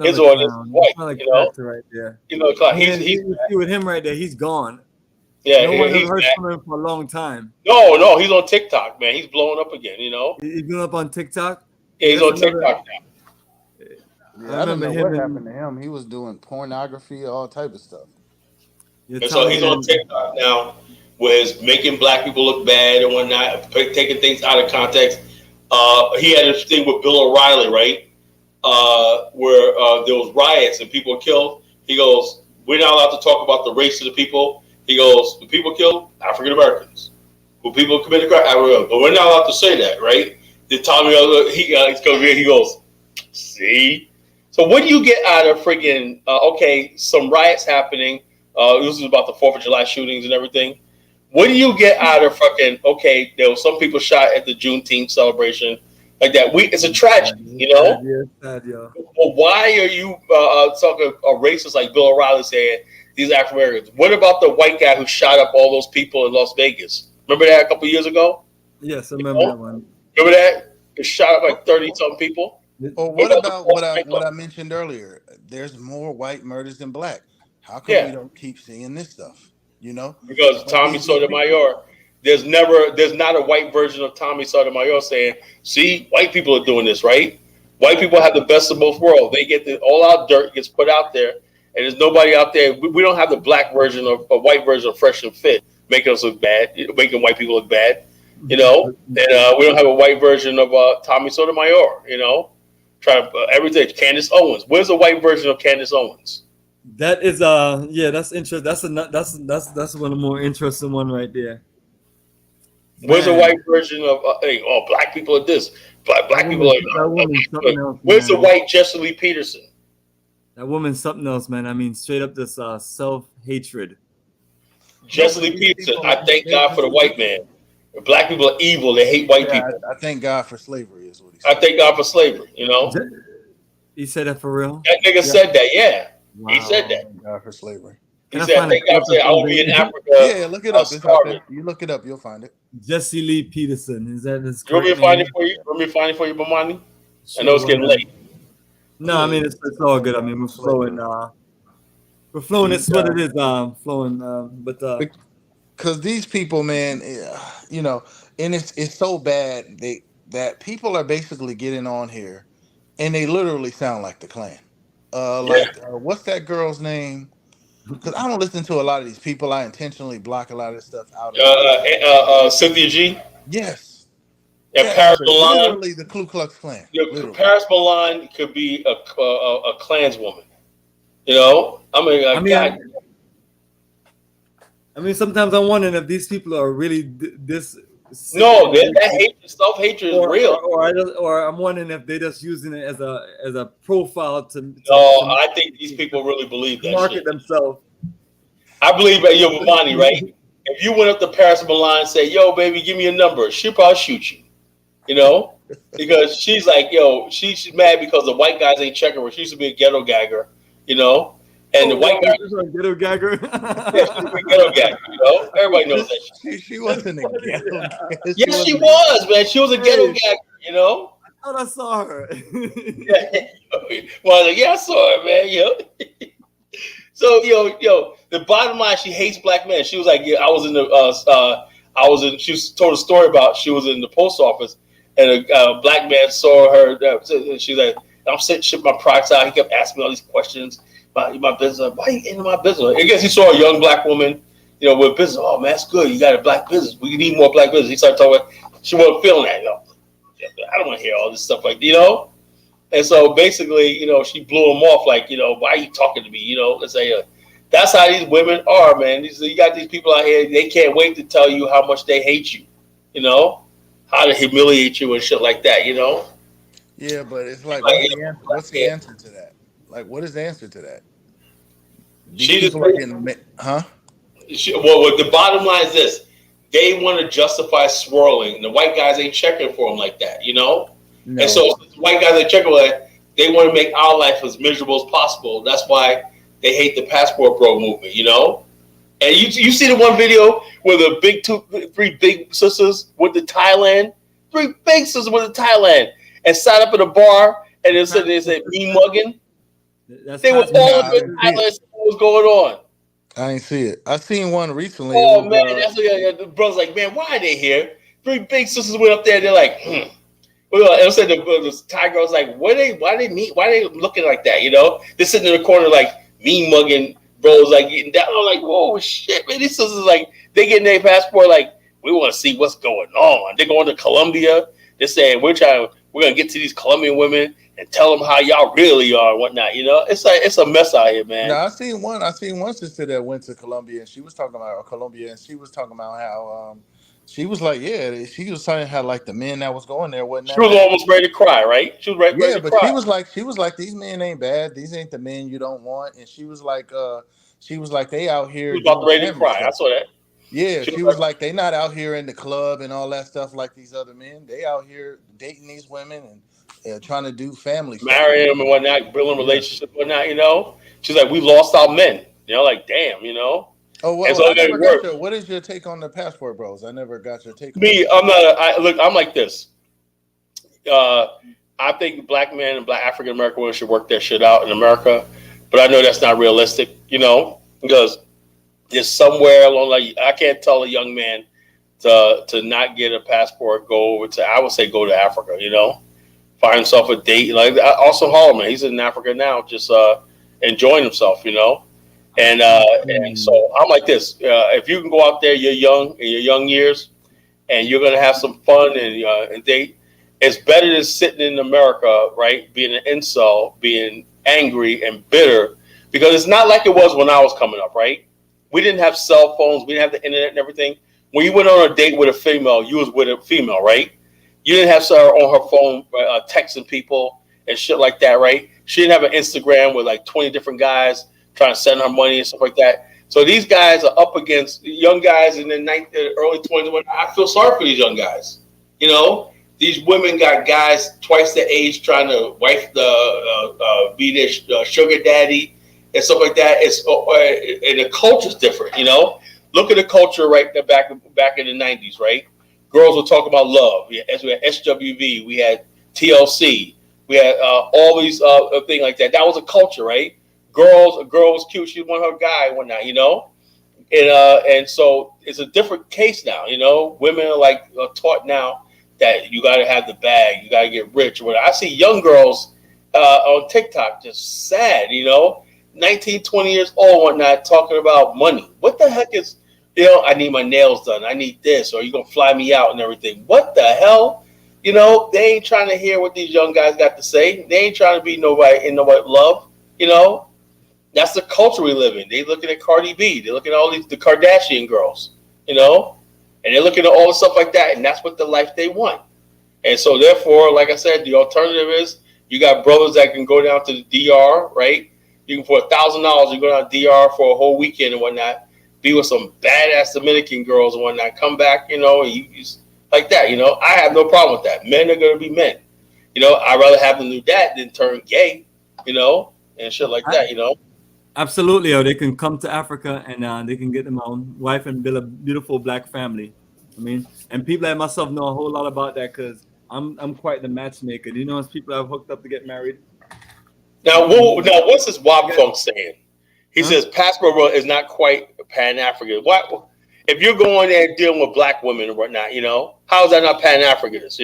his audience is white.
Like
you know,
right there.
You know, he's
with him right there. He's gone.
Yeah,
no one
he's
heard
back.
from him for a long time.
No, he's on TikTok, man. He's blowing up again. You know,
He's been up on TikTok.
Yeah, he's on TikTok now.
Yeah, I don't know what happened to him. He was doing pornography, all type of stuff.
And so he's on TikTok now, where he's making black people look bad and whatnot, taking things out of context. He had this thing with Bill O'Reilly, right? Where there was riots and people were killed. He goes, "We're not allowed to talk about the race of the people." He goes, "The people killed African Americans. Who people committed crime, but we're not allowed to say that, right?" Then Tommy, he goes, "See." So what do you get out of friggin' okay, some riots happening? This is about the 4th of July shootings and everything. What do you get out of fucking, okay, there was some people shot at the Juneteenth celebration like that. It's a tragedy, you know?
Yeah, yeah.
Well, why are you talking a racist like Bill O'Reilly saying these African Americans? What about the white guy who shot up all those people in Las Vegas? Remember that a couple years ago?
Yes, I remember that one.
Remember that? It shot up like 30-something people.
Or what about what I mentioned earlier? There's more white murders than black. How come we don't keep seeing this stuff? You know,
because Tommy Sotomayor, there's not a white version of Tommy Sotomayor saying, "See, white people are doing this, right? White people have the best of both worlds. They get all our dirt gets put out there, and there's nobody out there. We don't have the black version of a white version of Fresh and Fit, making us look bad, making white people look bad, you know. And we don't have a white version of Tommy Sotomayor, you know. Try everything. Candace Owens. Where's the white version of Candace Owens?
That is that's interesting. That's one of the more interesting one right there.
Where's the white version of black people are this, black people are where's the white Jesse Lee Peterson?
That woman's something else, man. I mean, straight up this self-hatred.
Jesse Lee Peterson, I thank God for the white man. Black people are evil. They hate white people.
I thank God for slavery is what he said.
I thank God for slavery, you know.
He said that for real?
That nigga said that, yeah. Wow. He said that.
Thank God for slavery.
He said, thank God for I will be in Africa.
Yeah, look it up. You look it up, you'll find it.
Jesse Lee Peterson. Is that his
correct name? Find it for you? Want me to find it for you, Bomani? Sure, I know it's getting late.
No, I mean it's all good. I mean we're flowing. We're flowing. It's what it is. Flowing. But
because these people, man, you know, and it's so bad that people are basically getting on here, and they literally sound like the Klan. What's that girl's name? because I don't listen to a lot of these people. I intentionally block a lot of this stuff out.
Cynthia G.
Yes.
And
Yeah,
Paris
they're
Milan.
literally the Ku Klux Klan. Literally.
Paris Milan could be a Klanswoman. You know, God.
I mean, sometimes I'm wondering if these people are really this.
No, that hatred, self-hatred is real.
Or I'm wondering if they're just using it as a profile to
I think these people really believe that
market
shit.
themselves.
I believe that you're Bomani, right? If you went up to Paris Milan and say, "Yo, baby, give me a number," she'll probably shoot you. You know, because she's like, "Yo, she's mad because the white guys ain't checking her. She used to be a ghetto gagger, you know." And the white guy,
ghetto gagger.
Yeah, she's a ghetto gagger. You know, everybody knows that.
She wasn't a ghetto.
Yes, she was, man. She was a ghetto gagger. You know.
I thought I saw her.
Well, yeah, I saw her, man. Yo. So, yo, the bottom line, she hates black men. She was like, yeah, she told a story about she was in the post office and a black man saw her. She's like, I'm shipping my products out. He kept asking me all these questions about my business. Why are you into my business? I guess he saw a young black woman, with business. Oh, man, that's good. You got a black business. We need more black business. He started talking about, she wasn't feeling that. I don't want to hear all this stuff And so basically, she blew him off like, why are you talking to me? Let's say that's how these women are, man. You got these people out here, they can't wait to tell you how much they hate you, how to humiliate you and shit like that,
Yeah, but it's like, what's the answer to that? Like, what is the answer to that?
Well, the bottom line is this. They want to justify swirling. The white guys ain't checking for them like that, No. And so the white guys ain't checking for that. They want to make our life as miserable as possible. That's why they hate the passport bro movement, And you see the one video where the three big sisters went to Thailand? 3 big sisters went to Thailand and sat up in a bar and they said me mugging. They were all up in Thailand. What was going on?
I ain't see it. I seen one recently.
Oh man, that's the brother's like, man, why are they here? 3 big sisters went up there. They're like, Well, I said the Thai girl's like, why they looking like that? They're sitting in the corner like me mugging bros, like getting down. I'm like, whoa, shit, man. These sisters like they getting their passport, like we want to see what's going on. They're going to Colombia. They're saying we're gonna get to these Colombian women and tell them how y'all really are and whatnot. It's like it's a mess out here, man.
No, I seen one sister that went to Colombia and she was talking about how she was like, she was saying how like the men that was going there wasn't.
She was almost ready to cry, right? She was ready to cry.
She was like, these men ain't bad. These ain't the men you don't want. And she was like, they out here.
She was about ready to cry. I saw that.
Yeah, she was like, they not out here in the club and all that stuff like these other men. They out here dating these women and trying to do family stuff.
Marrying them and whatnot, building relationships and whatnot, She's like, we lost our men. Like, damn,
Oh, well,
so
I never got what is your take on the passport bros? I never got your take on
me.
that.
I'm like this. I think black men and black African American women should work their shit out in America, but I know that's not realistic, because there's somewhere along like I can't tell a young man to not get a passport, go to Africa, find himself a date. Like also Holloman, he's in Africa now, just enjoying himself, And so I'm like this: if you can go out there, you're young in your young years, and you're gonna have some fun and date. It's better than sitting in America, right? Being an incel, being angry and bitter, because it's not like it was when I was coming up, right? We didn't have cell phones, we didn't have the internet and everything. When you went on a date with a female, you was with a female, right? You didn't have her on her phone texting people and shit like that, right? She didn't have an Instagram with like 20 different guys trying to send her money and stuff like that. So these guys are up against young guys in the early 20s. I feel sorry for these young guys. These women got guys twice their age trying to be their sugar daddy and stuff like that. And the culture's different, Look at the culture right there back in the 90s, right? Girls were talking about love. We had SWV, we had TLC, we had all these things like that. That was a culture, right? A girl was cute. She wanted her guy and whatnot, And so it's a different case now, Women are taught now that you got to have the bag, you got to get rich. When I see young girls on TikTok just sad, 19, 20 years old, whatnot, talking about money. What the heck is, I need my nails done. I need this, or you gonna fly me out and everything. What the hell? They ain't trying to hear what these young guys got to say. They ain't trying to be nobody in nobody love. That's the culture we live in. They looking at Cardi B. They're looking at all the Kardashian girls, and they're looking at all the stuff like that, and that's what the life they want. And so therefore, like I said, the alternative is you got brothers that can go down to the DR, right? You can, for $1,000, you go down to DR for a whole weekend and whatnot, be with some badass Dominican girls and whatnot, come back, and you like that, I have no problem with that. Men are going to be men. I'd rather have them do that than turn gay, and shit like that,
Absolutely, or they can come to Africa and they can get them own wife and build a beautiful black family. I mean, and people like myself know a whole lot about that because I'm quite the matchmaker. Do you know, as people I've hooked up to get married.
Now what's this Wob Funk saying? He says passport is not quite Pan-African. What if you're going there and dealing with black women and whatnot? How is that not Pan-Africanist?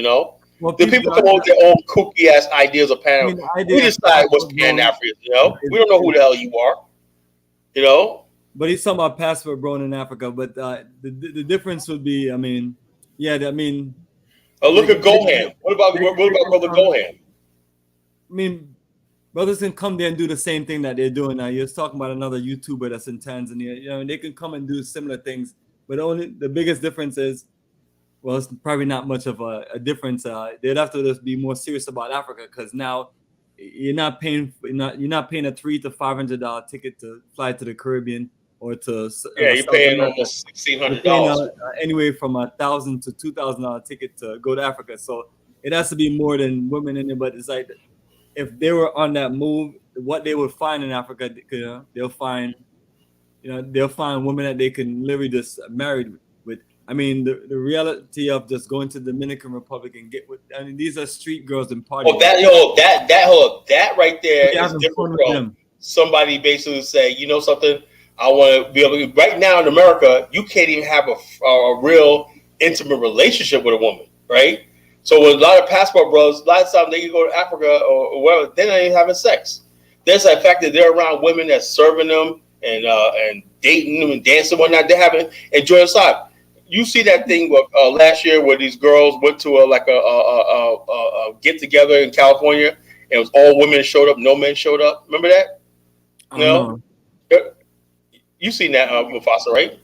Well,
the people come up with their own kooky ass ideas of Pan. We decide what's Pan-African. We don't know who the hell you are.
But he's talking about passport grown in Africa. But the difference would be, I mean, look
at Gohan. What about Brother Gohan?
I mean, brothers can come there and do the same thing that they're doing now. You're talking about another YouTuber that's in Tanzania. They can come and do similar things. But only the biggest difference is, well, it's probably not much of a difference. They'd have to just be more serious about Africa because now you're not paying a $300 to $500 ticket to fly to the Caribbean or to
you're paying almost $1,600.
Anyway, from $1,000 to $2,000 ticket to go to Africa. So it has to be more than women in there. But it's like if they were on that move, what they would find in Africa, they'll find women that they can literally just marry with. I mean, the reality of just going to the Dominican Republic and these are street girls and party.
Oh, that right there is different from somebody basically say, you know something, I want to be able to. Right now in America, you can't even have a real intimate relationship with a woman, right? So with a lot of passport brothers, a lot of times they can go to Africa or wherever, they're not even having sex. There's the fact that they're around women that's serving them and dating them and dancing and whatnot. They're having enjoying time. You see that thing last year where these girls went to a get together in California, and it was all women showed up, no men showed up. Remember that? No, you seen that, Mufasa, right?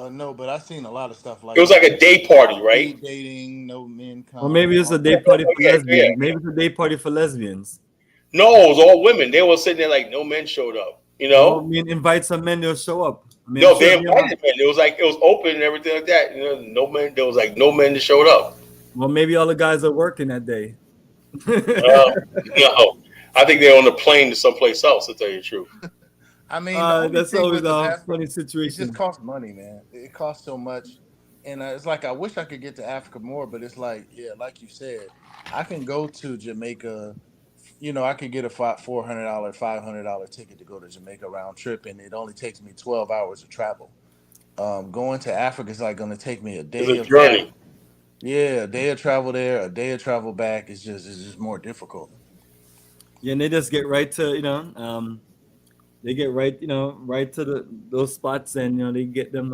No, but I've seen a lot of stuff like
it was like a day party, right?
Dating, no men come.
Or maybe it's a day party for lesbians. Maybe it's a day party for lesbians.
No, it was all women. They were sitting there like no men showed up.
I mean, invite some men, they'll show up. I mean,
no, they invited men. It was open and everything like that. No men. There was like no men that showed up.
Well, maybe all the guys are working that day.
No, I think they're on the plane to someplace else. To tell you the truth.
I mean,
that's always a funny situation.
It just costs money, man. It costs so much, and it's like I wish I could get to Africa more, but it's like, like you said, I can go to Jamaica. I could get a $400, $500 ticket to go to Jamaica round trip, and it only takes me 12 hours of travel. Going to Africa is like going to take me a day of
journey.
Yeah, a day of travel there, a day of travel back. It's just more difficult.
Yeah, and they just get right to they get right right to those spots, and they get them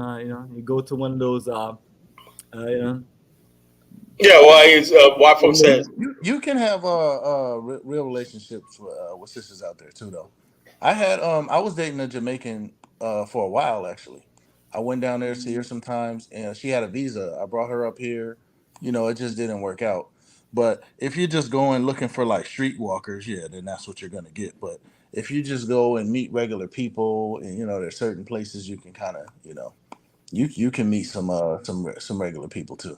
you go to one of those
Yeah, well, wife says
you can have real relationships with sisters out there too, though. I was dating a Jamaican for a while actually. I went down there to see her sometimes, and she had a visa. I brought her up here. It just didn't work out. But if you're just going looking for like streetwalkers, then that's what you're gonna get. But if you just go and meet regular people, and there's certain places you can kind of you can meet some regular people too.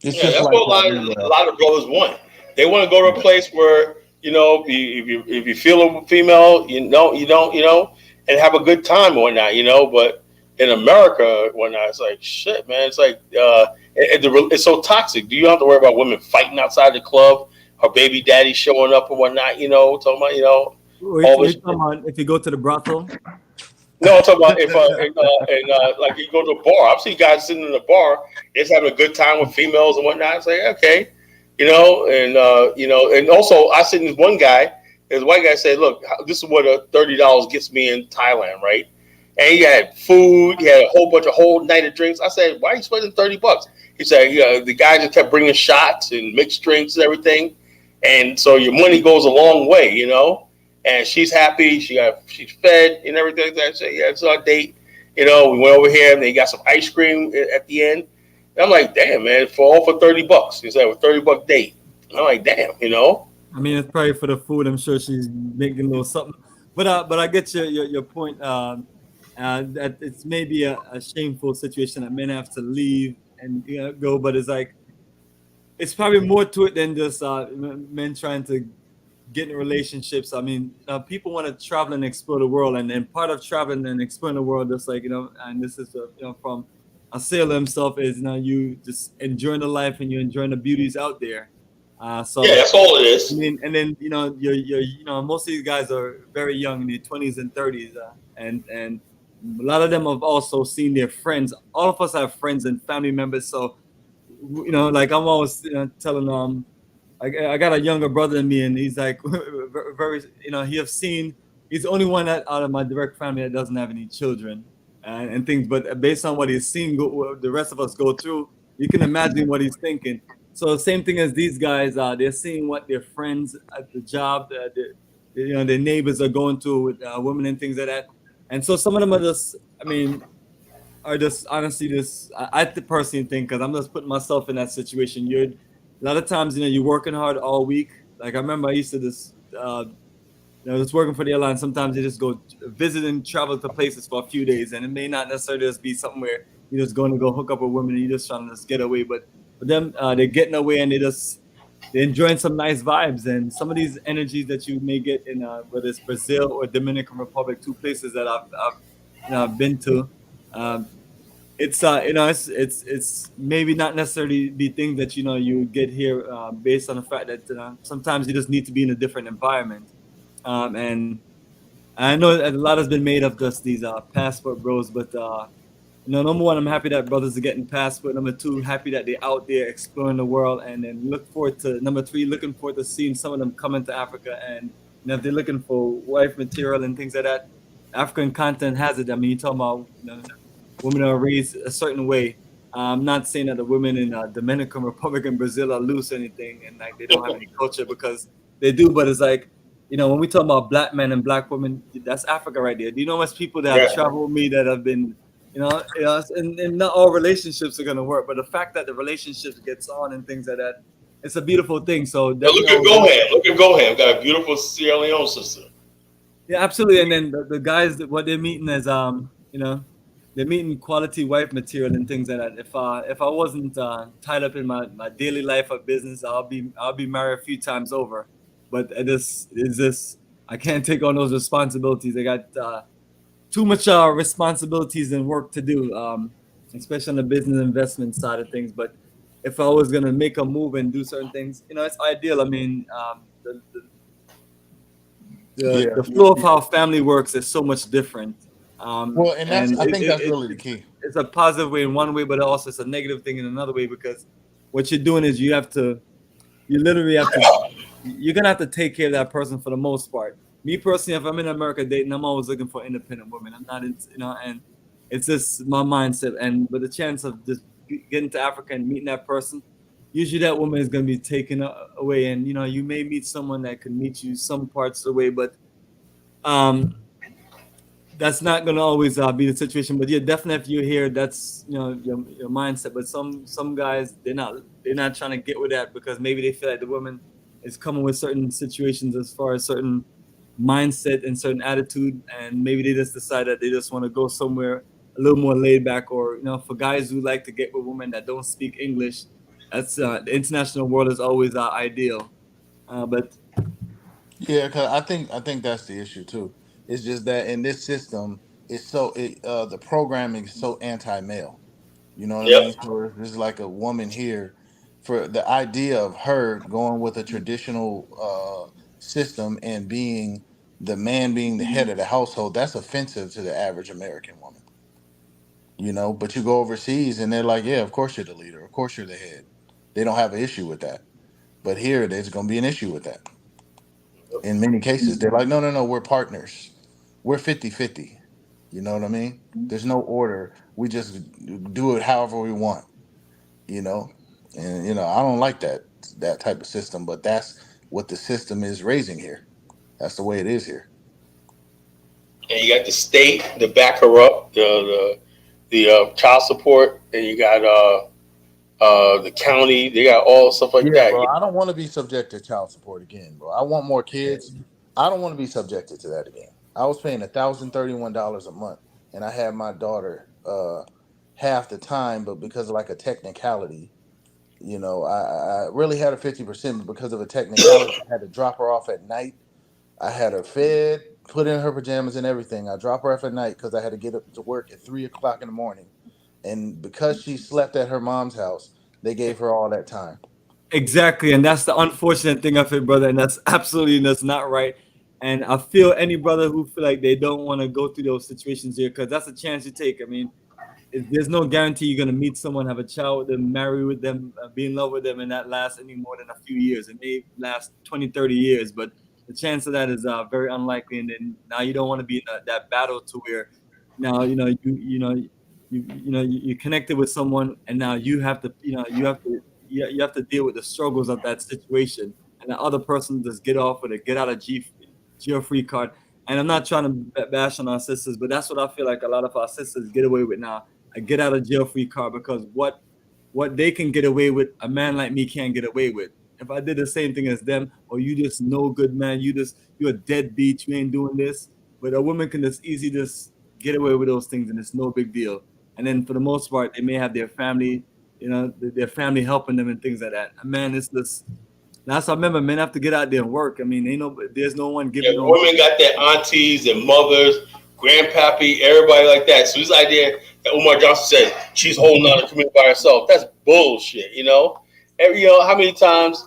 It's just
that's
like
what a lot of brothers want. They want to go to a place where if you feel a female, you don't, and have a good time or whatnot, But in America, whatnot, it's like shit, man. It's like it's so toxic. Do you have to worry about women fighting outside the club, her baby daddy showing up and whatnot? Talking about
if you go to the brothel.
No, I'm talking about if like you go to a bar. I've seen guys sitting in the bar, just having a good time with females and whatnot. It's like okay, and also I seen this one guy This white guy said, "Look, this is what a $30 gets me in Thailand, right?" And he had food. He had a whole night of drinks. I said, "Why are you spending $30?" He said, "Yeah, the guy just kept bringing shots and mixed drinks and everything, and so your money goes a long way, you know." And she's happy. She's fed and everything. I said, "Yeah, it's our date." You know, we went over here and they got some ice cream at the end. And I'm like, "Damn, man, all for $30." He said, "A $30 date." And I'm like, "Damn," you know.
I mean, it's probably for the food. I'm sure she's making a little something. But I get your point. That it's maybe a shameful situation that men have to leave and go. But it's like it's probably more to it than just men trying to get in relationships. I mean, people want to travel and explore the world, and part of traveling and exploring the world, just like and this is from a sailor himself, is you just enjoying the life and you're enjoying the beauties out there. So
yeah, that's all it is.
I mean, and then you're most of these guys are very young in their 20s and 30s, and a lot of them have also seen their friends. All of us have friends and family members, so like I'm always telling I got a younger brother than me, and he's like very he's the only one out of my direct family that doesn't have any children and things. But based on what he's seen, the rest of us go through, you can imagine what he's thinking. So same thing as these guys, they're seeing what their friends at the job, their neighbors are going through with women and things like that. And so some of them are just, are just honestly just, I personally think, because I'm just putting myself in that situation. A lot of times, you're working hard all week. Like I remember I used to just working for the airline. Sometimes you just go visit and travel to places for a few days, and it may not necessarily just be something where you're just going to go hook up with women and you're just trying to just get away. But for them, they're getting away and they're enjoying some nice vibes. And some of these energies that you may get in whether it's Brazil or Dominican Republic, two places that I've been to. It's maybe not necessarily the thing that you get here based on the fact that sometimes you just need to be in a different environment. And I know that a lot has been made of just these passport bros, but number one, I'm happy that brothers are getting passport. Number two, happy that they're out there exploring the world, and then number three, looking forward to seeing some of them coming to Africa. And if they're looking for wife material and things like that, African content has it. I mean, you're talking about women are raised a certain way. I'm not saying that the women in Dominican Republic and Brazil are loose or anything, and like they don't have any culture, because they do. But it's like, when we talk about black men and black women, that's Africa right there. Do you know much people that have traveled with me that have been, and not all relationships are gonna work, but the fact that the relationship gets on and things like that, it's a beautiful thing. So
look at Gohan, got a beautiful Sierra Leone sister.
Yeah, absolutely. And then the guys, what they're meeting is, they're meeting quality wife material and things like that. If I wasn't tied up in my daily life of business, I'll be married a few times over. But I can't take on those responsibilities. I got too much responsibilities and work to do, especially on the business investment side of things. But if I was gonna make a move and do certain things, it's ideal. I mean, the flow of how family works is so much different.
Well, and I think that's really the key.
It's a positive way in one way, but also it's a negative thing in another way, because what you're doing is you're gonna have to take care of that person for the most part. Me personally, if I'm in America dating, I'm always looking for independent women. I'm not and it's just my mindset. But the chance of just getting to Africa and meeting that person, usually that woman is gonna be taken away, and you may meet someone that can meet you some parts of the way, but that's not gonna always be the situation. But yeah, definitely if you're here, that's your mindset. But some guys, they're not trying to get with that, because maybe they feel like the woman is coming with certain situations as far as certain mindset and certain attitude, and maybe they just decide that they just want to go somewhere a little more laid back. Or for guys who like to get with women that don't speak English, that's the international world is always ideal. But
yeah, because I think that's the issue too. It's just that in this system, the programming is so anti-male. You know what I mean? So there's like a woman here, for the idea of her going with a traditional system and being the man, being the head of the household, that's offensive to the average American woman. But you go overseas and they're like, yeah, of course you're the leader, of course you're the head. They don't have an issue with that. But here, there's going to be an issue with that. in many cases. They're like, no, we're partners. We're 50-50. You know what I mean? There's no order. We just do it however we want, you know? And, I don't like that type of system, but that's what the system is raising here. That's the way it is here.
And you got the state to back her up, the child support, and you got the county. They got all stuff like that.
Bro, I don't want to be subject to child support again, bro. I want more kids. I don't want to be subjected to that again. I was paying $1,031 a month, and I had my daughter half the time, but because of like a technicality, I really had her 50%, but because of a technicality, I had to drop her off at night. I had her fed, put in her pajamas and everything. I dropped her off at night because I had to get up to work at 3:00 in the morning. And because she slept at her mom's house, they gave her all that time.
Exactly, and that's the unfortunate thing of it, brother, and that's not right. And I feel any brother who feel like they don't want to go through those situations here, because that's a chance you take. I mean, there's no guarantee you're gonna meet someone, have a child with them, marry with them, be in love with them, and that lasts any more than a few years. It may last 20, 30 years, but the chance of that is very unlikely. And then now you don't want to be in that battle to where now you connected with someone, and now you have to deal with the struggles of that situation, and the other person just get off with a get out of jail free card. And I'm not trying to bash on our sisters, but that's what I feel like a lot of our sisters get away with now, a get out of jail free card, because what they can get away with, a man like me can't get away with. If I did the same thing as them, or you just no good man, you're a deadbeat, you ain't doing this. But a woman can just easily just get away with those things, and it's no big deal. And then for the most part, they may have their family, their family helping them and things like that. A man is this. That's I remember, men have to get out there and work. I mean, there's no one giving.
Yeah, women got their aunties and mothers, grandpappy, everybody like that. So this idea that Umar Johnson said she's holding on to the community by herself, that's bullshit. How many times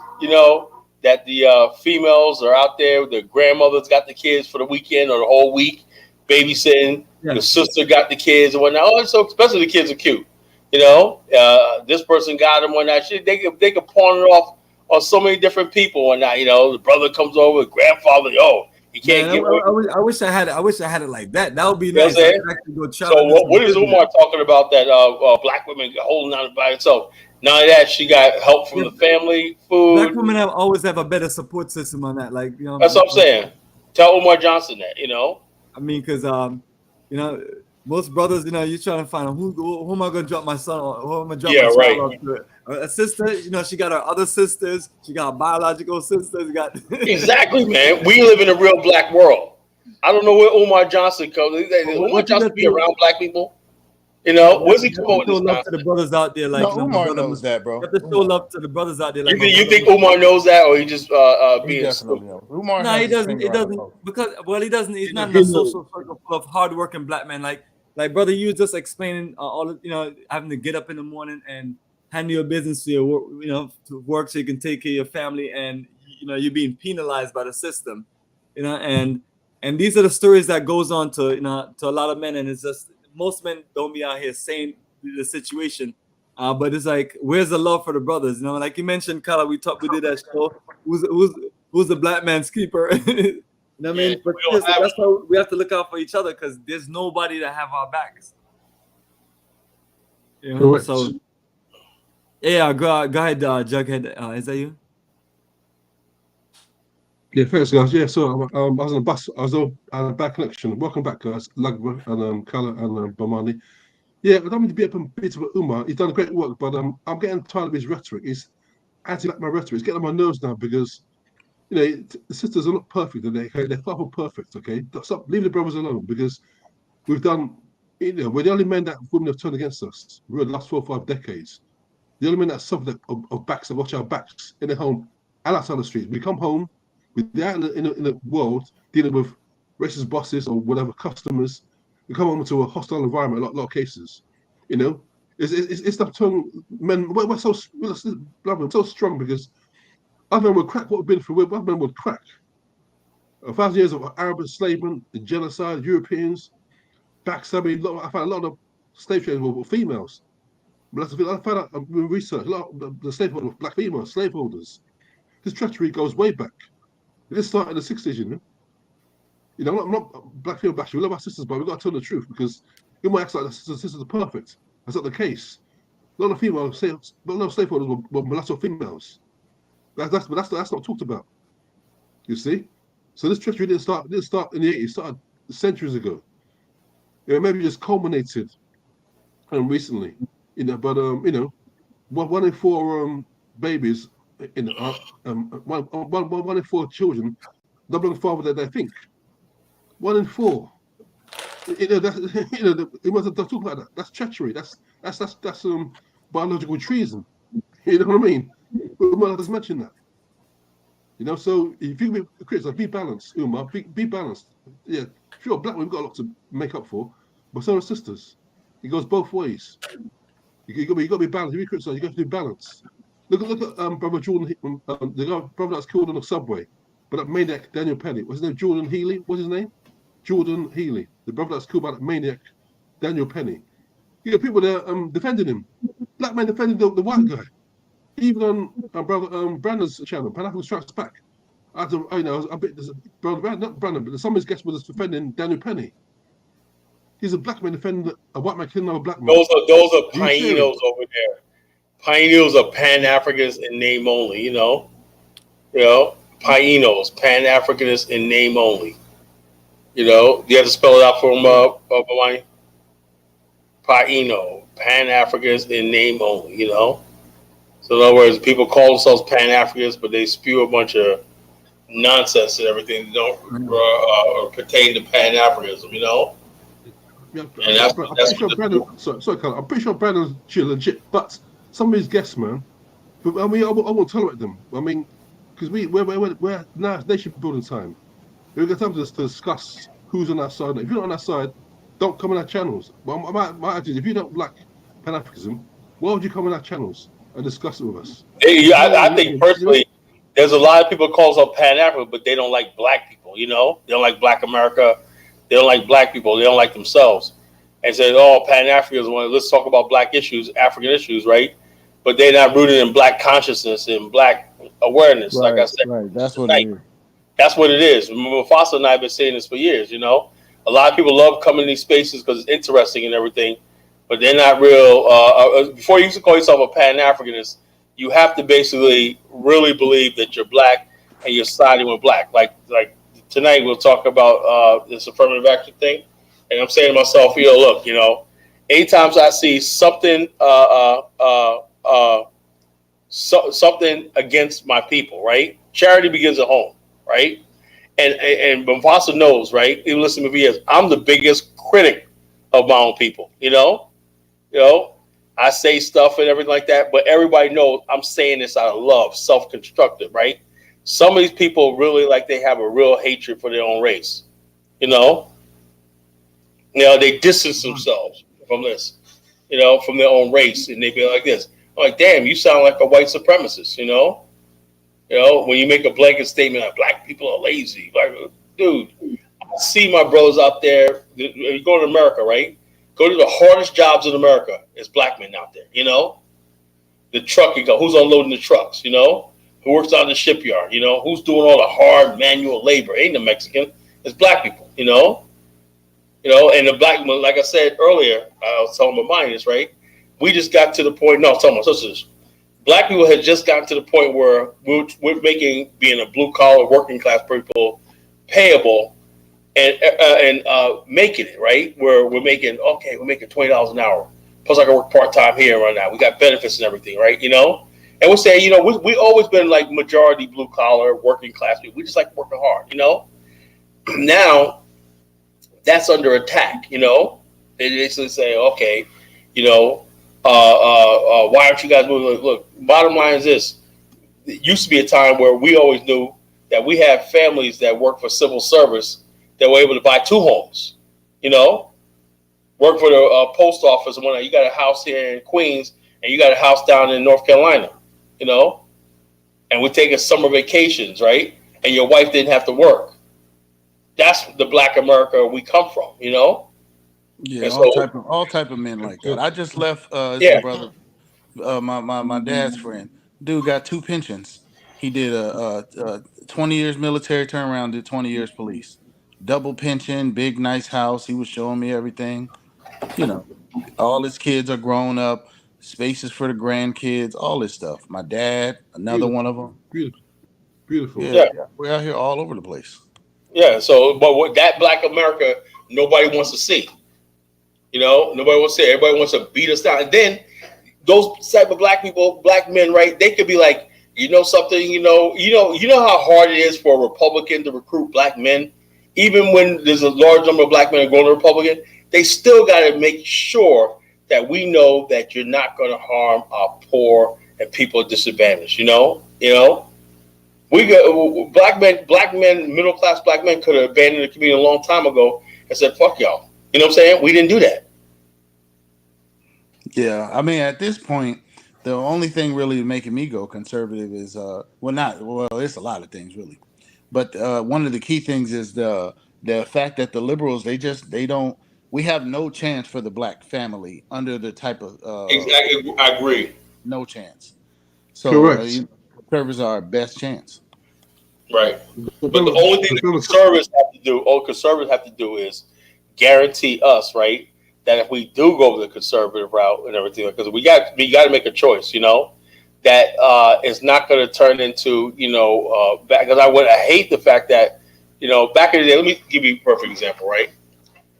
that the females are out there, the grandmothers got the kids for the weekend or the whole week babysitting. Yeah. The sister got the kids and whatnot. Oh, so especially the kids are cute. This person got them whatnot. They could pawn it off on so many different people and whatnot. The brother comes over, grandfather. He can't get.
I wish I had it like that. That would be nice.
So what is Umar talking about? That black women holding on by itself. None of that. She got help from the family, food.
Black women always have a better support system on that.
That's what I'm saying. Tell Umar Johnson that.
I mean, because most brothers, you're trying to find who am I going to drop my son on? Who am I drop my child off to? A sister, she got her other sisters. She got biological sisters.
Exactly, man. We live in a real black world. I don't know where Umar Johnson comes. Umar Johnson be around black people. What's he come with this
love to the brothers out there?
Umar knows that, bro.
You have to show love to the brothers out there.
You think Umar knows that, or he just being stupid?
No, he doesn't. He doesn't because he doesn't. He's not in a social circle full of hardworking black men. Like brother, you just explaining all of, having to get up in the morning and handle your business to your work, to work so you can take care of your family, and you're being penalized by the system, and these are the stories that goes on to to a lot of men, and it's just most men don't be out here saying the situation, but it's like, where's the love for the brothers? Like you mentioned, Kala, we did that show. Who's the black man's keeper? I mean, but that's why we have to look out for each other, because there's nobody that have our backs. So yeah, go ahead, Jughead. Is that you?
Yeah, thanks, guys. Yeah, so I was on the bus. I was on a bad connection. Welcome back, guys. Lugba and Kala and Bomani. Yeah, I don't mean to be up and beat with Umar. He's done great work, but I'm getting tired of his rhetoric. He's anti-black my rhetoric. It's getting on my nerves now, because the sisters are not perfect, and they're far from perfect. Okay, stop, leave the brothers alone, because we've done. We're the only men that women have turned against us. We're the last 4 or 5 decades. The only men that suffer of backs, that watch our backs in the home and outside the street. We come home. We're out in the world dealing with racist bosses or whatever customers. We come home to a hostile environment. A lot of cases, it's the turn men. We're so strong, because other men would crack what we've been through. Other men would crack 1,000 years of Arab enslavement, genocide, Europeans, backstabbing. I found a lot of slave traders were females. But I found out in research, a lot of the slaveholders were black females, slaveholders. This treachery goes way back. This started in the 60s, you know. You know, I'm not black female bashing. We love our sisters, but we got to tell the truth because you might act like the sisters are perfect. That's not the case. A lot of females say, but a lot of slaveholders were mulatto females. That's not talked about. You see, so this treachery didn't start in the 80s. It started centuries ago. You know, maybe just culminated recently. You know, but you know, one in four babies, you know, one in four children don't belong to the father that they think. 1 in 4. You know, that's, you know, we must talk about that. That's treachery. That's biological treason. You know what I mean? We might just mention that. You know, so if you be critical, be balanced, Umar. Be balanced. Yeah, sure, black women got a lot to make up for, but so are sisters. It goes both ways. You got to be balanced. If you criticize, you got to do balance. Look at brother Jordan, the brother that's killed on the subway, but that maniac Daniel Penny. What's his name? Jordan Healy. What's his name? Jordan Healy, the brother that's killed by that maniac Daniel Penny. You got people there defending him. Black men defending the white guy. Even on brother Brandon's channel, Pan-African Strikes Back. I know a bit. Brother, not Brandon, but some of his guests was defending Daniel Penny. He's a black man defending a white man killing another black man.
Those are pioneers over there. Pioneers are Pan-Africans in name only. You know, pioneers, Pan-Africanists in name only. You know, you have to spell it out for him, Bomani. Paino, Pan-Africans in name only, you know? So in other words, people call themselves Pan-Africans, but they spew a bunch of nonsense and everything that don't pertain to Pan-Africanism, you know?
Yeah, and I'm pretty sure Brandon, sorry, Carl, I'm pretty sure Brandon's legit, but some of his guests, man, but I mean, I won't tolerate them. I mean, because we're now nation building time. We've got time to discuss who's on our side. If you're not on our side, don't come on our channels. But my attitude, if you don't like Pan-Africanism, why would you come on our channels and discuss it with us?
I think personally, there's a lot of people call themselves Pan-African, but they don't like black people, you know? They don't like black America. They don't like black people. They don't like themselves. And say, oh, Pan-Africans, let's talk about black issues, African issues, right? But they're not rooted in black consciousness and black awareness, like I said.
Right, that's what it is.
That's what it is. Mufasa and I have been saying this for years, you know. A lot of people love coming to these spaces because it's interesting and everything, but they're not real. Before you used to call yourself a Pan-Africanist, you have to basically really believe that you're black and you're siding with black. Like tonight we'll talk about this affirmative action thing, and I'm saying to myself, look, you know, anytime I see something something against my people, right? Charity begins at home. Right, and Mufasa knows, right? He listen to me for years. I'm the biggest critic of my own people. You know, I say stuff and everything like that, but everybody knows I'm saying this out of love, self-constructive, right? Some of these people really they have a real hatred for their own race. You know, they distance themselves from this, from their own race, and they be like this. I'm like, damn, you sound like a white supremacist, you know. When you make a blanket statement like black people are lazy, like, dude, I see my brothers out there. You go to America, right? Go to the hardest jobs in America. It's black men out there, The truck, who's unloading the trucks, Who works out in the shipyard, Who's doing all the hard manual labor? Ain't the Mexican. It's black people, And the black, like I said earlier, I was telling Bomani this, right? We just got to the point. No, I was telling my sisters. Black people had just gotten to the point where we're making being a blue collar working class people payable and making it right where we're making $20 an hour. Plus I can work part time here right now. We got benefits and everything, right? And we're saying, we always been like majority blue collar working class people. We just like working hard, Now that's under attack, They basically say, okay, why aren't you guys moving? Look, bottom line is this. It used to be a time where we always knew that we had families that worked for civil service that were able to buy 2 homes, work for the post office and whatnot. You got a house here in Queens and you got a house down in North Carolina, and we're taking summer vacations, right? And your wife didn't have to work. That's the black America we come from,
Yeah,
and
all type of men like that. I just left my brother, my dad's friend. Dude got 2 pensions. He did a 20 years military turnaround, did 20 years police. Double pension, big nice house. He was showing me everything. You know, all his kids are grown up, spaces for the grandkids, all this stuff. My dad, another one of them.
Beautiful. Beautiful.
Yeah, we're out here all over the place.
Yeah. So, but what that Black America nobody wants to see. You know, nobody wants to see. Everybody wants to beat us down. And then those type of black people, black men, right? They could be like, you know something, you know how hard it is for a Republican to recruit black men, even when there's a large number of black men going to Republican. They still got to make sure that we know that you're not going to harm our poor and people disadvantaged. We got black men, middle class black men could have abandoned the community a long time ago and said, "Fuck y'all." You know what I'm saying? We didn't do that.
Yeah, I mean, at this point, the only thing really making me go conservative is it's a lot of things really, but one of the key things is the fact that the liberals we have no chance for the black family under the type of
exactly. I agree.
No chance. So
correct.
Conservatives are our best chance.
Right. But the only thing the conservatives have to do is guarantee us, right, that if we do go the conservative route and everything, because we got to make a choice, that it's not going to turn into, because I hate the fact that, back in the day, let me give you a perfect example, right?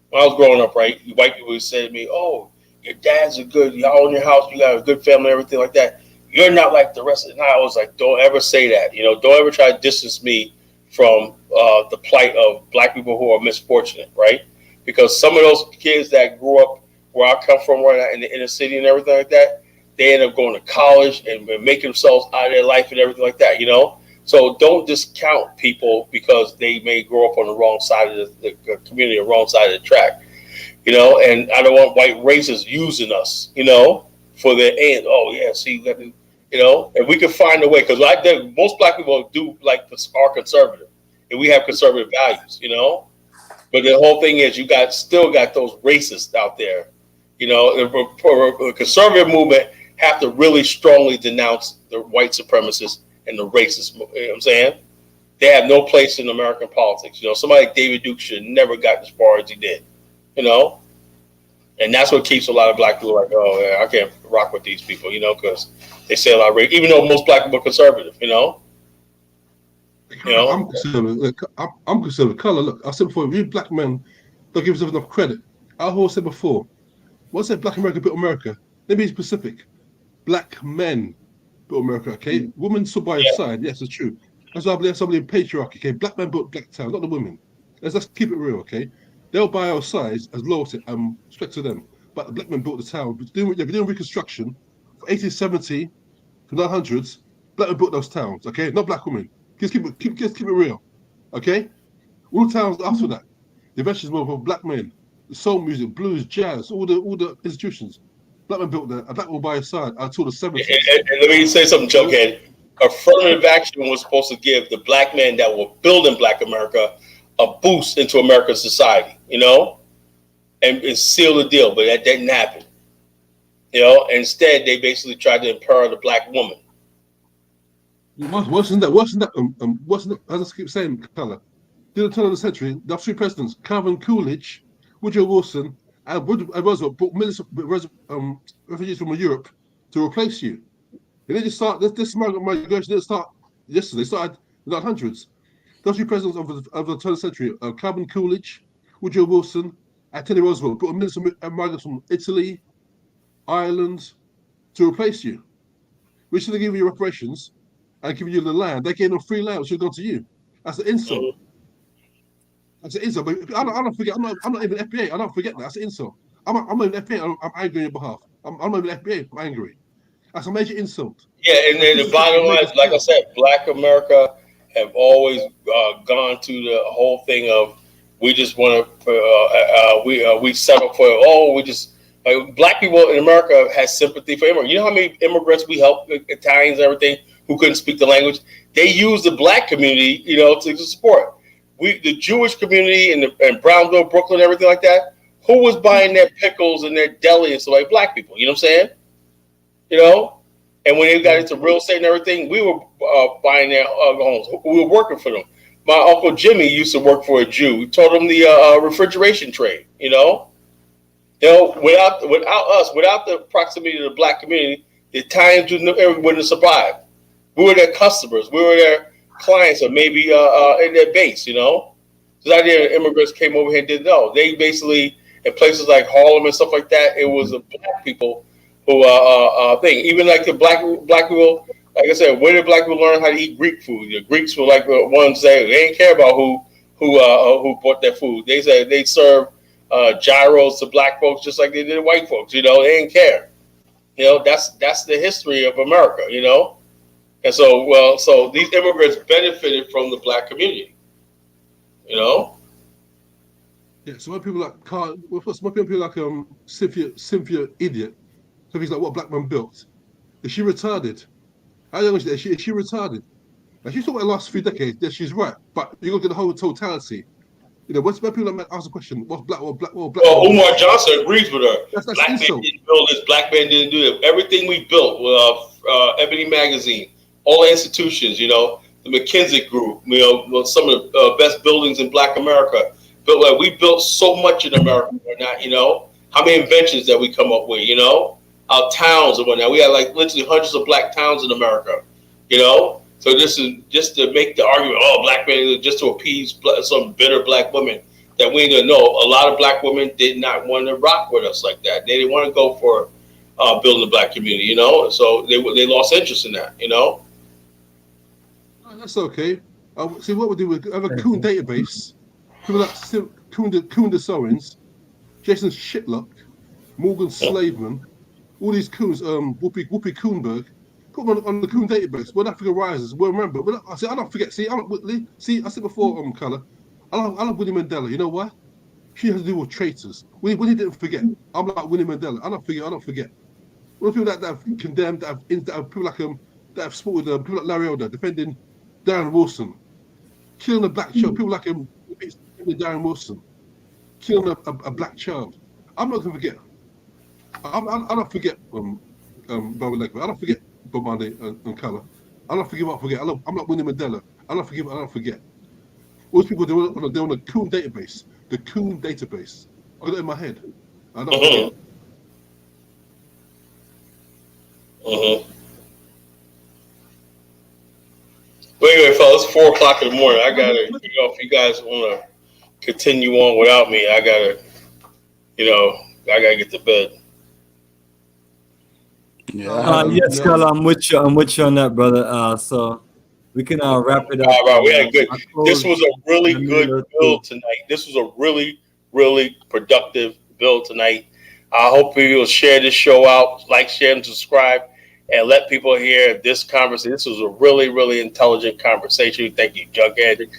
When I was growing up, right, white people would say to me, "Oh, your dad's y'all in your house, you got a good family, everything like that. You're not like the rest of it." And I was like, don't ever say that. Don't ever try to distance me from the plight of black people who are misfortunate, right? Because some of those kids that grew up where I come from, right in the inner city and everything like that, they end up going to college and making themselves out of their life and everything like that, So don't discount people because they may grow up on the wrong side of the community, the wrong side of the track, And I don't want white racists using us, for their end. Oh yeah, see, and we can find a way, because most black people do are conservative, and we have conservative values, But the whole thing is, you still got those racists out there, The conservative movement have to really strongly denounce the white supremacists and the racists. You know what I'm saying? They have no place in American politics. Somebody like David Duke should have never gotten as far as he did. And that's what keeps a lot of black people like, oh, yeah, I can't rock with these people, because they say a lot of race, even though most black people are conservative,
I'm conservative. I'm conservative. Color, look, I said before, you black men don't give yourself enough credit. I always said before, once I said black America built America, let me be specific. Black men built America, okay? Women stood by your side, yes, it's true. That's why I believe somebody in patriarchy, okay? Black men built black town, not the women. Let's keep it real, okay? They'll buy our sides as loyalty and respect to them. But the black men built the town. If you're doing Reconstruction, from 1870 to 900s, black men built those towns, okay? Not black women. Just keep it real, okay? All the towns after that, the inventions were for black men. The soul music, blues, jazz, all the institutions. Black men built that. A black will buy a side until the 70s.
And let me say something, Jughead. Affirmative action was supposed to give the black men that were building Black America a boost into American society, and seal the deal, but that didn't happen. Instead, they basically tried to empower the black woman.
Wasn't that? As I keep saying, Color, during the turn of the century, the three presidents, Calvin Coolidge, Woodrow Wilson, and Roosevelt, brought millions of refugees from Europe to replace you. They didn't start this migration didn't start yesterday. It started in the hundreds. Those three presidents of the turn of the century, Calvin Coolidge, Woodrow Wilson, and Teddy Roosevelt, brought millions of migrants from Italy, Ireland, to replace you. We should have given you reparations and given you the land. They gave them free land, which should have gone to you. That's an insult. That's an insult. But I don't forget. I'm not even FBA. I don't forget that. That's an insult. I'm not even FBA. I'm angry on your behalf. I'm not even FBA. I'm angry. That's a major insult.
Yeah, and then the bottom line is, like I said, Black America have always gone to the whole thing of we just want to we settle for Black people in America has sympathy for immigrants. You know how many immigrants we helped, Italians and everything, who couldn't speak the language? They use the Black community, to support. The Jewish community in Brownsville, Brooklyn, everything like that. Who was buying their pickles and their deli and stuff like Black people? You know what I'm saying? And when they got into real estate and everything, we were buying their homes. We were working for them. My Uncle Jimmy used to work for a Jew. We taught him the refrigeration trade, you know? Without us, without the proximity to the black community, the Italians wouldn't have survived. We were their customers. We were their clients, or maybe in their base, you know? So the immigrants came over here and did no. They basically, in places like Harlem and stuff like that, it was the black people who thing. Even like the black people, like I said, where did black people learn how to eat Greek food? The Greeks were like the ones that they didn't care about who bought their food. They said they serve gyros to black folks just like they did white folks. You know, they didn't care. You know, that's the history of America. You know, and so these immigrants benefited from the black community. You know.
Yeah. So when people like Carl, when people like Cynthia Idiot. So he's like, what black man built? Is she retarded? I don't know. Is she retarded? Now she's talking about the last 3 decades. Yeah, she's right. But you look at the whole totality. You know, when people like ask the question, what's black? Well,
Umar Johnson agrees with her.
That's
black man didn't build this. Black man didn't do it. Everything we built, Ebony Magazine, all the institutions, you know, the McKinsey Group, you know, some of the best buildings in Black America. But like we built so much in America, whatnot, you know, how many inventions that we come up with, you know. Our towns and whatnot. We had like literally hundreds of black towns in America, you know? So this is just to make the argument, oh, black men, just to appease some bitter black women that we didn't know. A lot of black women did not want to rock with us like that. They didn't want to go for building the black community, you know? So they lost interest in that, you know?
That's okay. See, what we do, we have a Coon database. People like Kunda Sowens, Jason Shitlock, Morgan Slaveman, all these coons, Whoopi Koonberg, put them on the coon database. When Africa rises, we'll remember. I don't forget. See, I said before, Color, I love Winnie Mandela. You know why? She has to do with traitors. Winnie didn't forget. I'm like Winnie Mandela. I don't forget. All the people that have condemned, that have people like that have supported people like Larry Elder defending Darren Wilson, killing a black child. People like him, Darren Wilson, killing a black child. I'm not gonna forget. I don't forget Barbara Legman. I don't forget Bomani and Color. I don't forget what I forget. I'm not Winnie Mandela. I don't forget what I don't forget. All these people, they're on the Coon database. The Coon database. I got it in my head. I don't forget.
But anyway, fellas, 4 o'clock in the morning. I gotta, you know, if you guys want to continue on without me, I gotta get to bed.
Yeah.
Yes, Carla, I'm with you on that, brother. So we can wrap it up.
All right, we had a good. This was a really good build tonight. This was a really, really productive build tonight. I hope you will share this show out, like, share, and subscribe, and let people hear this conversation. This was a really, really intelligent conversation. Thank you, Jughead,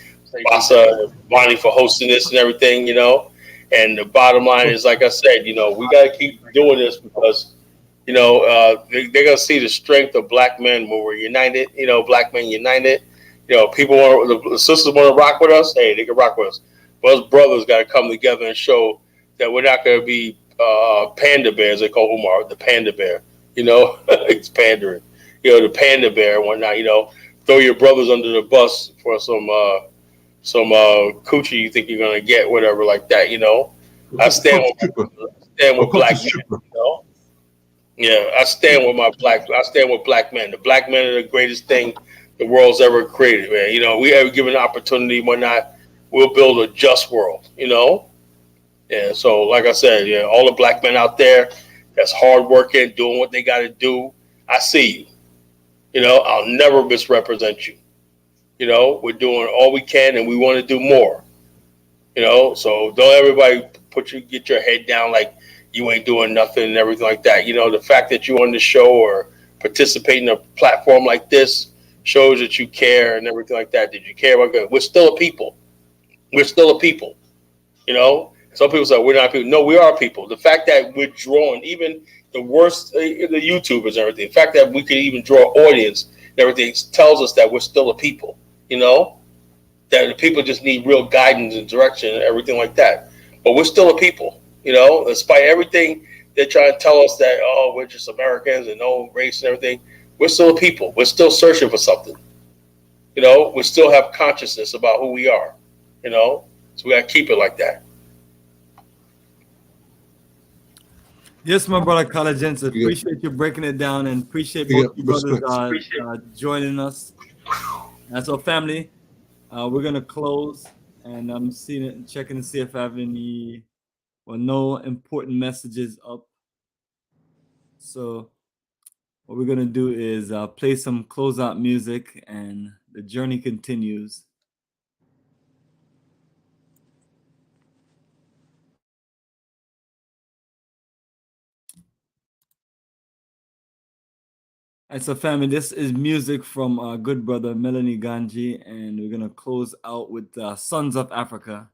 Bonnie, for hosting this and everything. You know, and the bottom line is, like I said, you know, we got to keep doing this because, you know, they're going to see the strength of black men when we're united, you know, black men united. You know, the sisters want to rock with us. Hey, they can rock with us. But us brothers got to come together and show that we're not going to be panda bears. They call Umar the panda bear. You know, it's pandering. You know, the panda bear and whatnot. You know, throw your brothers under the bus for some coochie you think you're going to get, whatever like that, you know. I stand with black men, you know. Yeah, I stand with black men. The black men are the greatest thing the world's ever created, man. You know, we ever given an opportunity, why not? We'll build a just world, you know? Yeah, so like I said, yeah, all the black men out there that's hardworking, doing what they got to do, I see you. You know, I'll never misrepresent you. You know, we're doing all we can and we want to do more. You know, so don't everybody get your head down like you ain't doing nothing and everything like that. You know, the fact that you're on the show or participate in a platform like this shows that you care and everything like that. Did you care about good? We're still a people. We're still a people. You know, some people say we're not people. No, we are people. The fact that we're drawing even the worst, the YouTubers and everything, the fact that we can even draw an audience and everything tells us that we're still a people. You know, that the people just need real guidance and direction and everything like that. But we're still a people. You know, despite everything they're trying to tell us that, oh, we're just Americans and no race and everything. We're still a people. We're still searching for something. You know, we still have consciousness about who we are. You know, so we gotta keep it like that.
Yes, my brother Collegians, appreciate you breaking it down and appreciate both you brothers joining us. As our family, we're gonna close, and I'm checking to see if I have any no important messages up. So what we're gonna do is play some closeout music, and the journey continues. And so, family, this is music from our good brother Melanie Ganji, and we're gonna close out with Sons of Africa.